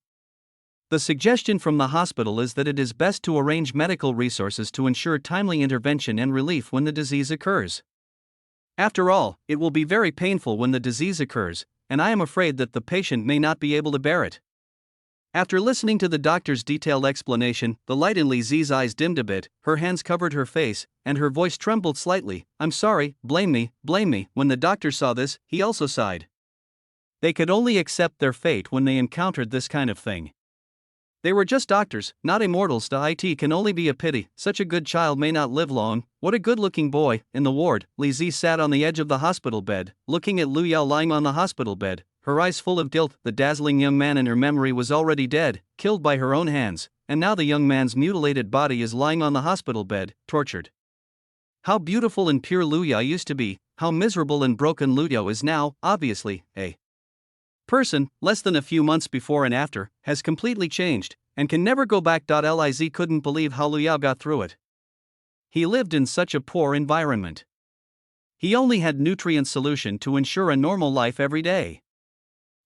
The suggestion from the hospital is that it is best to arrange medical resources to ensure timely intervention and relief when the disease occurs. After all, it will be very painful when the disease occurs, and I am afraid that the patient may not be able to bear it." After listening to the doctor's detailed explanation, the light in Li Zi's eyes dimmed a bit, her hands covered her face, and her voice trembled slightly. "I'm sorry, blame me. When the doctor saw this, he also sighed. They could only accept their fate when they encountered this kind of thing. They were just doctors, not immortals. It can only be a pity, such a good child may not live long. What a good-looking boy." In the ward, Li Zi sat on the edge of the hospital bed, looking at Lu Yao lying on the hospital bed, her eyes full of guilt. The dazzling young man in her memory was already dead, killed by her own hands, and now the young man's mutilated body is lying on the hospital bed, tortured. How beautiful and pure Lu Yao used to be, how miserable and broken Lu Yao is now. Obviously, a person, less than a few months before and after, has completely changed, and can never go back. Liz couldn't believe how Lu Yao got through it. He lived in such a poor environment. He only had nutrient solution to ensure a normal life every day.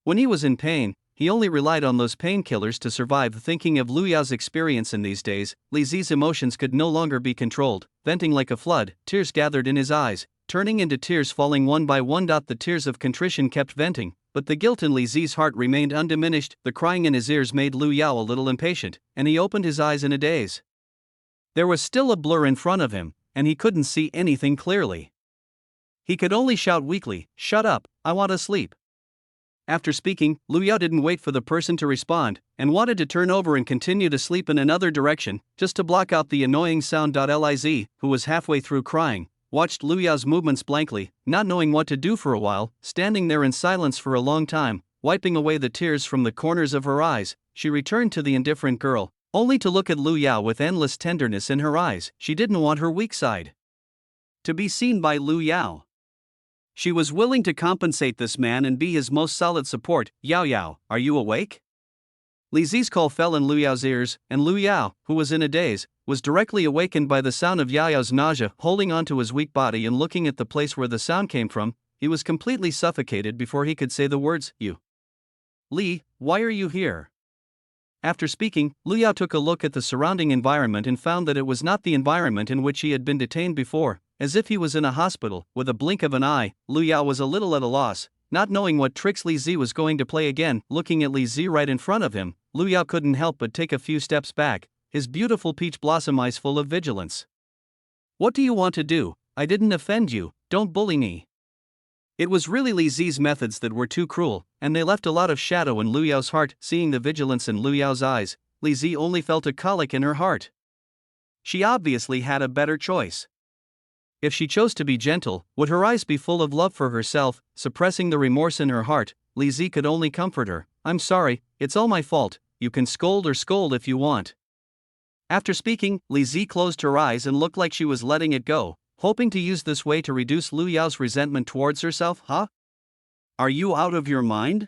When he was in pain, he only relied on those painkillers to survive. Thinking of Lu Yao's experience in these days, Li's emotions could no longer be controlled, venting like a flood. Tears gathered in his eyes, turning into tears falling one by one. The tears of contrition kept venting, but the guilt in Li's heart remained undiminished. The crying in his ears made Lu Yao a little impatient, and he opened his eyes in a daze. There was still a blur in front of him, and he couldn't see anything clearly. He could only shout weakly, "Shut up, I want to sleep." After speaking, Lu Yao didn't wait for the person to respond, and wanted to turn over and continue to sleep in another direction, just to block out the annoying sound. Liz, who was halfway through crying, watched Lu Yao's movements blankly, not knowing what to do for a while, standing there in silence for a long time, wiping away the tears from the corners of her eyes. She returned to the indifferent girl, only to look at Lu Yao with endless tenderness in her eyes. She didn't want her weak side to be seen by Lu Yao. She was willing to compensate this man and be his most solid support. "Yao, are you awake?" Li's call fell in Lu Yao's ears, and Lu Yao, who was in a daze, was directly awakened by the sound of Yao's nausea. Holding onto his weak body and looking at the place where the sound came from, he was completely suffocated before he could say the words, "You. Li, why are you here?" After speaking, Lu Yao took a look at the surrounding environment and found that it was not the environment in which he had been detained before. As if he was in a hospital. With a blink of an eye, Lu Yao was a little at a loss, not knowing what tricks Li Zi was going to play again. Looking at Li Zi right in front of him, Lu Yao couldn't help but take a few steps back, his beautiful peach blossom eyes full of vigilance. "What do you want to do? I didn't offend you, don't bully me." It was really Li Zi's methods that were too cruel, and they left a lot of shadow in Lu Yao's heart. Seeing the vigilance in Lu Yao's eyes, Li Zi only felt a colic in her heart. She obviously had a better choice. If she chose to be gentle, would her eyes be full of love for herself? Suppressing the remorse in her heart, Li Zi could only comfort her. "I'm sorry, it's all my fault, you can scold if you want." After speaking, Li Zi closed her eyes and looked like she was letting it go, hoping to use this way to reduce Lu Yao's resentment towards herself. "Huh? Are you out of your mind?"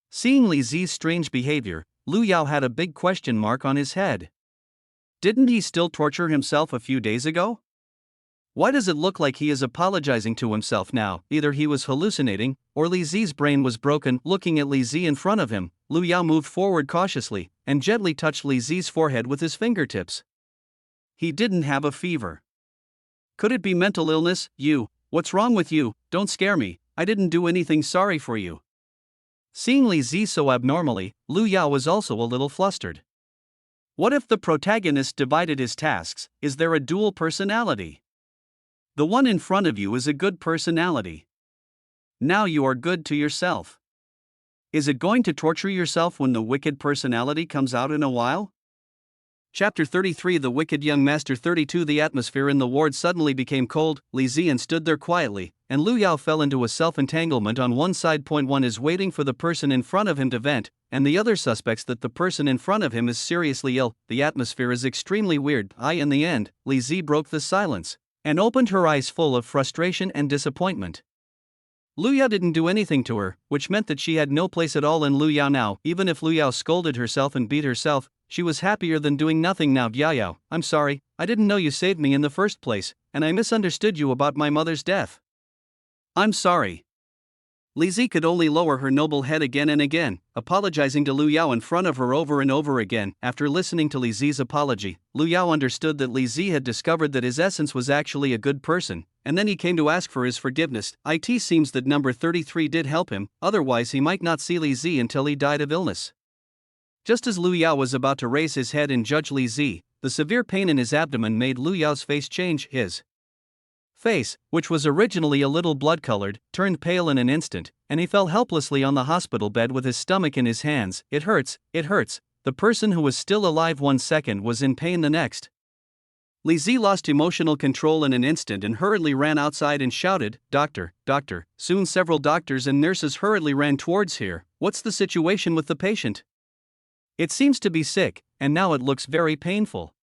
Seeing Li Zi's strange behavior, Lu Yao had a big question mark on his head. Didn't he still torture himself a few days ago? Why does it look like he is apologizing to himself now? Either he was hallucinating, or Li Zi's brain was broken. Looking at Li Zi in front of him, Lu Yao moved forward cautiously, and gently touched Li Zi's forehead with his fingertips. He didn't have a fever. Could it be mental illness? What's wrong with you? Don't scare me, I didn't do anything, sorry for you. Seeing Li Zi so abnormally, Lu Yao was also a little flustered. What if the protagonist divided his tasks? Is there a dual personality? The one in front of you is a good personality. Now you are good to yourself. Is it going to torture yourself when the wicked personality comes out in a while? Chapter 33 The Wicked Young Master 32 The atmosphere in the ward suddenly became cold. Li Zian stood there quietly, and Lu Yao fell into a self-entanglement on one side. One is waiting for the person in front of him to vent, and the other suspects that the person in front of him is seriously ill. The atmosphere is extremely weird. In the end, Li Zi broke the silence and opened her eyes full of frustration and disappointment. Lu Yao didn't do anything to her, which meant that she had no place at all in Lu Yao now. Even if Lu Yao scolded herself and beat herself, she was happier than doing nothing now. "Yao, I'm sorry, I didn't know you saved me in the first place, and I misunderstood you about my mother's death. I'm sorry." Li Zi could only lower her noble head again and again, apologizing to Lu Yao in front of her over and over again. After listening to Li Zi's apology, Lu Yao understood that Li Zi had discovered that his essence was actually a good person, and then he came to ask for his forgiveness. It seems that number 33 did help him, otherwise he might not see Li Zi until he died of illness. Just as Lu Yao was about to raise his head and judge Li Zi, the severe pain in his abdomen made Lu Yao's face change. His face, which was originally a little blood-colored, turned pale in an instant, and he fell helplessly on the hospital bed with his stomach in his hands. It hurts, it hurts." The person who was still alive 1 second was in pain the next. Li Zi lost emotional control in an instant and hurriedly ran outside and shouted, "Doctor, doctor." Soon several doctors and nurses hurriedly ran towards her. "What's the situation with the patient? It seems to be sick, and now it looks very painful."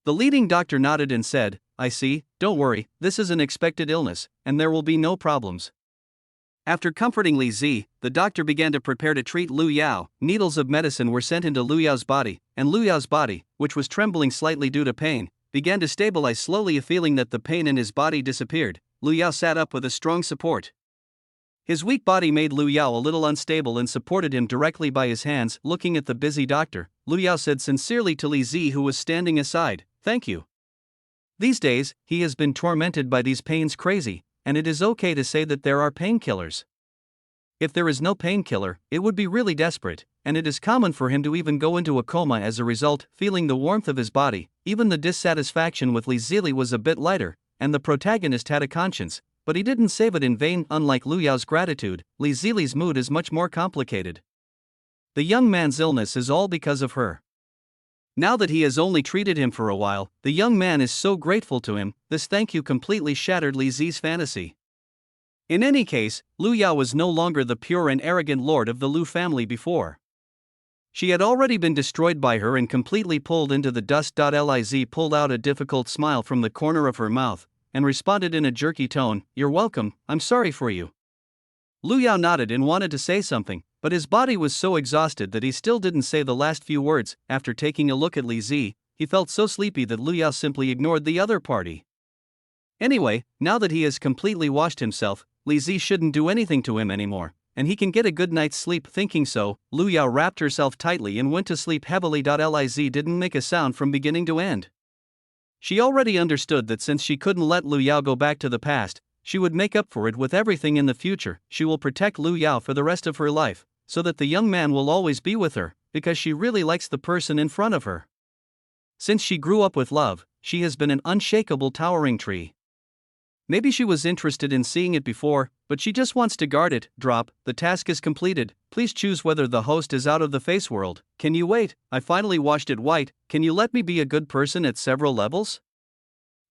The leading doctor nodded and said, "I see, don't worry, this is an expected illness, and there will be no problems." After comforting Li Zi, the doctor began to prepare to treat Lu Yao. Needles of medicine were sent into Lu Yao's body, and Lu Yao's body, which was trembling slightly due to pain, began to stabilize slowly. Feeling that the pain in his body disappeared, Lu Yao sat up with a strong support. His weak body made Lu Yao a little unstable and supported him directly by his hands. Looking at the busy doctor, Lu Yao said sincerely to Li Zi, who was standing aside, "Thank you. These days, he has been tormented by these pains crazy, and it is okay to say that there are painkillers. If there is no painkiller, it would be really desperate, and it is common for him to even go into a coma as a result." Feeling the warmth of his body, even the dissatisfaction with Li Zili was a bit lighter, and the protagonist had a conscience, but he didn't save it in vain. Unlike Lu Yao's gratitude, Li Zili's mood is much more complicated. The young man's illness is all because of her. Now that he has only treated him for a while, the young man is so grateful to him. This thank you completely shattered Li Zi's fantasy. In any case, Lu Yao was no longer the pure and arrogant lord of the Lu family before. She had already been destroyed by her and completely pulled into the dust. Liz pulled out a difficult smile from the corner of her mouth, and responded in a jerky tone, "You're welcome, I'm sorry for you." Lu Yao nodded and wanted to say something, but his body was so exhausted that he still didn't say the last few words. After taking a look at Li Zi, he felt so sleepy that Lu Yao simply ignored the other party. Anyway, now that he has completely washed himself, Li Zi shouldn't do anything to him anymore, and he can get a good night's sleep. Thinking so, Lu Yao wrapped herself tightly and went to sleep heavily. Liz didn't make a sound from beginning to end. She already understood that since she couldn't let Lu Yao go back to the past, she would make up for it with everything in the future. She will protect Lu Yao for the rest of her life, so that the young man will always be with her, because she really likes the person in front of her. Since she grew up with love, she has been an unshakable towering tree. Maybe she was interested in seeing it before, but she just wants to guard it. Drop, the task is completed. Please choose whether the host is out of the face world. Can you wait? I finally washed it white. Can you let me be a good person at several levels?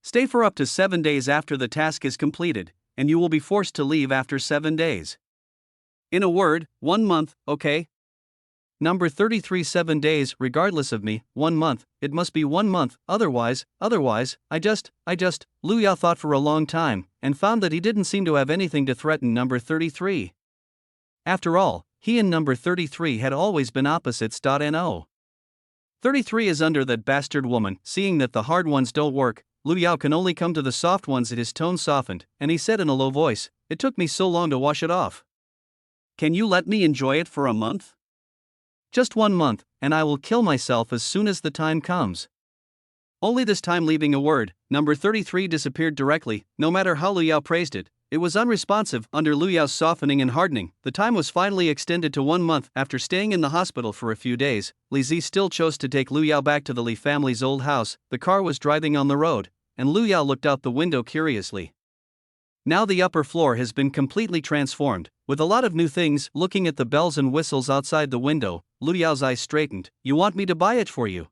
Stay for up to 7 days after the task is completed, and you will be forced to leave after 7 days. In a word, 1 month, okay? Number 33 7 days, regardless of me, 1 month, it must be 1 month, otherwise, I just, Lu Yao thought for a long time, and found that he didn't seem to have anything to threaten number 33. After all, he and number 33 had always been opposites. No. 33 is under that bastard woman. Seeing that the hard ones don't work, Lu Yao can only come to the soft ones. His tone softened, and he said in a low voice, "It took me so long to wash it off. Can you let me enjoy it for a month? Just 1 month, and I will kill myself as soon as the time comes." Only this time leaving a word, number 33 disappeared directly. No matter how Lu Yao praised it, it was unresponsive. Under Lu Yao's softening and hardening, the time was finally extended to 1 month. After staying in the hospital for a few days, Li Zi still chose to take Lu Yao back to the Li family's old house. The car was driving on the road, and Lu Yao looked out the window curiously. Now the upper floor has been completely transformed, with a lot of new things. Looking at the bells and whistles outside the window, Lu Yao's eyes straightened. "You want me to buy it for you?"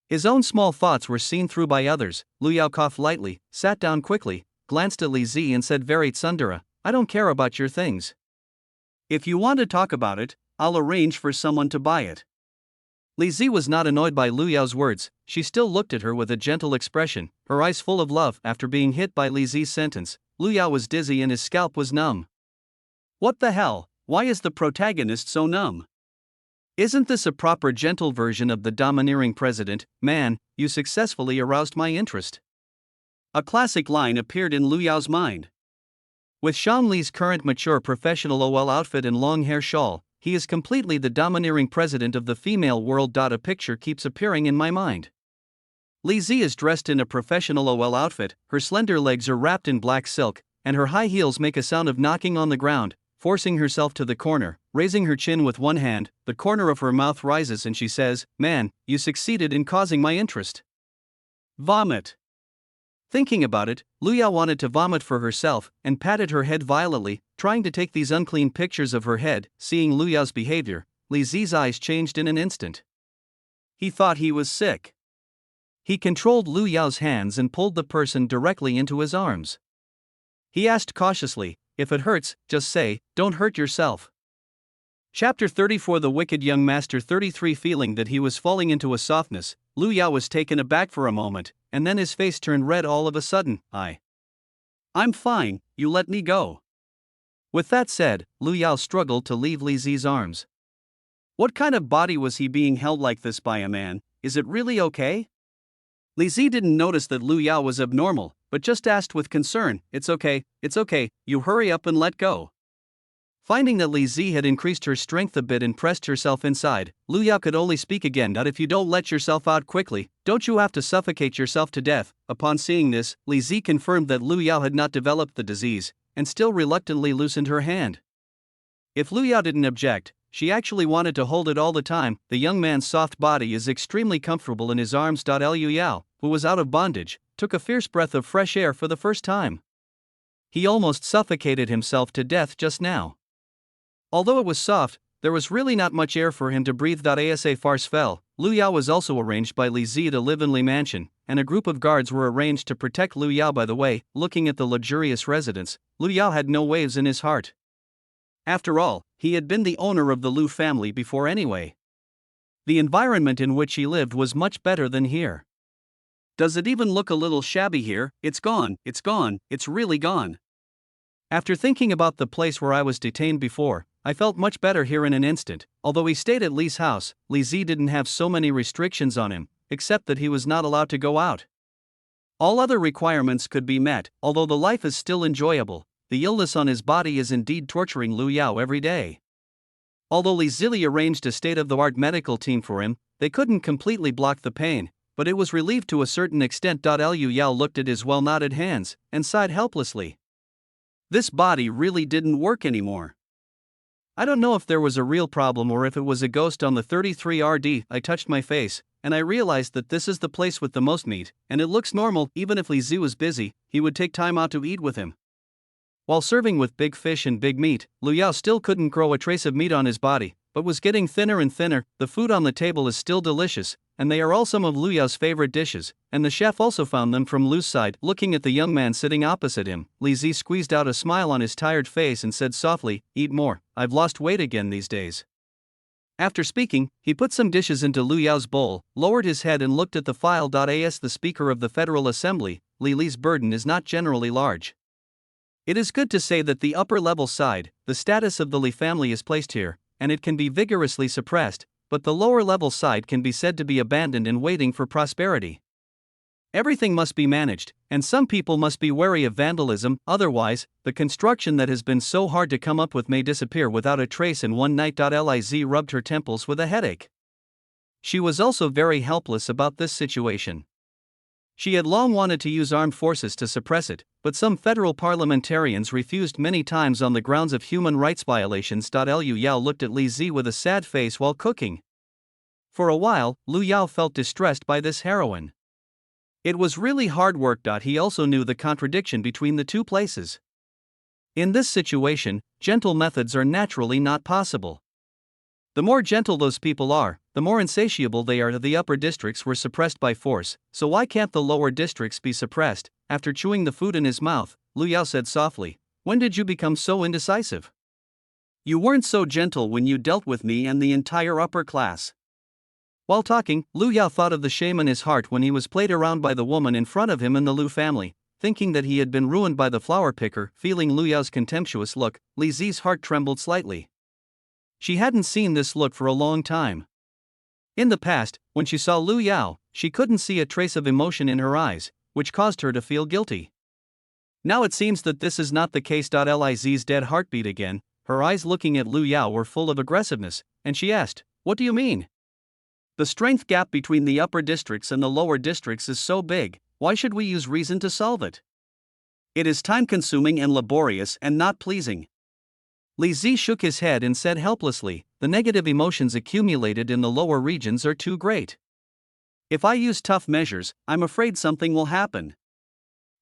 His own small thoughts were seen through by others. Lu Yao coughed lightly, sat down quickly, glanced at Li Zi and said very tsundere, "I don't care about your things. If you want to talk about it, I'll arrange for someone to buy it." Li Zi was not annoyed by Lu Yao's words. She still looked at her with a gentle expression, her eyes full of love. After being hit by Li Zi's sentence, Lu Yao was dizzy and his scalp was numb. What the hell? Why is the protagonist so numb? Isn't this a proper gentle version of the domineering president? "Man, you successfully aroused my interest." A classic line appeared in Lu Yao's mind. With Shang Li's current mature professional OL outfit and long hair shawl, he is completely the domineering president of the female world. A picture keeps appearing in my mind. Li Zi is dressed in a professional OL outfit, her slender legs are wrapped in black silk, and her high heels make a sound of knocking on the ground. Forcing herself to the corner, raising her chin with one hand, the corner of her mouth rises and she says, "Man, you succeeded in causing my interest." Vomit. Thinking about it, Lu Yao wanted to vomit for herself, and patted her head violently, trying to take these unclean pictures of her head. Seeing Lu Yao's behavior, Li Zi's eyes changed in an instant. He thought he was sick. He controlled Lu Yao's hands and pulled the person directly into his arms. He asked cautiously, "If it hurts, just say, don't hurt yourself." Chapter 34 The Wicked Young Master 33 Feeling that he was falling into a softness, Lu Yao was taken aback for a moment, and then his face turned red all of a sudden. I'm fine, you let me go." With that said, Lu Yao struggled to leave Li Zi's arms. What kind of body was he being held like this by a man? Is it really okay? Li Zi didn't notice that Lu Yao was abnormal, but just asked with concern, it's okay, you hurry up and let go." Finding that Li Zi had increased her strength a bit and pressed herself inside, Lu Yao could only speak again. "If you don't let yourself out quickly, don't you have to suffocate yourself to death?" Upon seeing this, Li Zi confirmed that Lu Yao had not developed the disease, and still reluctantly loosened her hand. If Lu Yao didn't object, she actually wanted to hold it all the time. The young man's soft body is extremely comfortable in his arms. Lu Yao, who was out of bondage, took a fierce breath of fresh air for the first time. He almost suffocated himself to death just now. Although it was soft, there was really not much air for him to breathe. As a farce fell, Lu Yao was also arranged by Li Zi to live in Li Mansion, and a group of guards were arranged to protect Lu Yao. By the way, looking at the luxurious residence, Lu Yao had no waves in his heart. After all, he had been the owner of the Lu family before anyway. The environment in which he lived was much better than here. Does it even look a little shabby here? It's gone, it's really gone. After thinking about the place where I was detained before, I felt much better here in an instant. Although he stayed at Li's house, Li Zi didn't have so many restrictions on him, except that he was not allowed to go out. All other requirements could be met. Although the life is still enjoyable, the illness on his body is indeed torturing Lu Yao every day. Although Li Zi arranged a state-of-the-art medical team for him, they couldn't completely block the pain, but it was relieved to a certain extent. Lu Yao looked at his well-knotted hands, and sighed helplessly. This body really didn't work anymore. I don't know if there was a real problem or if it was a ghost on the 33RD. I touched my face, and I realized that this is the place with the most meat, and it looks normal. Even if Li Zi was busy, he would take time out to eat with him. While serving with big fish and big meat, Lu Yao still couldn't grow a trace of meat on his body, but was getting thinner and thinner. The food on the table is still delicious, and they are all some of Lu Yao's favorite dishes, and the chef also found them from Lu's side. Looking at the young man sitting opposite him, Li Zi squeezed out a smile on his tired face and said softly, "Eat more, I've lost weight again these days." After speaking, he put some dishes into Lu Yao's bowl, lowered his head and looked at the file. As the Speaker of the Federal Assembly, Li Li's burden is not generally large. It is good to say that the upper-level side, the status of the Li family is placed here, and it can be vigorously suppressed, but the lower-level side can be said to be abandoned and waiting for prosperity. Everything must be managed, and some people must be wary of vandalism, otherwise, the construction that has been so hard to come up with may disappear without a trace. And one night, Liz rubbed her temples with a headache. She was also very helpless about this situation. She had long wanted to use armed forces to suppress it, but some federal parliamentarians refused many times on the grounds of human rights violations. Liu Yao looked at Li Zi with a sad face while cooking. For a while, Lu Yao felt distressed by this heroine. It was really hard work. He also knew the contradiction between the two places. In this situation, gentle methods are naturally not possible. The more gentle those people are, the more insatiable they are. The upper districts were suppressed by force, so why can't the lower districts be suppressed? After chewing the food in his mouth, Lu Yao said softly, "When did you become so indecisive? You weren't so gentle when you dealt with me and the entire upper class." While talking, Lu Yao thought of the shame in his heart when he was played around by the woman in front of him in the Lu family, thinking that he had been ruined by the flower picker. Feeling Lu Yao's contemptuous look, Li Zi's heart trembled slightly. She hadn't seen this look for a long time. In the past, when she saw Lu Yao, she couldn't see a trace of emotion in her eyes, which caused her to feel guilty. Now it seems that this is not the case. Liz's dead heart beat again, her eyes looking at Lu Yao were full of aggressiveness, and she asked, "What do you mean? The strength gap between the upper districts and the lower districts is so big, why should we use reason to solve it? It is time-consuming and laborious and not pleasing." Li Zi shook his head and said helplessly, "The negative emotions accumulated in the lower regions are too great. If I use tough measures, I'm afraid something will happen.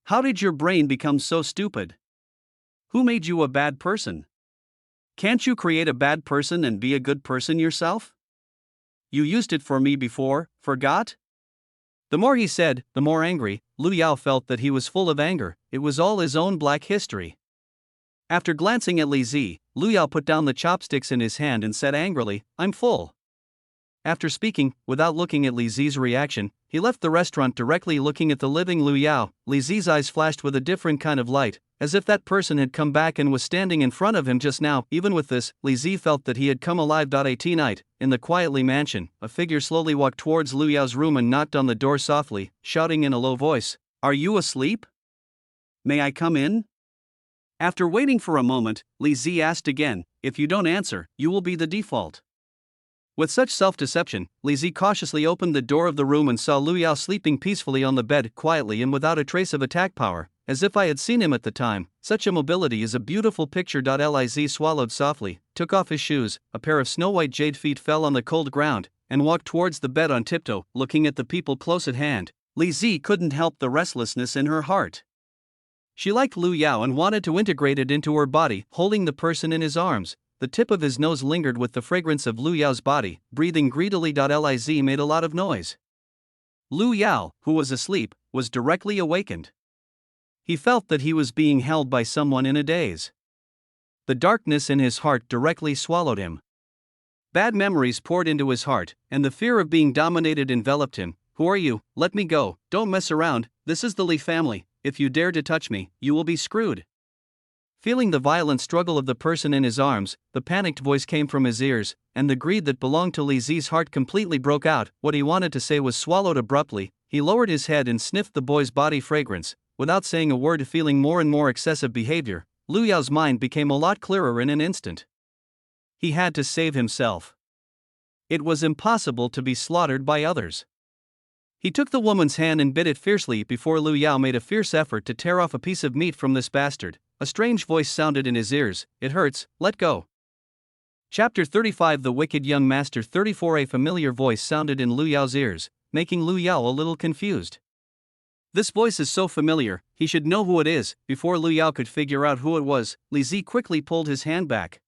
How did your brain become so stupid? Who made you a bad person? Can't you create a bad person and be a good person yourself? You used it for me before, forgot?" The more he said, the more angry. Lu Yao felt that he was full of anger. It was all his own black history. After glancing at Li Zi, Lu Yao put down the chopsticks in his hand and said angrily, "I'm full." After speaking, without looking at Li Zi's reaction, he left the restaurant directly looking at the living Lu Yao. Li Zi's eyes flashed with a different kind of light, as if that person had come back and was standing in front of him just now. Even with this, Li Zi felt that he had come alive. At night, in the quietly mansion, a figure slowly walked towards Lu Yao's room and knocked on the door softly, shouting in a low voice, "Are you asleep? May I come in?" After waiting for a moment, Li Zi asked again, "If you don't answer, you will be the default." With such self-deception, Li Zi cautiously opened the door of the room and saw Lu Yao sleeping peacefully on the bed, quietly and without a trace of attack power, as if I had seen him at the time. Such immobility is a beautiful picture. Liz swallowed softly, took off his shoes, a pair of snow-white jade feet fell on the cold ground, and walked towards the bed on tiptoe, looking at the people close at hand. Li Zi couldn't help the restlessness in her heart. She liked Lu Yao and wanted to integrate it into her body. Holding the person in his arms, the tip of his nose lingered with the fragrance of Lu Yao's body, breathing greedily. Liz made a lot of noise. Lu Yao, who was asleep, was directly awakened. He felt that he was being held by someone in a daze. The darkness in his heart directly swallowed him. Bad memories poured into his heart, and the fear of being dominated enveloped him. "Who are you? Let me go, don't mess around, this is the Li family. If you dare to touch me, you will be screwed." Feeling the violent struggle of the person in his arms, the panicked voice came from his ears, and the greed that belonged to Li Zi's heart completely broke out. What he wanted to say was swallowed abruptly. He lowered his head and sniffed the boy's body fragrance. Without saying a word, feeling more and more excessive behavior, Lu Yao's mind became a lot clearer in an instant. He had to save himself. It was impossible to be slaughtered by others. He took the woman's hand and bit it fiercely before Lu Yao made a fierce effort to tear off a piece of meat from this bastard. A strange voice sounded in his ears, "It hurts, let go." Chapter 35 The Wicked Young Master 34 A familiar voice sounded in Lu Yao's ears, making Lu Yao a little confused. This voice is so familiar, he should know who it is. Before Lu Yao could figure out who it was, Li Zi quickly pulled his hand back.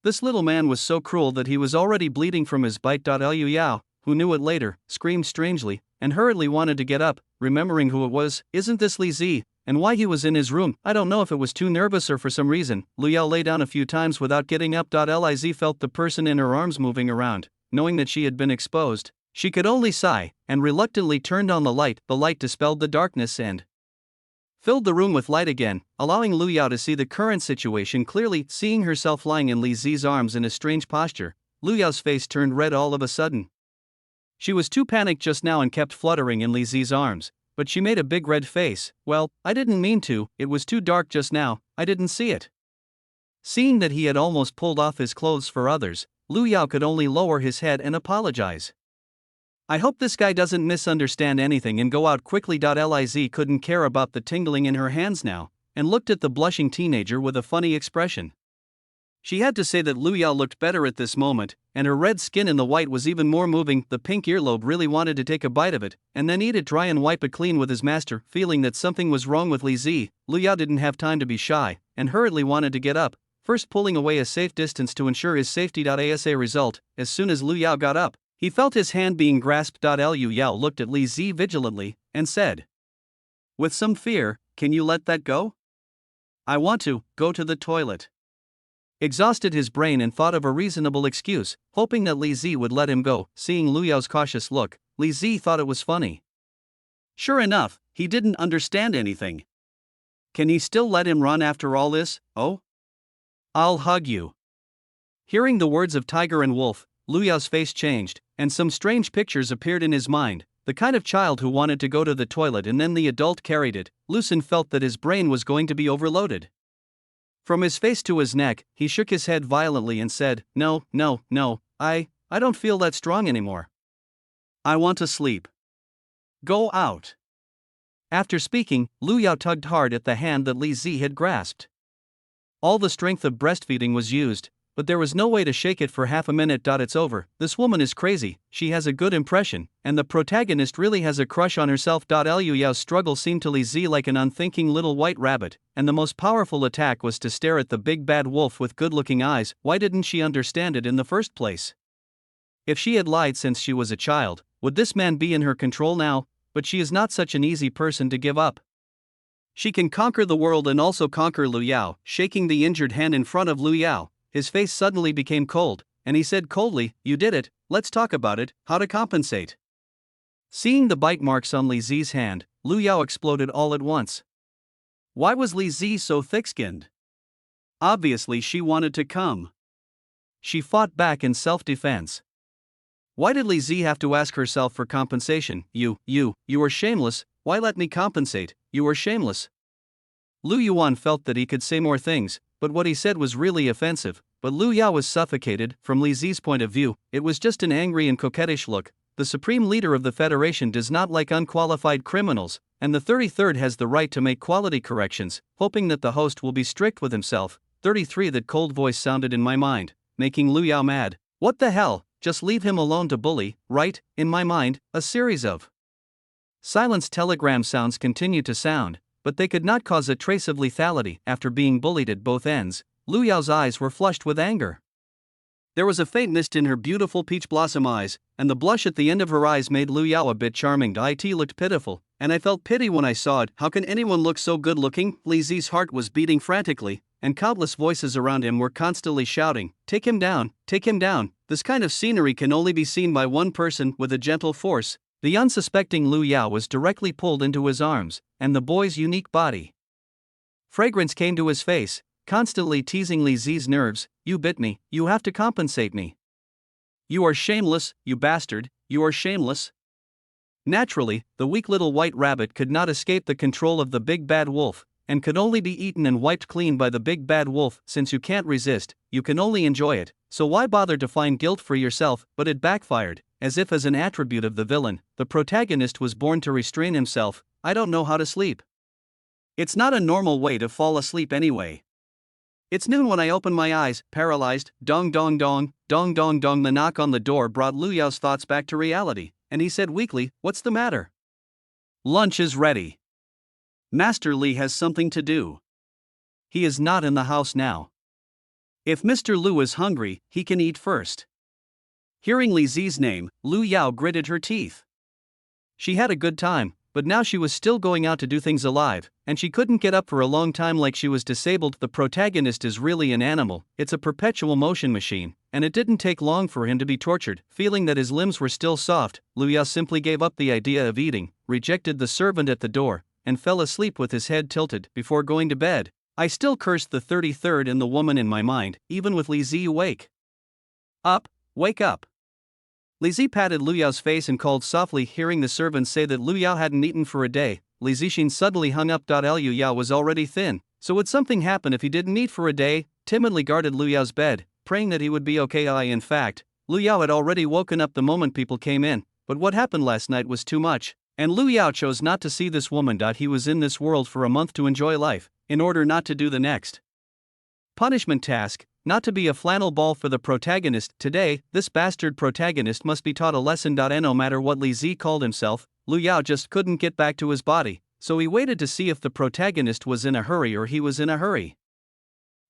This little man was so cruel that he was already bleeding from his bite. Liu Yao, who knew it later, screamed strangely, and hurriedly wanted to get up, remembering who it was. Isn't this Li Zi, and why he was in his room? I don't know if it was too nervous or for some reason. Lu Yao lay down a few times without getting up. Liz felt the person in her arms moving around. Knowing that she had been exposed, she could only sigh, and reluctantly turned on the light. The light dispelled the darkness and filled the room with light again, allowing Lu Yao to see the current situation clearly. Seeing herself lying in Li Zi's arms in a strange posture, Lu Yao's face turned red all of a sudden. She was too panicked just now and kept fluttering in Li Zi's arms, but she made a big red face. Well, I didn't mean to, it was too dark just now, I didn't see it. Seeing that he had almost pulled off his clothes for others, Lu Yao could only lower his head and apologize. I hope this guy doesn't misunderstand anything and go out quickly. Liz couldn't care about the tingling in her hands now, and looked at the blushing teenager with a funny expression. She had to say that Lu Yao looked better at this moment, and her red skin in the white was even more moving. The pink earlobe really wanted to take a bite of it, and then eat it dry and wipe it clean with his master. Feeling that something was wrong with Li Zi, Lu Yao didn't have time to be shy, and hurriedly wanted to get up, first pulling away a safe distance to ensure his safety. As a result, as soon as Lu Yao got up, he felt his hand being grasped. Liu Yao looked at Li Zi vigilantly, and said, with some fear, can you let that go? I want to go to the toilet. Exhausted his brain and thought of a reasonable excuse, hoping that Li Zi would let him go. Seeing Lu Yao's cautious look, Li Zi thought it was funny. Sure enough, he didn't understand anything. Can he still let him run after all this? Oh? I'll hug you. Hearing the words of tiger and wolf, Lu Yao's face changed, and some strange pictures appeared in his mind. The kind of child who wanted to go to the toilet and then the adult carried it. Lucen felt that his brain was going to be overloaded. From his face to his neck, he shook his head violently and said, No, I don't feel that strong anymore. I want to sleep. Go out. After speaking, Lu Yao tugged hard at the hand that Li Zi had grasped. All the strength of breastfeeding was used, but there was no way to shake it for half a minute. It's over. This woman is crazy, she has a good impression, and the protagonist really has a crush on herself. Liu Yao's struggle seemed to Li Zi like an unthinking little white rabbit, and the most powerful attack was to stare at the big bad wolf with good-looking eyes. Why didn't she understand it in the first place? If she had lied since she was a child, would this man be in her control now? But she is not such an easy person to give up. She can conquer the world and also conquer Lu Yao. Shaking the injured hand in front of Lu Yao, his face suddenly became cold, and he said coldly, You did it, let's talk about it, how to compensate. Seeing the bite marks on Li Zi's hand, Lu Yao exploded all at once. Why was Li Zi so thick-skinned? Obviously she wanted to come. She fought back in self-defense. Why did Li Zi have to ask herself for compensation? You are shameless, why let me compensate, you are shameless. Lu Yuan felt that he could say more things, but what he said was really offensive. But Lu Yao was suffocated. From Li Zi's point of view, it was just an angry and coquettish look. The supreme leader of the Federation does not like unqualified criminals, and the 33rd has the right to make quality corrections, hoping that the host will be strict with himself. 33 That cold voice sounded in my mind, making Lu Yao mad. What the hell, just leave him alone to bully, right? In my mind, a series of silence telegram sounds continued to sound, but they could not cause a trace of lethality. After being bullied at both ends, Lu Yao's eyes were flushed with anger. There was a faint mist in her beautiful peach blossom eyes, and the blush at the end of her eyes made Lu Yao a bit charming. It looked pitiful, and I felt pity when I saw it. How can anyone look so good looking? Li Zi's heart was beating frantically, and countless voices around him were constantly shouting, Take him down, take him down. This kind of scenery can only be seen by one person with a gentle force. The unsuspecting Lu Yao was directly pulled into his arms, and the boy's unique body fragrance came to his face, constantly teasing Li Zi's nerves. You bit me, you have to compensate me. You are shameless, you bastard, you are shameless. Naturally, the weak little white rabbit could not escape the control of the big bad wolf, and could only be eaten and wiped clean by the big bad wolf. Since you can't resist, you can only enjoy it, so why bother to find guilt for yourself? But it backfired. As if as an attribute of the villain, the protagonist was born to restrain himself. I don't know how to sleep. It's not a normal way to fall asleep anyway. It's noon when I open my eyes, paralyzed. Dong dong dong, dong dong dong. The knock on the door brought Lu Yao's thoughts back to reality, and he said weakly, "What's the matter?" "Lunch is ready. Master Li has something to do. He is not in the house now. If Mr. Lu is hungry, he can eat first." Hearing Li Zi's name, Lu Yao gritted her teeth. She had a good time, but now she was still going out to do things alive, and she couldn't get up for a long time like she was disabled. The protagonist is really an animal, it's a perpetual motion machine, and it didn't take long for him to be tortured. Feeling that his limbs were still soft, Lu Yao simply gave up the idea of eating, rejected the servant at the door, and fell asleep with his head tilted before going to bed. I still cursed the 33rd and the woman in my mind, even with Li Zi awake. "Up, wake up." Li Zi patted Lu Yao's face and called softly. Hearing the servant say that Lu Yao hadn't eaten for a day, Li Zixin suddenly hung up. Liu Yao was already thin, so would something happen if he didn't eat for a day? Timidly guarded Lu Yao's bed, praying that he would be okay. In fact, Lu Yao had already woken up the moment people came in, but what happened last night was too much, and Lu Yao chose not to see this woman. He was in this world for a month to enjoy life, in order not to do the next punishment task, not to be a flannel ball for the protagonist. Today, this bastard protagonist must be taught a lesson. And no matter what Li Zi called himself, Lu Yao just couldn't get back to his body, so he waited to see if the protagonist was in a hurry or he was in a hurry.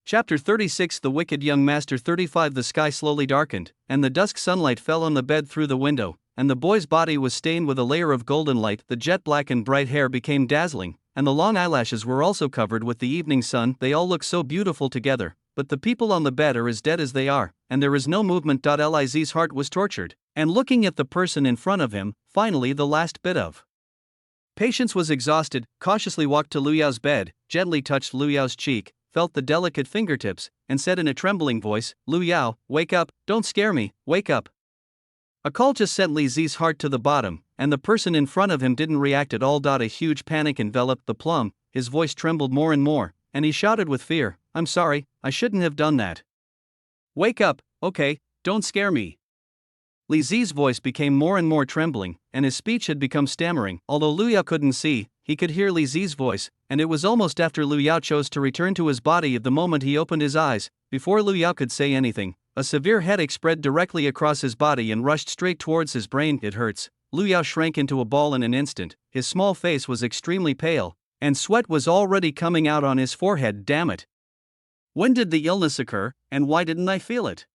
Chapter 36 The Wicked Young Master. 35 The sky slowly darkened, and the dusk sunlight fell on the bed through the window, and the boy's body was stained with a layer of golden light. The jet black and bright hair became dazzling, and the long eyelashes were also covered with the evening sun. They all look so beautiful together, but the people on the bed are as dead as they are, and there is no movement. Liz's heart was tortured, and looking at the person in front of him, finally the last bit of patience was exhausted. Cautiously walked to Lu Yao's bed, gently touched Lu Yao's cheek, felt the delicate fingertips, and said in a trembling voice, "Lu Yao, wake up, don't scare me, wake up." A call just sent Li Zi's heart to the bottom, and the person in front of him didn't react at all. A huge panic enveloped the plum, his voice trembled more and more, and he shouted with fear, "I'm sorry, I shouldn't have done that. Wake up, okay, don't scare me." Li Zi's voice became more and more trembling, and his speech had become stammering. Although Lu Yao couldn't see, he could hear Li Zi's voice, and it was almost after Lu Yao chose to return to his body at the moment he opened his eyes. Before Lu Yao could say anything, a severe headache spread directly across his body and rushed straight towards his brain. "It hurts." Lu Yao shrank into a ball in an instant. His small face was extremely pale, and sweat was already coming out on his forehead. "Damn it. When did the illness occur, and why didn't I feel it?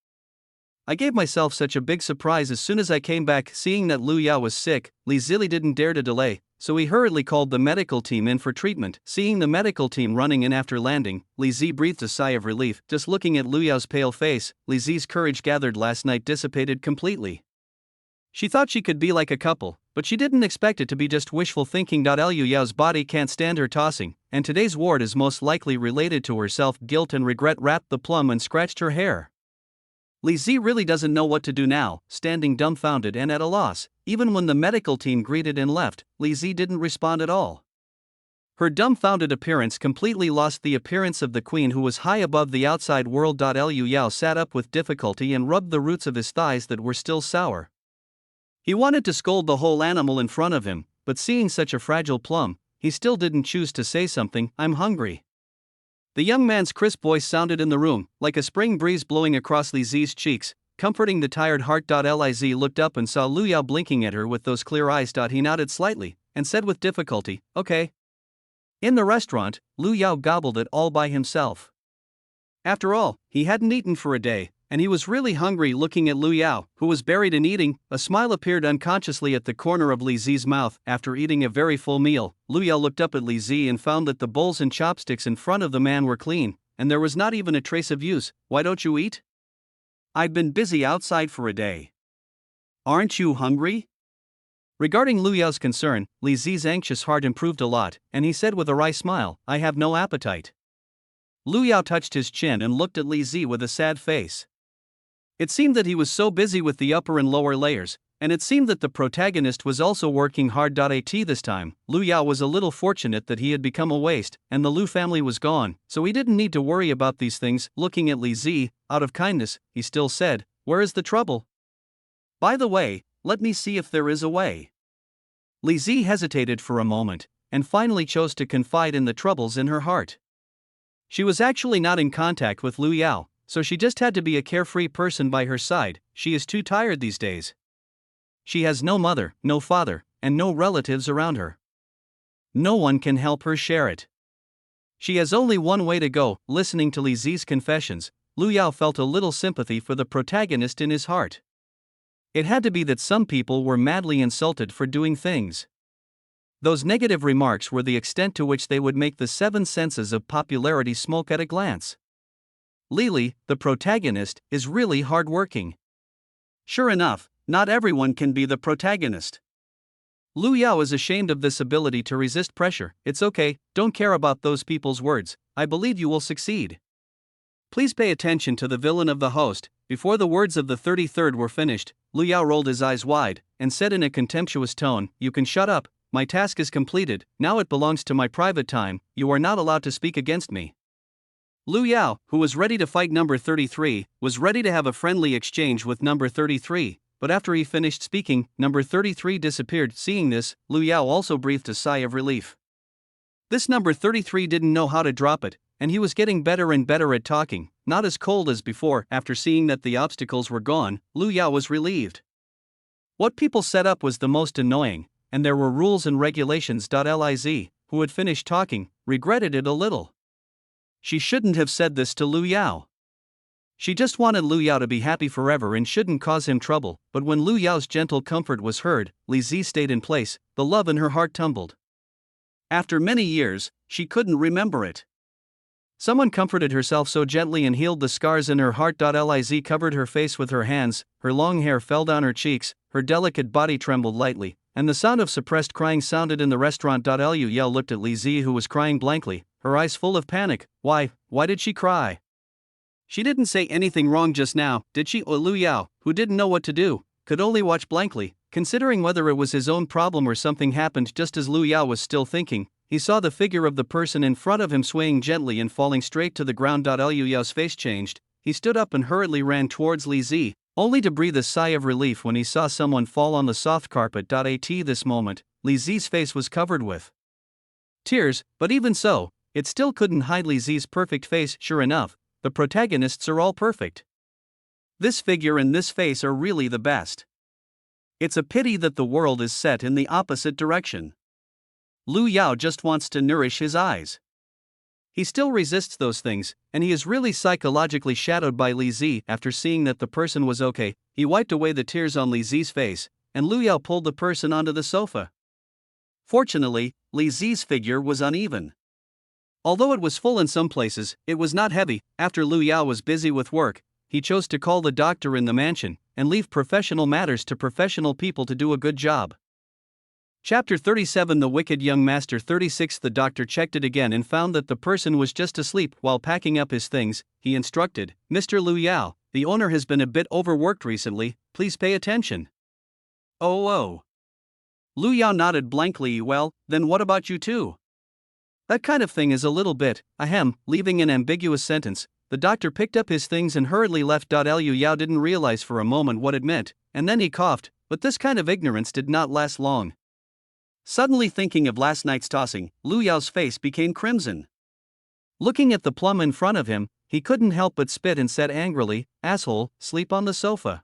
I gave myself such a big surprise as soon as I came back." Seeing that Lu Yao was sick, Li Zili didn't dare to delay, so he hurriedly called the medical team in for treatment. Seeing the medical team running in after landing, Li Zi breathed a sigh of relief. Just looking at Lu Yao's pale face, Li Zi's courage gathered last night dissipated completely. She thought she could be like a couple, but she didn't expect it to be just wishful thinking. Liu Yao's body can't stand her tossing, and today's ward is most likely related to her self-guilt and regret. Wrapped the plum and scratched her hair. Li Zi really doesn't know what to do now, standing dumbfounded and at a loss. Even when the medical team greeted and left, Li Zi didn't respond at all. Her dumbfounded appearance completely lost the appearance of the queen who was high above the outside world. Liu Yao sat up with difficulty and rubbed the roots of his thighs that were still sour. He wanted to scold the whole animal in front of him, but seeing such a fragile plum, he still didn't choose to say something. "I'm hungry." The young man's crisp voice sounded in the room, like a spring breeze blowing across Li Zi's cheeks, comforting the tired heart. Liz looked up and saw Lu Yao blinking at her with those clear eyes. He nodded slightly, and said with difficulty, "Okay." In the restaurant, Lu Yao gobbled it all by himself. After all, he hadn't eaten for a day, and he was really hungry. Looking at Lu Yao, who was buried in eating, a smile appeared unconsciously at the corner of Li Zi's mouth. After eating a very full meal, Lu Yao looked up at Li Zi and found that the bowls and chopsticks in front of the man were clean, and there was not even a trace of use. "Why don't you eat?" "I've been busy outside for a day." "Aren't you hungry?" Regarding Lu Yao's concern, Li Zi's anxious heart improved a lot, and he said with a wry smile, "I have no appetite." Lu Yao touched his chin and looked at Li Zi with a sad face. It seemed that he was so busy with the upper and lower layers, and it seemed that the protagonist was also working hard. At this time, Lu Yao was a little fortunate that he had become a waste, and the Lu family was gone, so he didn't need to worry about these things. Looking at Li Zi, out of kindness, he still said, "Where is the trouble? By the way, let me see if there is a way." Li Zi hesitated for a moment, and finally chose to confide in the troubles in her heart. She was actually not in contact with Lu Yao, so she just had to be a carefree person by her side. She is too tired these days. She has no mother, no father, and no relatives around her. No one can help her share it. She has only one way to go. Listening to Li Zi's confessions, Lu Yao felt a little sympathy for the protagonist in his heart. It had to be that some people were madly insulted for doing things. Those negative remarks were the extent to which they would make the seven senses of popularity smoke at a glance. Lily, the protagonist, is really hardworking. Sure enough, not everyone can be the protagonist. Lu Yao is ashamed of this ability to resist pressure. It's okay, don't care about those people's words, I believe you will succeed. Please pay attention to the villain of the host. Before the words of the 33rd were finished, Lu Yao rolled his eyes wide, and said in a contemptuous tone, "You can shut up, my task is completed, now it belongs to my private time, you are not allowed to speak against me." Lu Yao, who was ready to fight number 33, was ready to have a friendly exchange with number 33. But after he finished speaking, number 33 disappeared. Seeing this, Lu Yao also breathed a sigh of relief. This number 33 didn't know how to drop it, and he was getting better and better at talking, not as cold as before. After seeing that the obstacles were gone, Lu Yao was relieved. What people set up was the most annoying, and there were rules and regulations. Liz, who had finished talking, regretted it a little. She shouldn't have said this to Lu Yao. She just wanted Lu Yao to be happy forever and shouldn't cause him trouble, but when Lu Yao's gentle comfort was heard, Li Zi stayed in place, the love in her heart tumbled. After many years, she couldn't remember it. Someone comforted herself so gently and healed the scars in her heart. Liz covered her face with her hands, her long hair fell down her cheeks, her delicate body trembled lightly, and the sound of suppressed crying sounded in the restaurant. Lu Yao looked at Li Zi, who was crying blankly, her eyes full of panic. Why did she cry? She didn't say anything wrong just now, did she? Lu Yao, who didn't know what to do, could only watch blankly, considering whether it was his own problem or something happened. Just as Lu Yao was still thinking, he saw the figure of the person in front of him swaying gently and falling straight to the ground. Lu Yao's face changed, he stood up and hurriedly ran towards Li Zi, only to breathe a sigh of relief when he saw someone fall on the soft carpet. At this moment, Li Zi's face was covered with tears, but even so, it still couldn't hide Li Zi's perfect face. Sure enough, the protagonists are all perfect. This figure and this face are really the best. It's a pity that the world is set in the opposite direction. Lu Yao just wants to nourish his eyes. He still resists those things, and he is really psychologically shadowed by Li Zi. After seeing that the person was okay, he wiped away the tears on Li Zi's face, and Lu Yao pulled the person onto the sofa. Fortunately, Li Zi's figure was uneven. Although it was full in some places, it was not heavy. After Lu Yao was busy with work, he chose to call the doctor in the mansion, and leave professional matters to professional people to do a good job. Chapter 37 The Wicked Young Master. 36 The doctor checked it again and found that the person was just asleep. While packing up his things, he instructed, "Mr. Lu Yao, the owner has been a bit overworked recently, please pay attention." Oh. Lu Yao nodded blankly. Well, then what about you too? That kind of thing is a little bit, leaving an ambiguous sentence. The doctor picked up his things and hurriedly left. Lu Yao didn't realize for a moment what it meant, and then he coughed, but this kind of ignorance did not last long. Suddenly thinking of last night's tossing, Lu Yao's face became crimson. Looking at the plum in front of him, he couldn't help but spit and said angrily, "Asshole, sleep on the sofa."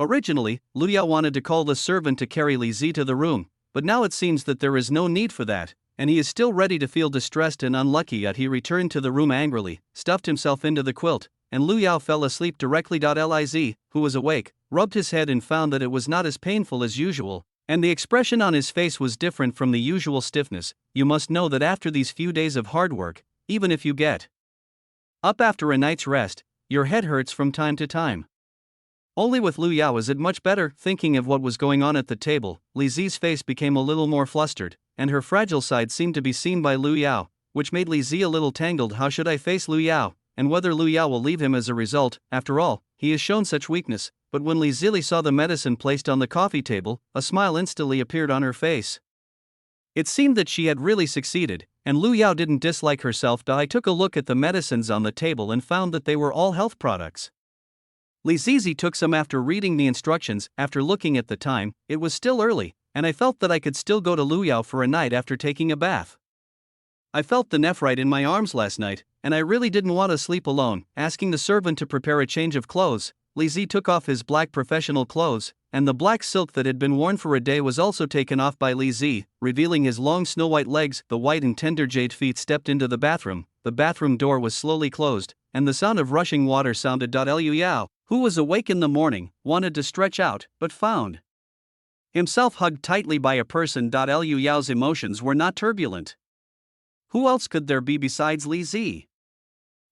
Originally, Lu Yao wanted to call the servant to carry Li Zi to the room, but now it seems that there is no need for that, and he is still ready to feel distressed and unlucky. Yet he returned to the room angrily, stuffed himself into the quilt, and Lu Yao fell asleep directly. Liz, who was awake, rubbed his head and found that it was not as painful as usual, and the expression on his face was different from the usual stiffness. You must know that after these few days of hard work, even if you get up after a night's rest, your head hurts from time to time. Only with Lu Yao is it much better. Thinking of what was going on at the table, Li Zi's face became a little more flustered, and her fragile side seemed to be seen by Lu Yao, which made Li Zi a little tangled. How should I face Lu Yao, and whether Lu Yao will leave him as a result? After all, he has shown such weakness. But when Li Zi saw the medicine placed on the coffee table, a smile instantly appeared on her face. It seemed that she had really succeeded, and Lu Yao didn't dislike herself. I took a look at the medicines on the table and found that they were all health products. Li Zizi took some after reading the instructions. After looking at the time, it was still early, and I felt that I could still go to Lu Yao for a night after taking a bath. I felt the nephrite in my arms last night, and I really didn't want to sleep alone. Asking the servant to prepare a change of clothes, Li Zi took off his black professional clothes, and the black silk that had been worn for a day was also taken off by Li Zi, revealing his long snow-white legs. The white and tender jade feet stepped into the bathroom door was slowly closed, and the sound of rushing water sounded. Liu Yao, who was awake in the morning, wanted to stretch out, but found himself hugged tightly by a person. Liu Yao's emotions were not turbulent. Who else could there be besides Li Zi?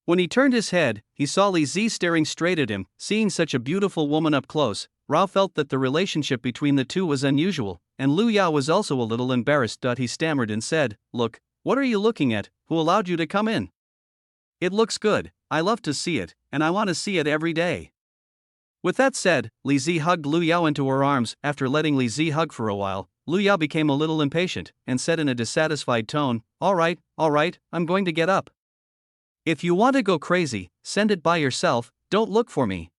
When he turned his head, he saw Li Zi staring straight at him. Seeing such a beautiful woman up close, Rao felt that the relationship between the two was unusual, and Liu Yao was also a little embarrassed. He stammered and said, "Look, what are you looking at? Who allowed you to come in? It looks good, I love to see it, and I want to see it every day." With that said, Li Zi hugged Liu Yao into her arms. After letting Li Zi hug for a while, Liu Yao became a little impatient, and said in a dissatisfied tone, all right, I'm going to get up. If you want to go crazy, send it by yourself, don't look for me."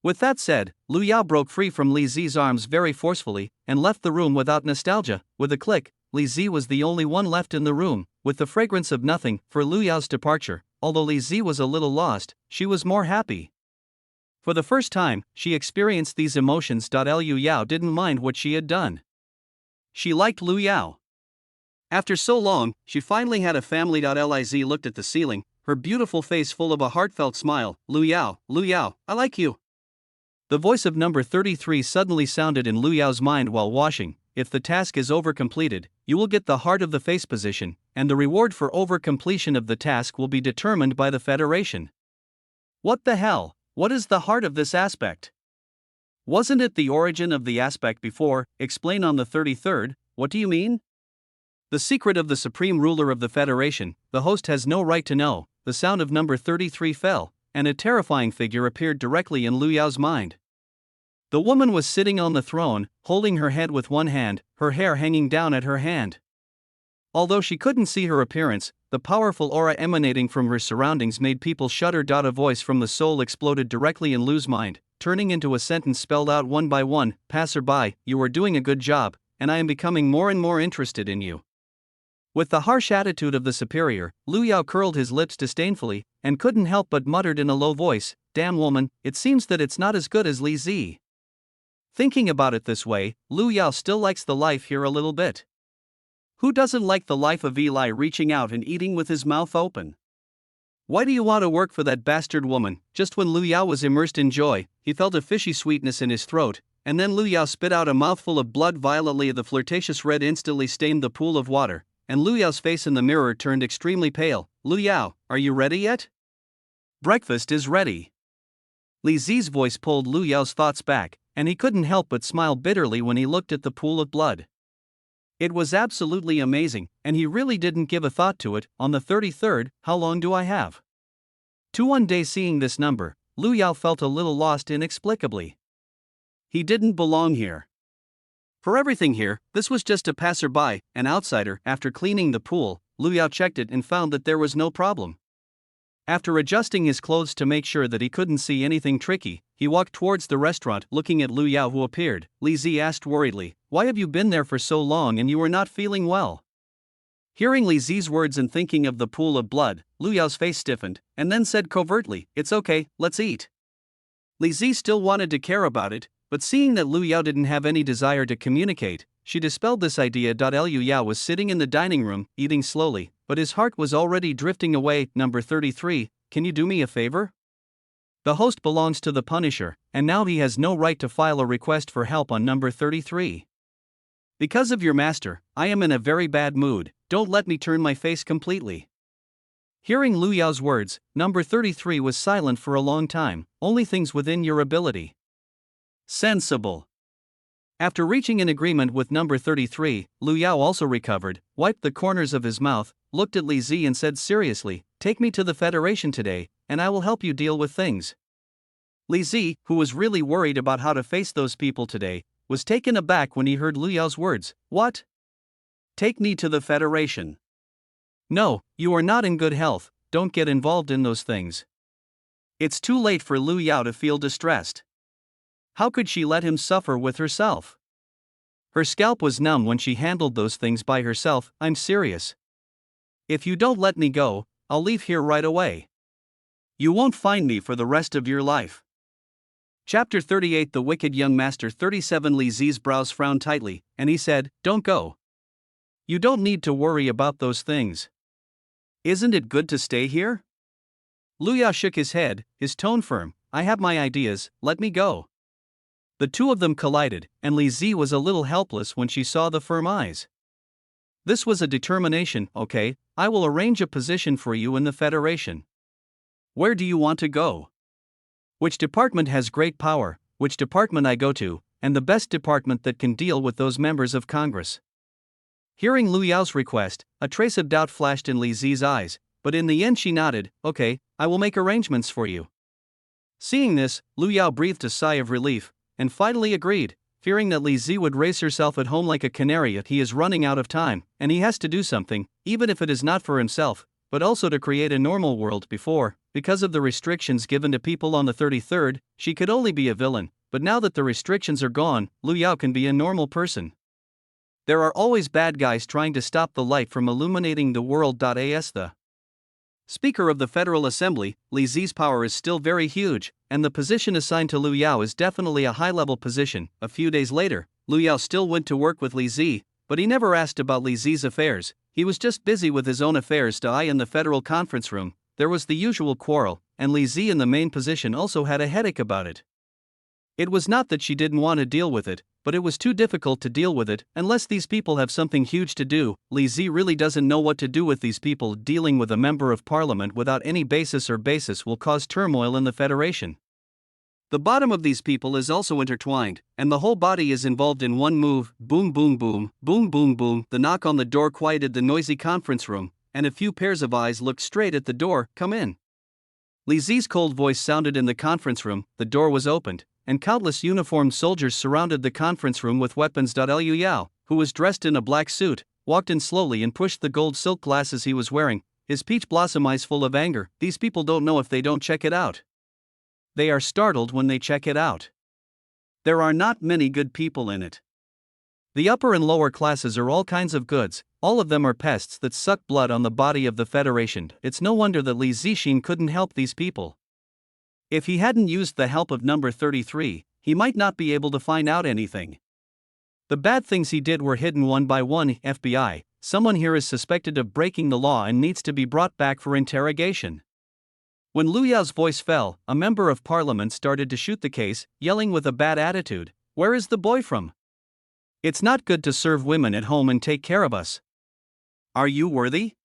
With that said, Liu Yao broke free from Li Zi's arms very forcefully, and left the room without nostalgia. With a click, Li Zi was the only one left in the room, with the fragrance of nothing. For Liu Yao's departure, although Li Zi was a little lost, she was more happy. For the first time, she experienced these emotions. Liu Yao didn't mind what she had done. She liked Liu Yao. After so long, she finally had a family. Liz looked at the ceiling, her beautiful face full of a heartfelt smile. Liu Yao, I like you." The voice of number 33 suddenly sounded in Liu Yao's mind while washing. If the task is over completed, you will get the heart of the face position, and the reward for over completion of the task will be determined by the Federation. What the hell? What is the heart of this aspect? Wasn't it the origin of the aspect before? Explain on the 33rd, what do you mean? The secret of the supreme ruler of the Federation, the host has no right to know. The sound of number 33 fell, and a terrifying figure appeared directly in Liu Yao's mind. The woman was sitting on the throne, holding her head with one hand, her hair hanging down at her hand. Although she couldn't see her appearance, the powerful aura emanating from her surroundings made people shudder. A voice from the soul exploded directly in Liu's mind, turning into a sentence spelled out one by one, "Passerby, you are doing a good job, and I am becoming more and more interested in you." With the harsh attitude of the superior, Liu Yao curled his lips disdainfully, and couldn't help but muttered in a low voice, "Damn woman, it seems that it's not as good as Li Zi." Thinking about it this way, Liu Yao still likes the life here a little bit. Who doesn't like the life of Eli reaching out and eating with his mouth open? Why do you want to work for that bastard woman? Just when Liu Yao was immersed in joy, he felt a fishy sweetness in his throat, and then Liu Yao spit out a mouthful of blood violently. The flirtatious red instantly stained the pool of water, and Liu Yao's face in the mirror turned extremely pale. "Liu Yao, are you ready yet? Breakfast is ready." Li Zi's voice pulled Liu Yao's thoughts back, and he couldn't help but smile bitterly when he looked at the pool of blood. It was absolutely amazing, and he really didn't give a thought to it. On the 33rd, how long do I have? 1 day. Seeing this number, Liu Yao felt a little lost inexplicably. He didn't belong here. For everything here, this was just a passerby, an outsider. After cleaning the pool, Liu Yao checked it and found that there was no problem. After adjusting his clothes to make sure that he couldn't see anything tricky, he walked towards the restaurant. Looking at Liu Yao who appeared, Li Zi asked worriedly, "Why have you been there for so long and you are not feeling well?" Hearing Li Zi's words and thinking of the pool of blood, Liu Yao's face stiffened, and then said covertly, "It's okay, let's eat." Li Zi still wanted to care about it, but seeing that Liu Yao didn't have any desire to communicate, she dispelled this idea. Liu Yao was sitting in the dining room, eating slowly, but his heart was already drifting away. Number 33, can you do me a favor? The host belongs to the Punisher, and now he has no right to file a request for help on number 33. Because of your master, I am in a very bad mood, don't let me turn my face completely. Hearing Liu Yao's words, number 33 was silent for a long time. Only things within your ability. Sensible. After reaching an agreement with number 33, Liu Yao also recovered, wiped the corners of his mouth, looked at Li Zi and said seriously, "Take me to the Federation today, and I will help you deal with things." Li Zi, who was really worried about how to face those people today, was taken aback when he heard Liu Yao's words. "What? Take me to the Federation? No, you are not in good health, don't get involved in those things." It's too late for Liu Yao to feel distressed. How could she let him suffer with herself? Her scalp was numb when she handled those things by herself. "I'm serious. If you don't let me go, I'll leave here right away. You won't find me for the rest of your life. Chapter 38 The Wicked Young Master 37 Li Zi's brows frowned tightly, and he said, "Don't go. You don't need to worry about those things. Isn't it good to stay here?" Lu Yao shook his head, his tone firm. "I have my ideas, let me go." The two of them collided, and Li Zi was a little helpless when she saw the firm eyes. This was a determination. "Okay, I will arrange a position for you in the Federation. Where do you want to go? Which department has great power, which department I go to, and the best department that can deal with those members of Congress?" Hearing Lu Yao's request, a trace of doubt flashed in Li Zi's eyes, but in the end she nodded. "Okay, I will make arrangements for you." Seeing this, Lu Yao breathed a sigh of relief, and finally agreed, fearing that Li Zi would raise herself at home like a canary if he is running out of time, and he has to do something, even if it is not for himself, but also to create a normal world. Before, because of the restrictions given to people on the 33rd, she could only be a villain, but now that the restrictions are gone, Lu Yao can be a normal person. There are always bad guys trying to stop the light from illuminating the world. As the Speaker of the Federal Assembly, Li Zi's power is still very huge, and the position assigned to Lu Yao is definitely a high-level position. A few days later, Lu Yao still went to work with Li Zi, but he never asked about Li Zi's affairs. He was just busy with his own affairs. In the Federal Conference Room, there was the usual quarrel, and Li Zi in the main position also had a headache about it. It was not that she didn't want to deal with it, but it was too difficult to deal with it unless these people have something huge to do. Li Zi really doesn't know what to do with these people. Dealing with a member of parliament without any basis will cause turmoil in the Federation. The bottom of these people is also intertwined, and the whole body is involved in one move. Boom boom boom, boom boom boom. The knock on the door quieted the noisy conference room, and a few pairs of eyes looked straight at the door. "Come in." Li Zi's cold voice sounded in the conference room. The door was opened, and countless uniformed soldiers surrounded the conference room with weapons. Liu Yao, who was dressed in a black suit, walked in slowly and pushed the gold silk glasses he was wearing, his peach blossom eyes full of anger. "These people don't know if they don't check it out. They are startled when they check it out. There are not many good people in it. The upper and lower classes are all kinds of goods, all of them are pests that suck blood on the body of the Federation." It's no wonder that Li Zixin couldn't help these people. If he hadn't used the help of number 33, he might not be able to find out anything. The bad things he did were hidden one by one. "FBI, someone here is suspected of breaking the law and needs to be brought back for interrogation." When Lu Yao's voice fell, a member of parliament started to shoot the case, yelling with a bad attitude, "Where is the boy from? It's not good to serve women at home and take care of us. Are you worthy?"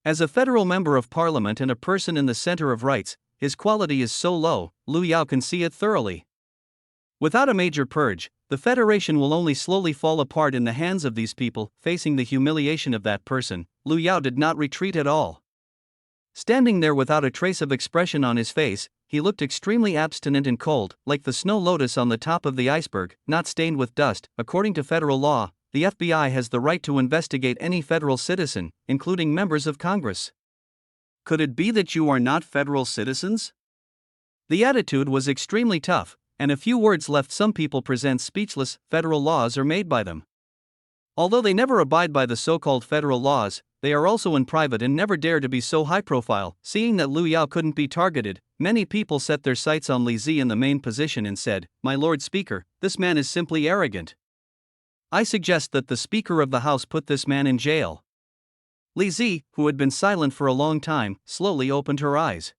As a federal member of parliament and a person in the center of rights, his quality is so low, Lu Yao can see it thoroughly. Without a major purge, the Federation will only slowly fall apart in the hands of these people. Facing the humiliation of that person, Lu Yao did not retreat at all. Standing there without a trace of expression on his face, he looked extremely abstinent and cold, like the snow lotus on the top of the iceberg, not stained with dust. According to federal law, the FBI has the right to investigate any federal citizen, including members of Congress. Could it be that you are not federal citizens? The attitude was extremely tough, and a few words left some people present speechless. Federal laws are made by them. Although they never abide by the so-called federal laws, they are also in private and never dare to be so high profile. Seeing that Lu Yao couldn't be targeted, many people set their sights on Li Zi in the main position and said, "My Lord Speaker, this man is simply arrogant. I suggest that the Speaker of the House put this man in jail." Li Zi, who had been silent for a long time, slowly opened her eyes.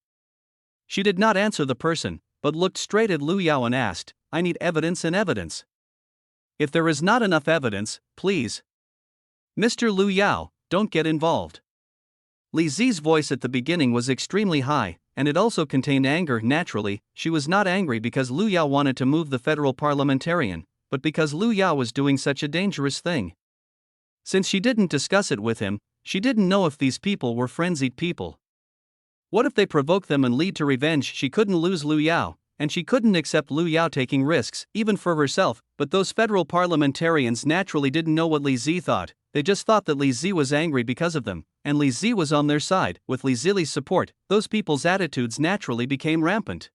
She did not answer the person, but looked straight at Lu Yao and asked, "I need evidence and evidence. If there is not enough evidence, please, Mr. Lu Yao, don't get involved." Li Zi's voice at the beginning was extremely high, and it also contained anger. Naturally, she was not angry because Lu Yao wanted to move the federal parliamentarian, but because Lu Yao was doing such a dangerous thing. Since she didn't discuss it with him, she didn't know if these people were frenzied people. What if they provoke them and lead to revenge? She couldn't lose Lu Yao, and she couldn't accept Lu Yao taking risks, even for herself. But those federal parliamentarians naturally didn't know what Li Zi thought. They just thought that Li Zi was angry because of them, and Li Zi was on their side. With Li Zi's support, those people's attitudes naturally became rampant.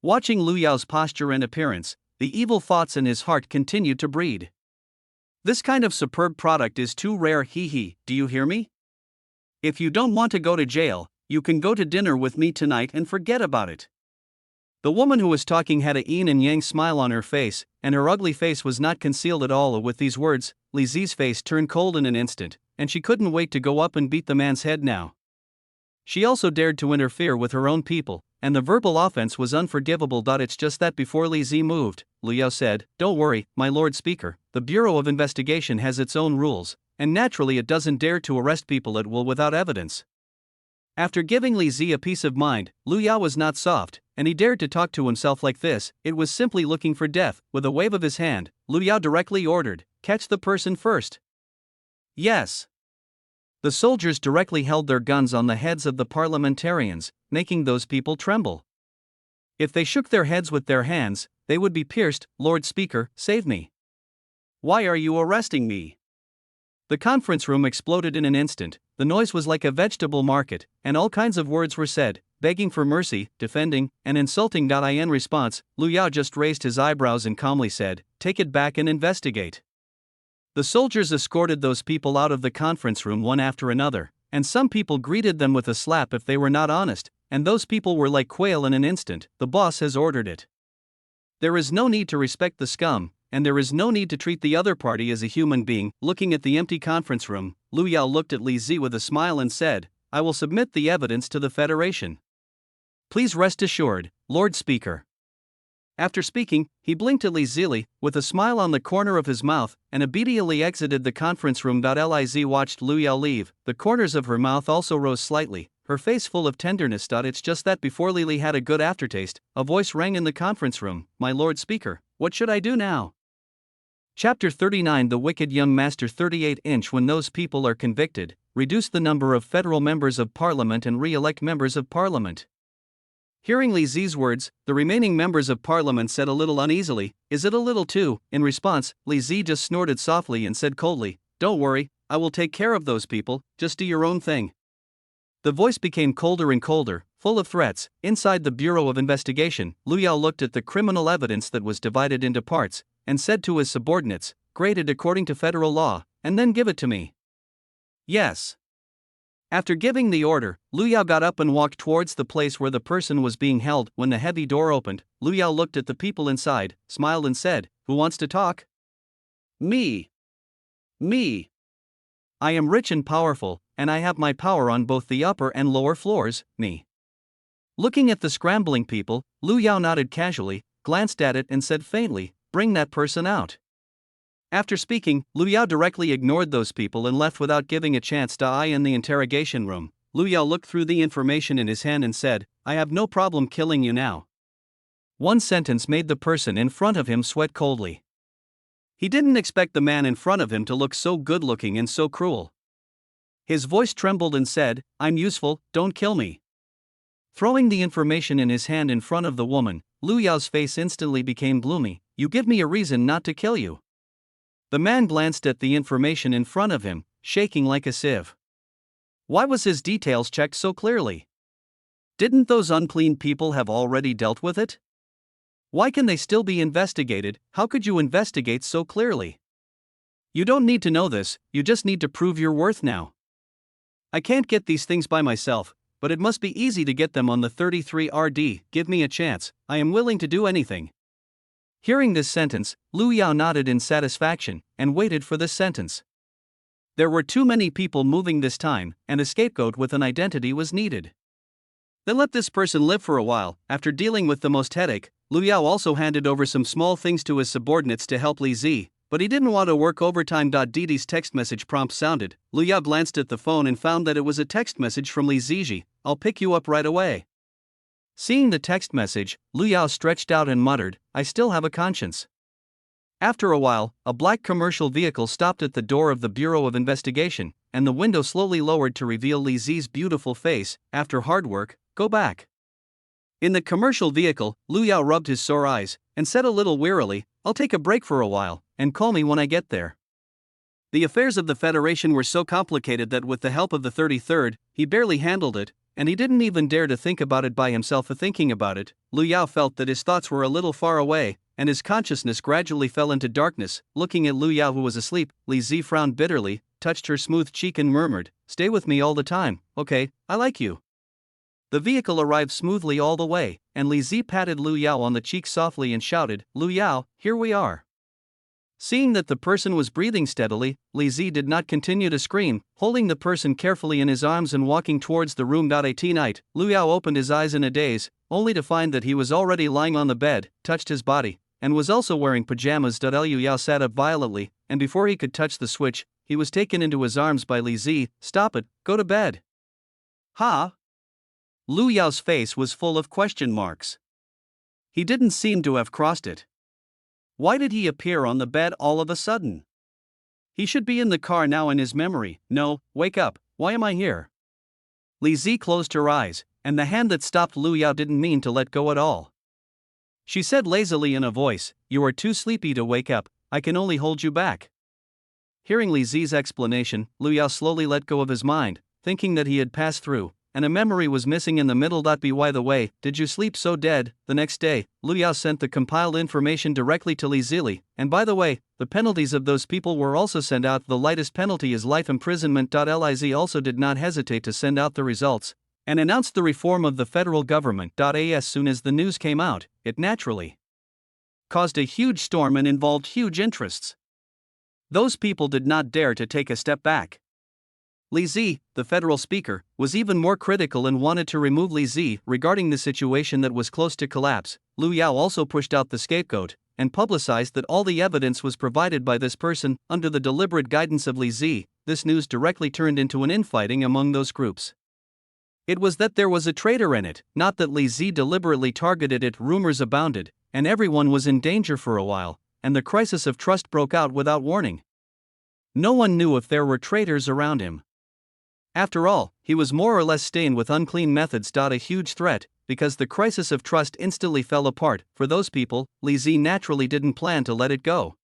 Watching Lu Yao's posture and appearance, the evil thoughts in his heart continued to breed. This kind of superb product is too rare. He, do you hear me? If you don't want to go to jail, you can go to dinner with me tonight and forget about it. The woman who was talking had a yin and yang smile on her face, and her ugly face was not concealed at all. With these words, Li Zi's face turned cold in an instant, and she couldn't wait to go up and beat the man's head now. She also dared to interfere with her own people, and the verbal offense was unforgivable. It's just that before Li Zi moved, Liu Yao said, "Don't worry, my Lord Speaker, the Bureau of Investigation has its own rules, and naturally it doesn't dare to arrest people at will without evidence." After giving Li Zi a peace of mind, Liu Yao was not soft, and he dared to talk to himself like this. It was simply looking for death. With a wave of his hand, Liu Yao directly ordered, "Catch the person first." Yes. The soldiers directly held their guns on the heads of the parliamentarians, making those people tremble. If they shook their heads with their hands, they would be pierced. "Lord Speaker, save me. Why are you arresting me?" The conference room exploded in an instant. The noise was like a vegetable market, and all kinds of words were said, begging for mercy, defending, and insulting. In response, Liu Yao just raised his eyebrows and calmly said, "Take it back and investigate." The soldiers escorted those people out of the conference room one after another, and some people greeted them with a slap if they were not honest, and those people were like quail in an instant. The boss has ordered it. There is no need to respect the scum, and there is no need to treat the other party as a human being. Looking at the empty conference room, Liu Yao looked at Li Zi with a smile and said, "I will submit the evidence to the Federation. Please rest assured, Lord Speaker." After speaking, he blinked at Li Zi with a smile on the corner of his mouth and obediently exited the conference room. Liz watched Liu Yao leave. The corners of her mouth also rose slightly, her face full of tenderness. It's just that before Lily had a good aftertaste, a voice rang in the conference room, "My Lord Speaker, what should I do now?" Chapter 39 The Wicked Young Master 38 When those people are convicted, reduce the number of federal members of parliament and re-elect members of parliament. Hearing Li Zi's words, the remaining members of parliament said a little uneasily, "Is it a little too?" In response, Li Zi just snorted softly and said coldly, "Don't worry, I will take care of those people, just do your own thing." The voice became colder and colder, full of threats. Inside the Bureau of Investigation, Liu Yao looked at the criminal evidence that was divided into parts, and said to his subordinates, "Grade it according to federal law, and then give it to me." Yes. After giving the order, Liu Yao got up and walked towards the place where the person was being held. When the heavy door opened, Liu Yao looked at the people inside, smiled and said, "Who wants to talk?" "Me. Me. I am rich and powerful, and I have my power on both the upper and lower floors, me." Looking at the scrambling people, Liu Yao nodded casually, glanced at it and said faintly, "Bring that person out." After speaking, Liu Yao directly ignored those people and left without giving a chance to eye in the interrogation room. Liu Yao looked through the information in his hand and said, "I have no problem killing you now." One sentence made the person in front of him sweat coldly. He didn't expect the man in front of him to look so good-looking and so cruel. His voice trembled and said, "I'm useful, don't kill me." Throwing the information in his hand in front of the woman, Liu Yao's face instantly became gloomy. "You give me a reason not to kill you." The man glanced at the information in front of him, shaking like a sieve. Why was his details checked so clearly? Didn't those unclean people have already dealt with it? Why can they still be investigated? How could you investigate so clearly? You don't need to know this, you just need to prove your worth now. I can't get these things by myself, but it must be easy to get them on the 33RD. Give me a chance, I am willing to do anything. Hearing this sentence, Liu Yao nodded in satisfaction, and waited for this sentence. There were too many people moving this time, and a scapegoat with an identity was needed. Then let this person live for a while. After dealing with the most headache, Liu Yao also handed over some small things to his subordinates to help Li Zi, but he didn't want to work overtime. Didi's text message prompt sounded. Liu Yao glanced at the phone and found that it was a text message from Li Zi. "I'll pick you up right away." Seeing the text message, Liu Yao stretched out and muttered, "I still have a conscience." After a while, a black commercial vehicle stopped at the door of the Bureau of Investigation, and the window slowly lowered to reveal Li Zi's beautiful face. "After hard work, go back." In the commercial vehicle, Liu Yao rubbed his sore eyes, and said a little wearily, "I'll take a break for a while, and call me when I get there." The affairs of the Federation were so complicated that with the help of the 33rd, he barely handled it, and he didn't even dare to think about it by himself. Thinking about it, Liu Yao felt that his thoughts were a little far away, and his consciousness gradually fell into darkness. Looking at Liu Yao who was asleep, Li Zi frowned bitterly. touched her smooth cheek and murmured, "Stay with me all the time, okay? I like you." The vehicle arrived smoothly all the way, and Li Zi patted Lu Yao on the cheek softly and shouted, "Lu Yao, here we are." Seeing that the person was breathing steadily, Li Zi did not continue to scream, holding the person carefully in his arms and walking towards the room. At night, Lu Yao opened his eyes in a daze, only to find that he was already lying on the bed, touched his body, and was also wearing pajamas. Liu Yao sat up violently, and before he could touch the switch, he was taken into his arms by Li Zi. "Stop it, go to bed." "Ha?" Lu Yao's face was full of question marks. He didn't seem to have crossed it. Why did he appear on the bed all of a sudden? He should be in the car now in his memory. "No, wake up, why am I here?" Li Zi closed her eyes, and the hand that stopped Lu Yao didn't mean to let go at all. She said lazily in a voice, "You are too sleepy to wake up, I can only hold you back." Hearing Li Zi's explanation, Lu Yao slowly let go of his mind, thinking that he had passed through, and a memory was missing in the middle. By the way, did you sleep so dead? The next day, Lu Yao sent the compiled information directly to Li Zili, and by the way, the penalties of those people were also sent out. The lightest penalty is life imprisonment. Liz also did not hesitate to send out the results, and announced the reform of the federal government. As soon as the news came out, it naturally caused a huge storm and involved huge interests. Those people did not dare to take a step back. Li Zi, the federal speaker, was even more critical and wanted to remove Li Zi regarding the situation that was close to collapse. Lu Yao also pushed out the scapegoat and publicized that all the evidence was provided by this person under the deliberate guidance of Li Zi. This news directly turned into an infighting among those groups. It was that there was a traitor in it, not that Li Zi deliberately targeted it. Rumors abounded, and everyone was in danger for a while, and the crisis of trust broke out without warning. No one knew if there were traitors around him. After all, he was more or less stained with unclean methods. A huge threat, because the crisis of trust instantly fell apart for those people. Li Zi naturally didn't plan to let it go.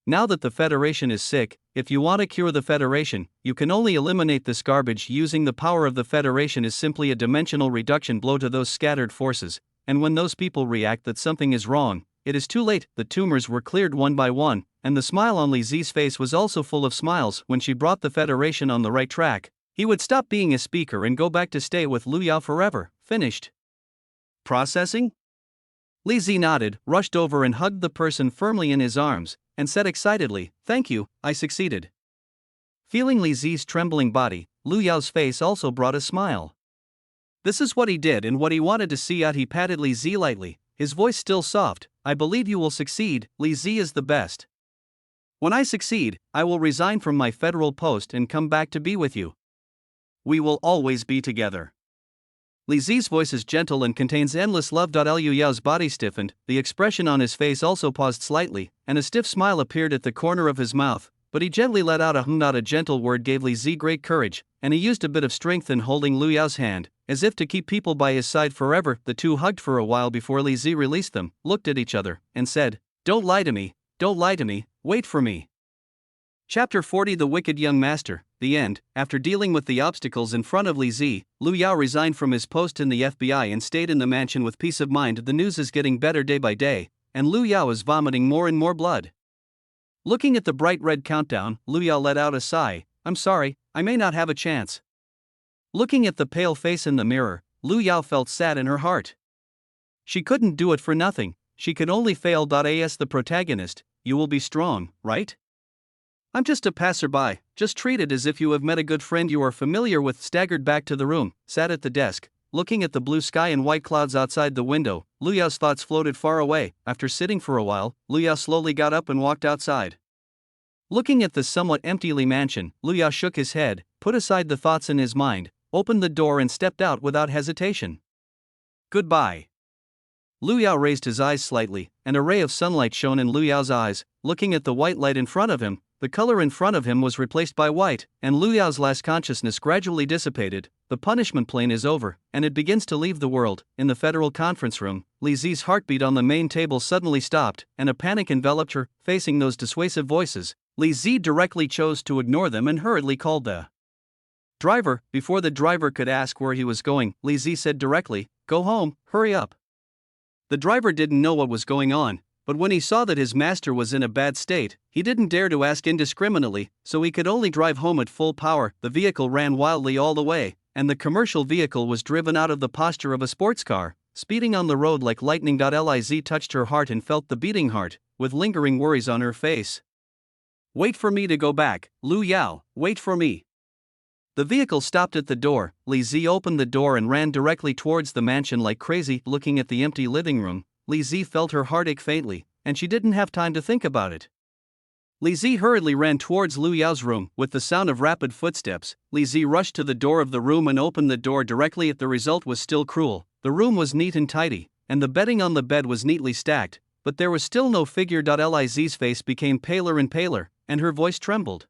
Now that the Federation is sick, if you want to cure the Federation, you can only eliminate this garbage. Using the power of the Federation is simply a dimensional reduction blow to those scattered forces, and when those people react that something is wrong, it is too late. The tumors were cleared one by one, and the smile on Li Zi's face was also full of smiles. When she brought the Federation on the right track, he would stop being a speaker and go back to stay with Lu Yao forever. Finished processing? Li Zi nodded, rushed over and hugged the person firmly in his arms, and said excitedly, "Thank you, I succeeded." Feeling Li Zi's trembling body, Lu Yao's face also brought a smile. This is what he did and what he wanted to see out. He patted Li Zi lightly, his voice still soft. "I believe you will succeed. Li Zi is the best. When I succeed, I will resign from my federal post and come back to be with you. We will always be together." Li Zi's voice is gentle and contains endless love. Liu Yao's body stiffened, the expression on his face also paused slightly, and a stiff smile appeared at the corner of his mouth, but he gently let out a hum. A gentle word gave Li Zi great courage, and he used a bit of strength in holding Lu Yao's hand, as if to keep people by his side forever. The two hugged for a while before Li Zi released them, looked at each other, and said, "Don't lie to me, don't lie to me, wait for me." Chapter 40 The Wicked Young Master. The end. After dealing with the obstacles in front of Li Zi, Lu Yao resigned from his post in the FBI and stayed in the mansion with peace of mind. The news is getting better day by day, and Lu Yao is vomiting more and more blood. Looking at the bright red countdown, Lu Yao let out a sigh. "I'm sorry, I may not have a chance." Looking at the pale face in the mirror, Lu Yao felt sad in her heart. She couldn't do it for nothing, she could only fail. As the protagonist, you will be strong, right? "I'm just a passerby, just treat it as if you have met a good friend you are familiar with." Staggered back to the room, sat at the desk, looking at the blue sky and white clouds outside the window. Lu Yao's thoughts floated far away. After sitting for a while, Lu Yao slowly got up and walked outside. Looking at the somewhat empty mansion, Lu Yao shook his head, put aside the thoughts in his mind, opened the door and stepped out without hesitation. "Goodbye." Lu Yao raised his eyes slightly, and a ray of sunlight shone in Lu Yao's eyes. Looking at the white light in front of him, the color in front of him was replaced by white, and Lu Yao's last consciousness gradually dissipated. The punishment plane is over, and it begins to leave the world. In the federal conference room, Li Zi's heartbeat on the main table suddenly stopped, and a panic enveloped her. Facing those dissuasive voices, Li Zi directly chose to ignore them and hurriedly called the driver. Before the driver could ask where he was going, Li Zi said directly, "Go home, hurry up." The driver didn't know what was going on, But when he saw that his master was in a bad state, he didn't dare to ask indiscriminately, so he could only drive home at full power. The vehicle ran wildly all the way, and the commercial vehicle was driven out of the posture of a sports car, speeding on the road like lightning. Liz touched her heart and felt the beating heart, with lingering worries on her face. Wait for me to go back, Lu Yao, wait for me. The vehicle stopped at the door. Liz opened the door and ran directly towards the mansion like crazy. Looking at the empty living room, Liz felt her heart ache faintly, and she didn't have time to think about it. Liz hurriedly ran towards Lu Yao's room. With the sound of rapid footsteps, Liz rushed to the door of the room and opened the door directly. The result was still cruel. The room was neat and tidy, and the bedding on the bed was neatly stacked, but there was still no figure. Liz's face became paler and paler, and her voice trembled.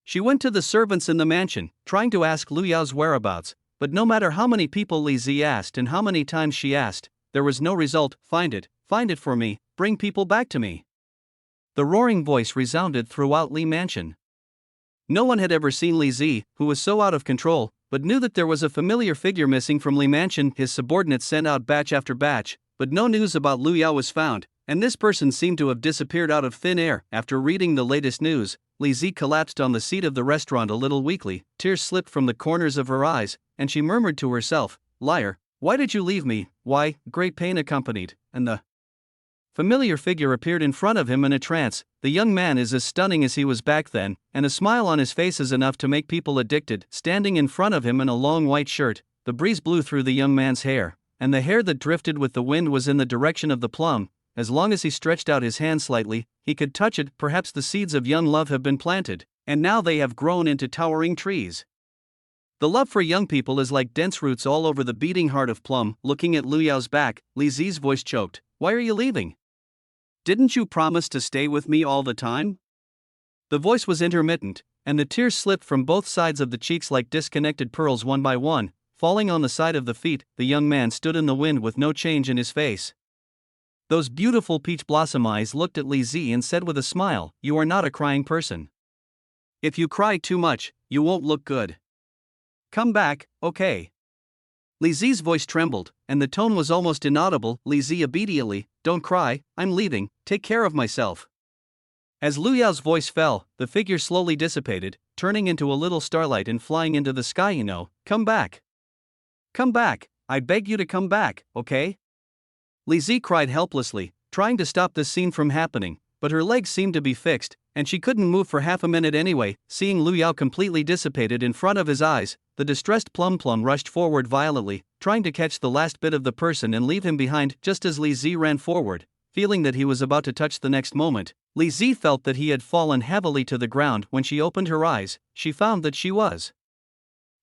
She went to the servants in the mansion, trying to ask Lu Yao's whereabouts, but no matter how many people Liz asked and how many times she asked, there was no result. Find it for me, bring people back to me. The roaring voice resounded throughout Li Mansion. No one had ever seen Liz, who was so out of control, but knew that there was a familiar figure missing from Li Mansion. His subordinates sent out batch after batch, but no news about Lu Yao was found, and this person seemed to have disappeared out of thin air. After reading the latest news, Liz collapsed on the seat of the restaurant a little weakly. Tears slipped from the corners of her eyes, and she murmured to herself, "Liar, why did you leave me?" Why, great pain accompanied, and the familiar figure appeared in front of him in a trance. The young man is as stunning as he was back then, and a smile on his face is enough to make people addicted. Standing in front of him in a long white shirt, the breeze blew through the young man's hair, and the hair that drifted with the wind was in the direction of the plum. As long as he stretched out his hand slightly, he could touch it. Perhaps the seeds of young love have been planted, and now they have grown into towering trees. The love for young people is like dense roots all over the beating heart of Plum. Looking at Lu Yao's back, Liz's voice choked. "Why are you leaving? Didn't you promise to stay with me all the time?" The voice was intermittent, and the tears slipped from both sides of the cheeks like disconnected pearls one by one, falling on the side of the feet. The young man stood in the wind with no change in his face. Those beautiful peach blossom eyes looked at Liz and said with a smile, "You are not a crying person. If you cry too much, you won't look good. Come back, okay?" Liz's voice trembled, and the tone was almost inaudible. Liz obediently, "Don't cry, I'm leaving, take care of myself." As Lu Yao's voice fell, the figure slowly dissipated, turning into a little starlight and flying into the sky. Come back. Come back, I beg you to come back, okay? Liz cried helplessly, trying to stop this scene from happening, but her legs seemed to be fixed, and she couldn't move for half a minute anyway. Seeing Lu Yao completely dissipated in front of his eyes, the distressed Plum rushed forward violently, trying to catch the last bit of the person and leave him behind. Just as Liz ran forward, feeling that he was about to touch the next moment, Liz felt that he had fallen heavily to the ground. When she opened her eyes, she found that she was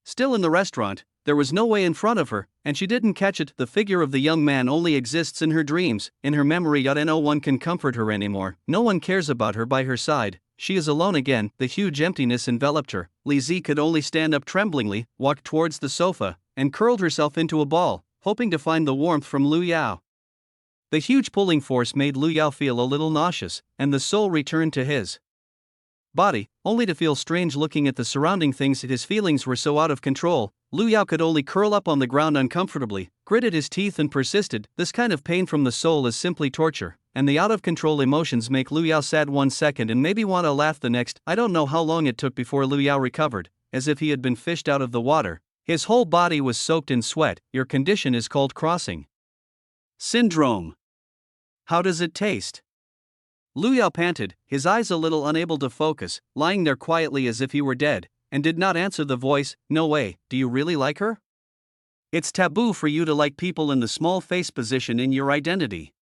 still in the restaurant. There was no way in front of her, and she didn't catch it. The figure of the young man only exists in her dreams, in her memory. No one can comfort her anymore. No one cares about her by her side. She is alone again. The huge emptiness enveloped her. Liz could only stand up tremblingly, walked towards the sofa, and curled herself into a ball, hoping to find the warmth from Lu Yao. The huge pulling force made Lu Yao feel a little nauseous, and the soul returned to his body, only to feel strange looking at the surrounding things. His feelings were so out of control. Lu Yao could only curl up on the ground uncomfortably, gritted his teeth and persisted. This kind of pain from the soul is simply torture, and the out-of-control emotions make Lu Yao sad one second and maybe want to laugh the next. I don't know how long it took before Lu Yao recovered, as if he had been fished out of the water. His whole body was soaked in sweat. Your condition is called crossing syndrome. How does it taste? Lu Yao panted, his eyes a little unable to focus, lying there quietly as if he were dead, and did not answer the voice. No way. Do you really like her? It's taboo for you to like people in the small face position in your identity.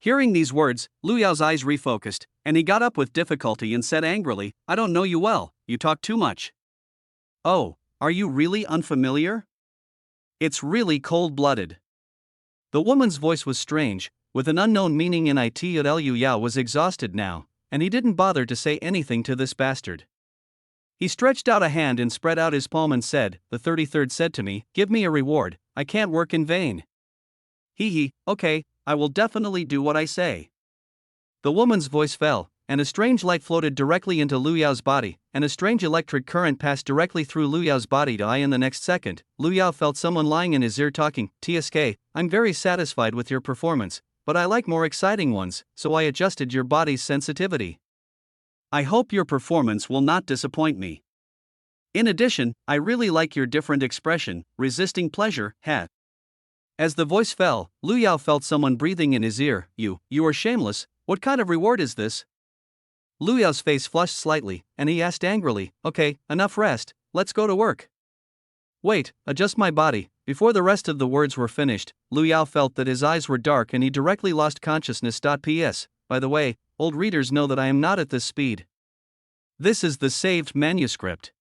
Hearing these words, Lu Yao's eyes refocused, and he got up with difficulty and said angrily, "I don't know you well, you talk too much." "Oh, are you really unfamiliar? It's really cold-blooded." The woman's voice was strange, with an unknown meaning in it. Lu Yao was exhausted now, and he didn't bother to say anything to this bastard. He stretched out a hand and spread out his palm and said, "The 33rd said to me, give me a reward, I can't work in vain." Okay, I will definitely do what I say." The woman's voice fell, and a strange light floated directly into Lu Yao's body, and a strange electric current passed directly through Lu Yao's body to eye. In the next second, Lu Yao felt someone lying in his ear talking, "TSK, I'm very satisfied with your performance. but I like more exciting ones, so I adjusted your body's sensitivity. I hope your performance will not disappoint me. In addition, I really like your different expression, resisting pleasure, hat. As the voice fell, Lu Yao felt someone breathing in his ear. You are shameless, what kind of reward is this? Lu Yao's face flushed slightly, and he asked angrily, okay, enough rest, let's go to work. Wait, adjust my body. Before the rest of the words were finished, Lu Yao felt that his eyes were dark and he directly lost consciousness. P.S. By the way, old readers know that I am not at this speed. This is the saved manuscript.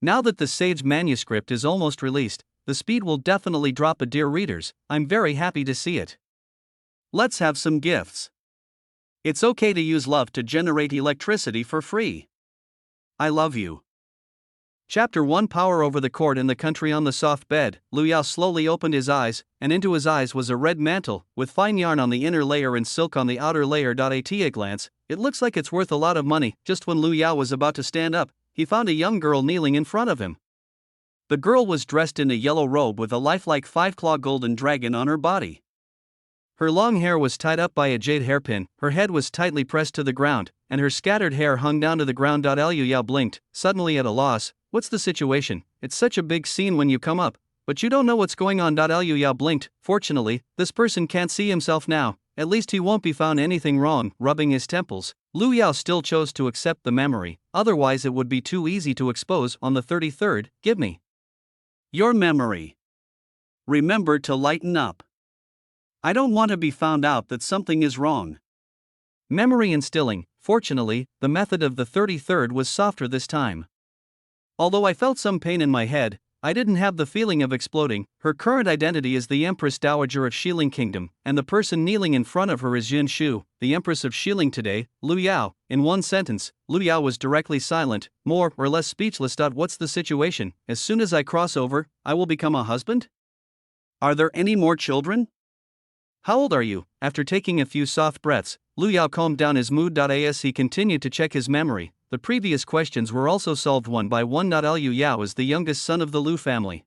Now that the saved manuscript is almost released, the speed will definitely drop. Dear readers, I'm very happy to see it. Let's have some gifts. It's okay to use love to generate electricity for free. I love you. Chapter 1 Power over the court in the country. On the soft bed, Lu Yao slowly opened his eyes, and into his eyes was a red mantle, with fine yarn on the inner layer and silk on the outer layer. At a glance, it looks like it's worth a lot of money. Just when Lu Yao was about to stand up, he found a young girl kneeling in front of him. The girl was dressed in a yellow robe with a lifelike five-claw golden dragon on her body. Her long hair was tied up by a jade hairpin, her head was tightly pressed to the ground, and her scattered hair hung down to the ground. Liu Yao blinked, suddenly at a loss. What's the situation? It's such a big scene when you come up, but you don't know what's going on. Liu Yao blinked. Fortunately, this person can't see himself now, at least he won't be found anything wrong. Rubbing his temples, Lu Yao still chose to accept the memory, otherwise it would be too easy to expose. On the 33rd, give me your memory. Remember to lighten up. I don't want to be found out that something is wrong. Memory instilling. Fortunately, the method of the 33rd was softer this time. Although I felt some pain in my head, I didn't have the feeling of exploding. Her current identity is the Empress Dowager of Xiling Kingdom, and the person kneeling in front of her is Yin Shu, the Empress of Xiling today, Lu Yao. In one sentence, Lu Yao was directly silent, more or less speechless. What's the situation? As soon as I cross over, I will become a husband? Are there any more children? How old are you? After taking a few soft breaths, Lu Yao calmed down his mood. As he continued to check his memory, the previous questions were also solved one by one. Liu Yao is the youngest son of the Lu family.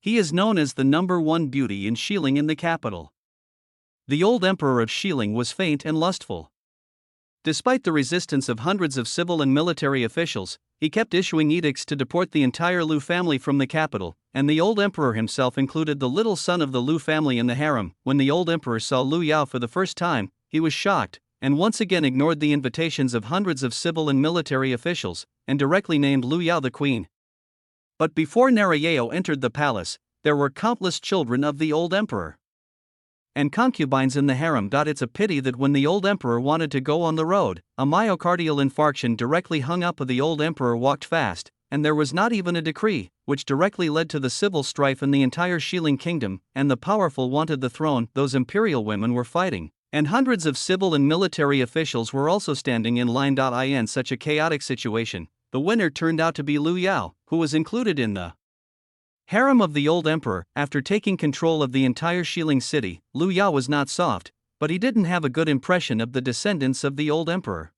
He is known as the #1 beauty in Xiling in the capital. The old emperor of Xiling was faint and lustful. Despite the resistance of hundreds of civil and military officials, he kept issuing edicts to deport the entire Lu family from the capital, and the old emperor himself included the little son of the Lu family in the harem. When the old emperor saw Lu Yao for the first time, he was shocked, and once again ignored the invitations of hundreds of civil and military officials, and directly named Lu Yao the queen. But before Narayao entered the palace, there were countless children of the old emperor and concubines in the harem. It's a pity that when the old emperor wanted to go on the road, a myocardial infarction directly hung up. The old emperor walked fast, and there was not even a decree, which directly led to the civil strife in the entire Xiling kingdom, and the powerful wanted the throne. Those imperial women were fighting, and hundreds of civil and military officials were also standing in line. In such a chaotic situation, the winner turned out to be Lu Yao, who was included in the harem of the old emperor. After taking control of the entire Xiling city, Lu Yao was not soft, but he didn't have a good impression of the descendants of the old emperor.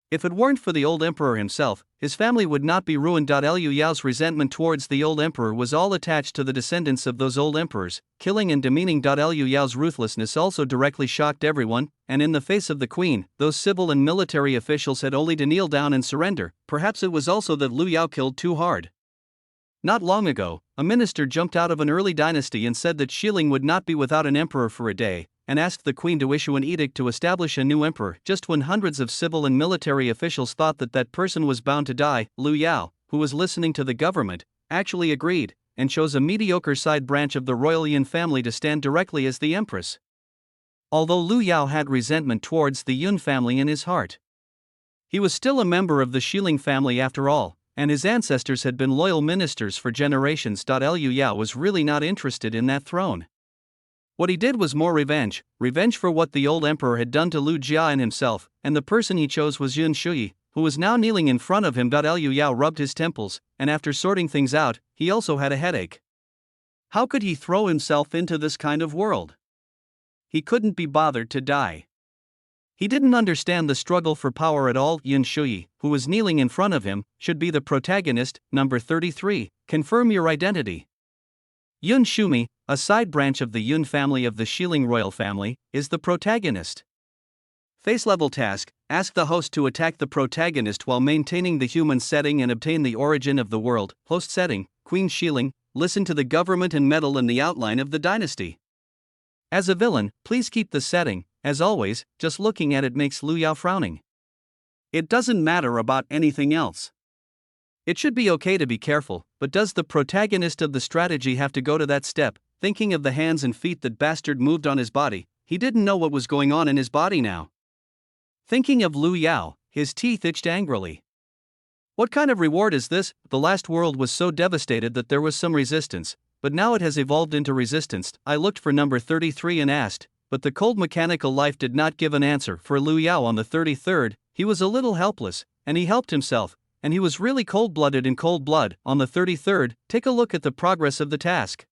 If it weren't for the old emperor himself, his family would not be ruined. Liu Yao's resentment towards the old emperor was all attached to the descendants of those old emperors, killing and demeaning. Liu Yao's ruthlessness also directly shocked everyone, and in the face of the queen, those civil and military officials had only to kneel down and surrender. Perhaps it was also that Lu Yao killed too hard. Not long ago, a minister jumped out of an early dynasty and said that Xiling would not be without an emperor for a day, and asked the queen to issue an edict to establish a new emperor. Just when hundreds of civil and military officials thought that that person was bound to die, Lu Yao, who was listening to the government, actually agreed, and chose a mediocre side branch of the royal Yin family to stand directly as the empress. Although Lu Yao had resentment towards the Yun family in his heart, he was still a member of the Xiling family after all, and his ancestors had been loyal ministers for generations. Liu Yao was really not interested in that throne. What he did was more revenge for what the old emperor had done to Lu Jia and himself, and the person he chose was Yun Shui, who was now kneeling in front of him. Liu Yao rubbed his temples, and after sorting things out, he also had a headache. How could he throw himself into this kind of world? He couldn't be bothered to die. He didn't understand the struggle for power at all. Yun Shui, who was kneeling in front of him, should be the protagonist. Number 33, confirm your identity. Yun Shumi, a side branch of the Yun family of the Shilling royal family, is the protagonist. Face level task: ask the host to attack the protagonist while maintaining the human setting and obtain the origin of the world. Host setting: Queen Shilling, listen to the government and meddle in the outline of the dynasty. As a villain, please keep the setting. As always, just looking at it makes Liu Yao frowning. It doesn't matter about anything else. It should be okay to be careful, but does the protagonist of the strategy have to go to that step? Thinking of the hands and feet that bastard moved on his body, he didn't know what was going on in his body now. Thinking of Liu Yao, his teeth itched angrily. What kind of reward is this? The last world was so devastated that there was some resistance, but now it has evolved into resistance. I looked for number 33 and asked, but the cold mechanical life did not give an answer for Liu Yao on the 33rd. He was a little helpless, and he helped himself, and he was really cold-blooded in cold blood. On the 33rd, take a look at the progress of the task.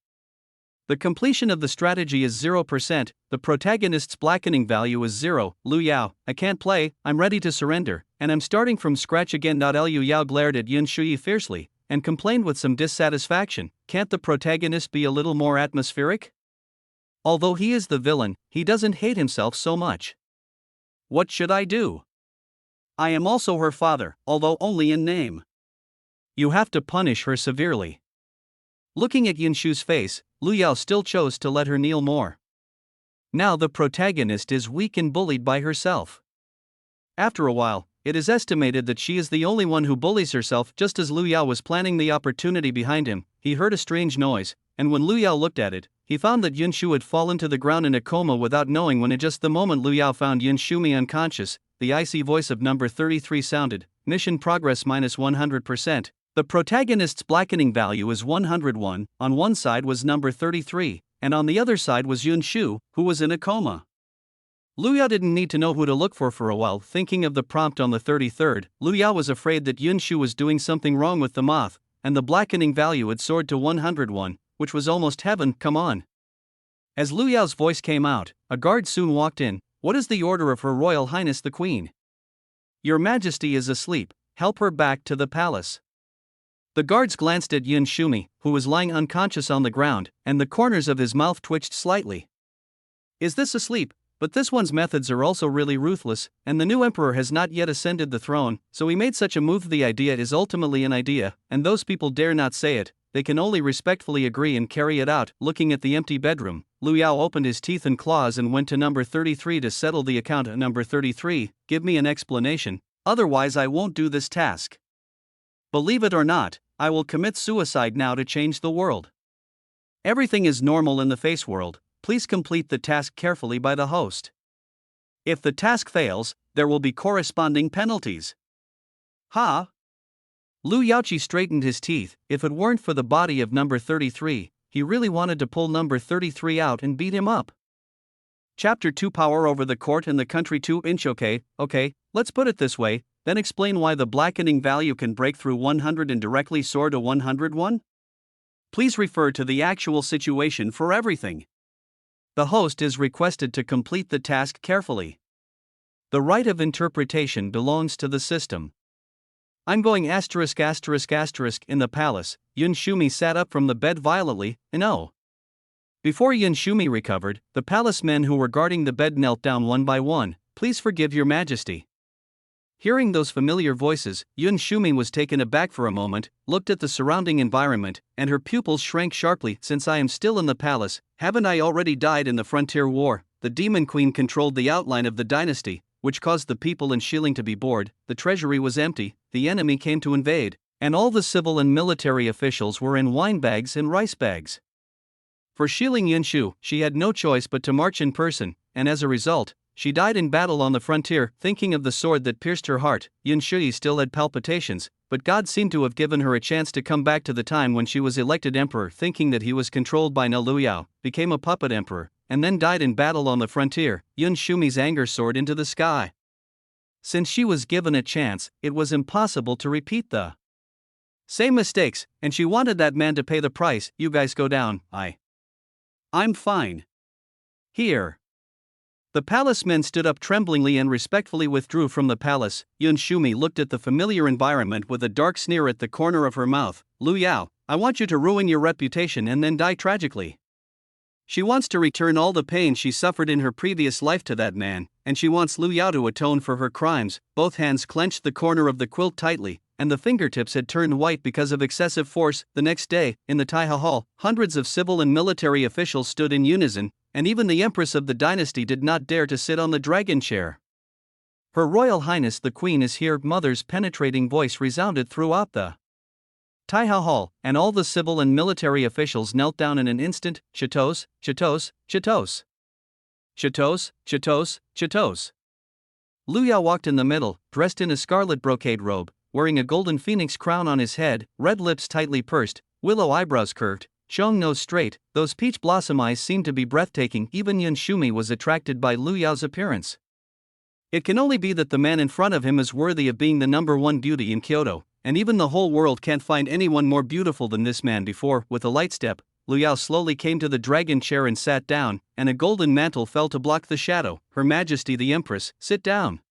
The completion of the strategy is 0%, the protagonist's blackening value is 0. Liu Yao, I can't play, I'm ready to surrender, and I'm starting from scratch again. Liu Yao glared at Yun Shui fiercely, and complained with some dissatisfaction, can't the protagonist be a little more atmospheric? Although he is the villain, he doesn't hate himself so much. What should I do? I am also her father, although only in name. You have to punish her severely. Looking at Yin Shu's face, Liu Yao still chose to let her kneel more. Now the protagonist is weak and bullied by herself. After a while, it is estimated that she is the only one who bullies herself. Just as Liu Yao was planning the opportunity behind him, he heard a strange noise, and when Liu Yao looked at it, he found that Yun Shu had fallen to the ground in a coma without knowing when. At just the moment Liu Yao found Yun Shumi unconscious, the icy voice of number 33 sounded, mission progress minus 100%. The protagonist's blackening value is 101, on one side was number 33, and on the other side was Yun Shu, who was in a coma. Liu Yao didn't need to know who to look for a while. Thinking of the prompt on the 33rd, Liu Yao was afraid that Yun Shu was doing something wrong with the moth, and the blackening value had soared to 101, which was almost heaven. Come on. As Liu Yao's voice came out, a guard soon walked in. What is the order of Her Royal Highness the Queen? Your Majesty is asleep, help her back to the palace. The guards glanced at Yun Shumi, who was lying unconscious on the ground, and the corners of his mouth twitched slightly. Is this asleep? But this one's methods are also really ruthless, and the new emperor has not yet ascended the throne, so he made such a move. The idea is ultimately an idea, and those people dare not say it, they can only respectfully agree and carry it out. Looking at the empty bedroom, Liu Yao opened his teeth and claws and went to number 33 to settle the account. Number 33, give me an explanation, otherwise I won't do this task. Believe it or not, I will commit suicide now to change the world. Everything is normal in the face world, please complete the task carefully by the host. If the task fails, there will be corresponding penalties. Ha! Liu Yaoqi straightened his teeth. If it weren't for the body of number 33, he really wanted to pull number 33 out and beat him up. Chapter 2: Power over the court and the country. 2-inch. Okay, let's put it this way, then explain why the blackening value can break through 100 and directly soar to 101? Please refer to the actual situation for everything. The host is requested to complete the task carefully. The right of interpretation belongs to the system. I'm going ***** in the palace. Yun Shumi sat up from the bed violently, no. Before Yun Shumi recovered, the palace men who were guarding the bed knelt down one by one. Please forgive your majesty. Hearing those familiar voices, Yun Shumi was taken aback for a moment, looked at the surrounding environment, and her pupils shrank sharply. Since I am still in the palace, haven't I already died in the frontier war? The demon queen controlled the outline of the dynasty, which caused the people in Shilling to be bored. The treasury was empty, the enemy came to invade, and all the civil and military officials were in wine bags and rice bags. For Shilling Yun Shu, she had no choice but to march in person, and as a result, she died in battle on the frontier. Thinking of the sword that pierced her heart, Yun Shui still had palpitations, but God seemed to have given her a chance to come back to the time when she was elected emperor. Thinking that he was controlled by Liu Yao, became a puppet emperor, and then died in battle on the frontier. Yun Shumi's anger soared into the sky. Since she was given a chance, it was impossible to repeat the same mistakes, and she wanted that man to pay the price. You guys go down. I'm fine. Here. The palace men stood up tremblingly and respectfully withdrew from the palace. Yun Shumi looked at the familiar environment with a dark sneer at the corner of her mouth. Liu Yao, I want you to ruin your reputation and then die tragically. She wants to return all the pain she suffered in her previous life to that man, and she wants Lu Yao to atone for her crimes. Both hands clenched the corner of the quilt tightly, and the fingertips had turned white because of excessive force. The next day, in the Taiha Hall, hundreds of civil and military officials stood in unison, and even the empress of the dynasty did not dare to sit on the dragon chair. Her Royal Highness the Queen is here. Mother's penetrating voice resounded throughout the Taiha Hall, and all the civil and military officials knelt down in an instant. Chateaus, chateaus, chateaus. Chateaus, chateaus, chateaus. Lu Yao walked in the middle, dressed in a scarlet brocade robe, wearing a golden phoenix crown on his head, red lips tightly pursed, willow eyebrows curved, Zhong nose straight. Those peach blossom eyes seemed to be breathtaking. Even Yun Shumi was attracted by Lu Yao's appearance. It can only be that the man in front of him is worthy of being the #1 beauty in Kyoto, and even the whole world can't find anyone more beautiful than this man. Before, with a light step, Lu Yao slowly came to the dragon chair and sat down, and a golden mantle fell to block the shadow. Her Majesty the Empress, sit down.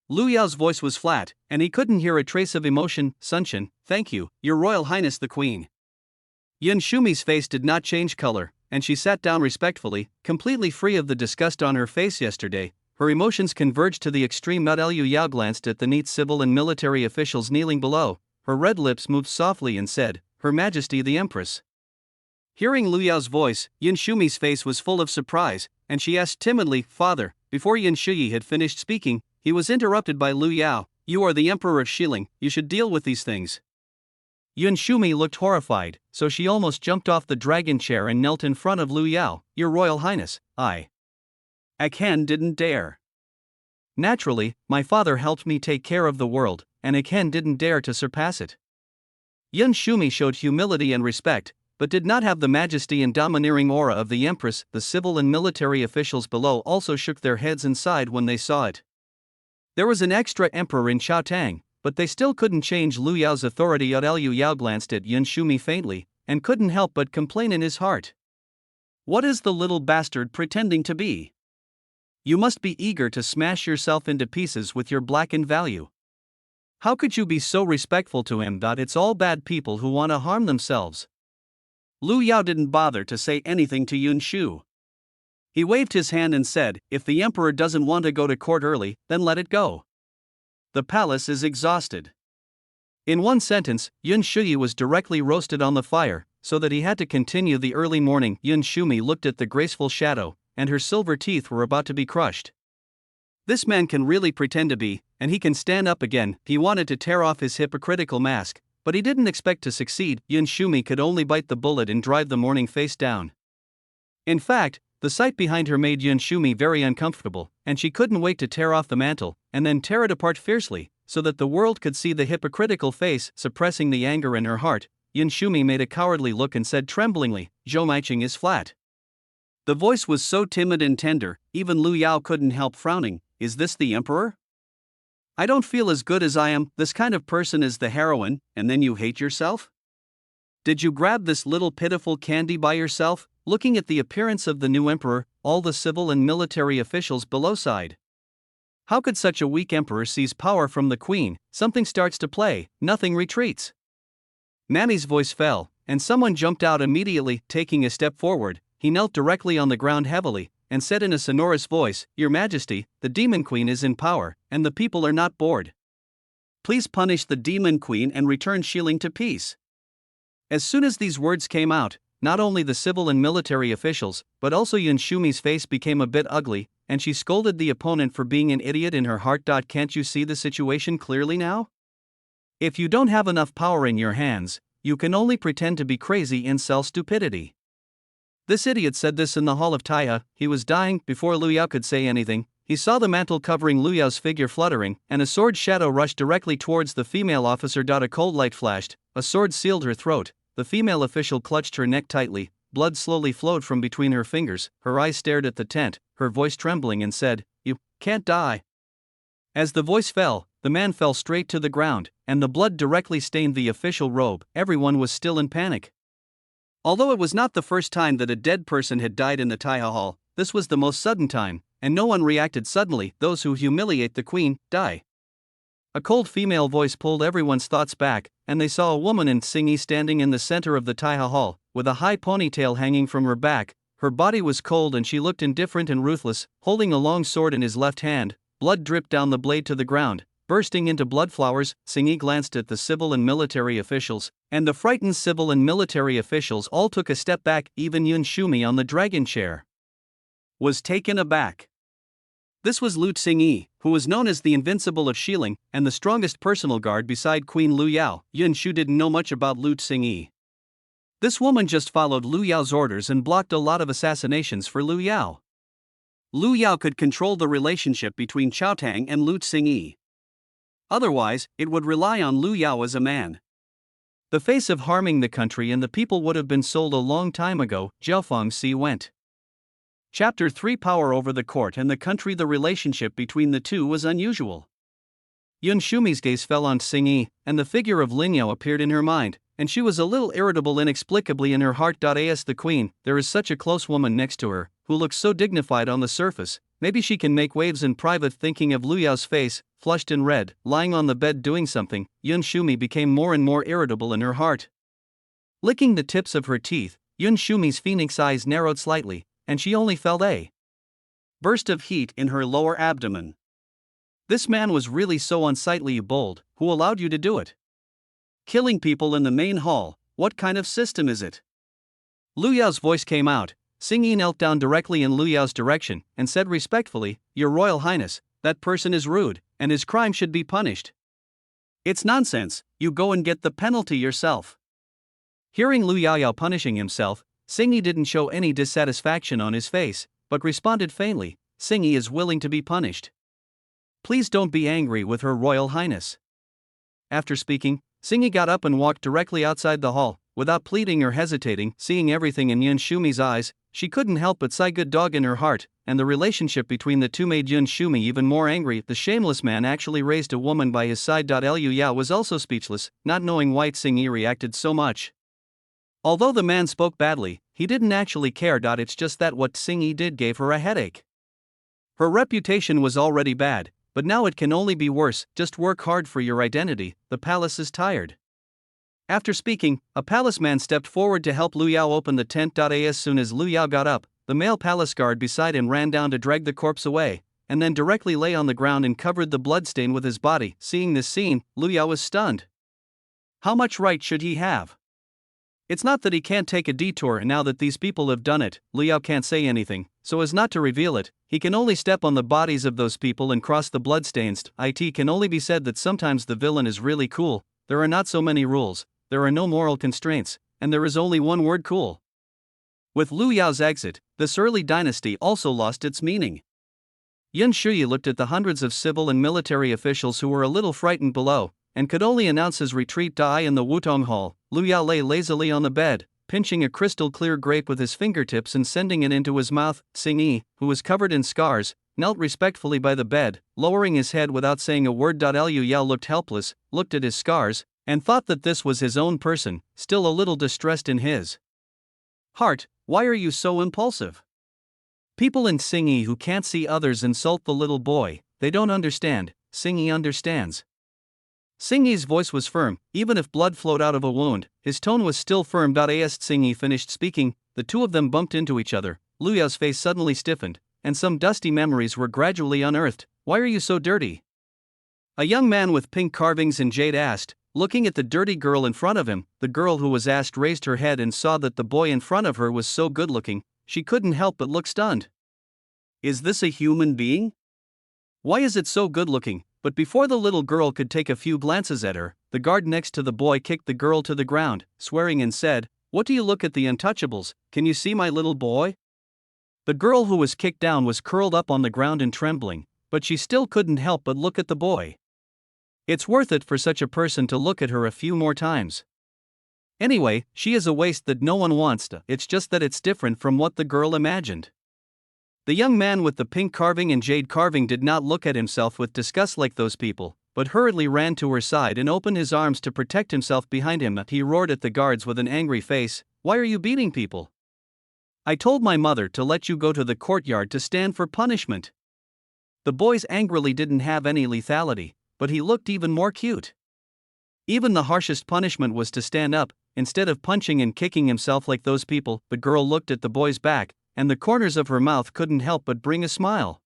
Lu Yao's voice was flat, and he couldn't hear a trace of emotion. Sunshin, thank you, Your Royal Highness the Queen. Yun Shumi's face did not change color, and she sat down respectfully, completely free of the disgust on her face yesterday. Her emotions converged to the extreme. Liu Yao glanced at the neat civil and military officials kneeling below. Her red lips moved softly and said, Her Majesty the Empress. Hearing Lu Yao's voice, Yun Shumi's face was full of surprise, and she asked timidly, Father. Before Yun Shuyi had finished speaking, he was interrupted by Lu Yao. You are the Emperor of Xiling, you should deal with these things. Yun Shumi looked horrified, so she almost jumped off the dragon chair and knelt in front of Lu Yao. Your Royal Highness, Akhen didn't dare. Naturally, my father helped me take care of the world, and Akhen didn't dare to surpass it. Yun Shumi showed humility and respect, but did not have the majesty and domineering aura of the Empress. The civil and military officials below also shook their heads and sighed when they saw it. There was an extra emperor in Xiaotang, but they still couldn't change Lu Yao's authority. Liu Yao glanced at Yun Shumi faintly, and couldn't help but complain in his heart. What is the little bastard pretending to be? You must be eager to smash yourself into pieces with your blackened value. How could you be so respectful to him? It's all bad people who want to harm themselves. Lu Yao didn't bother to say anything to Yun Shu. He waved his hand and said, If the emperor doesn't want to go to court early, then let it go. The palace is exhausted. In one sentence, Yun Shuyi was directly roasted on the fire, so that he had to continue the early morning. Yun Shumi looked at the graceful shadow, and her silver teeth were about to be crushed. This man can really pretend to be, and he can stand up again. He wanted to tear off his hypocritical mask, but he didn't expect to succeed. Yun Shumi could only bite the bullet and drive the morning face down. In fact, the sight behind her made Yun Shumi very uncomfortable, and she couldn't wait to tear off the mantle, and then tear it apart fiercely, so that the world could see the hypocritical face. Suppressing the anger in her heart, Yun Shumi made a cowardly look and said tremblingly, Zhou Maiqing is flat. The voice was so timid and tender, even Lu Yao couldn't help frowning. Is this the emperor? I don't feel as good as I am. This kind of person is the heroine, and then you hate yourself? Did you grab this little pitiful candy by yourself? Looking at the appearance of the new emperor, all the civil and military officials below sighed. How could such a weak emperor seize power from the queen? Something starts to play, nothing retreats. Nami's voice fell, and someone jumped out immediately. Taking a step forward, he knelt directly on the ground heavily, and said in a sonorous voice, Your Majesty, the Demon Queen is in power, and the people are not bored. Please punish the Demon Queen and return Xiling to peace. As soon as these words came out, not only the civil and military officials, but also Yun Shumi's face became a bit ugly, and she scolded the opponent for being an idiot in her heart. Can't you see the situation clearly now? If you don't have enough power in your hands, you can only pretend to be crazy and sell stupidity. This idiot said this in the hall of Taiha. He was dying. Before Lu Yao could say anything, he saw the mantle covering Lu Yao's figure fluttering, and a sword shadow rushed directly towards the female officer. A cold light flashed, a sword sealed her throat. The female official clutched her neck tightly, blood slowly flowed from between her fingers, her eyes stared at the tent, her voice trembling, and said, You can't die. As the voice fell, the man fell straight to the ground, and the blood directly stained the official robe. Everyone was still in panic. Although it was not the first time that a dead person had died in the Taiha Hall, this was the most sudden time, and no one reacted suddenly. Those who humiliate the queen, die. A cold female voice pulled everyone's thoughts back, and they saw a woman in Tsingy standing in the center of the Taiha Hall, with a high ponytail hanging from her back. Her body was cold and she looked indifferent and ruthless, holding a long sword in his left hand. Blood dripped down the blade to the ground, bursting into blood flowers. Tsingy glanced at the civil and military officials, and the frightened civil and military officials all took a step back. Even Yun Shumi on the dragon chair was taken aback. This was Lu Tsingy, who was known as the Invincible of Xiling, and the strongest personal guard beside Queen Lu Yao. Yun Shu didn't know much about Lu Tsingy. This woman just followed Lu Yao's orders and blocked a lot of assassinations for Lu Yao. Lu Yao could control the relationship between Chao Tang and Lu Tsingy. Otherwise, it would rely on Lu Yao as a man. The face of harming the country and the people would have been sold a long time ago. Jiaofeng Si went. Chapter 3: Power over the court and the country. The relationship between the two was unusual. Yun Shumi's gaze fell on Tsingy, and the figure of Lin Yao appeared in her mind, and she was a little irritable inexplicably in her heart. As the queen, there is such a close woman next to her, who looks so dignified on the surface. Maybe she can make waves in private. Thinking of Lu Yao's face, flushed and red, lying on the bed doing something, Yun Shumi became more and more irritable in her heart. Licking the tips of her teeth, Yun Shumi's phoenix eyes narrowed slightly, and she only felt a burst of heat in her lower abdomen. This man was really so unsightly bold. Who allowed you to do it? Killing people in the main hall, what kind of system is it? Lu Yao's voice came out. Tsingy knelt down directly in Lu Yao's direction and said respectfully, "Your Royal Highness, that person is rude, and his crime should be punished." "It's nonsense, you go and get the penalty yourself." Hearing Lu Yao punishing himself, Tsingy didn't show any dissatisfaction on his face, but responded faintly, "Tsingy is willing to be punished. Please don't be angry with Her Royal Highness." After speaking, Tsingy got up and walked directly outside the hall, without pleading or hesitating. Seeing everything in Yun Shumi's eyes, she couldn't help but sigh good dog in her heart, and the relationship between the two made Yun Shumi even more angry. The shameless man actually raised a woman by his side. Liu Yao was also speechless, not knowing why Tsingy reacted so much. Although the man spoke badly, he didn't actually care. It's just that what Tsingy did gave her a headache. Her reputation was already bad, but now it can only be worse. Just work hard for your identity, the palace is tired. After speaking, a palace man stepped forward to help Lu Yao open the tent. As soon as Lu Yao got up, the male palace guard beside him ran down to drag the corpse away, and then directly lay on the ground and covered the bloodstain with his body. Seeing this scene, Lu Yao was stunned. How much right should he have? It's not that he can't take a detour, and now that these people have done it, Lu Yao can't say anything, so as not to reveal it. He can only step on the bodies of those people and cross the bloodstains. It can only be said that sometimes the villain is really cool. There are not so many rules, there are no moral constraints, and there is only one word: cool. With Lu Yao's exit, this early dynasty also lost its meaning. Yun Shuyi looked at the hundreds of civil and military officials who were a little frightened below, and could only announce his retreat. In the Wutong Hall, Lu Yao lay lazily on the bed, pinching a crystal-clear grape with his fingertips and sending it into his mouth. Tsingy, who was covered in scars, knelt respectfully by the bed, lowering his head without saying a word. Liu Yao looked helpless, looked at his scars, and thought that this was his own person, still a little distressed in his heart. Why are you so impulsive? People in Tsingy who can't see others insult the little boy. They don't understand. Tsingy understands. Tsingy's voice was firm, even if blood flowed out of a wound, his tone was still firm. As Tsingy finished speaking, the two of them bumped into each other. Lu Yao's face suddenly stiffened, and some dusty memories were gradually unearthed. Why are you so dirty? A young man with pink carvings and jade asked, looking at the dirty girl in front of him. The girl who was asked raised her head and saw that the boy in front of her was so good-looking, she couldn't help but look stunned. Is this a human being? Why is it so good-looking? But before the little girl could take a few glances at her, the guard next to the boy kicked the girl to the ground, swearing, and said, "What do you look at the untouchables? Can you see my little boy?" The girl who was kicked down was curled up on the ground and trembling, but she still couldn't help but look at the boy. It's worth it for such a person to look at her a few more times. Anyway, she is a waste that no one wants to. It's just that it's different from what the girl imagined. The young man with the pink carving and jade carving did not look at himself with disgust like those people, but hurriedly ran to her side and opened his arms to protect himself behind him. He roared at the guards with an angry face, "Why are you beating people? I told my mother to let you go to the courtyard to stand for punishment." The boys angrily didn't have any lethality. but he looked even more cute. Even the harshest punishment was to stand up, instead of punching and kicking himself like those people. The girl looked at the boy's back, and the corners of her mouth couldn't help but bring a smile.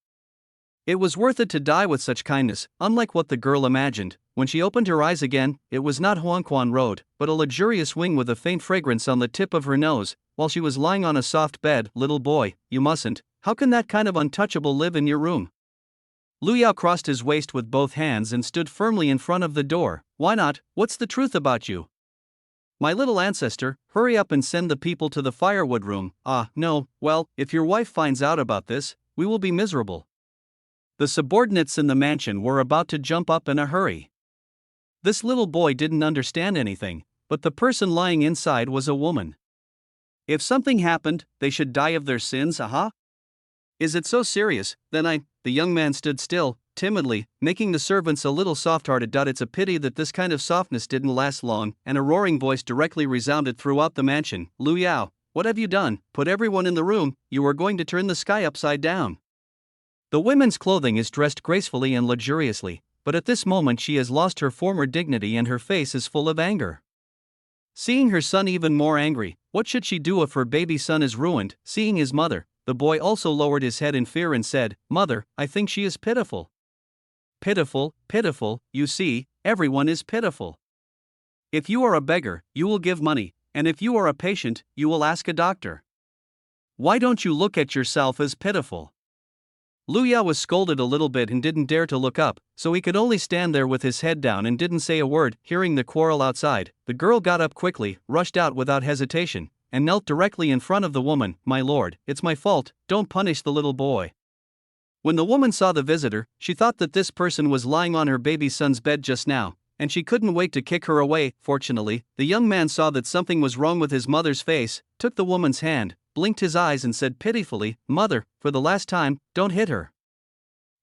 It was worth it to die with such kindness, unlike what the girl imagined. When she opened her eyes again, it was not Huangquan Road, but a luxurious wing with a faint fragrance on the tip of her nose, while she was lying on a soft bed. Little boy, you mustn't. How can that kind of untouchable live in your room? Lu Yao crossed his waist with both hands and stood firmly in front of the door. Why not? What's the truth about you? My little ancestor, hurry up and send the people to the firewood room. Ah, no, well, if your wife finds out about this, we will be miserable. The subordinates in the mansion were about to jump up in a hurry. This little boy didn't understand anything, but the person lying inside was a woman. If something happened, they should die of their sins, aha? Is it so serious? The young man stood still, timidly, making the servants a little soft-hearted. It's a pity that this kind of softness didn't last long, and a roaring voice directly resounded throughout the mansion. Lu Yao, what have you done? Put everyone in the room, you are going to turn the sky upside down. The women's clothing is dressed gracefully and luxuriously, but at this moment she has lost her former dignity and her face is full of anger. Seeing her son even more angry, what should she do if her baby son is ruined? Seeing his mother, the boy also lowered his head in fear and said, Mother, I think she is pitiful. Pitiful, pitiful, you see, everyone is pitiful. If you are a beggar, you will give money, and if you are a patient, you will ask a doctor. Why don't you look at yourself as pitiful? Lu Yao was scolded a little bit and didn't dare to look up, so he could only stand there with his head down and didn't say a word. Hearing the quarrel outside, the girl got up quickly, rushed out without hesitation, and knelt directly in front of the woman. My lord, it's my fault, don't punish the little boy. When the woman saw the visitor, she thought that this person was lying on her baby son's bed just now, and she couldn't wait to kick her away. Fortunately, the young man saw that something was wrong with his mother's face, took the woman's hand, blinked his eyes and said pitifully, Mother, for the last time, don't hit her.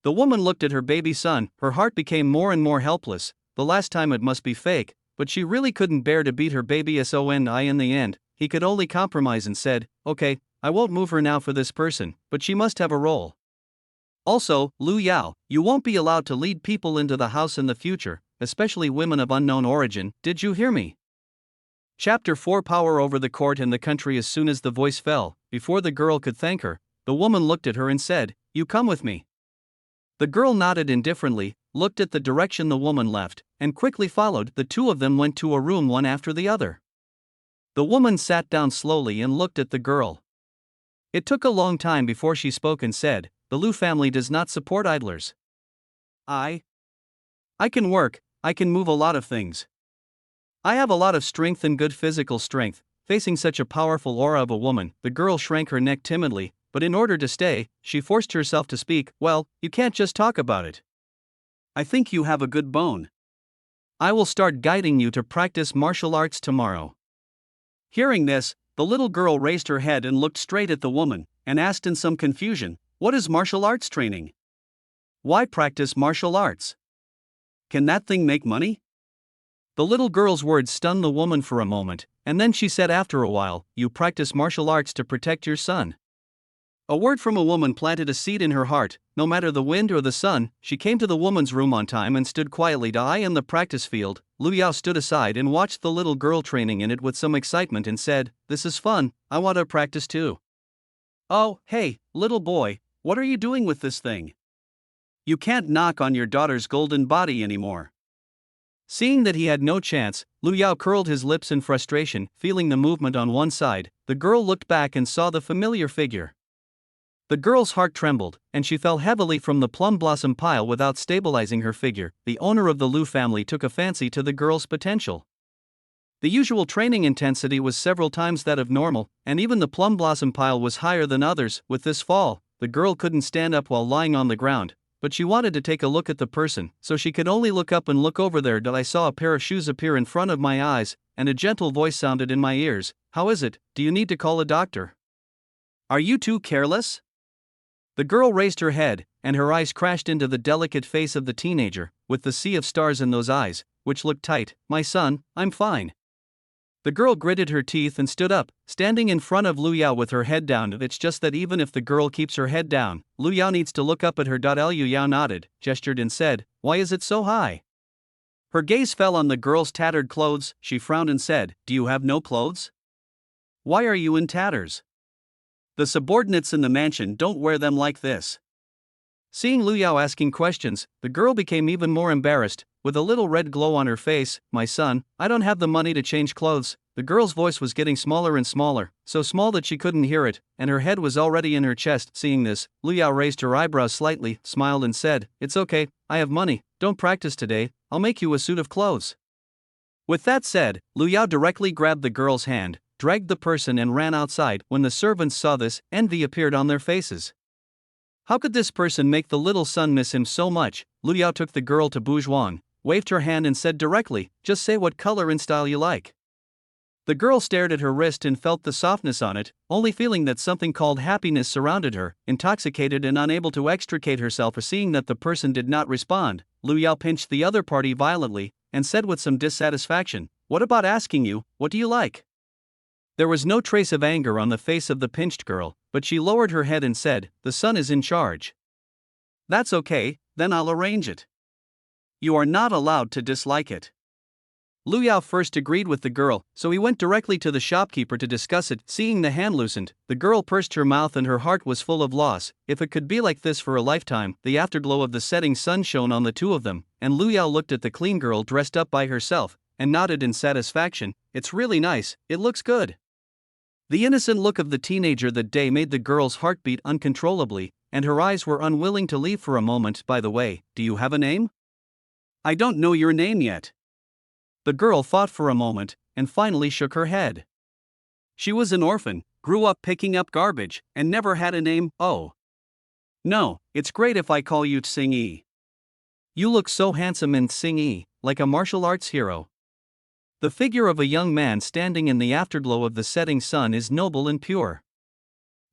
The woman looked at her baby son, her heart became more and more helpless. The last time it must be fake, but she really couldn't bear to beat her baby son. In the end, he could only compromise and said, okay, I won't move her now for this person, but she must have a role. Also, Lu Yao, you won't be allowed to lead people into the house in the future, especially women of unknown origin. Did you hear me? Chapter 4 Power over the court and the country. As soon as the voice fell, before the girl could thank her, the woman looked at her and said, You come with me. The girl nodded indifferently, looked at the direction the woman left, and quickly followed. The two of them went to a room one after the other. The woman sat down slowly and looked at the girl. It took a long time before she spoke and said, The Lu family does not support idlers. I can work, I can move a lot of things. I have a lot of strength and good physical strength. Facing such a powerful aura of a woman, the girl shrank her neck timidly, but in order to stay, she forced herself to speak. Well, you can't just talk about it. I think you have a good bone. I will start guiding you to practice martial arts tomorrow. Hearing this, the little girl raised her head and looked straight at the woman, and asked in some confusion, What is martial arts training? Why practice martial arts? Can that thing make money? The little girl's words stunned the woman for a moment, and then she said after a while, You practice martial arts to protect your son. A word from a woman planted a seed in her heart. No matter the wind or the sun, she came to the woman's room on time and stood quietly. I in the practice field. Lu Yao stood aside and watched the little girl training in it with some excitement and said, This is fun, I want to practice too. Oh, hey, little boy, what are you doing with this thing? You can't knock on your daughter's golden body anymore. Seeing that he had no chance, Lu Yao curled his lips in frustration. Feeling the movement on one side, the girl looked back and saw the familiar figure. The girl's heart trembled, and she fell heavily from the plum blossom pile without stabilizing her figure. The owner of the Lu family took a fancy to the girl's potential. The usual training intensity was several times that of normal, and even the plum blossom pile was higher than others. With this fall, the girl couldn't stand up while lying on the ground, but she wanted to take a look at the person, so she could only look up and look over there. I saw a pair of shoes appear in front of my eyes, and a gentle voice sounded in my ears. How is it? Do you need to call a doctor? Are you too careless? The girl raised her head, and her eyes crashed into the delicate face of the teenager, with the sea of stars in those eyes, which looked tight. My son, I'm fine. The girl gritted her teeth and stood up, standing in front of Lu Yao with her head down. It's just that even if the girl keeps her head down, Lu Yao needs to look up at her. Liu Yao nodded, gestured and said, "Why is it so high?" Her gaze fell on the girl's tattered clothes. She frowned and said, "Do you have no clothes? Why are you in tatters? The subordinates in the mansion don't wear them like this." Seeing Lu Yao asking questions, the girl became even more embarrassed, with a little red glow on her face. "My son, I don't have the money to change clothes." The girl's voice was getting smaller and smaller, so small that she couldn't hear it, and her head was already in her chest. Seeing this, Lu Yao raised her eyebrows slightly, smiled and said, "It's okay, I have money, don't practice today, I'll make you a suit of clothes." With that said, Lu Yao directly grabbed the girl's hand, dragged the person and ran outside. When the servants saw this, envy appeared on their faces. How could this person make the little son miss him so much? Lu Yao took the girl to Bourgeois, waved her hand and said directly, "Just say what color and style you like." The girl stared at her wrist and felt the softness on it, only feeling that something called happiness surrounded her. Intoxicated and unable to extricate herself, seeing that the person did not respond, Lu Yao pinched the other party violently, and said with some dissatisfaction, "What about asking you, what do you like?" There was no trace of anger on the face of the pinched girl, but she lowered her head and said, "The son is in charge." "That's okay, then I'll arrange it. You are not allowed to dislike it." Lu Yao first agreed with the girl, so he went directly to the shopkeeper to discuss it. Seeing the hand loosened, the girl pursed her mouth and her heart was full of loss. If it could be like this for a lifetime. The afterglow of the setting sun shone on the two of them, and Lu Yao looked at the clean girl dressed up by herself, and nodded in satisfaction. "It's really nice, it looks good." The innocent look of the teenager that day made the girl's heart beat uncontrollably, and her eyes were unwilling to leave for a moment. "By the way, do you have a name?" "I don't know your name yet." The girl thought for a moment, and finally shook her head. She was an orphan, grew up picking up garbage, and never had a name. "Oh. No, it's great if I call you Tsing-yi. You look so handsome in Tsing-yi, like a martial arts hero." The figure of a young man standing in the afterglow of the setting sun is noble and pure.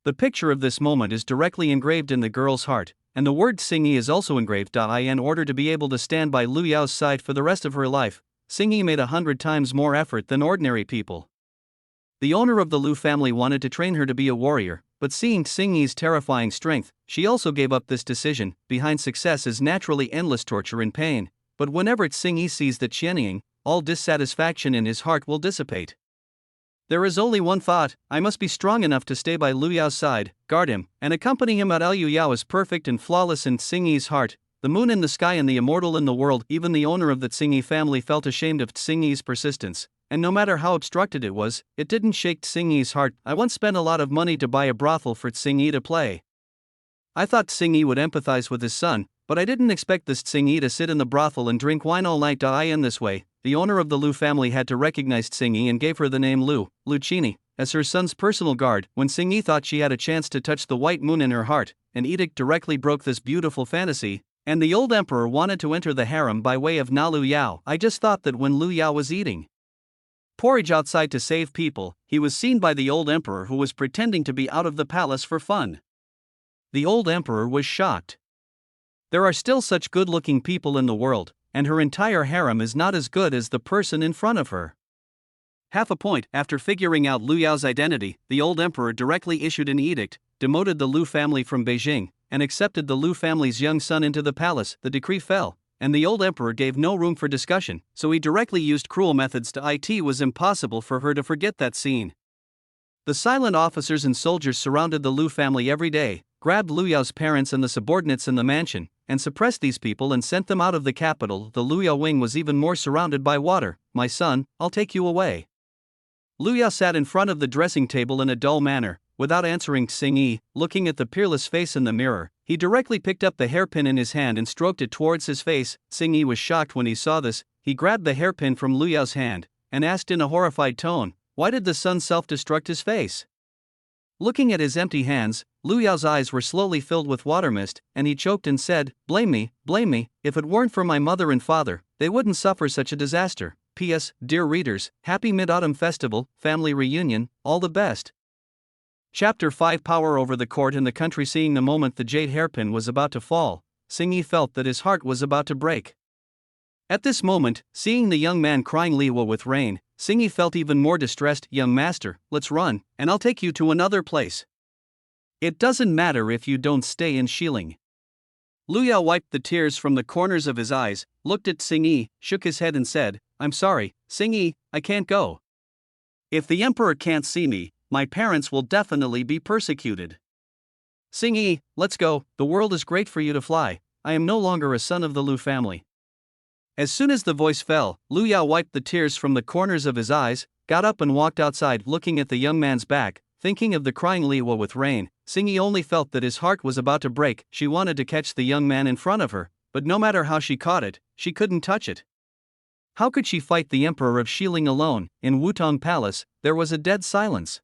The picture of this moment is directly engraved in the girl's heart, and the word Tsing-yi is also engraved in order to be able to stand by Lu Yao's side for the rest of her life. Tsing-yi made 100 times more effort than ordinary people. The owner of the Lu family wanted to train her to be a warrior, but seeing Tsing-yi's terrifying strength, she also gave up this decision. Behind success is naturally endless torture and pain, but whenever Tsing-yi sees the Qianying, all dissatisfaction in his heart will dissipate. There is only one thought: I must be strong enough to stay by Lu Yao's side, guard him, and accompany him. Liu Yao is perfect and flawless in Tsing-yi's heart, the moon in the sky and the immortal in the world. Even the owner of the Tsing-yi family felt ashamed of Tsing-yi's persistence, and no matter how obstructed it was, it didn't shake Tsing-yi's heart. "I once spent a lot of money to buy a brothel for Tsing-yi to play. I thought Tsing-yi would empathize with his son, but I didn't expect this Tsing-yi to sit in the brothel and drink wine all night. In this way, the owner of the Lu family had to recognize Tsing-yi and gave her the name Lu Chini, as her son's personal guard. When Tsing-yi thought she had a chance to touch the white moon in her heart, an edict directly broke this beautiful fantasy, and the old emperor wanted to enter the harem by way of Lu Yao. I just thought that when Lu Yao was eating porridge outside to save people, he was seen by the old emperor, who was pretending to be out of the palace for fun. The old emperor was shocked. There are still such good-looking people in the world, and her entire harem is not as good as the person in front of her. Half a point. After figuring out Lu Yao's identity, the old emperor directly issued an edict, demoted the Lu family from Beijing, and accepted the Lu family's young son into the palace. The decree fell, and the old emperor gave no room for discussion, so he directly used cruel methods. It was impossible for her to forget that scene. The silent officers and soldiers surrounded the Lu family every day, grabbed Lu Yao's parents and the subordinates in the mansion, and suppressed these people and sent them out of the capital. The Lu Yao wing was even more surrounded by water. "My son, I'll take you away." Lu Yao sat in front of the dressing table in a dull manner, without answering Tsing-yi. Looking at the peerless face in the mirror, he directly picked up the hairpin in his hand and stroked it towards his face. Tsing-yi was shocked when he saw this. He grabbed the hairpin from Lu Yao's hand, and asked in a horrified tone, "Why did the son self-destruct his face?" Looking at his empty hands, Lu Yao's eyes were slowly filled with water mist, and he choked and said, blame me. If it weren't for my mother and father, they wouldn't suffer such a disaster." P.S. Dear readers, happy Mid-Autumn Festival, family reunion, all the best. Chapter 5. Power over the court and the country. Seeing the moment the jade hairpin was about to fall, Tsing-yi felt that his heart was about to break. At this moment, seeing the young man crying Liwa with rain, Singyi felt even more distressed. Young master, let's run, and I'll take you to another place. It doesn't matter if you don't stay in Shilling. Lu Yao wiped the tears from the corners of his eyes, looked at Singyi, shook his head and said, I'm sorry, Singyi, I can't go. If the emperor can't see me, my parents will definitely be persecuted. Singyi, let's go, the world is great for you to fly, I am no longer a son of the Lu family. As soon as the voice fell, Lu Yao wiped the tears from the corners of his eyes, got up and walked outside looking at the young man's back, thinking of the crying Liwa with rain. Singyi only felt that his heart was about to break. She wanted to catch the young man in front of her, but no matter how she caught it, she couldn't touch it. How could she fight the emperor of Shilling alone? In Wutong Palace, there was a dead silence.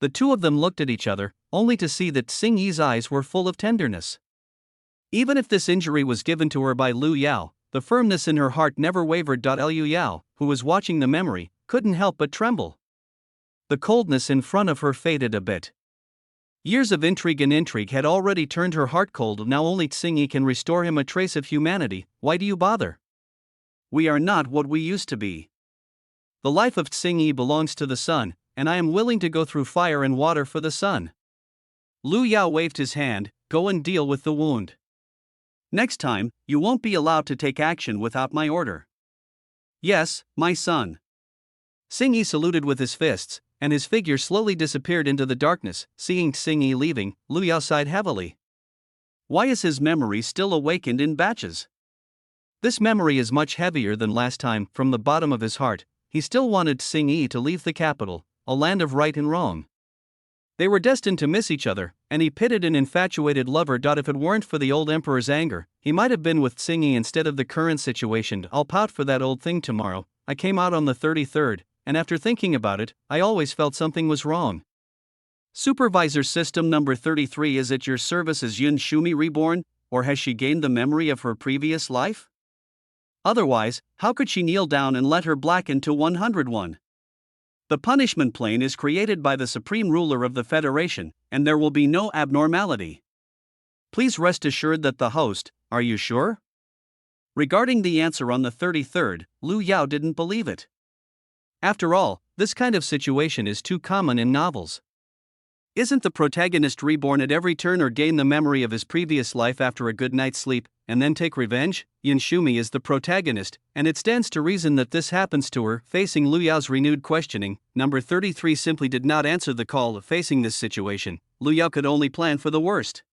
The two of them looked at each other, only to see that Singyi's eyes were full of tenderness. Even if this injury was given to her by Lu Yao, the firmness in her heart never wavered. Liu Yao, who was watching the memory, couldn't help but tremble. The coldness in front of her faded a bit. Years of intrigue had already turned her heart cold. Now only Singyi can restore him a trace of humanity. Why do you bother? We are not what we used to be. The life of Singyi belongs to the sun, and I am willing to go through fire and water for the sun. Lu Yao waved his hand, go and deal with the wound. Next time, you won't be allowed to take action without my order. Yes, my son. Singyi saluted with his fists, and his figure slowly disappeared into the darkness. Seeing Singyi leaving, Lu Yao sighed heavily. Why is his memory still awakened in batches? This memory is much heavier than last time. From the bottom of his heart, he still wanted Singyi to leave the capital, a land of right and wrong. They were destined to miss each other, and he pitied an infatuated lover. If it weren't for the old emperor's anger, he might have been with Singyi instead of the current situation. I'll pout for that old thing tomorrow. I came out on the 33rd, and after thinking about it, I always felt something was wrong. Supervisor System Number 33 is at your service. Is Yun Shumi reborn, or has she gained the memory of her previous life? Otherwise, how could she kneel down and let her blacken to 101? The punishment plane is created by the supreme ruler of the Federation, and there will be no abnormality. Please rest assured that the host, are you sure? Regarding the answer on the 33rd, Lu Yao didn't believe it. After all, this kind of situation is too common in novels. Isn't the protagonist reborn at every turn or gain the memory of his previous life after a good night's sleep, and then take revenge? Yun Shumi is the protagonist, and it stands to reason that this happens to her. Facing Lu Yao's renewed questioning, number 33 simply did not answer the call. Facing this situation, Lu Yao could only plan for the worst.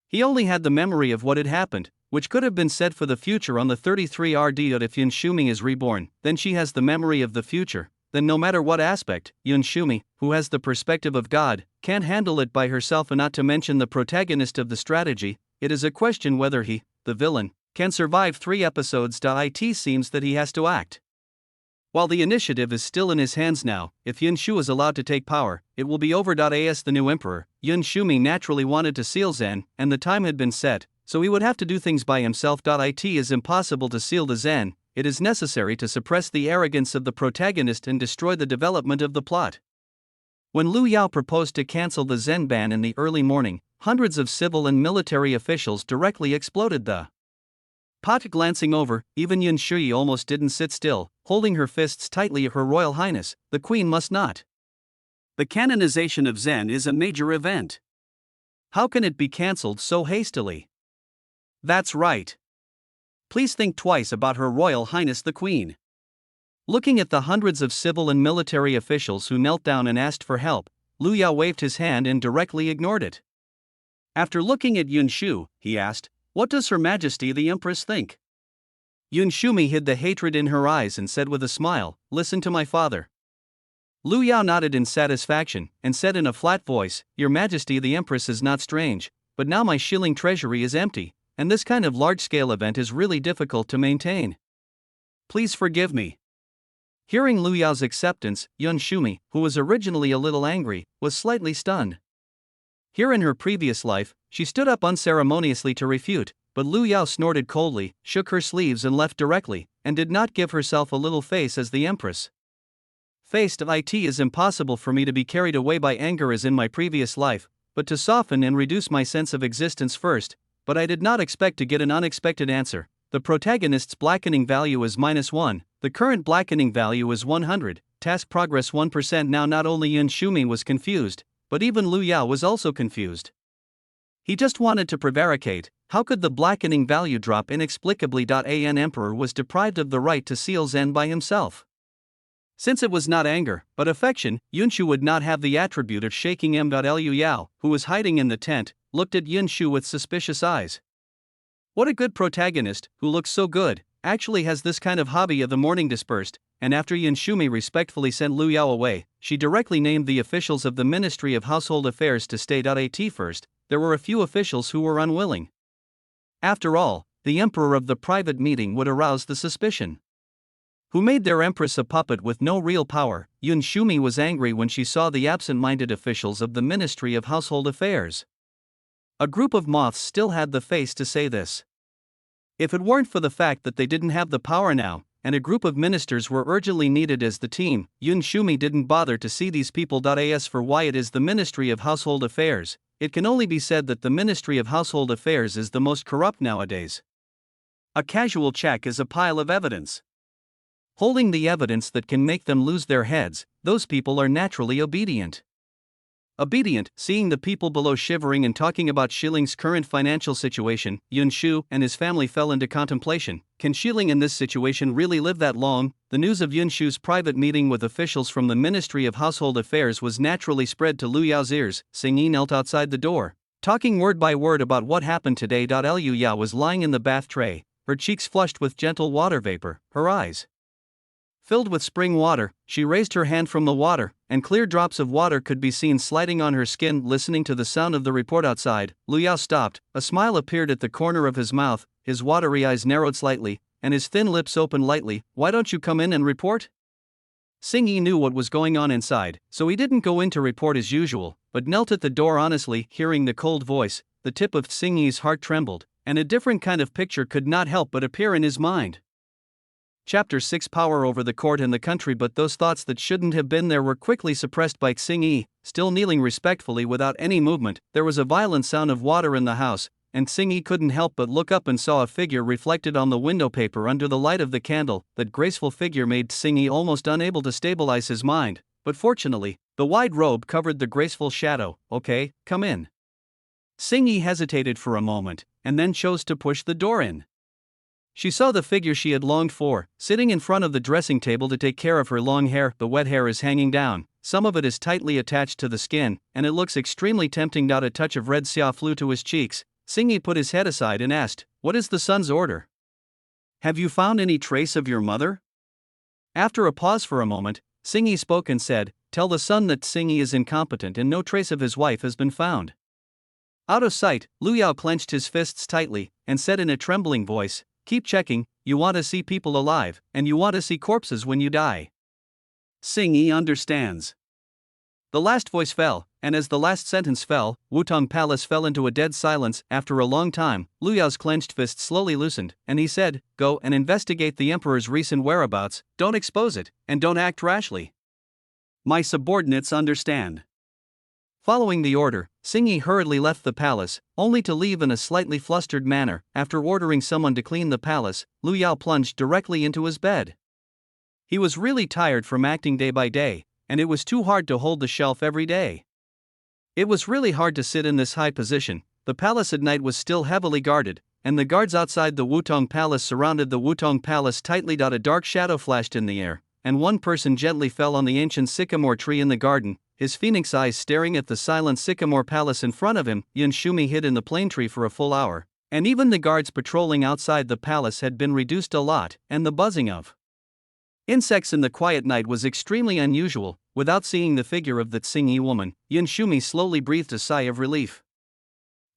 He only had the memory of what had happened, which could have been said for the future on the 33rd. If Yun Shumi is reborn, then she has the memory of the future. Then no matter what aspect, Yun Shumi, who has the perspective of God, can't handle it by herself. And not to mention the protagonist of the strategy, it is a question whether he, the villain, can survive 3 episodes. It seems that he has to act. While the initiative is still in his hands now, if Yun Shu is allowed to take power, it will be over. As the new emperor, Yun Shumi naturally wanted to seal Zen, and the time had been set, so he would have to do things by himself. It is impossible to seal the Zen. It is necessary to suppress the arrogance of the protagonist and destroy the development of the plot. When Lu Yao proposed to cancel the Zen ban in the early morning, hundreds of civil and military officials directly exploded the pot. Glancing over, even Yun Shui almost didn't sit still, holding her fists tightly. Her Royal Highness, the Queen must not. The canonization of Zen is a major event. How can it be cancelled so hastily? That's right. Please think twice about Her Royal Highness the Queen. Looking at the hundreds of civil and military officials who knelt down and asked for help, Lu Yao waved his hand and directly ignored it. After looking at Yun Shu, he asked, "What does Her Majesty the Empress think?" Yun Shumi hid the hatred in her eyes and said with a smile, "Listen to my father." Lu Yao nodded in satisfaction, and said in a flat voice, "Your Majesty the Empress is not strange, but now my Shilling treasury is empty, and this kind of large-scale event is really difficult to maintain. Please forgive me." Hearing Lu Yao's acceptance, Yun Shumi, who was originally a little angry, was slightly stunned. Here in her previous life, she stood up unceremoniously to refute, but Lu Yao snorted coldly, shook her sleeves and left directly, and did not give herself a little face as the Empress. It is impossible for me to be carried away by anger as in my previous life, but to soften and reduce my sense of existence first. But I did not expect to get an unexpected answer. The protagonist's blackening value is -1, The current blackening value is 100, task progress 1% now. Not only Yun Shumi was confused, but even Lu Yao was also confused. He just wanted to prevaricate, how could the blackening value drop inexplicably? An emperor was deprived of the right to seal Zen by himself. Since it was not anger, but affection, Yunshu would not have the attribute of shaking him. Liu Yao, who was hiding in the tent, looked at Yunshu with suspicious eyes. What a good protagonist, who looks so good, actually has this kind of hobby. Of the morning dispersed, and after Yunshumi respectfully sent Lu Yao away, she directly named the officials of the Ministry of Household Affairs to stay. At first, there were a few officials who were unwilling. After all, the emperor of the private meeting would arouse the suspicion. Who made their empress a puppet with no real power? Yun Shumi was angry when she saw the absent-minded officials of the Ministry of Household Affairs. A group of moths still had the face to say this. If it weren't for the fact that they didn't have the power now, and a group of ministers were urgently needed as the team, Yun Shumi didn't bother to see these people. As for why it is the Ministry of Household Affairs, it can only be said that the Ministry of Household Affairs is the most corrupt nowadays. A casual check is a pile of evidence. Holding the evidence that can make them lose their heads, those people are naturally obedient. Obedient, seeing the people below shivering and talking about Shilling's current financial situation, Yun Shu and his family fell into contemplation. Can Shilling in this situation really live that long? The news of Yun Shu's private meeting with officials from the Ministry of Household Affairs was naturally spread to Lu Yao's ears. Xing Yi knelt outside the door, talking word by word about what happened today. Liu Yao was lying in the bath tray, her cheeks flushed with gentle water vapor, her eyes filled with spring water. She raised her hand from the water, and clear drops of water could be seen sliding on her skin. Listening to the sound of the report outside, Lu Yao stopped. A smile appeared at the corner of his mouth, his watery eyes narrowed slightly, and his thin lips opened lightly. Why don't you come in and report? Xing Yi knew what was going on inside, so he didn't go in to report as usual, but knelt at the door honestly. Hearing the cold voice, the tip of Xing Yi's heart trembled, and a different kind of picture could not help but appear in his mind. Chapter 6: Power over the court and the country. But those thoughts that shouldn't have been there were quickly suppressed by Xing Yi, still kneeling respectfully without any movement. There was a violent sound of water in the house, and Xing Yi couldn't help but look up and saw a figure reflected on the window paper under the light of the candle. That graceful figure made Xing Yi almost unable to stabilize his mind, but fortunately, the wide robe covered the graceful shadow. Okay, come in. Xing Yi hesitated for a moment, and then chose to push the door in. She saw the figure she had longed for, sitting in front of the dressing table to take care of her long hair. The wet hair is hanging down, some of it is tightly attached to the skin, and it looks extremely tempting. A touch of red xia flew to his cheeks. Xing Yi put his head aside and asked, "What is the son's order? Have you found any trace of your mother?" After a pause for a moment, Xing Yi spoke and said, "Tell the son that Xing Yi is incompetent and no trace of his wife has been found." Out of sight, Lu Yao clenched his fists tightly, and said in a trembling voice, "Keep checking, you want to see people alive, and you want to see corpses when you die." Xing Yi understands. The last voice fell, and as the last sentence fell, Wutong Palace fell into a dead silence. After a long time, Lu Yao's clenched fist slowly loosened, and he said, "Go and investigate the emperor's recent whereabouts, don't expose it, and don't act rashly. My subordinates understand." Following the order, Xing Yi hurriedly left the palace, only to leave in a slightly flustered manner. After ordering someone to clean the palace, Lu Yao plunged directly into his bed. He was really tired from acting day by day, and it was too hard to hold the shelf every day. It was really hard to sit in this high position. The palace at night was still heavily guarded, and the guards outside the Wutong Palace surrounded the Wutong Palace tightly. A dark shadow flashed in the air, and one person gently fell on the ancient sycamore tree in the garden, his phoenix eyes staring at the silent sycamore palace in front of him. Yun Shumi hid in the plane tree for a full hour, and even the guards patrolling outside the palace had been reduced a lot, and the buzzing of insects in the quiet night was extremely unusual. Without seeing the figure of that Xing Yi woman, Yun Shumi slowly breathed a sigh of relief.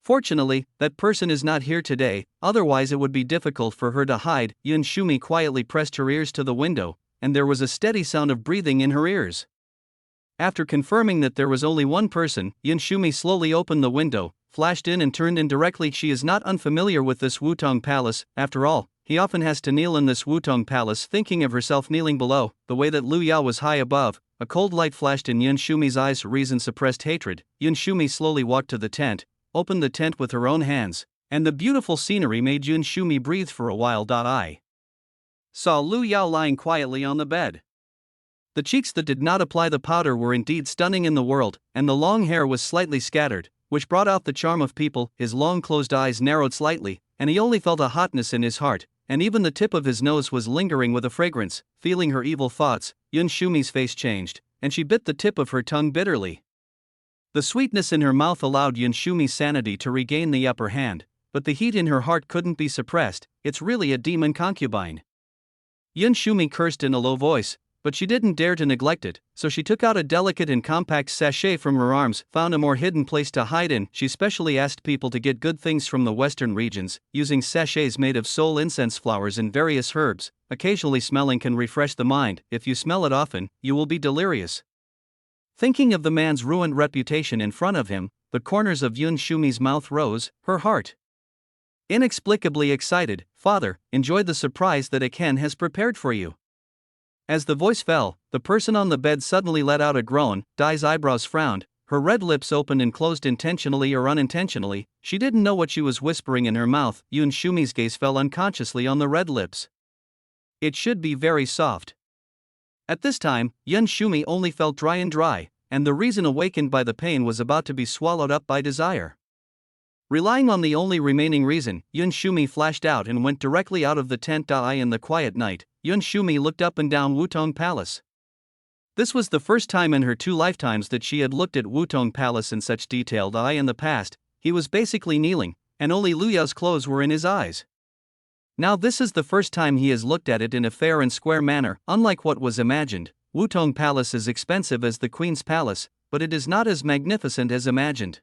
Fortunately, that person is not here today, otherwise it would be difficult for her to hide. Yun Shumi quietly pressed her ears to the window, and there was a steady sound of breathing in her ears. After confirming that there was only one person, Yun Shumi slowly opened the window, flashed in and turned in directly. She is not unfamiliar with this Wutong Palace. After all, he often has to kneel in this Wutong Palace. Thinking of herself kneeling below, the way that Lu Yao was high above, a cold light flashed in Yun Shumi's eyes. Reason suppressed hatred. Yun Shumi slowly walked to the tent, opened the tent with her own hands, and the beautiful scenery made Yun Shumi breathe for a while. saw Lu Yao lying quietly on the bed. The cheeks that did not apply the powder were indeed stunning in the world, and the long hair was slightly scattered, which brought out the charm of people. His long closed eyes narrowed slightly, and he only felt a hotness in his heart, and even the tip of his nose was lingering with a fragrance. Feeling her evil thoughts, Yun Shumi's face changed, and she bit the tip of her tongue bitterly. The sweetness in her mouth allowed Yun Shumi's sanity to regain the upper hand, but the heat in her heart couldn't be suppressed. It's really a demon concubine. Yun Shumi cursed in a low voice, but she didn't dare to neglect it, so she took out a delicate and compact sachet from her arms, found a more hidden place to hide in. She specially asked people to get good things from the western regions, using sachets made of soul incense flowers and various herbs. Occasionally smelling can refresh the mind. If you smell it often, you will be delirious. Thinking of the man's ruined reputation in front of him, the corners of Yun Shumi's mouth rose, her heart inexplicably excited. Father, enjoy the surprise that Aken has prepared for you. As the voice fell, the person on the bed suddenly let out a groan. Dai's eyebrows frowned, her red lips opened and closed intentionally or unintentionally. She didn't know what she was whispering in her mouth. Yun Shumi's gaze fell unconsciously on the red lips. It should be very soft. At this time, Yun Shumi only felt dry, and the reason awakened by the pain was about to be swallowed up by desire. Relying on the only remaining reason, Yun Shumi flashed out and went directly out of the tent. In the quiet night, Yun Shumi looked up and down Wutong Palace. This was the first time in her 2 lifetimes that she had looked at Wutong Palace in such detail. In the past, he was basically kneeling, and only Lu Yao's clothes were in his eyes. Now this is the first time he has looked at it in a fair and square manner. Unlike what was imagined, Wutong Palace is expensive as the Queen's Palace, but it is not as magnificent as imagined.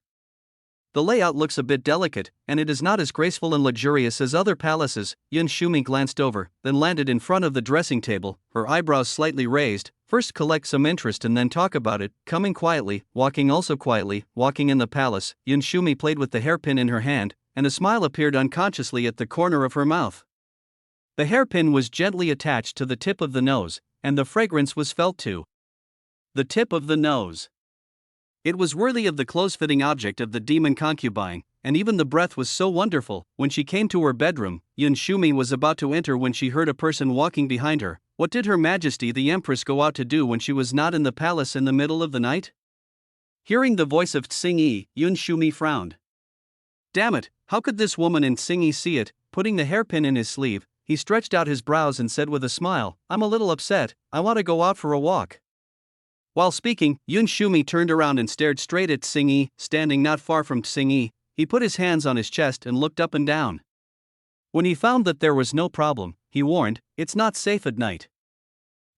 The layout looks a bit delicate, and it is not as graceful and luxurious as other palaces. Yun Shumi glanced over, then landed in front of the dressing table, her eyebrows slightly raised. First collect some interest and then talk about it. Coming quietly, walking also quietly, walking in the palace, Yun Shumi played with the hairpin in her hand, and a smile appeared unconsciously at the corner of her mouth. The hairpin was gently attached to the tip of the nose, and the fragrance was felt too. The tip of the nose. It was worthy of the close-fitting object of the demon concubine, and even the breath was so wonderful. When she came to her bedroom, Yun Shumi was about to enter when she heard a person walking behind her. What did Her Majesty the Empress go out to do when she was not in the palace in the middle of the night? Hearing the voice of Tsing-yi, Yun Shumi frowned. Damn it, how could this woman in Tsing-yi see it? Putting the hairpin in his sleeve, he stretched out his brows and said with a smile, I'm a little upset, I want to go out for a walk. While speaking, Yun Shumi turned around and stared straight at Tsing-yi, standing not far from Tsing-yi. He put his hands on his chest and looked up and down. When he found that there was no problem, he warned, it's not safe at night.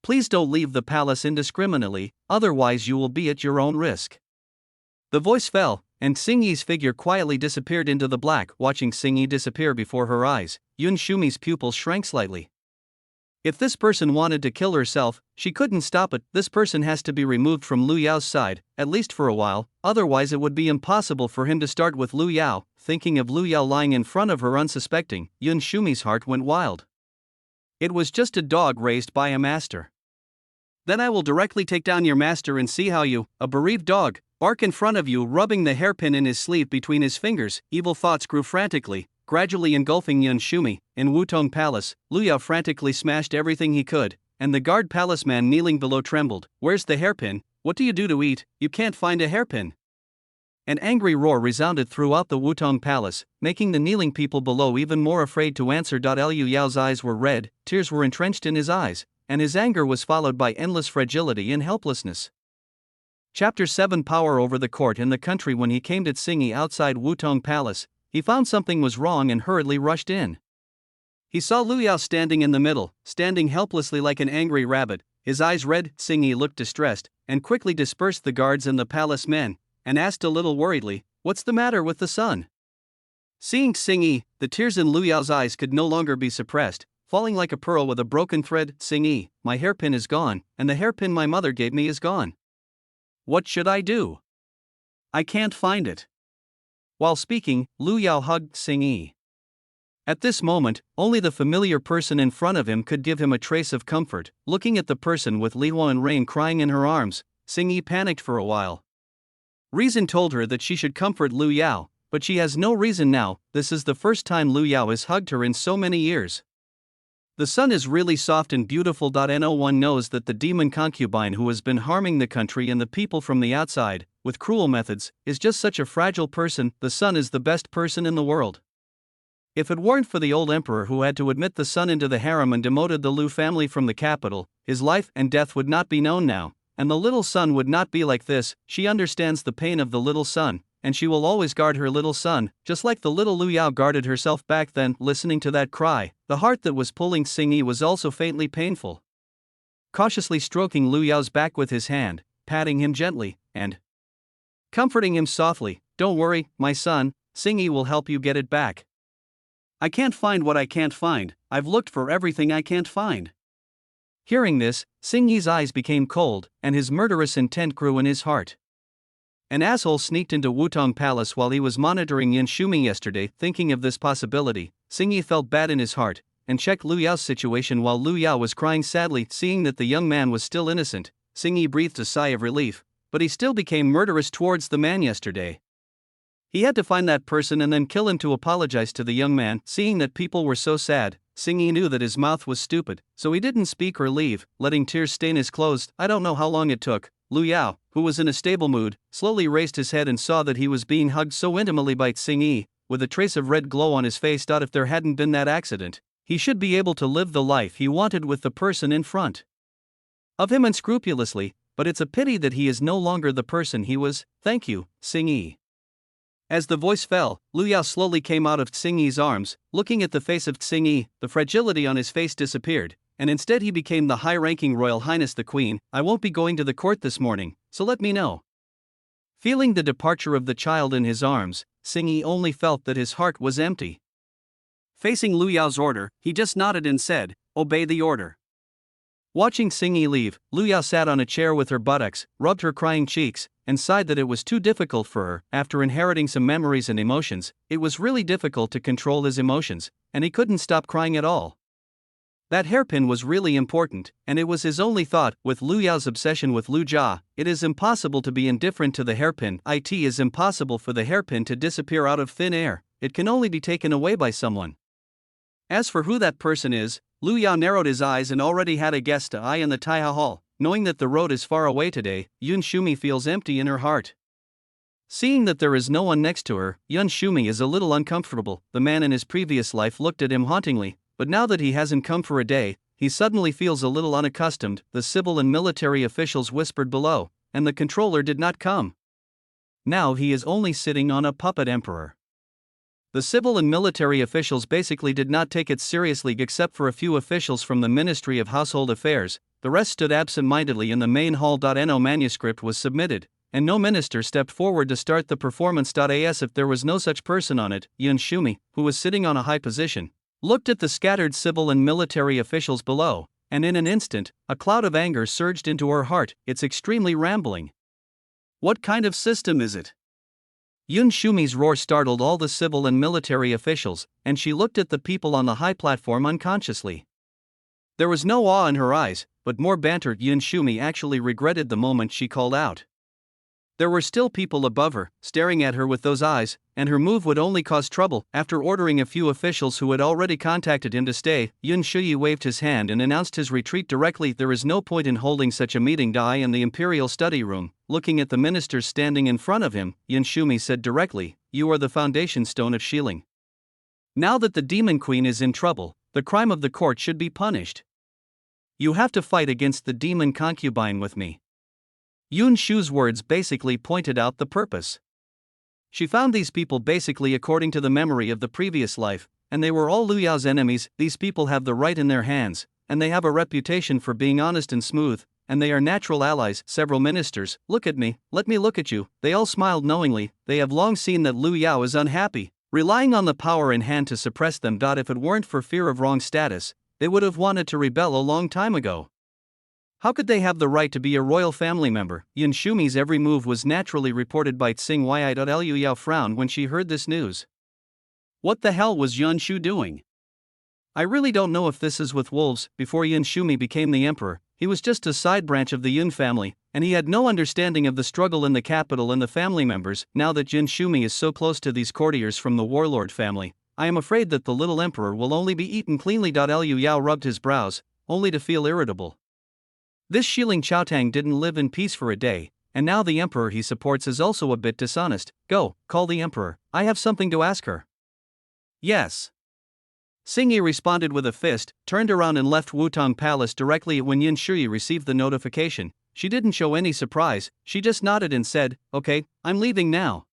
Please don't leave the palace indiscriminately, otherwise you will be at your own risk. The voice fell, and Tsing-yi's figure quietly disappeared into the black. Watching Tsing-yi disappear before her eyes, Yun Shumi's pupils shrank slightly. If this person wanted to kill herself, she couldn't stop it. This person has to be removed from Lu Yao's side, at least for a while, otherwise it would be impossible for him to start with Lu Yao. Thinking of Lu Yao lying in front of her unsuspecting, Yun Shumi's heart went wild. It was just a dog raised by a master. Then I will directly take down your master and see how you, a bereaved dog, bark in front of you. Rubbing the hairpin in his sleeve between his fingers, evil thoughts grew frantically, gradually engulfing Yun Shumi. In Wutong Palace, Lu Yao frantically smashed everything he could, and the guard palace man kneeling below trembled. Where's the hairpin? What do you do to eat? You can't find a hairpin. An angry roar resounded throughout the Wutong Palace, making the kneeling people below even more afraid to answer. Liu Yao's eyes were red, tears were entrenched in his eyes, and his anger was followed by endless fragility and helplessness. Chapter 7 Power over the court and the country. When he came to Tsing-yi outside Wutong Palace, he found something was wrong and hurriedly rushed in. He saw Lu Yao standing in the middle, standing helplessly like an angry rabbit, his eyes red. Tsing-yi looked distressed, and quickly dispersed the guards and the palace men, and asked a little worriedly, what's the matter with the son? Seeing Tsing-yi, the tears in Lu Yao's eyes could no longer be suppressed, falling like a pearl with a broken thread. Tsing-yi, my hairpin is gone, and the hairpin my mother gave me is gone. What should I do? I can't find it. While speaking, Lu Yao hugged Tsing-yi. At this moment, only the familiar person in front of him could give him a trace of comfort. Looking at the person with Li Hua and Rain crying in her arms, Tsing-yi panicked for a while. Reason told her that she should comfort Lu Yao, but she has no reason now. This is the first time Lu Yao has hugged her in so many years. The sun is really soft and beautiful. No one knows that the demon concubine who has been harming the country and the people from the outside, with cruel methods, is just such a fragile person. The sun is the best person in the world. If it weren't for the old emperor who had to admit the son into the harem and demoted the Liu family from the capital, his life and death would not be known now, and the little son would not be like this. She understands the pain of the little son, and she will always guard her little son, just like the little Liu Yao guarded herself back then. Listening to that cry, the heart that was pulling Xing Yi was also faintly painful. Cautiously stroking Liu Yao's back with his hand, patting him gently, and comforting him softly, "Don't worry, my son, Xing Yi will help you get it back. I can't find what I can't find, I've looked for everything I can't find." Hearing this, Xing Yi's eyes became cold, and his murderous intent grew in his heart. An asshole sneaked into Wutong Palace while he was monitoring Yin Shumi yesterday. Thinking of this possibility, Xing Yi felt bad in his heart, and checked Liu Yao's situation while Liu Yao was crying sadly. Seeing that the young man was still innocent, Xing Yi breathed a sigh of relief, but he still became murderous towards the man yesterday. He had to find that person and then kill him to apologize to the young man. Seeing that people were so sad, Xing Yi knew that his mouth was stupid, so he didn't speak or leave, letting tears stain his clothes. I don't know how long it took. Liu Yao, who was in a stable mood, slowly raised his head and saw that he was being hugged so intimately by Xing Yi, with a trace of red glow on his face. If there hadn't been that accident, he should be able to live the life he wanted with the person in front of him unscrupulously, but it's a pity that he is no longer the person he was. Thank you, Xing Yi. As the voice fell, Liu Yao slowly came out of Xing Yi's arms. Looking at the face of Xing Yi, the fragility on his face disappeared, and instead he became the high-ranking Royal Highness the Queen. I won't be going to the court this morning, so let me know. Feeling the departure of the child in his arms, Xing Yi only felt that his heart was empty. Facing Liu Yao's order, he just nodded and said, "Obey the order." Watching Xing Yi leave, Liu Yao sat on a chair with her buttocks, rubbed her crying cheeks, and sighed that it was too difficult for her. After inheriting some memories and emotions, it was really difficult to control his emotions, and he couldn't stop crying at all. That hairpin was really important, and it was his only thought. With Liu Yao's obsession with Liu Jia, it is impossible to be indifferent to the hairpin. It is impossible for the hairpin to disappear out of thin air. It can only be taken away by someone. As for who that person is, Liu Yao narrowed his eyes and already had a guess to eye in the Taiha Hall. Knowing that the road is far away today, Yun Shumi feels empty in her heart. Seeing that there is no one next to her, Yun Shumi is a little uncomfortable. The man in his previous life looked at him hauntingly, but now that he hasn't come for a day, he suddenly feels a little unaccustomed. The civil and military officials whispered below, and the controller did not come. Now he is only sitting on a puppet emperor. The civil and military officials basically did not take it seriously except for a few officials from the Ministry of Household Affairs. The rest stood absent-mindedly in the main hall. No manuscript was submitted, and no minister stepped forward to start the performance. As if there was no such person on it, Yun Shumi, who was sitting on a high position, looked at the scattered civil and military officials below, and in an instant, a cloud of anger surged into her heart. It's extremely rambling. What kind of system is it? Yun Shumi's roar startled all the civil and military officials, and she looked at the people on the high platform unconsciously. There was no awe in her eyes, but more banter. Yun Shumi actually regretted the moment she called out. There were still people above her, staring at her with those eyes, and her move would only cause trouble. After ordering a few officials who had already contacted him to stay, Yun Shuyi waved his hand and announced his retreat directly. There is no point in holding such a meeting. In the imperial study room, looking at the ministers standing in front of him, Yun Shumi said directly, "You are the foundation stone of Xiling. Now that the demon queen is in trouble, the crime of the court should be punished. You have to fight against the demon concubine with me." Yun Shu's words basically pointed out the purpose. She found these people basically according to the memory of the previous life, and they were all Liu Yao's enemies. These people have the right in their hands, and they have a reputation for being honest and smooth, and they are natural allies. Several ministers, "Look at me, let me look at you." They all smiled knowingly. They have long seen that Liu Yao is unhappy, relying on the power in hand to suppress them. If it weren't for fear of wrong status, they would have wanted to rebel a long time ago. How could they have the right to be a royal family member? Yun Shumi's every move was naturally reported by Tsing Yi. Liu Yao frowned when she heard this news. What the hell was Yun Shu doing? I really don't know if this is with wolves. Before Yun Shumi became the emperor, he was just a side branch of the Yun family, and he had no understanding of the struggle in the capital and the family members. Now that Yun Shumi is so close to these courtiers from the warlord family, I am afraid that the little emperor will only be eaten cleanly. Liu Yao rubbed his brows, only to feel irritable. This Shiling Chaotang didn't live in peace for a day, and now the emperor he supports is also a bit dishonest. Go, call the emperor, I have something to ask her. Yes. Xingyi responded with a fist, turned around and left Wutong Palace directly when Yin Shuyi received the notification. She didn't show any surprise, she just nodded and said, okay, I'm leaving now.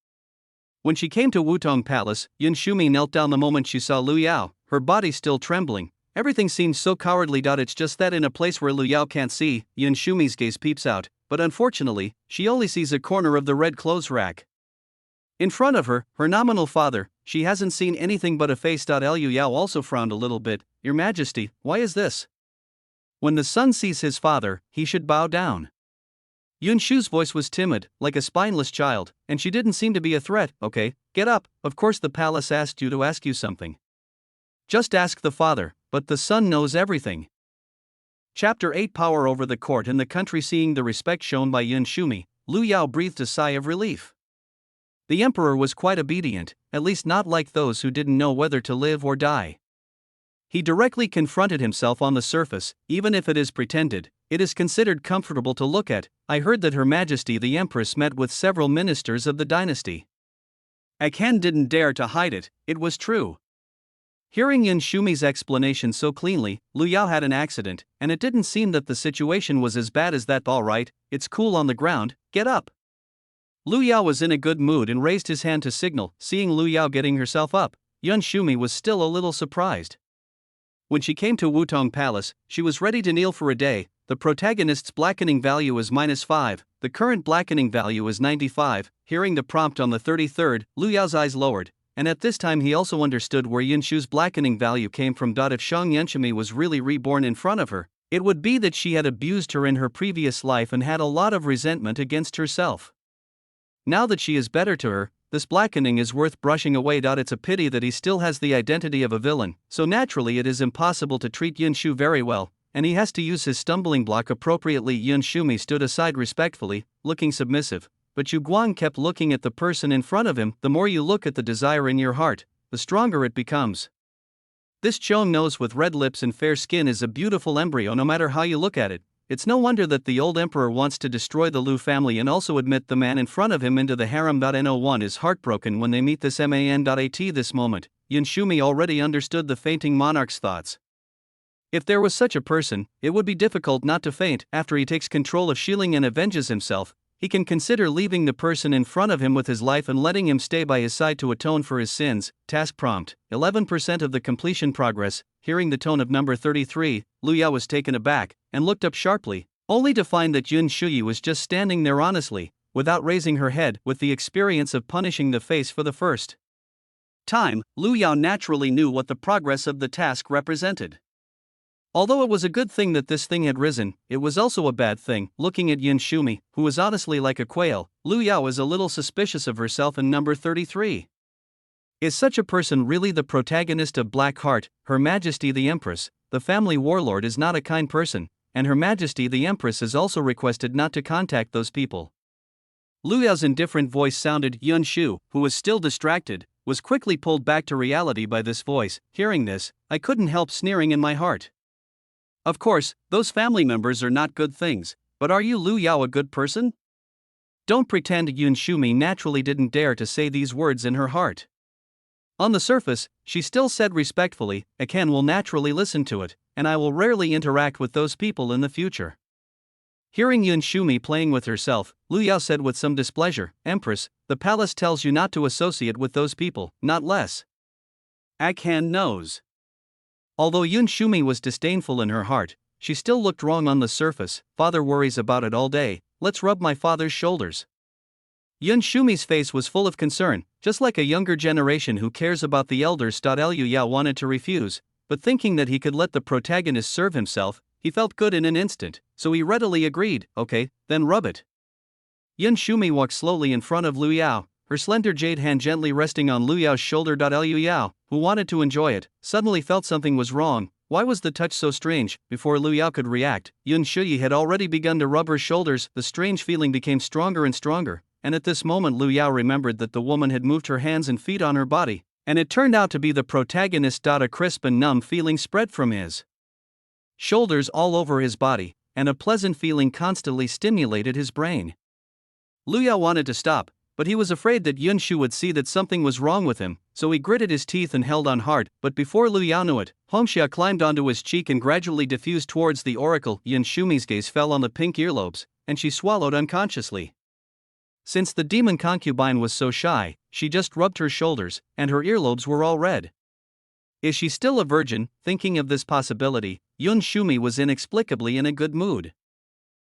When she came to Wutong Palace, Yin Shuyi knelt down the moment she saw Liu Yao, her body still trembling. Everything seemed so cowardly. It's just that in a place where Liu Yao can't see, Yin Shuyi's gaze peeps out, but unfortunately, she only sees a corner of the red clothes rack. In front of her, her nominal father, she hasn't seen anything but a face. Liu Yao also frowned a little bit. Your Majesty, why is this? When the son sees his father, he should bow down. Yun Shu's voice was timid, like a spineless child, and she didn't seem to be a threat. Okay, get up, of course the palace asked you to ask you something. Just ask the father, but the son knows everything. Chapter 8 Power over the court and the country. Seeing the respect shown by Yin Shuyi, Liu Yao breathed a sigh of relief. The emperor was quite obedient, at least not like those who didn't know whether to live or die. He directly confronted himself on the surface. Even if it is pretended, it is considered comfortable to look at. I heard that Her Majesty the Empress met with several ministers of the dynasty. Akan didn't dare to hide it, it was true. Hearing Yin Shuyi's explanation so cleanly, Liu Yao had an accident, and it didn't seem that the situation was as bad as that. All right, it's cool on the ground, get up. Liu Yao was in a good mood and raised his hand to signal. Seeing Liu Yao getting herself up, Yin Shuyi was still a little surprised. When she came to Wutong Palace, she was ready to kneel for a day. The protagonist's blackening value is -5, the current blackening value is 95. Hearing the prompt on the 33rd, Liu Yao's eyes lowered, and at this time he also understood where Yin Shu's blackening value came from. If Shang Yanshimi was really reborn in front of her, it would be that she had abused her in her previous life and had a lot of resentment against herself. Now that she is better to her, this blackening is worth brushing away. It's a pity that he still has the identity of a villain, so naturally it is impossible to treat Yin Shu very well, and he has to use his stumbling block appropriately. Yin Shuyi stood aside respectfully, looking submissive, but Yu Guang kept looking at the person in front of him. The more you look at the desire in your heart, the stronger it becomes. This Chong nose with red lips and fair skin is a beautiful embryo no matter how you look at it. It's no wonder that the old emperor wants to destroy the Liu family and also admit the man in front of him into the harem. No1 is heartbroken when they meet this man. At this moment, Yin Shuyi already understood the fainting monarch's thoughts. If there was such a person, it would be difficult not to faint. After he takes control of Shiling and avenges himself, he can consider leaving the person in front of him with his life and letting him stay by his side to atone for his sins. Task prompt, 11% of the completion progress. Hearing the tone of number 33, Liu Yao was taken aback, and looked up sharply, only to find that Yin Shuyi was just standing there honestly, without raising her head. With the experience of punishing the face for the first time, Liu Yao naturally knew what the progress of the task represented. Although it was a good thing that this thing had risen, it was also a bad thing. Looking at Yin Shuyi, who was honestly like a quail, Liu Yao was a little suspicious of herself and number 33. Is such a person really the protagonist of Black Heart? Her Majesty the Empress, the family warlord, is not a kind person, and Her Majesty the Empress is also requested not to contact those people. Liu Yao's indifferent voice sounded. Yun Shu, who was still distracted, was quickly pulled back to reality by this voice. Hearing this, I couldn't help sneering in my heart. Of course, those family members are not good things, but are you, Liu Yao, a good person? Don't pretend. Yin Shuyi naturally didn't dare to say these words in her heart. On the surface, she still said respectfully, Akan will naturally listen to it, and I will rarely interact with those people in the future. Hearing Yin Shuyi playing with herself, Liu Yao said with some displeasure, Empress, the palace tells you not to associate with those people, not less. Akan knows. Although Yin Shuyi was disdainful in her heart, she still looked wrong on the surface. Father worries about it all day, let's rub my father's shoulders. Yin Shuyi's face was full of concern, just like a younger generation who cares about the elders. Liu Yao wanted to refuse, but thinking that he could let the protagonist serve himself, he felt good in an instant, so he readily agreed. Okay, then rub it. Yin Shuyi walked slowly in front of Liu Yao, her slender jade hand gently resting on Liu Yao's shoulder. Liu Yao, who wanted to enjoy it, suddenly felt something was wrong. Why was the touch so strange? Before Liu Yao could react, Yin Shuyi had already begun to rub her shoulders. The strange feeling became stronger and stronger, and at this moment Liu Yao remembered that the woman had moved her hands and feet on her body, And it turned out to be the protagonist. A crisp and numb feeling spread from his shoulders all over his body, and a pleasant feeling constantly stimulated his brain. Liu Yao wanted to stop, but he was afraid that Yun Shu would see that something was wrong with him, so he gritted his teeth and held on hard. But before Liu Yao knew it, Hongxia climbed onto his cheek and gradually diffused towards the oracle. Yun Shumi's gaze fell on the pink earlobes, and she swallowed unconsciously. Since the demon concubine was so shy, she just rubbed her shoulders, and her earlobes were all red. Is she still a virgin? Thinking of this possibility, Yun Shumi was inexplicably in a good mood.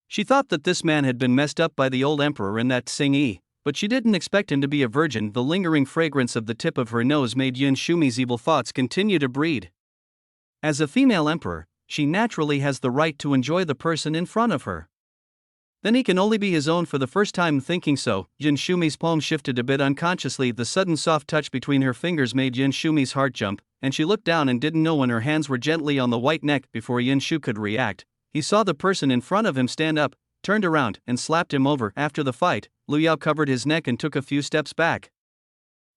She thought that this man had been messed up by the old emperor and that Xing, but she didn't expect him to be a virgin. The lingering fragrance of the tip of her nose made Yun Shumi's evil thoughts continue to breed. As a female emperor, she naturally has the right to enjoy the person in front of her. Then he can only be his own. For the first time thinking so, Yun Shumi's palm shifted a bit unconsciously. The sudden soft touch between her fingers made Yun Shumi's heart jump, and she looked down and didn't know when her hands were gently on the white neck. Before Yun Shu could react, he saw the person in front of him stand up, turned around, and slapped him over. After the fight, Liu Yao covered his neck and took a few steps back.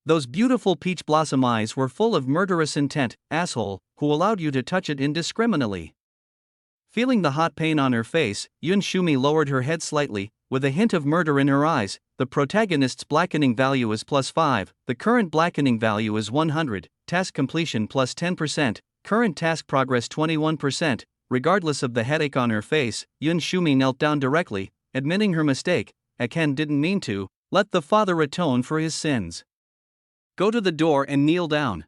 Those beautiful peach blossom eyes were full of murderous intent. Asshole, who allowed you to touch it indiscriminately? Feeling the hot pain on her face, Yun Shumi lowered her head slightly, with a hint of murder in her eyes. The protagonist's blackening value is +5, the current blackening value is 100, task completion plus 10%, current task progress 21%. Regardless of the headache on her face, Yun Shumi knelt down directly, admitting her mistake. Aken didn't mean to. Let the father atone for his sins. Go to the door and kneel down.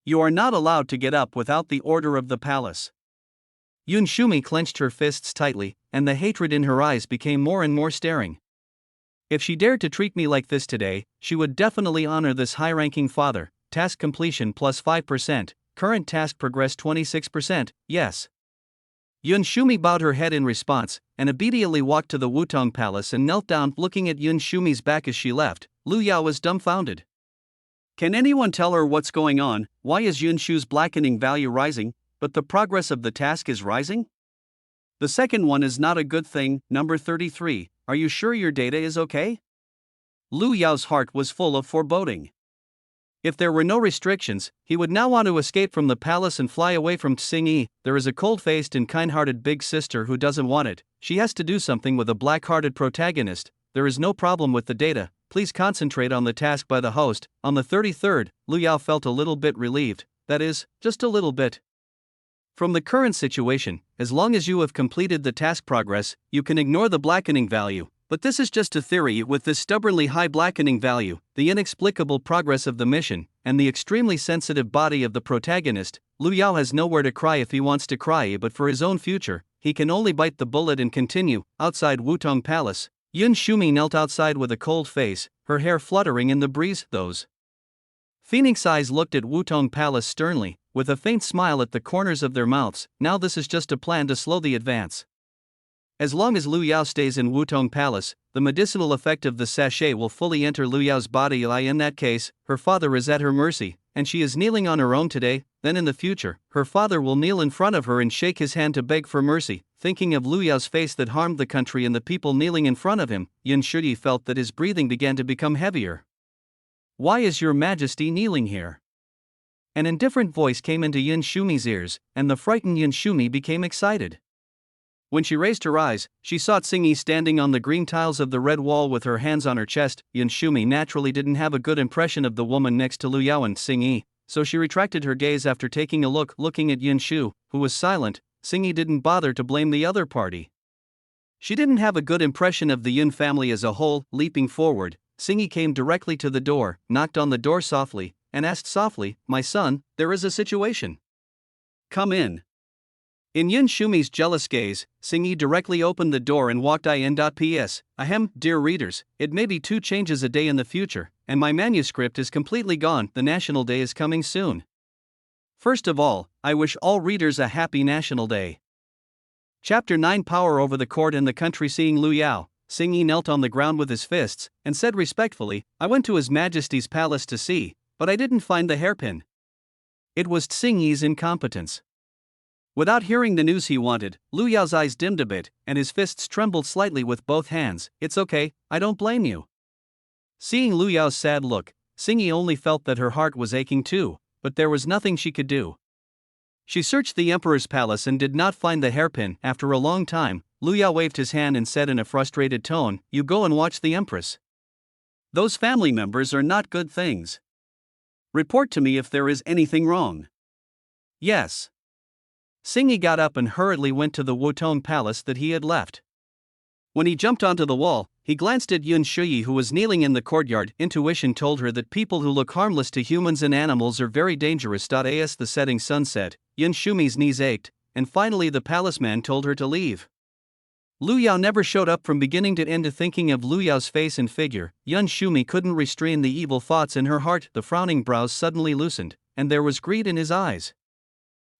You are not allowed to get up without the order of the palace. Yun Shumi clenched her fists tightly, and the hatred in her eyes became more and more staring. If she dared to treat me like this today, she would definitely honor this high-ranking father. Task completion plus 5%, current task progress 26%, yes. Yun Shumi bowed her head in response, and immediately walked to the Wutong Palace and knelt down. Looking at Yun Shumi's back as she left, Liu Yao was dumbfounded. Can anyone tell her what's going on? Why is Yun Shu's blackening value rising, but the progress of the task is rising? The second one is not a good thing. Number 33, are you sure your data is okay? Liu Yao's heart was full of foreboding. If there were no restrictions, he would now want to escape from the palace and fly away from Xing. There is a cold-faced and kind-hearted big sister who doesn't want it. She has to do something with a black-hearted protagonist. There is no problem with the data. Please concentrate on the task by the host. On the 33rd, Liu Yao felt a little bit relieved. That is, just a little bit. From the current situation, as long as you have completed the task progress, you can ignore the blackening value. But this is just a theory. With this stubbornly high blackening value, the inexplicable progress of the mission, and the extremely sensitive body of the protagonist, Liu Yao has nowhere to cry if he wants to cry. But for his own future, he can only bite the bullet and continue. Outside Wutong Palace, Yun Shumi knelt outside with a cold face, her hair fluttering in the breeze. Those phoenix eyes looked at Wutong Palace sternly, with a faint smile at the corners of their mouths. Now this is just a plan to slow the advance. As long as Liu Yao stays in Wutong Palace, the medicinal effect of the sachet will fully enter Liu Yao's body. In that case, her father is at her mercy, and she is kneeling on her own today. Then in the future, her father will kneel in front of her and shake his hand to beg for mercy. Thinking of Liu Yao's face that harmed the country and the people kneeling in front of him, Yun Shuyi felt that his breathing began to become heavier. Why is your majesty kneeling here? An indifferent voice came into Yun Shumi's ears, and the frightened Yun Shumi became excited. When she raised her eyes, she saw Xing standing on the green tiles of the red wall with her hands on her chest. Yun Shumi naturally didn't have a good impression of the woman next to Liu Yao and Xing, so she retracted her gaze after taking a look. Looking at Yun Shu, who was silent, Xing didn't bother to blame the other party. She didn't have a good impression of the Yun family as a whole. Leaping forward, Xing came directly to the door, knocked on the door softly, and asked softly, "My son, there is a situation. Come in." In Yun Shumi's jealous gaze, Xing directly opened the door and walked in. Ps. Ahem, dear readers, it may be 2 changes a day in the future, and my manuscript is completely gone. The National Day is coming soon. First of all, I wish all readers a happy National Day. Chapter 9, Power over the court and the country. Seeing Liu Yao, Xing knelt on the ground with his fists, and said respectfully, "I went to His Majesty's palace to see, but I didn't find the hairpin." It was Xing's incompetence. Without hearing the news he wanted, Liu Yao's eyes dimmed a bit, and his fists trembled slightly with both hands. "It's okay, I don't blame you." Seeing Liu Yao's sad look, Singyi only felt that her heart was aching too, but there was nothing she could do. She searched the emperor's palace and did not find the hairpin. After a long time, Lu Yao waved his hand and said in a frustrated tone, "You go and watch the empress. Those family members are not good things. Report to me if there is anything wrong." "Yes." Singyi got up and hurriedly went to the Wutong palace that he had left. When he jumped onto the wall, he glanced at Yun Shuyi, who was kneeling in the courtyard. Intuition told her that people who look harmless to humans and animals are very dangerous. As the setting sun set, Yun Shumi's knees ached, and finally the palace man told her to leave. Lu Yao never showed up from beginning to end. Thinking of Lu Yao's face and figure, Yun Shumi couldn't restrain the evil thoughts in her heart. The frowning brows suddenly loosened, and there was greed in his eyes.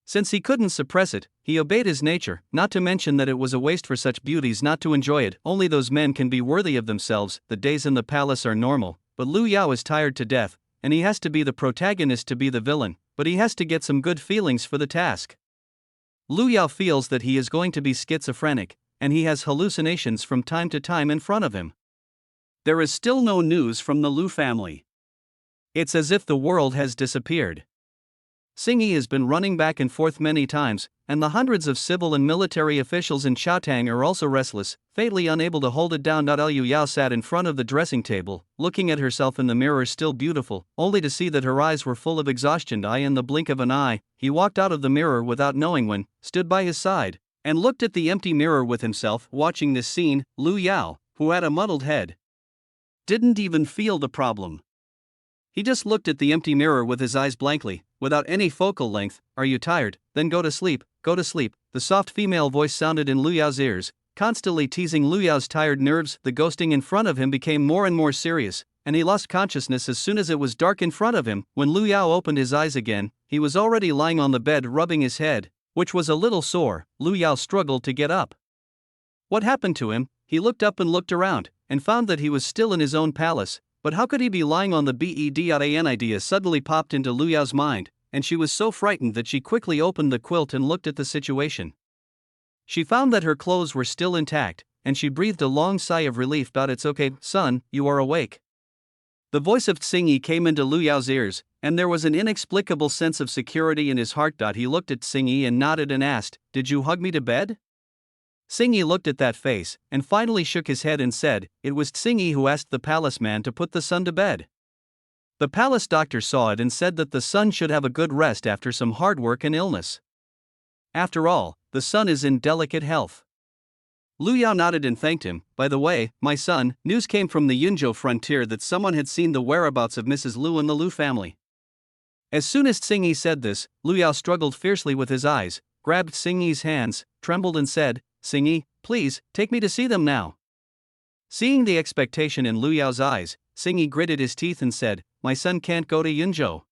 Since he couldn't suppress it, he obeyed his nature, not to mention that it was a waste for such beauties not to enjoy it. Only those men can be worthy of themselves. The days in the palace are normal, but Lu Yao is tired to death, and he has to be the protagonist to be the villain, but he has to get some good feelings for the task. Lu Yao feels that he is going to be schizophrenic, and he has hallucinations from time to time in front of him. There is still no news from the Lu family. It's as if the world has disappeared. Singyi has been running back and forth many times, and the hundreds of civil and military officials in Xiaotang are also restless, fatally unable to hold it down. Liu Yao sat in front of the dressing table, looking at herself in the mirror, still beautiful, only to see that her eyes were full of exhaustion. In the blink of an eye, he walked out of the mirror without knowing when, stood by his side, and looked at the empty mirror with himself. Watching this scene, Lu Yao, who had a muddled head, didn't even feel the problem. He just looked at the empty mirror with his eyes blankly, without any focal length. "Are you tired? Then go to sleep, go to sleep." The soft female voice sounded in Lu Yao's ears, constantly teasing Lu Yao's tired nerves. The ghosting in front of him became more and more serious, and he lost consciousness as soon as it was dark in front of him. When Lu Yao opened his eyes again, he was already lying on the bed rubbing his head, which was a little sore. Lu Yao struggled to get up. What happened to him? He looked up and looked around, and found that he was still in his own palace. But how could he be lying on the bed? An idea suddenly popped into Lu Yao's mind, and she was so frightened that she quickly opened the quilt and looked at the situation. She found that her clothes were still intact, and she breathed a long sigh of relief. "It's okay, son, you are awake." The voice of Singyi came into Lu Yao's ears, and there was an inexplicable sense of security in his heart. He looked at Singyi and nodded and asked, "Did you hug me to bed?" Singyi looked at that face, and finally shook his head and said, "It was Singyi who asked the palace man to put the son to bed. The palace doctor saw it and said that the son should have a good rest after some hard work and illness. After all, the son is in delicate health." Lu Yao nodded and thanked him. "By the way, my son, news came from the Yunzhou frontier that someone had seen the whereabouts of Mrs. Lu and the Lu family." As soon as Singyi said this, Lu Yao struggled fiercely with his eyes, grabbed Singyi's hands, trembled and said, "Singyi, please, take me to see them now." Seeing the expectation in Lu Yao's eyes, Singyi gritted his teeth and said, "My son can't go to Yunzhou.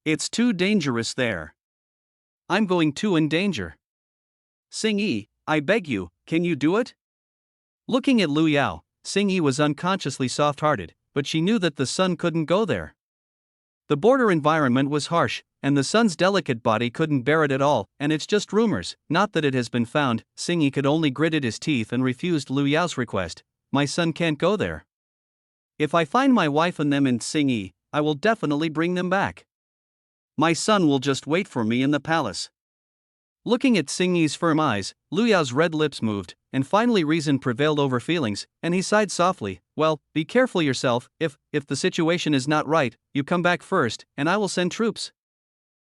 It's too dangerous there. I'm going too in danger. Singyi, I beg you, can you do it?" Looking at Lu Yao, Singyi was unconsciously soft-hearted, but she knew that the son couldn't go there. The border environment was harsh, and the son's delicate body couldn't bear it at all. "And it's just rumors, not that it has been found." Singyi could only gritted his teeth and refused Lu Yao's request. "My son can't go there. If I find my wife and them in Singyi, I will definitely bring them back. My son will just wait for me in the palace." Looking at Singyi's firm eyes, Lu Yao's red lips moved, and finally reason prevailed over feelings, and he sighed softly. "Well, be careful yourself. If the situation is not right, you come back first, and I will send troops."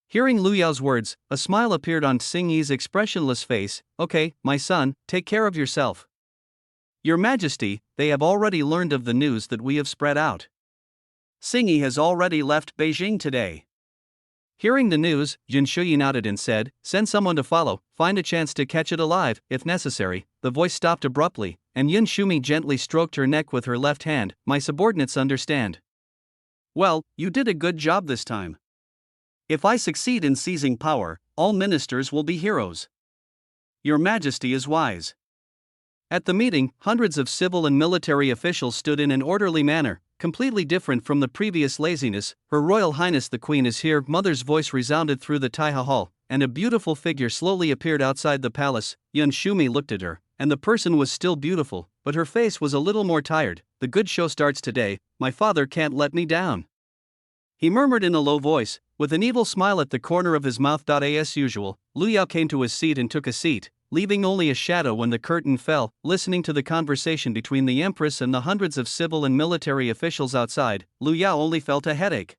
Hearing Lu Yao's words, a smile appeared on Singyi's expressionless face. "Okay, my son, take care of yourself. Your Majesty, they have already learned of the news that we have spread out. Singyi has already left Beijing today." Hearing the news, Jin Shuyi nodded and said, "Send someone to follow, find a chance to catch it alive, if necessary." The voice stopped abruptly, and Yun Shumi gently stroked her neck with her left hand. "My subordinates understand." "Well, you did a good job this time. If I succeed in seizing power, all ministers will be heroes. Your Majesty is wise." At the meeting, hundreds of civil and military officials stood in an orderly manner, completely different from the previous laziness. "Her Royal Highness the Queen is here." Mother's voice resounded through the Taiha Hall, and a beautiful figure slowly appeared outside the palace. Yun Shumi looked at her, and the person was still beautiful, but her face was a little more tired. "The good show starts today. My father can't let me down." he murmured in a low voice, with an evil smile at the corner of his mouth. As usual, Lu Yao came to his seat and took a seat, leaving only a shadow when the curtain fell. Listening to the conversation between the Empress and the hundreds of civil and military officials outside, Lu Yao only felt a headache.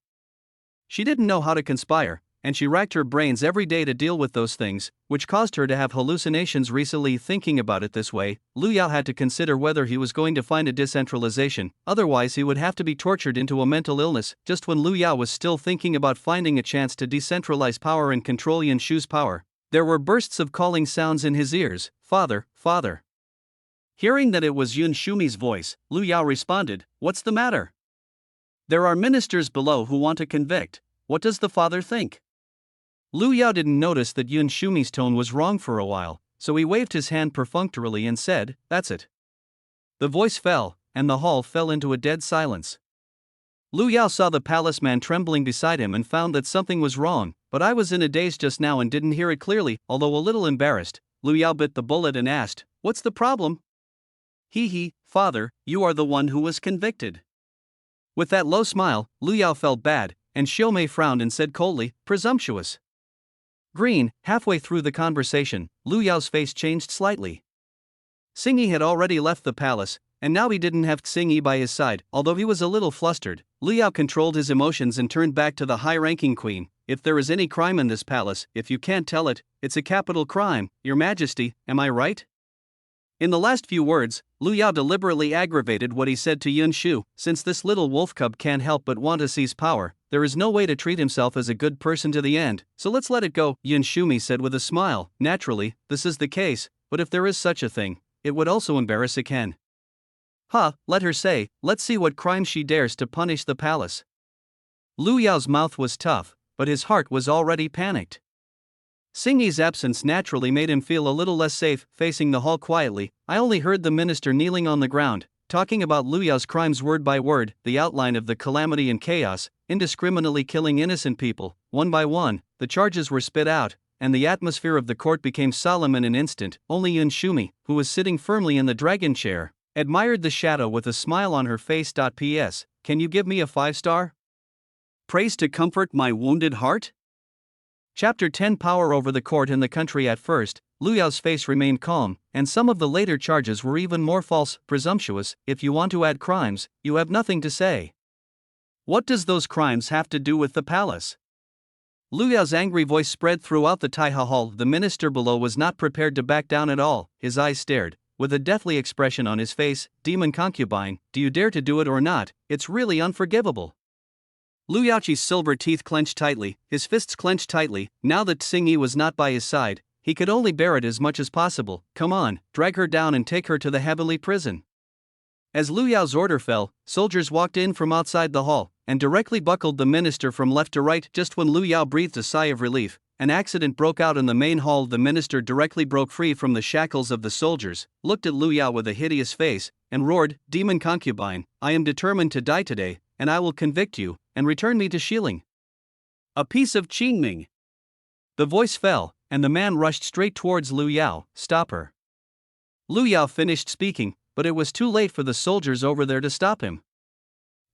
She didn't know how to conspire, and she racked her brains every day to deal with those things, which caused her to have hallucinations recently. Thinking about it this way, Lu Yao had to consider whether he was going to find a decentralization, otherwise he would have to be tortured into a mental illness. Just when Lu Yao was still thinking about finding a chance to decentralize power and control Yanshu's power, there were bursts of calling sounds in his ears. "Father, father." Hearing that it was Yun Shumi's voice, Lu Yao responded, "What's the matter?" "There are ministers below who want to convict. What does the father think?" Lu Yao didn't notice that Yun Shumi's tone was wrong for a while, so he waved his hand perfunctorily and said, "That's it." The voice fell, and the hall fell into a dead silence. Lu Yao saw the palace man trembling beside him and found that something was wrong, but I was in a daze just now and didn't hear it clearly. Although a little embarrassed, Lu Yao bit the bullet and asked, "What's the problem?" "He, father, you are the one who was convicted." With that low smile, Lu Yao felt bad, and Xiaomei frowned and said coldly, "Presumptuous." Green. Halfway through the conversation, Lu Yao's face changed slightly. Xingyi had already left the palace, and now he didn't have Xingyi by his side. Although he was a little flustered, Lu Yao controlled his emotions and turned back to the high-ranking queen. "If there is any crime in this palace, if you can't tell it, it's a capital crime, Your Majesty, am I right?" In the last few words, Lu Yao deliberately aggravated what he said to Yun Shu. Since this little wolf cub can't help but want to seize power, there is no way to treat himself as a good person to the end, so let's let it go, Yun Shumi said with a smile. "Naturally, this is the case, but if there is such a thing, it would also embarrass Ken." Let her say, let's see what crime she dares to punish the palace." Lu Yao's mouth was tough, but his heart was already panicked. Xingyi's absence naturally made him feel a little less safe. Facing the hall quietly, I only heard the minister kneeling on the ground, talking about Lu Yao's crimes word by word, the outline of the calamity and chaos, indiscriminately killing innocent people. One by one, the charges were spit out, and the atmosphere of the court became solemn in an instant. Only Yun Shumi, who was sitting firmly in the dragon chair, admired the shadow with a smile on her face. "P.S. Can you give me a 5-star? Praise to comfort my wounded heart?" Chapter 10. Power over the court and the country. At first, Lu Yao's face remained calm, and some of the later charges were even more false. "Presumptuous, if you want to add crimes, you have nothing to say. What does those crimes have to do with the palace?" Lu Yao's angry voice spread throughout the Taiha Hall. The minister below was not prepared to back down at all. His eyes stared, with a deathly expression on his face. "Demon concubine, do you dare to do it or not? It's really unforgivable." Lu Yao's silver teeth clenched tightly, his fists clenched tightly. Now that Xingyi was not by his side, he could only bear it as much as possible. "Come on, drag her down and take her to the heavenly prison." As Lu Yao's order fell, soldiers walked in from outside the hall, and directly buckled the minister from left to right. Just when Lu Yao breathed a sigh of relief, an accident broke out in the main hall. The minister directly broke free from the shackles of the soldiers, looked at Lu Yao with a hideous face, and roared, "Demon concubine, I am determined to die today, and I will convict you, and return me to Xiling." "A piece of Qingming." The voice fell, and the man rushed straight towards Lu Yao. "Stop her." Lu Yao finished speaking, but it was too late for the soldiers over there to stop him.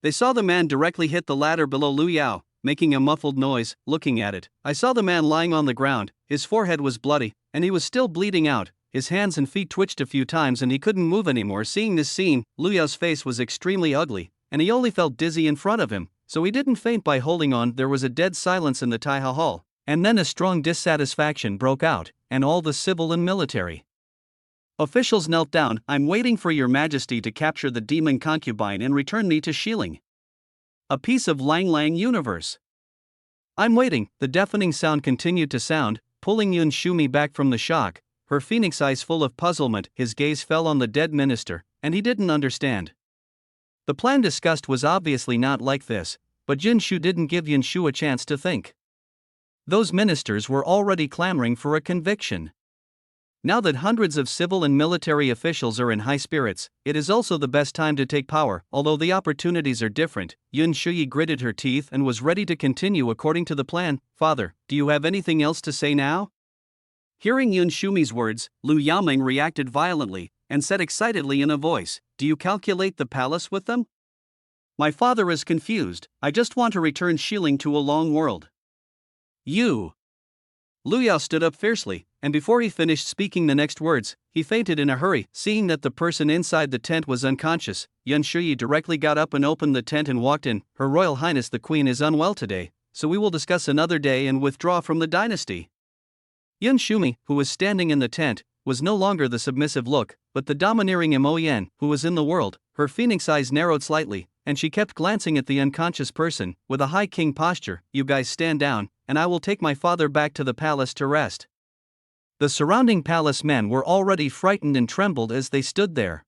They saw the man directly hit the ladder below Lu Yao, making a muffled noise. Looking at it, I saw the man lying on the ground. His forehead was bloody, and he was still bleeding out. His hands and feet twitched a few times and he couldn't move anymore. Seeing this scene, Lu Yao's face was extremely ugly, and he only felt dizzy in front of him, so he didn't faint by holding on. There was a dead silence in the Taiha Hall, and then a strong dissatisfaction broke out, and all the civil and military officials knelt down. "I'm waiting for Your Majesty to capture the demon concubine and return me to Xiling. A piece of Lang Lang universe. I'm waiting." The deafening sound continued to sound, pulling Yun Shumi back from the shock, her phoenix eyes full of puzzlement. His gaze fell on the dead minister, and he didn't understand. The plan discussed was obviously not like this, but Yun Shu didn't give Yun Shu a chance to think. Those ministers were already clamoring for a conviction. Now that hundreds of civil and military officials are in high spirits, it is also the best time to take power. Although the opportunities are different, Yun Shuyi gritted her teeth and was ready to continue according to the plan. "Father, do you have anything else to say now?" Hearing Yun Shumi's words, Lu Yaoming reacted violently, and said excitedly in a voice, "Do you calculate the palace with them? My father is confused. I just want to return Shilling to a long world. You. Liu Yao stood up fiercely, and before he finished speaking the next words, he fainted in a hurry. Seeing that the person inside the tent was unconscious, Yun Shuyi directly got up and opened the tent and walked in. Her Royal Highness the Queen is unwell today, so we will discuss another day and withdraw from the dynasty. Yun Shumi, who was standing in the tent, was no longer the submissive look, but the domineering Mo Yen, who was in the world. Her phoenix eyes narrowed slightly, and she kept glancing at the unconscious person, with a high king posture. You guys stand down, and I will take my father back to the palace to rest. The surrounding palace men were already frightened and trembled as they stood there.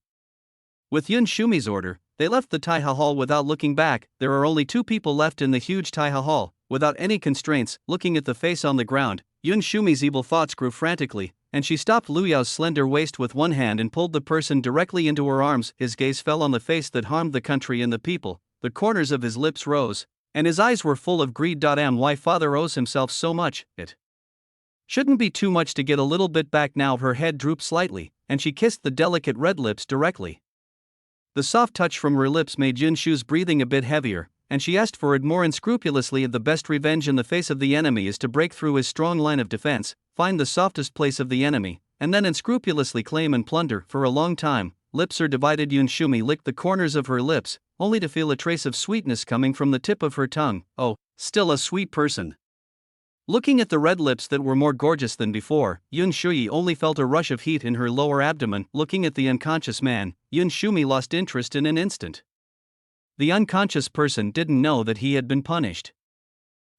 With Yun Shumi's order, they left the Taiha Hall without looking back. There are only 2 people left in the huge Taiha Hall. Without any constraints, looking at the face on the ground, Yun Shumi's evil thoughts grew frantically, and she stopped Liu Yao's slender waist with one hand and pulled the person directly into her arms. His gaze fell on the face that harmed the country and the people. The corners of his lips rose, and his eyes were full of greed. Why father owes himself so much? It shouldn't be too much to get a little bit back now. Her head drooped slightly, and she kissed the delicate red lips directly. The soft touch from her lips made Yun Shu's breathing a bit heavier, and she asked for it more unscrupulously. The best revenge in the face of the enemy is to break through his strong line of defense, find the softest place of the enemy, and then unscrupulously claim and plunder. For a long time, lips are divided. Yun Shumi licked the corners of her lips, only to feel a trace of sweetness coming from the tip of her tongue. Oh, still a sweet person. Looking at the red lips that were more gorgeous than before, Yun Shuyi only felt a rush of heat in her lower abdomen. Looking at the unconscious man, Yun Shumi lost interest in an instant. The unconscious person didn't know that he had been punished.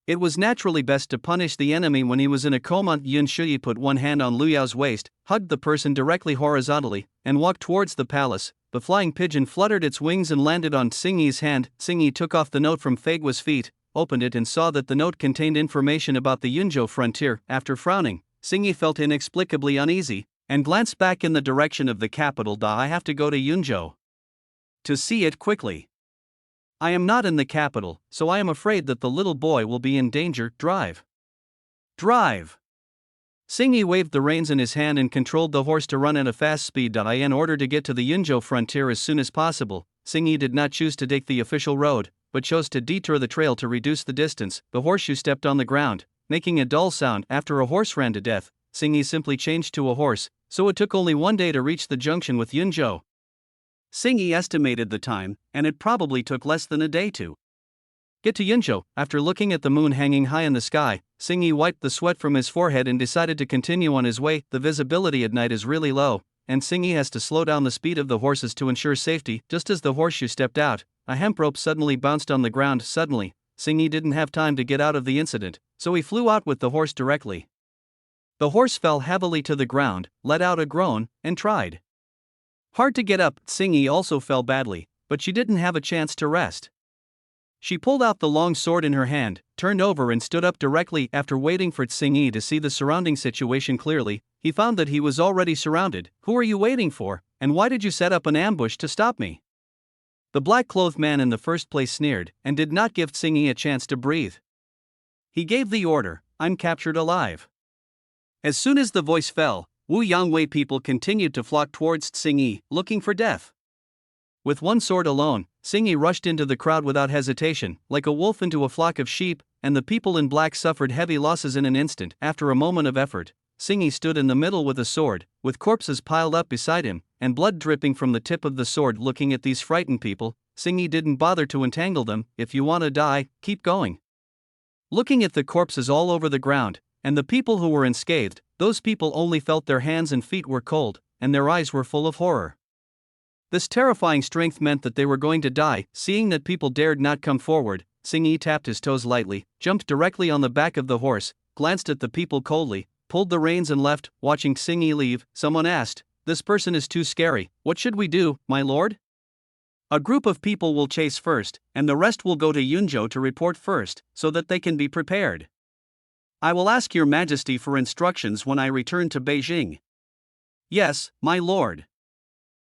It was naturally best to punish the enemy when he was in a coma. Yun Shuyi put one hand on Liu Yao's waist, hugged the person directly horizontally, and walked towards the palace. The flying pigeon fluttered its wings and landed on Xingyi's hand. Xingyi took off the note from Fagua's feet, opened it and saw that the note contained information about the Yunzhou frontier. After frowning, Xingyi felt inexplicably uneasy, and glanced back in the direction of the capital. I have to go to Yunzhou to see it quickly. I am not in the capital, so I am afraid that the little boy will be in danger. Drive. Drive. Xingyi waved the reins in his hand and controlled the horse to run at a fast speed. In order to get to the Yunzhou frontier as soon as possible, Xingyi did not choose to take the official road, but chose to detour the trail to reduce the distance. The horseshoe stepped on the ground, making a dull sound. After a horse ran to death, Xingyi simply changed to a horse, so it took only 1 day to reach the junction with Yunzhou. Xingyi estimated the time, and it probably took less than a day to get to Yunzhou. After looking at the moon hanging high in the sky, Xingyi wiped the sweat from his forehead and decided to continue on his way. The visibility at night is really low, and Xingyi has to slow down the speed of the horses to ensure safety. Just as the horseshoe stepped out, a hemp rope suddenly bounced on the ground. Suddenly, Xingyi didn't have time to get out of the incident, so he flew out with the horse directly. The horse fell heavily to the ground, let out a groan, and tried hard to get up. Xingyi also fell badly, but she didn't have a chance to rest. She pulled out the long sword in her hand, turned over and stood up directly. After waiting for Xingyi to see the surrounding situation clearly, he found that he was already surrounded. Who are you waiting for, and why did you set up an ambush to stop me? The black-clothed man in the first place sneered, and did not give Xingyi a chance to breathe. He gave the order, I'm captured alive. As soon as the voice fell, Wu Yangwei people continued to flock towards Xingyi, looking for death. With one sword alone, Xingyi rushed into the crowd without hesitation, like a wolf into a flock of sheep, and the people in black suffered heavy losses in an instant. After a moment of effort, Xingyi stood in the middle with a sword, with corpses piled up beside him, and blood dripping from the tip of the sword. Looking at these frightened people, Xingyi didn't bother to entangle them. If you want to die, keep going. Looking at the corpses all over the ground, and the people who were unscathed, those people only felt their hands and feet were cold, and their eyes were full of horror. This terrifying strength meant that they were going to die. Seeing that people dared not come forward, Xingyi tapped his toes lightly, jumped directly on the back of the horse, glanced at the people coldly, pulled the reins and left. Watching Xingyi leave, someone asked, "This person is too scary. What should we do, my lord?" "A group of people will chase first, and the rest will go to Yunzhou to report first, so that they can be prepared. I will ask your majesty for instructions when I return to Beijing." "Yes, my lord."